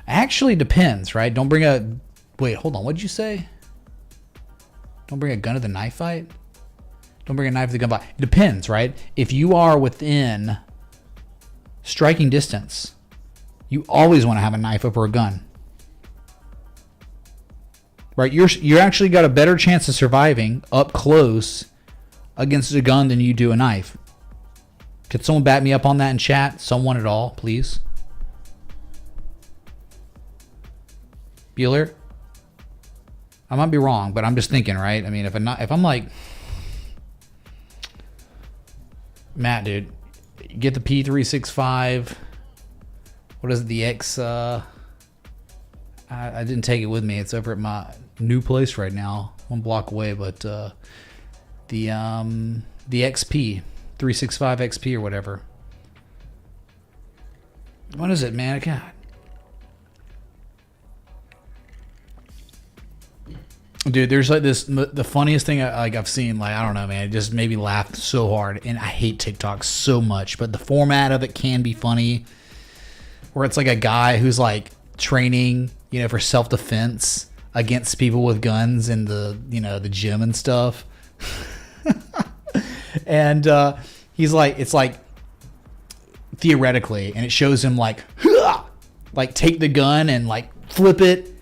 Actually depends, right? Don't bring a... Wait, hold on. What did you say? Don't bring a gun to the knife fight? Don't bring a knife to the gun fight. It depends, right? If you are within striking distance, you always want to have a knife over a gun. Right? You're actually got a better chance of surviving up close against a gun than you do a knife. Could someone back me up on that in chat? Someone at all, please. Bueller? I might be wrong, but I'm just thinking, right? I mean, if I'm like, Matt, dude, get the P365. What is it? The X. I didn't take it with me. It's over at my new place right now, 1 block away. But the XP 365 XP or whatever. What is it, man? God. Dude, there's like this, the funniest thing I've seen, like, I don't know, man, it just made me laugh so hard. And I hate TikTok so much, but the format of it can be funny, where it's like a guy who's like training, you know, for self-defense against people with guns in the, you know, the gym and stuff. And he's like, it's like theoretically, and it shows him like take the gun and like flip it,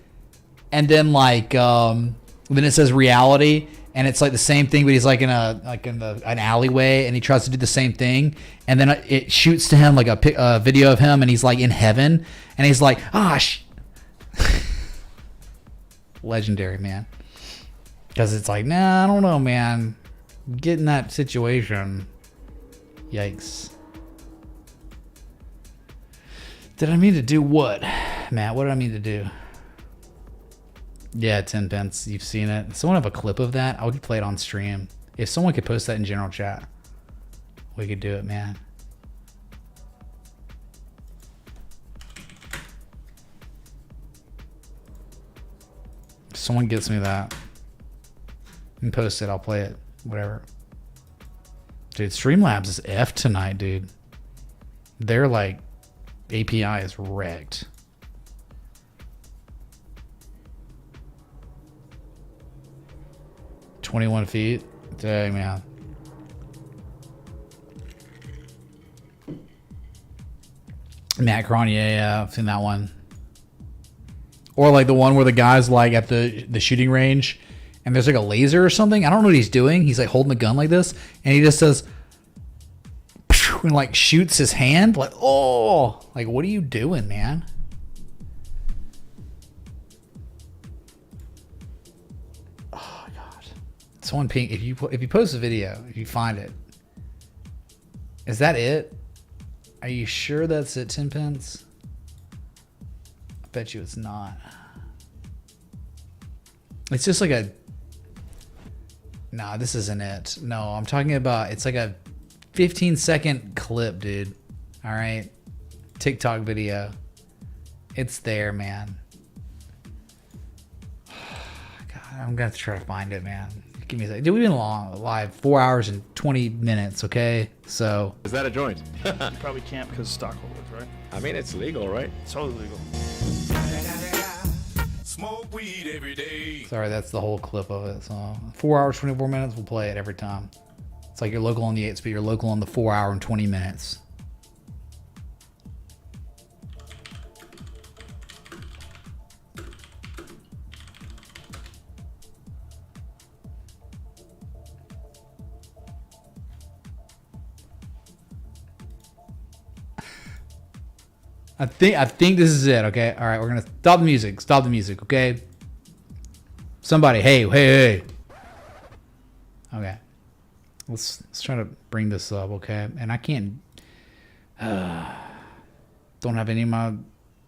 and then like then it says reality, and it's like the same thing, but he's like in an alleyway, and he tries to do the same thing, and then it shoots to him like a video of him, and he's like in heaven, and he's like legendary, man. Because it's like, nah, I don't know, man. Get in that situation. Yikes. Did I mean to do what? Matt, what did I mean to do? Yeah, 10 pence. You've seen it. Someone have a clip of that? I would play it on stream. If someone could post that in general chat, we could do it, man. If someone gets me that and post it, I'll play it. Whatever. Dude, Streamlabs is F tonight, dude. Their like API is wrecked. $21 feet. Dang, man. Macron, yeah, I've seen that one. Or like the one where the guy's like at the shooting range, and there's like a laser or something. I don't know what he's doing. He's like holding the gun like this, and he just says, and like shoots his hand. Like, oh, like what are you doing, man? Oh God! Someone ping if you post a video, if you find it. Is that it? Are you sure that's it? 10 pence? I bet you it's not. It's just like a. Nah, this isn't it. No, I'm talking about, it's like a 15-second clip, dude. All right. TikTok video. It's there, man. God, I'm gonna have to try to find it, man. Give me a second. Dude, we've been live 4 hours and 20 minutes, okay? So. Is that a joint? You probably can't because stockholders, right? I mean, it's legal, right? It's totally legal. Smoke weed every day. Sorry, that's the whole clip of it. So 4 hours, 24 minutes, we'll play it every time. It's like you're local on the 8 speed, you're local on the 4 hour and 20 minutes. I think this is it, okay? All right, we're gonna stop the music. Stop the music, okay? Somebody, hey. Okay. Let's try to bring this up, okay? And I can't don't have any of my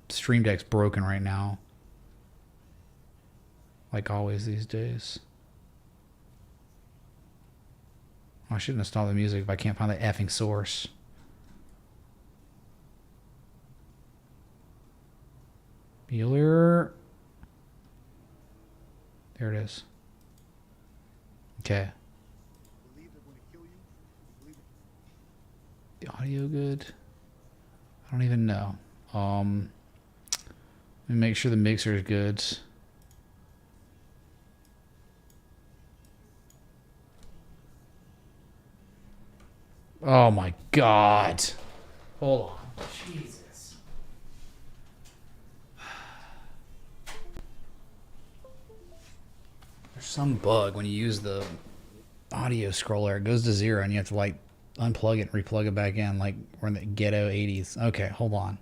stream decks broken right now. Like always these days. I shouldn't have stopped the music if I can't find the effing source. Bueller. There it is. Okay. The audio good? I don't even know. Let me make sure the mixer is good. Oh my God. Hold on. Jesus. There's some bug when you use the audio scroller. It goes to 0 and you have to like unplug it and replug it back in like we're in the ghetto 80s. Okay, hold on.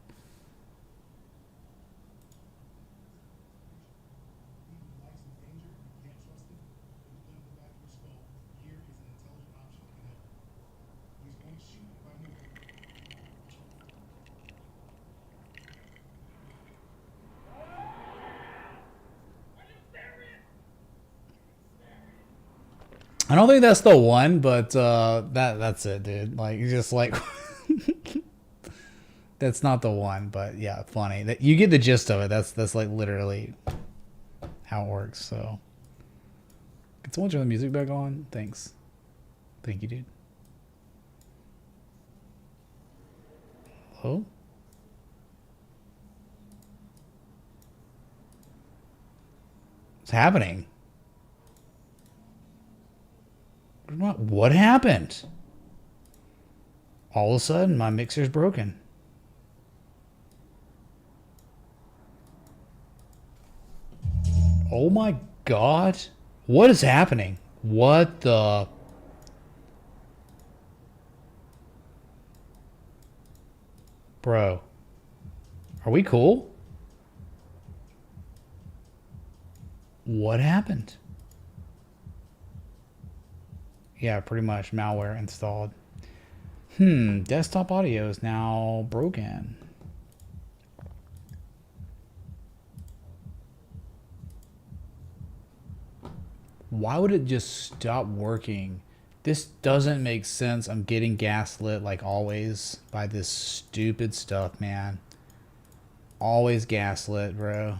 I don't think that's the one, but that's it, dude. Like, you're just like that's not the one, but yeah, funny. That you get the gist of it. That's like literally how it works. So, can someone turn the music back on? Thanks. Thank you, dude. Hello? What's happening? What happened? All of a sudden, my mixer's broken. Oh my God. What is happening? What the... Bro. Are we cool? What happened? Yeah, pretty much. Malware installed. Desktop audio is now broken. Why would it just stop working? This doesn't make sense. I'm getting gaslit like always by this stupid stuff, man. Always gaslit, bro.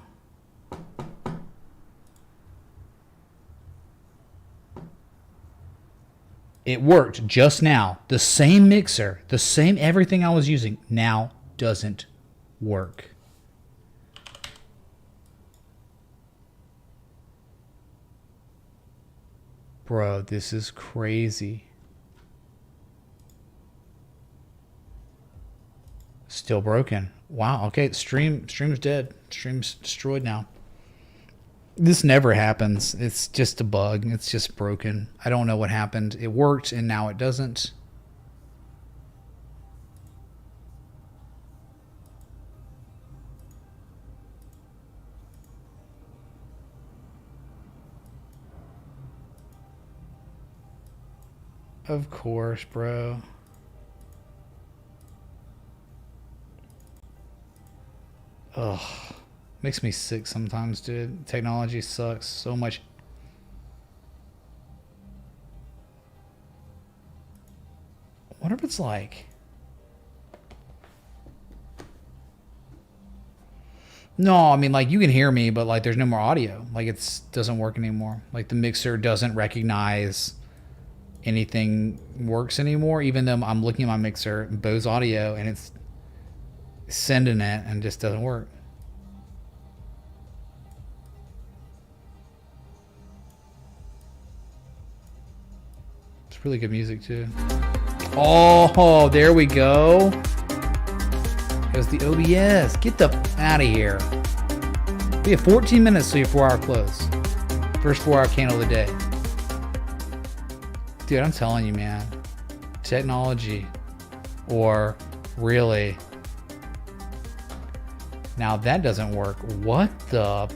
It worked just now. The same mixer, the same everything I was using now doesn't work. Bro, this is crazy. Still broken. Wow, okay, stream's dead. Stream's destroyed now. This never happens. It's just a bug. It's just broken. I don't know what happened. It worked and now it doesn't. Of course, bro. Ugh. Makes me sick sometimes, dude. Technology sucks so much. I wonder what it's like. No, I mean, like, you can hear me, but, like, there's no more audio. Like, it doesn't work anymore. Like, the mixer doesn't recognize anything works anymore, even though I'm looking at my mixer, Bose audio, and it's sending it and it just doesn't work. It's really good music too. Oh, there we go. There's the OBS. Get the out of here. We have 14 minutes till your 4-hour close. First 4-hour candle of the day. Dude, I'm telling you, man. Technology. Or really. Now that doesn't work. What the...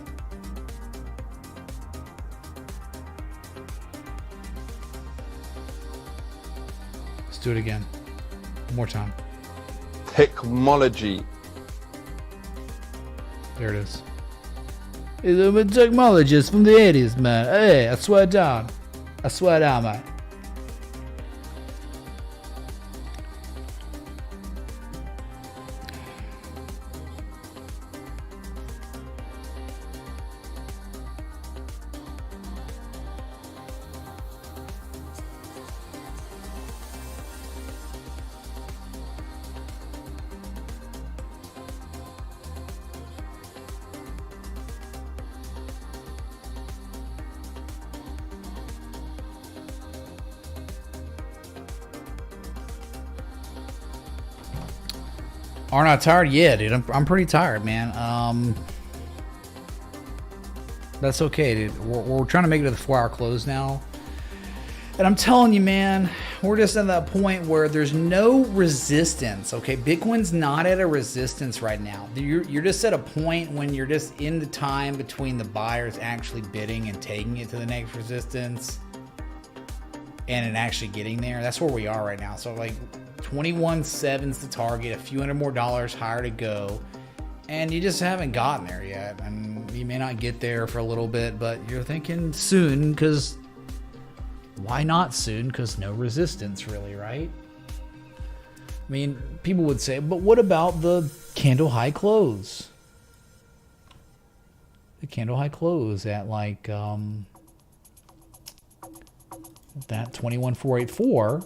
Let's do it again. One more time. Technology. There it is. I'm a technologist from the 80s, man. Hey, I swear down. I swear down, man. Aren't I tired? Yeah, dude. I'm pretty tired, man. That's okay, dude. We're trying to make it to the 4-hour close now. And I'm telling you, man, we're just at that point where there's no resistance, okay? Bitcoin's not at a resistance right now. You're just at a point when you're just in the time between the buyers actually bidding and taking it to the next resistance and it actually getting there. That's where we are right now. So, like, 21.7's the target, a few $100 more higher to go, and you just haven't gotten there yet. And you may not get there for a little bit, but you're thinking soon, because why not soon? Because no resistance, really, right? I mean, people would say, but what about the candle high close? The candle high close at like that 21,484.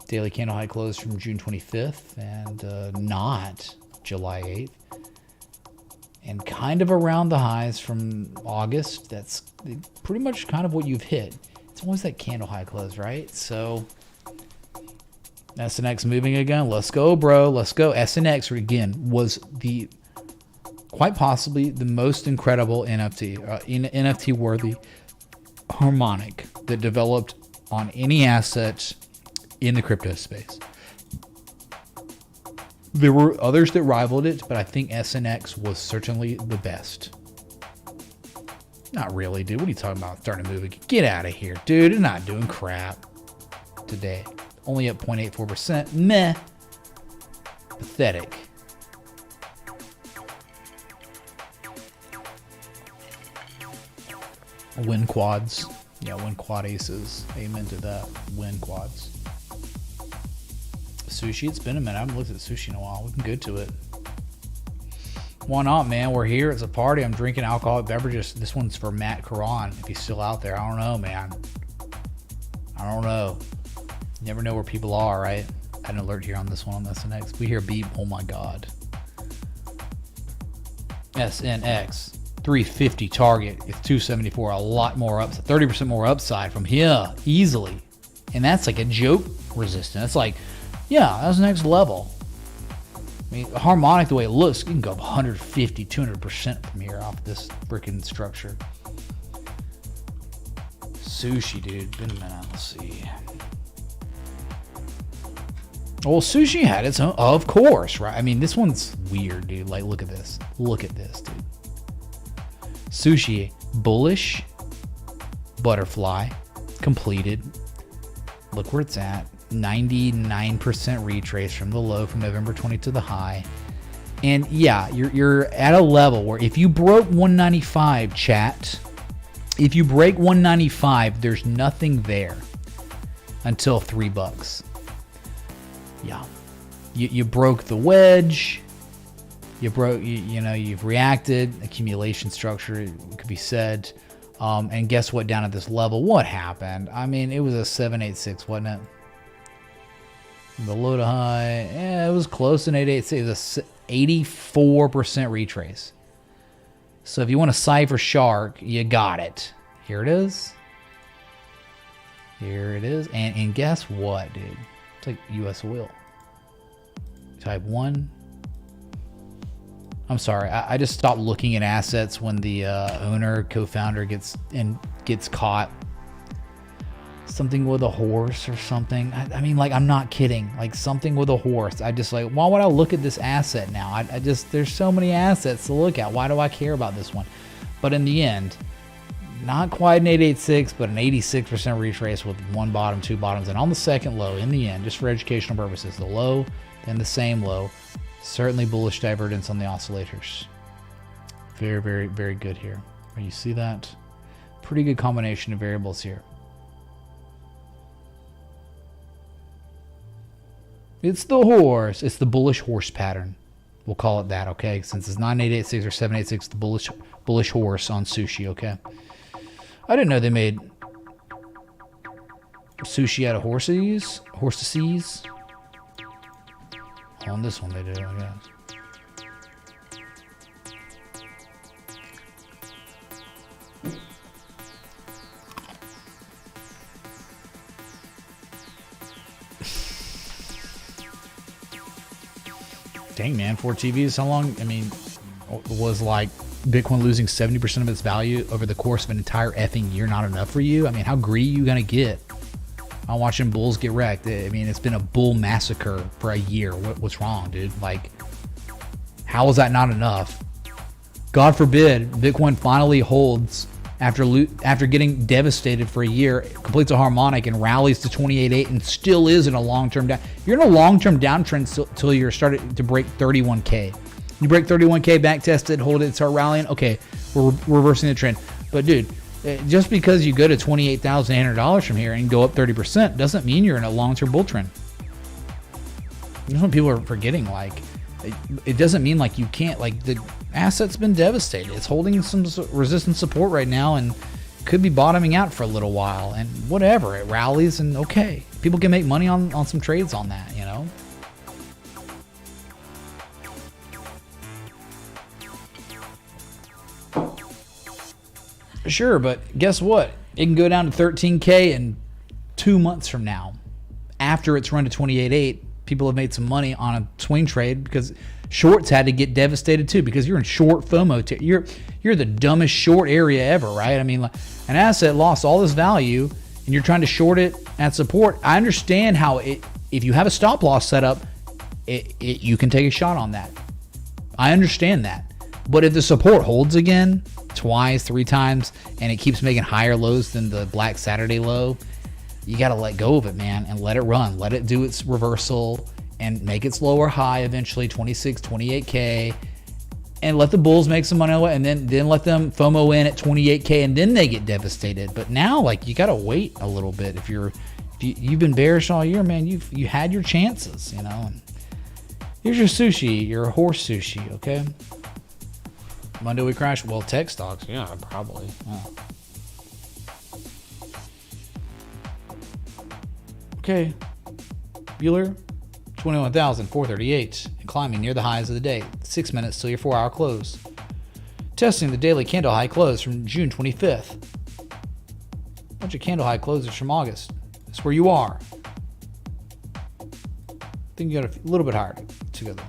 Daily candle high close from June 25th and not July 8th. And kind of around the highs from August. That's pretty much kind of what you've hit. It's always that candle high close, right? So SNX moving again. Let's go, bro. Let's go. SNX again was the quite possibly the most incredible NFT, NFT worthy harmonic that developed on any asset in the crypto space. There were others that rivaled it, but I think SNX was certainly the best. Not really, dude. What are you talking about? Starting to move again. Get out of here, dude. You're not doing crap today. Only up 0.84%. Meh. Pathetic. Win quads. Yeah, win quad aces. Amen to that. Win quads. Sushi, it's been a minute. I haven't looked at sushi in a while. We can go to it. Why not, man? We're here. It's a party. I'm drinking alcoholic beverages. This one's for Matt Karan, if he's still out there. I don't know, man. I don't know. You never know where people are, right? I had an alert here on this one on SNX. We hear beep. Oh my God. SNX 350 target. It's 274. A lot more upside. 30% more upside from here easily. And that's like a joke resistant. It's like, yeah, that's the next level. I mean, harmonic, the way it looks, you can go up 150, 200% from here off this freaking structure. Sushi, dude. Been a minute. Let's see. Well, sushi had its own, of course, right? I mean, this one's weird, dude. Like, look at this. Look at this, dude. Sushi, bullish, butterfly, completed. Look where it's at. 99% retrace from the low from November 20 to the high. And yeah, you're at a level where if you broke 195, chat, if you break 195, there's nothing there until $3. Yeah. You broke the wedge. You broke, you know, you've reacted, accumulation structure, it could be said. And guess what, down at this level, what happened? I mean, it was a 786, wasn't it? The low to high, yeah, it was close in 886. It was a 84% retrace. So if you want to cipher shark, you got it. Here it is. Here it is. And guess what, dude? It's like US oil. Type 1. I'm sorry. I just stopped looking at assets when the owner, co-founder gets caught. Something with a horse or something. I mean, like, I'm not kidding. Like, something with a horse. I just like, why would I look at this asset now? I just, there's so many assets to look at. Why do I care about this one? But in the end, not quite an 886, but an 86% retrace with one bottom, two bottoms, and on the second low in the end, just for educational purposes, the low, then the same low. Certainly bullish divergence on the oscillators. Very, very, very good here. You see that? Pretty good combination of variables here. It's the horse. It's the bullish horse pattern. We'll call it that, okay? Since it's 9886 or 786, the bullish horse on sushi, okay? I didn't know they made sushi out of horses. Horses. On this one they do, I guess. Dang, man, 4 TVs, how long? I mean, was like Bitcoin losing 70% of its value over the course of an entire effing year not enough for you? I mean, how greedy you gonna get? I'm watching bulls get wrecked. I mean, it's been a bull massacre for a year. What's wrong, dude? Like, how is that not enough? God forbid Bitcoin finally holds after getting devastated for a year, completes a harmonic and rallies to 28.8 and still is in a long-term down. You're in a long-term downtrend till you're starting to break 31K. You break 31K, back test it, hold it, start rallying. Okay, we're reversing the trend. But dude, just because you go to $28,800 from here and go up 30% doesn't mean you're in a long-term bull trend. That's what people are forgetting. Like, it doesn't mean like you can't, like, the asset's been devastated. It's holding some resistance support right now and could be bottoming out for a little while, and whatever, it rallies and okay, people can make money on some trades on that, you know. Sure, but guess what? It can go down to 13K in 2 months from now. after it's run to 28.8, people have made some money on a swing trade because shorts had to get devastated too, because you're in short FOMO. You're the dumbest short area ever, right? I mean, like, an asset lost all this value and you're trying to short it at support. I understand how if you have a stop loss set up, you can take a shot on that. I understand that. But if the support holds again twice, 3 times, and it keeps making higher lows than the Black Saturday low, you got to let go of it, man, and let it run. Let it do its reversal and make its lower high eventually, 26, 28K, and let the bulls make some money on it, and then let them FOMO in at 28K, and then they get devastated. But now, like, you got to wait a little bit. If you've been bearish all year, man, you had your chances, you know. Here's your sushi, your horse sushi, okay? Monday we crash. Well, tech stocks, yeah, probably. Yeah. Okay, Bueller, 21,438, and climbing near the highs of the day. 6 minutes till your 4-hour close. Testing the daily candle high close from June 25th. Bunch of candle high closes from August. That's where you are. I think you got a little bit higher to go there.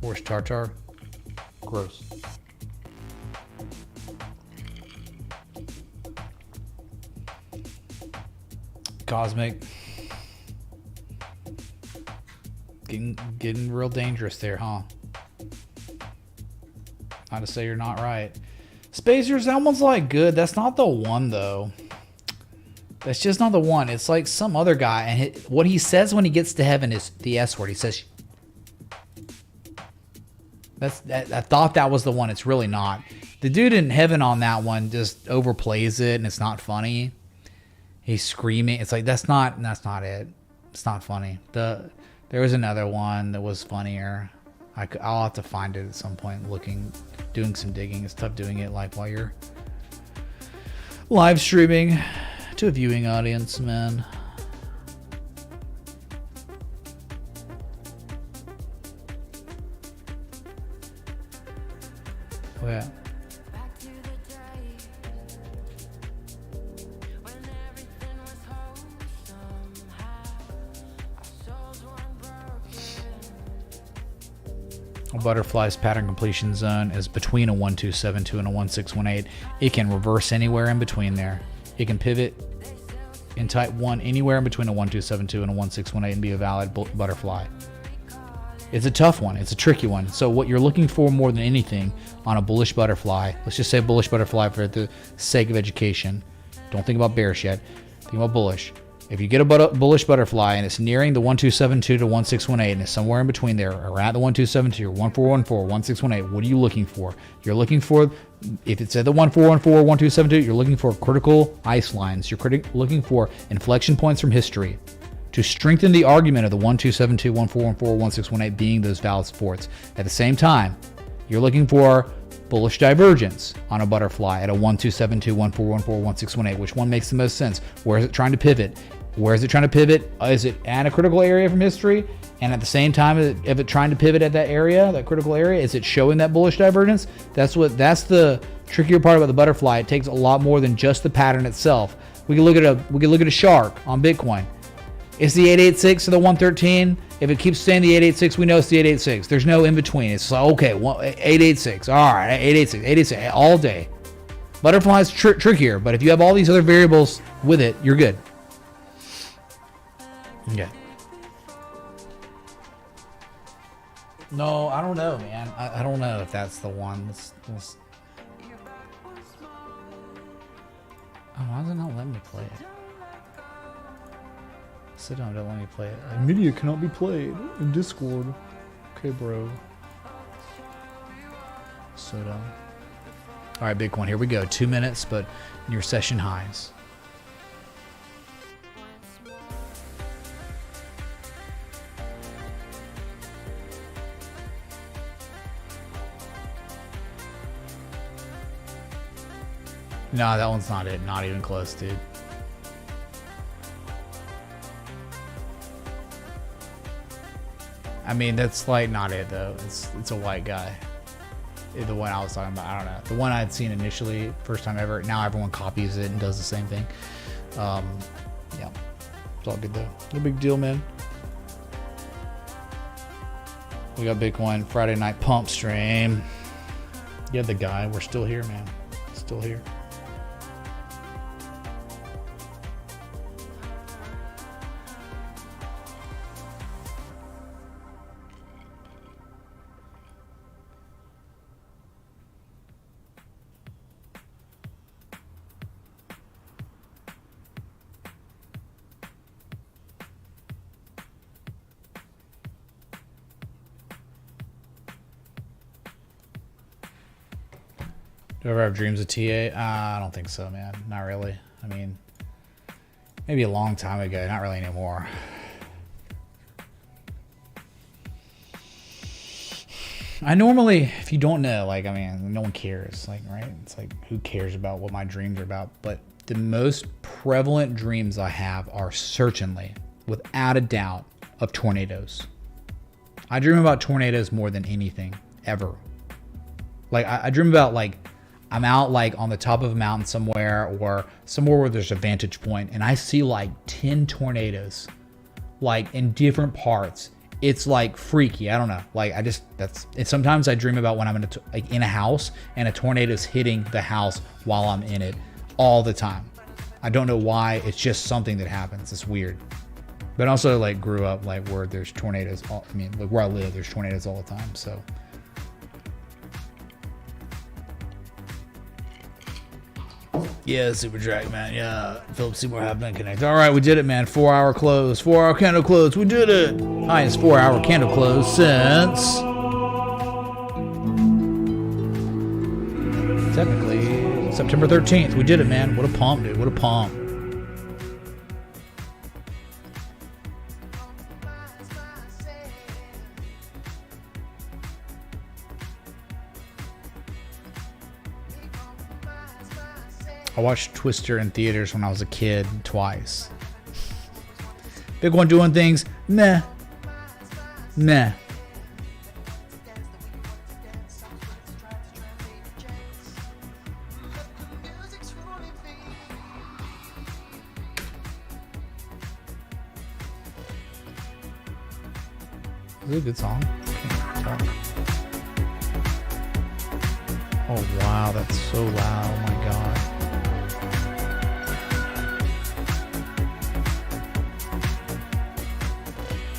Horse tartar. Gross. Cosmic. Getting real dangerous there, huh? Not to say you're not right. Spacers, that one's like good. That's not the one though. That's just not the one. It's like some other guy, and what he says when he gets to heaven is the S word. He says, I thought that was the one. It's really not. The dude in heaven on that one just overplays it, and it's not funny. He's screaming. It's like that's not it. It's not funny. There was another one that was funnier. I'll have to find it at some point. Doing some digging. It's tough doing it like while you're live streaming to a viewing audience, man. Oh yeah. A butterfly's pattern completion zone is between a 1272 and a 1618. It can reverse anywhere in between there. It can pivot in type 1 anywhere in between a 1272 and a 1618 and be a valid butterfly. It's a tough one. It's a tricky one. So what you're looking for more than anything on a bullish butterfly, let's just say bullish butterfly for the sake of education. Don't think about bearish yet. Think about bullish. If you get a bullish butterfly and it's nearing the 1272 to 1618 and it's somewhere in between there, or at the 1272 or 1414, 1618, what are you looking for? You're looking for, if it's at the 1414, 1272, you're looking for critical ice lines. You're looking for inflection points from history to strengthen the argument of the 1272, 1414, 1618 being those valid supports. At the same time, you're looking for bullish divergence on a butterfly at a 1272, 1414, 1618. Which one makes the most sense? Where is it trying to pivot? Where is it trying to pivot? Is it at a critical area from history? And at the same time, if it's trying to pivot at that area, that critical area, is it showing that bullish divergence? That's the trickier part about the butterfly. It takes a lot more than just the pattern itself. We can look at a shark on Bitcoin. It's the 886 or the 113. If it keeps saying the 886, we know it's the 886. There's no in between. It's like, okay, 886. All right, 886, 886 all day. Butterfly's trickier, but if you have all these other variables with it, you're good. Yeah. No, I don't know, man. I don't know if that's the one. Oh, why does it not let me play it? Sit down, don't let me play it. Media cannot be played in Discord. Okay, bro. So dumb. All right, Bitcoin, here we go. 2 minutes, but near session highs. No, that one's not it. Not even close, dude. I mean, that's like not it though. It's a white guy. The one I was talking about, I don't know. The one I'd seen initially, first time ever. Now everyone copies it and does the same thing. Yeah, it's all good though. No big deal, man. We got Bitcoin Friday night pump stream. Yeah, the guy. We're still here, man. Still here. Do I ever have dreams of TA? I don't think so, man. Not really. I mean, maybe a long time ago. Not really anymore. I normally, if you don't know, like, I mean, no one cares, like, right? It's like, who cares about what my dreams are about? But the most prevalent dreams I have are certainly, without a doubt, of tornadoes. I dream about tornadoes more than anything, ever. Like, I dream about, like, I'm out like on the top of a mountain somewhere or somewhere where there's a vantage point and I see like 10 tornadoes like in different parts. It's like freaky. I don't know. Like sometimes I dream about when I'm in a house and a tornado's hitting the house while I'm in it all the time. I don't know why. It's just something that happens. It's weird. But also like grew up like where there's tornadoes. I mean, like where I live, there's tornadoes all the time. So. Yeah, Super Drag, man. Yeah, Philip Seymour have been connected. All right, we did it, man. 4-hour close. 4-hour candle close. We did it. Highest 4-hour candle close since technically September 13th. We did it, man. What a pump, dude. What a pump. I watched Twister in theaters when I was a kid twice. Big one doing things, meh. Meh. This is a good song. Oh wow, that's so loud. Oh my god.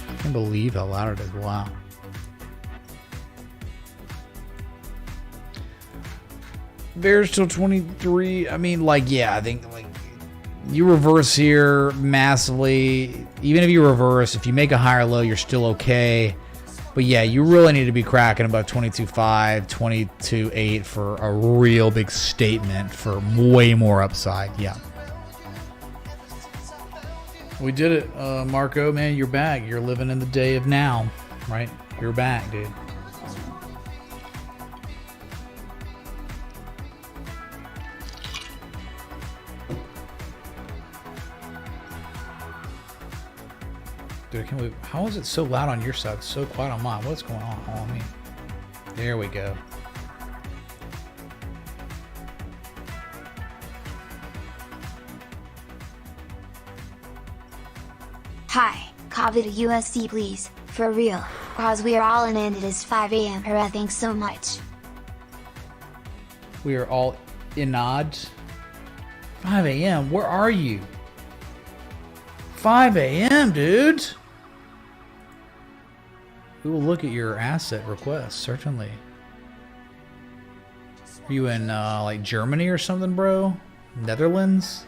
I can't believe how loud it is. Wow. Bears till 23. I mean, like, yeah, I think like you reverse here massively. Even if you reverse, if you make a higher low, you're still okay. But yeah, you really need to be cracking about 22.5, 22.8 for a real big statement for way more upside. Yeah. We did it, Marco, man. You're back. You're living in the day of now, right? You're back, dude. Dude, I can't believe, how is it so loud on your side? It's so quiet on mine. What's going on? Oh, me. There we go. Hi, copy to USD please, for real, cause we are all in and it is 5 AM. Thanks so much. We are all inod. 5 AM, where are you? 5 AM, dude. We will look at your asset request, certainly. Are you in like Germany or something, bro? Netherlands?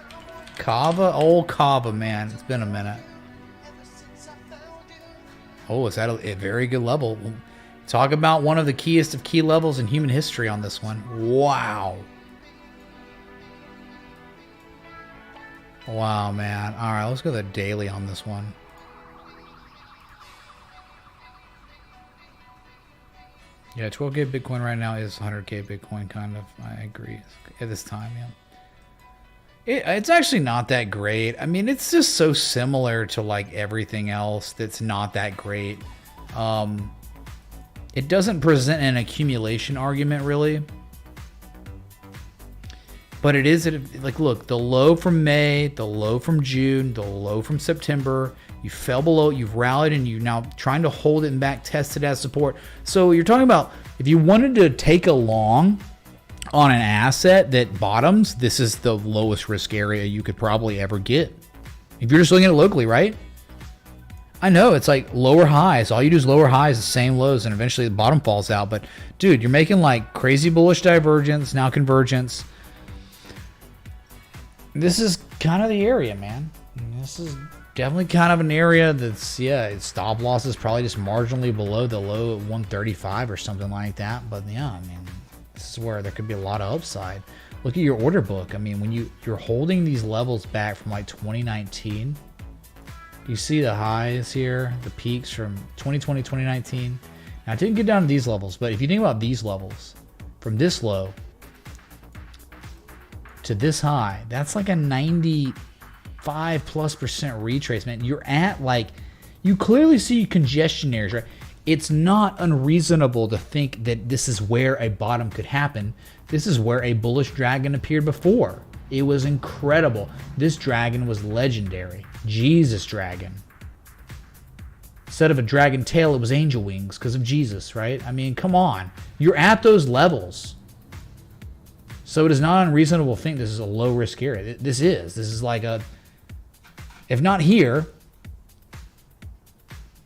Kava? Old Kava, man. It's been a minute. Oh, it's at a very good level. Talk about one of the keyest of key levels in human history on this one. Wow. Wow, man. All right, let's go to the daily on this one. Yeah, 12K Bitcoin right now is 100K Bitcoin, kind of. I agree. At this time, yeah. It's actually not that great. I mean, it's just so similar to like everything else that's not that great. It doesn't present an accumulation argument really. But it is, like, look, the low from May, the low from June, the low from September, you fell below, you've rallied, and you're now trying to hold it and back, test it as support. So you're talking about if you wanted to take a long on an asset that bottoms, this is the lowest risk area you could probably ever get. If you're just looking at it locally, right? I know it's like lower highs. All you do is lower highs, the same lows, and eventually the bottom falls out. But dude, you're making like crazy bullish divergence, now convergence. This is kind of the area, man. This is definitely kind of an area that's, yeah, stop loss is probably just marginally below the low at 135 or something like that. But yeah, I mean, this is where there could be a lot of upside. Look at your order book. I mean, when you're holding these levels back from like 2019, you see the highs here, the peaks from 2020, 2019. Now, I didn't get down to these levels, but if you think about these levels, from this low to this high, that's like a 95+% retrace, man. You're at like, you clearly see congestion areas, right? It's not unreasonable to think that this is where a bottom could happen. This is where a bullish dragon appeared before. It was incredible. This dragon was legendary. Jesus dragon. Instead of a dragon tail, it was angel wings because of Jesus, right? I mean, come on. You're at those levels. So it is not unreasonable to think this is a low risk area. This is like a, if not here,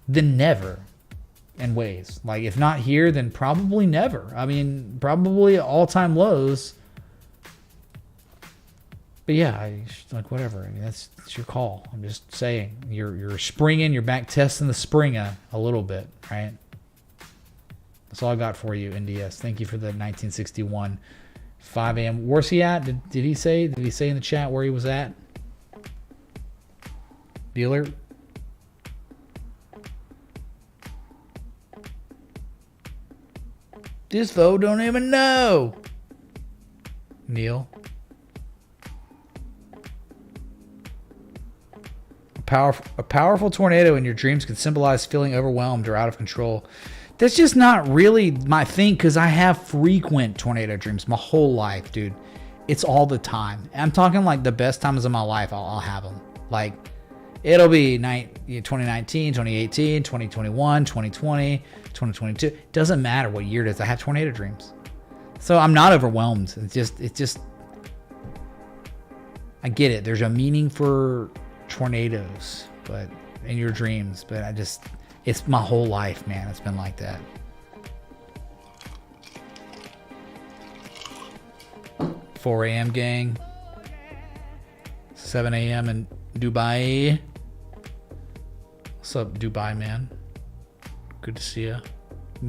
then never in ways. Like if not here, then probably never. I mean, probably all-time lows. But yeah, like whatever. I mean, that's your call. I'm just saying. You're springing, you're back testing the spring a little bit, right? That's all I got for you, NDS. Thank you for the 1961. 5 a.m. Where's he at? Did he say in the chat where he was at? Dealer? This foe don't even know. Neil? A powerful tornado in your dreams can symbolize feeling overwhelmed or out of control. That's just not really my thing because I have frequent tornado dreams my whole life, dude. It's all the time. I'm talking like the best times of my life, I'll have them. Like, it'll be 2019, 2018, 2021, 2020, 2022. It doesn't matter what year it is. I have tornado dreams. So I'm not overwhelmed. It's just, I get it. There's a meaning for tornadoes, but in your dreams, but it's my whole life, man. It's been like that. – 4 a.m. gang. 7 a.m. in Dubai. What's up, Dubai, man? Good to see you.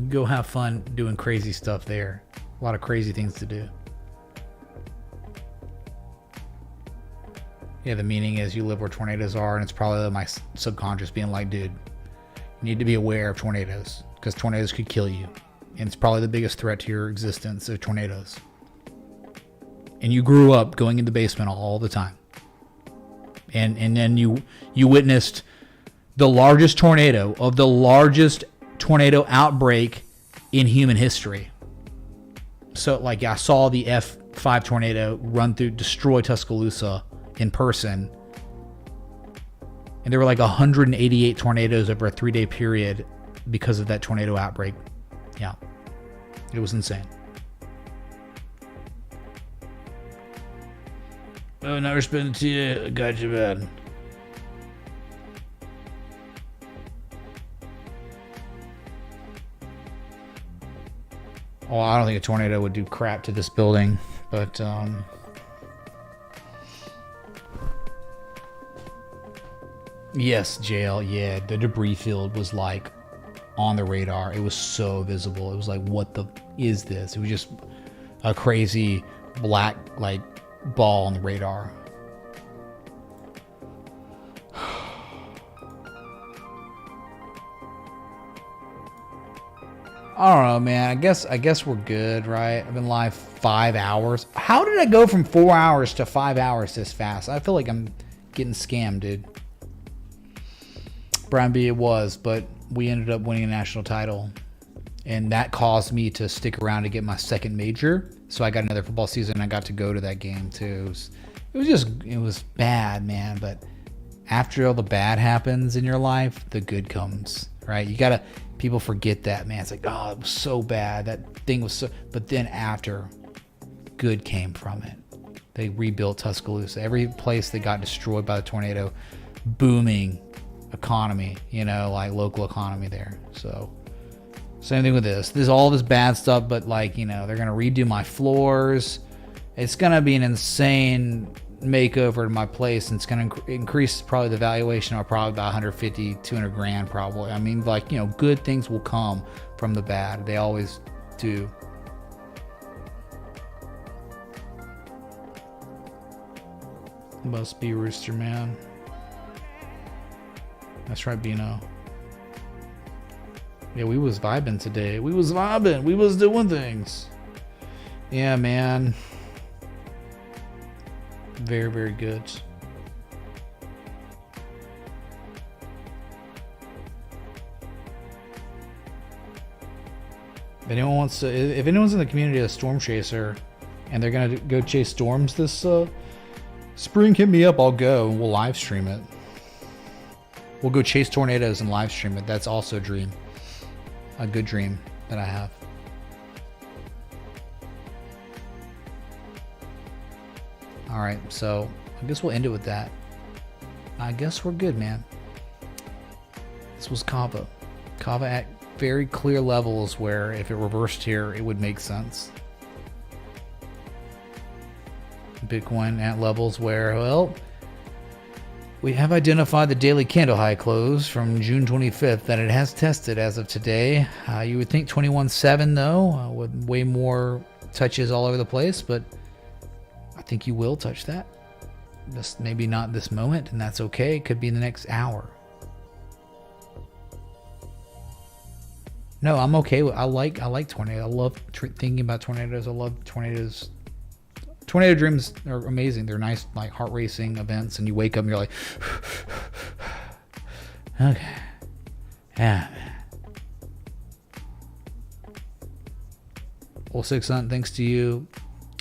Go have fun doing crazy stuff there. A lot of crazy things to do. Yeah, the meaning is you live where tornadoes are, and it's probably my subconscious being like, dude, you need to be aware of tornadoes because tornadoes could kill you. And it's probably the biggest threat to your existence of tornadoes. And you grew up going in the basement all the time. And then you witnessed the largest tornado of the largest tornado outbreak in human history. So like I saw the F5 tornado run through, destroy Tuscaloosa in person. And there were like 188 tornadoes over a 3-day period because of that tornado outbreak. Yeah. It was insane. Oh, never spend it to you. Got you bad. Oh, I don't think a tornado would do crap to this building, but yes, JL, yeah, the debris field was like on the radar. It was so visible. It was like, what the is this? It was just a crazy black like ball on the radar. I don't know, man. I guess we're good, right? I've been live 5 hours. How did I go from 4 hours to 5 hours this fast? I feel like I'm getting scammed, dude. Brian B, it was, but we ended up winning a national title. And that caused me to stick around to get my second major. So I got another football season and I got to go to that game too. It was bad, man. But after all the bad happens in your life, the good comes, right? People forget that, man. It's like, oh, it was so bad. That thing was so, but then after, good came from it. They rebuilt Tuscaloosa. Every place that got destroyed by the tornado, booming economy, like local economy there. So same thing with this. There's all this bad stuff, but like, they're going to redo my floors. It's going to be an insane makeover to my place, and it's going to increase probably the valuation of probably about 150, 200 grand probably. I mean, like, good things will come from the bad. They always do. Must be Rooster Man. That's right, Bino. Yeah, we was vibing today. We was vibing. We was doing things. Yeah, man. Very, very good. If anyone's in the community a storm chaser and they're gonna go chase storms this spring, hit me up. I'll go and we'll live stream it. We'll go chase tornadoes and live stream it. That's also a dream. A good dream that I have. All right, so I guess we'll end it with that. I guess we're good, man. This was Kava. Kava at very clear levels where if it reversed here, it would make sense. Bitcoin at levels where, well, we have identified the daily candle high close from June 25th that it has tested as of today. You would think 21.7 though, with way more touches all over the place, but I think you will touch that. Just maybe not this moment, and that's okay. It could be in the next hour. No, I'm okay with. I like tornadoes. I love thinking about tornadoes. I love tornadoes. Tornado dreams are amazing. They're nice, like heart racing events, and you wake up and you're like, okay, yeah. Well, Six Hunt, thanks to you,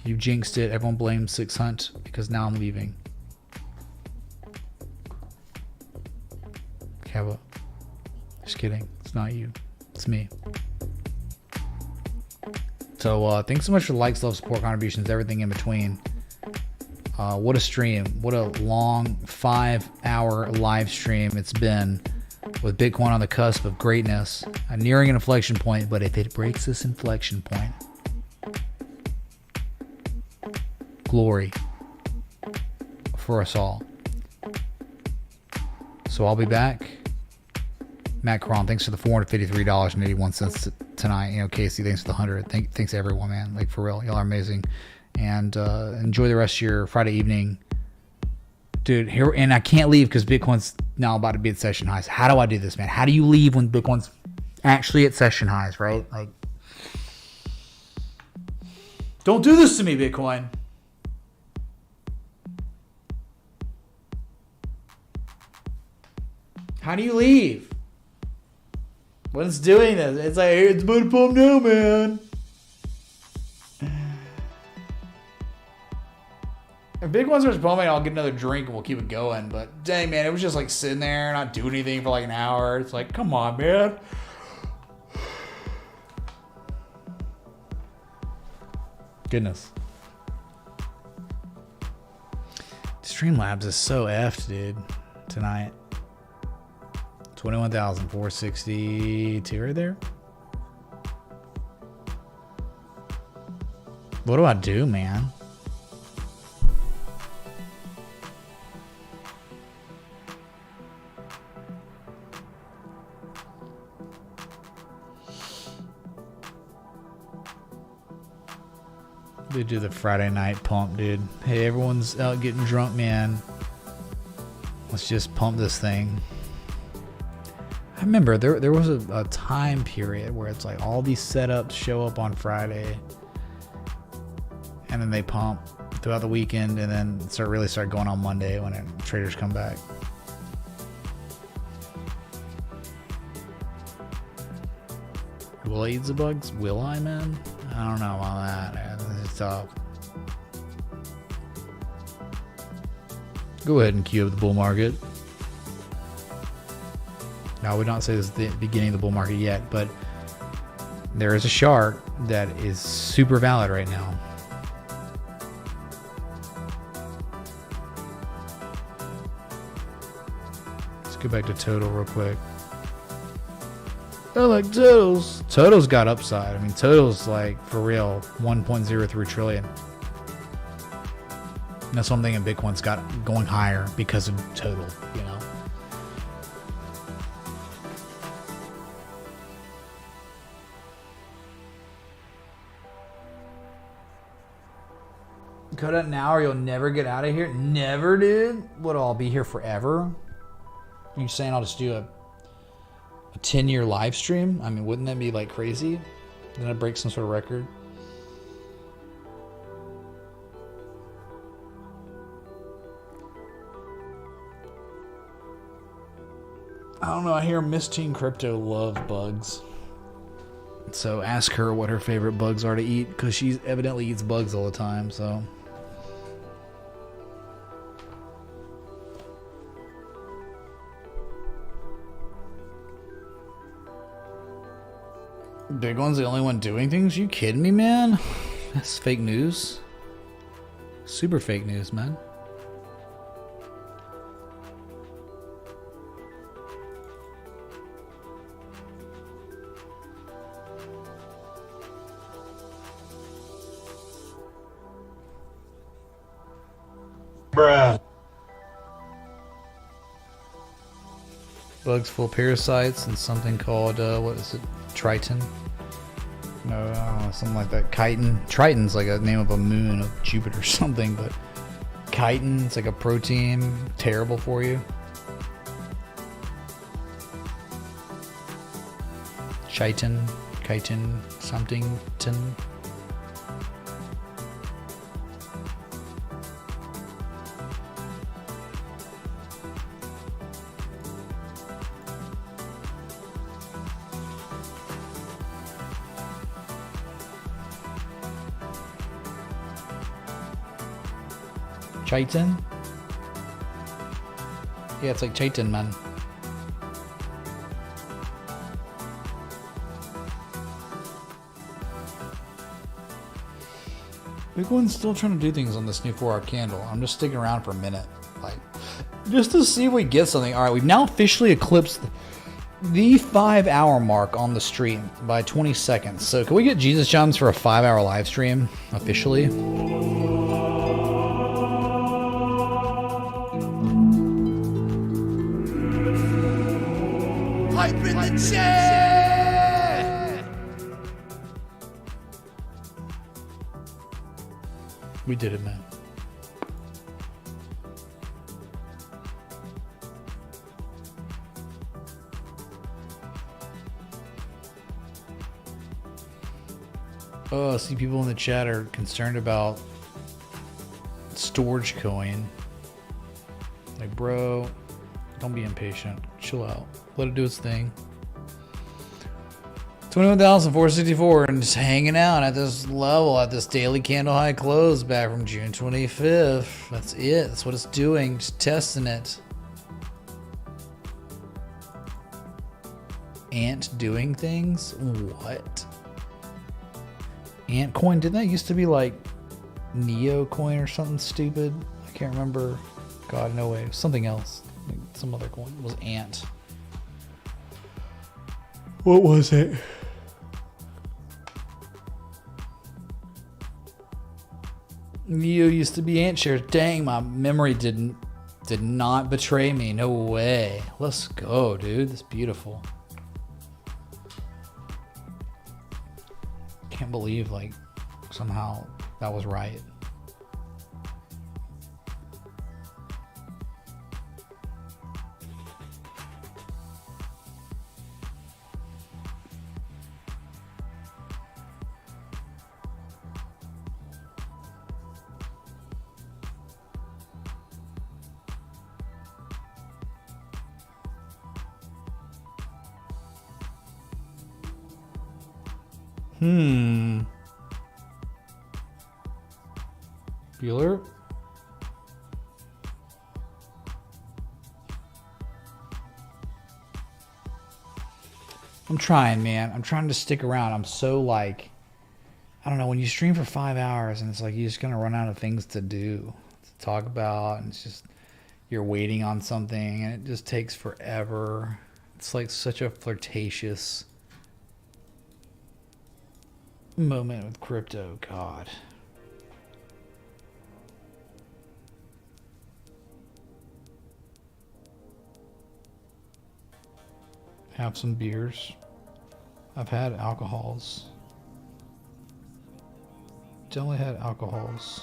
you jinxed it. Everyone blames Six Hunt because now I'm leaving. Kava, just kidding. It's not you. It's me. So thanks so much for the likes, love, support, contributions, everything in between. What a stream. What a long 5-hour live stream it's been, with Bitcoin on the cusp of greatness, nearing an inflection point. But if it breaks this inflection point, glory for us all. So I'll be back. Matt Cron, thanks for the $453.81 tonight. Casey, thanks for the 100. Thanks everyone, man. Like, for real, y'all are amazing. And enjoy the rest of your Friday evening, dude. Here, and I can't leave because Bitcoin's now about to be at session highs. How do I do this, man? How do you leave when Bitcoin's actually at session highs, right? Like, don't do this to me, Bitcoin. How do you leave when it's doing this? It's like, hey, it's about to pump now, man. If Bitcoin starts pumping, I'll get another drink and we'll keep it going. But dang, man, it was just like sitting there, not doing anything for like an hour. It's like, come on, man. Goodness. Streamlabs is so effed, dude, tonight. 21,462 right there. What do I do, man? They do the Friday night pump, dude. Hey, everyone's out getting drunk, man. Let's just pump this thing. I remember there was a time period where it's like all these setups show up on Friday and then they pump throughout the weekend and then really start going on Monday when traders come back. Will I eat the bugs? Will I, man? I don't know about that, man. This is tough. Go ahead and queue up the bull market. Now, I would not say this is the beginning of the bull market yet, but there is a chart that is super valid right now. Let's go back to total real quick. I like totals. Totals got upside. I mean, totals like for real 1.03 trillion. That's one thing in Bitcoin's got going higher because of total, you know. Cut it now or you'll never get out of here. Never, dude. What, I'll be here forever? You saying I'll just do a 10-year live stream? I mean, wouldn't that be like crazy? Then I break some sort of record. I don't know. I hear Miss Teen Crypto love bugs. So ask her what her favorite bugs are to eat, because she evidently eats bugs all the time, so. Big One's the only one doing things? You kidding me, man? That's fake news. Super fake news, man. Bruh. Bugs full of parasites and something called, what is it? Triton? No, something like that. Chitin. Triton's like a name of a moon of Jupiter or something, but chitin, it's like a protein, terrible for you. Chitin, something, tin. Chitin? Yeah, it's like chitin, man. Big One's still trying to do things on this new 4-hour candle. I'm just sticking around for a minute, like, just to see if we get something. All right, we've now officially eclipsed the 5-hour mark on the stream by 20 seconds. So can we get Jesus Jumps for a 5-hour live stream officially? Hype in the chat! We did it, man. Oh, I see people in the chat are concerned about storage coin. Like, bro, don't be impatient. Chill out. Let it do its thing. 21,464 and just hanging out at this level, at this daily candle high close back from June 25th. That's it. That's what it's doing. Just testing it. Ant doing things? What? Ant coin? Didn't that used to be like Neo coin or something stupid? I can't remember. God, no way. It was something else. Like some other coin. It was Ant. What was it? Neo used to be Ant shares. Dang, my memory did not betray me. No way. Let's go, dude. That's beautiful. Can't believe, like, somehow that was right. Bueller? I'm trying, man. I'm trying to stick around. I'm so like, I don't know, when you stream for 5 hours and it's like you're just going to run out of things to do, to talk about, and it's just, you're waiting on something and it just takes forever. It's like such a flirtatious moment with crypto. God. Have some beers. I've had alcohols. Definitely had alcohols.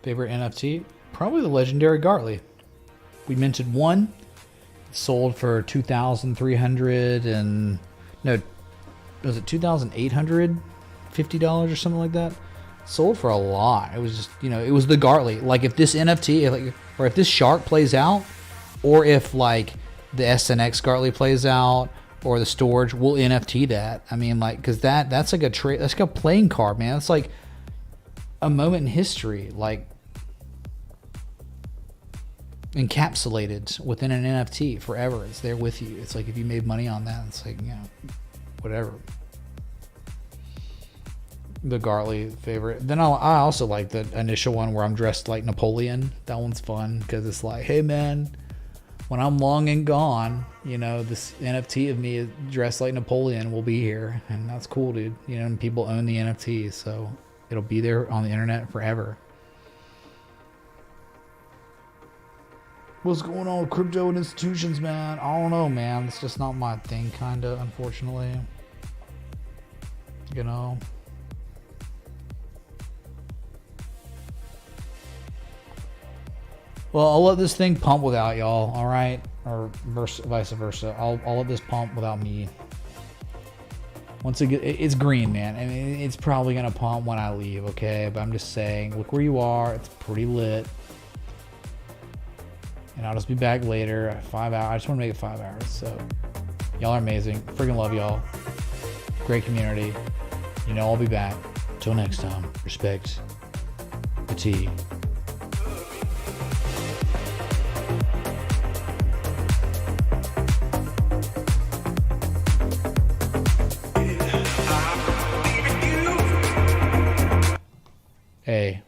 Favorite NFT? Probably the legendary Gartley. We minted one. Sold for 2,300 and no, was it $2,850 or something like that? Sold for a lot. It was just, you know, it was the Gartley. Like if this NFT, or if this shark plays out, or if like the SNX Gartley plays out, or the storage, we'll NFT that. I mean, like, because that's like a trade. That's like a playing card, man. It's like a moment in history, like encapsulated within an NFT forever. It's there with you. It's like if you made money on that, it's like, you know, whatever. The Gartley favorite. Then I also like the initial one where I'm dressed like Napoleon. That one's fun because it's like, hey man, when I'm long and gone, you know, this NFT of me dressed like Napoleon will be here, and that's cool, dude. You know, and people own the NFT, so it'll be there on the internet forever. What's going on with crypto and institutions, man? I don't know, man. It's just not my thing, kinda, unfortunately. You know. Well, I'll let this thing pump without y'all, all right? Or vice versa. I'll let this pump without me. Once it's green, man. I mean, it's probably gonna pump when I leave, okay? But I'm just saying, look where you are. It's pretty lit. And I'll just be back later. 5 hours. I just want to make it 5 hours. So, y'all are amazing. Freaking love y'all. Great community. You know I'll be back. Till next time. Respect. The T. Hey.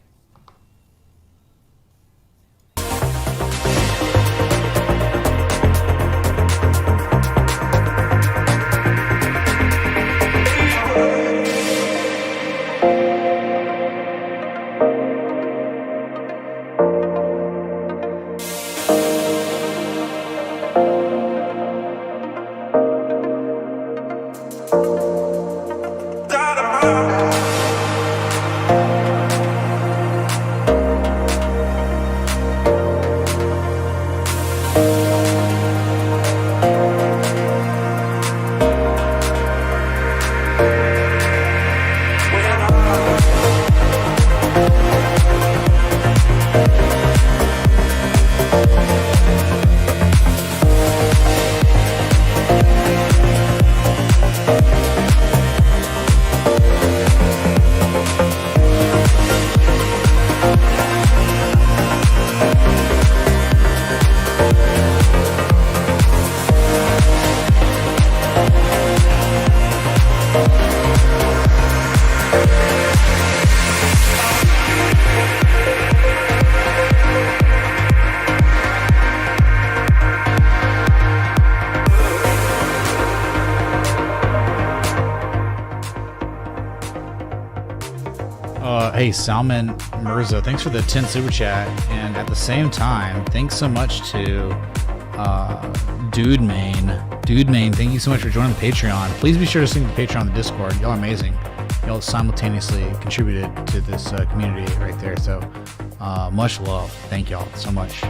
Hey, Salman Mirza, thanks for the 10 super chat. And at the same time, thanks so much to Dude Main, thank you so much for joining the Patreon. Please be sure to sync the Patreon on the Discord. Y'all are amazing. Y'all simultaneously contributed to this community right there. So much love. Thank y'all so much.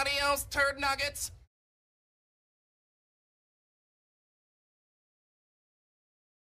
Adios, turd nuggets.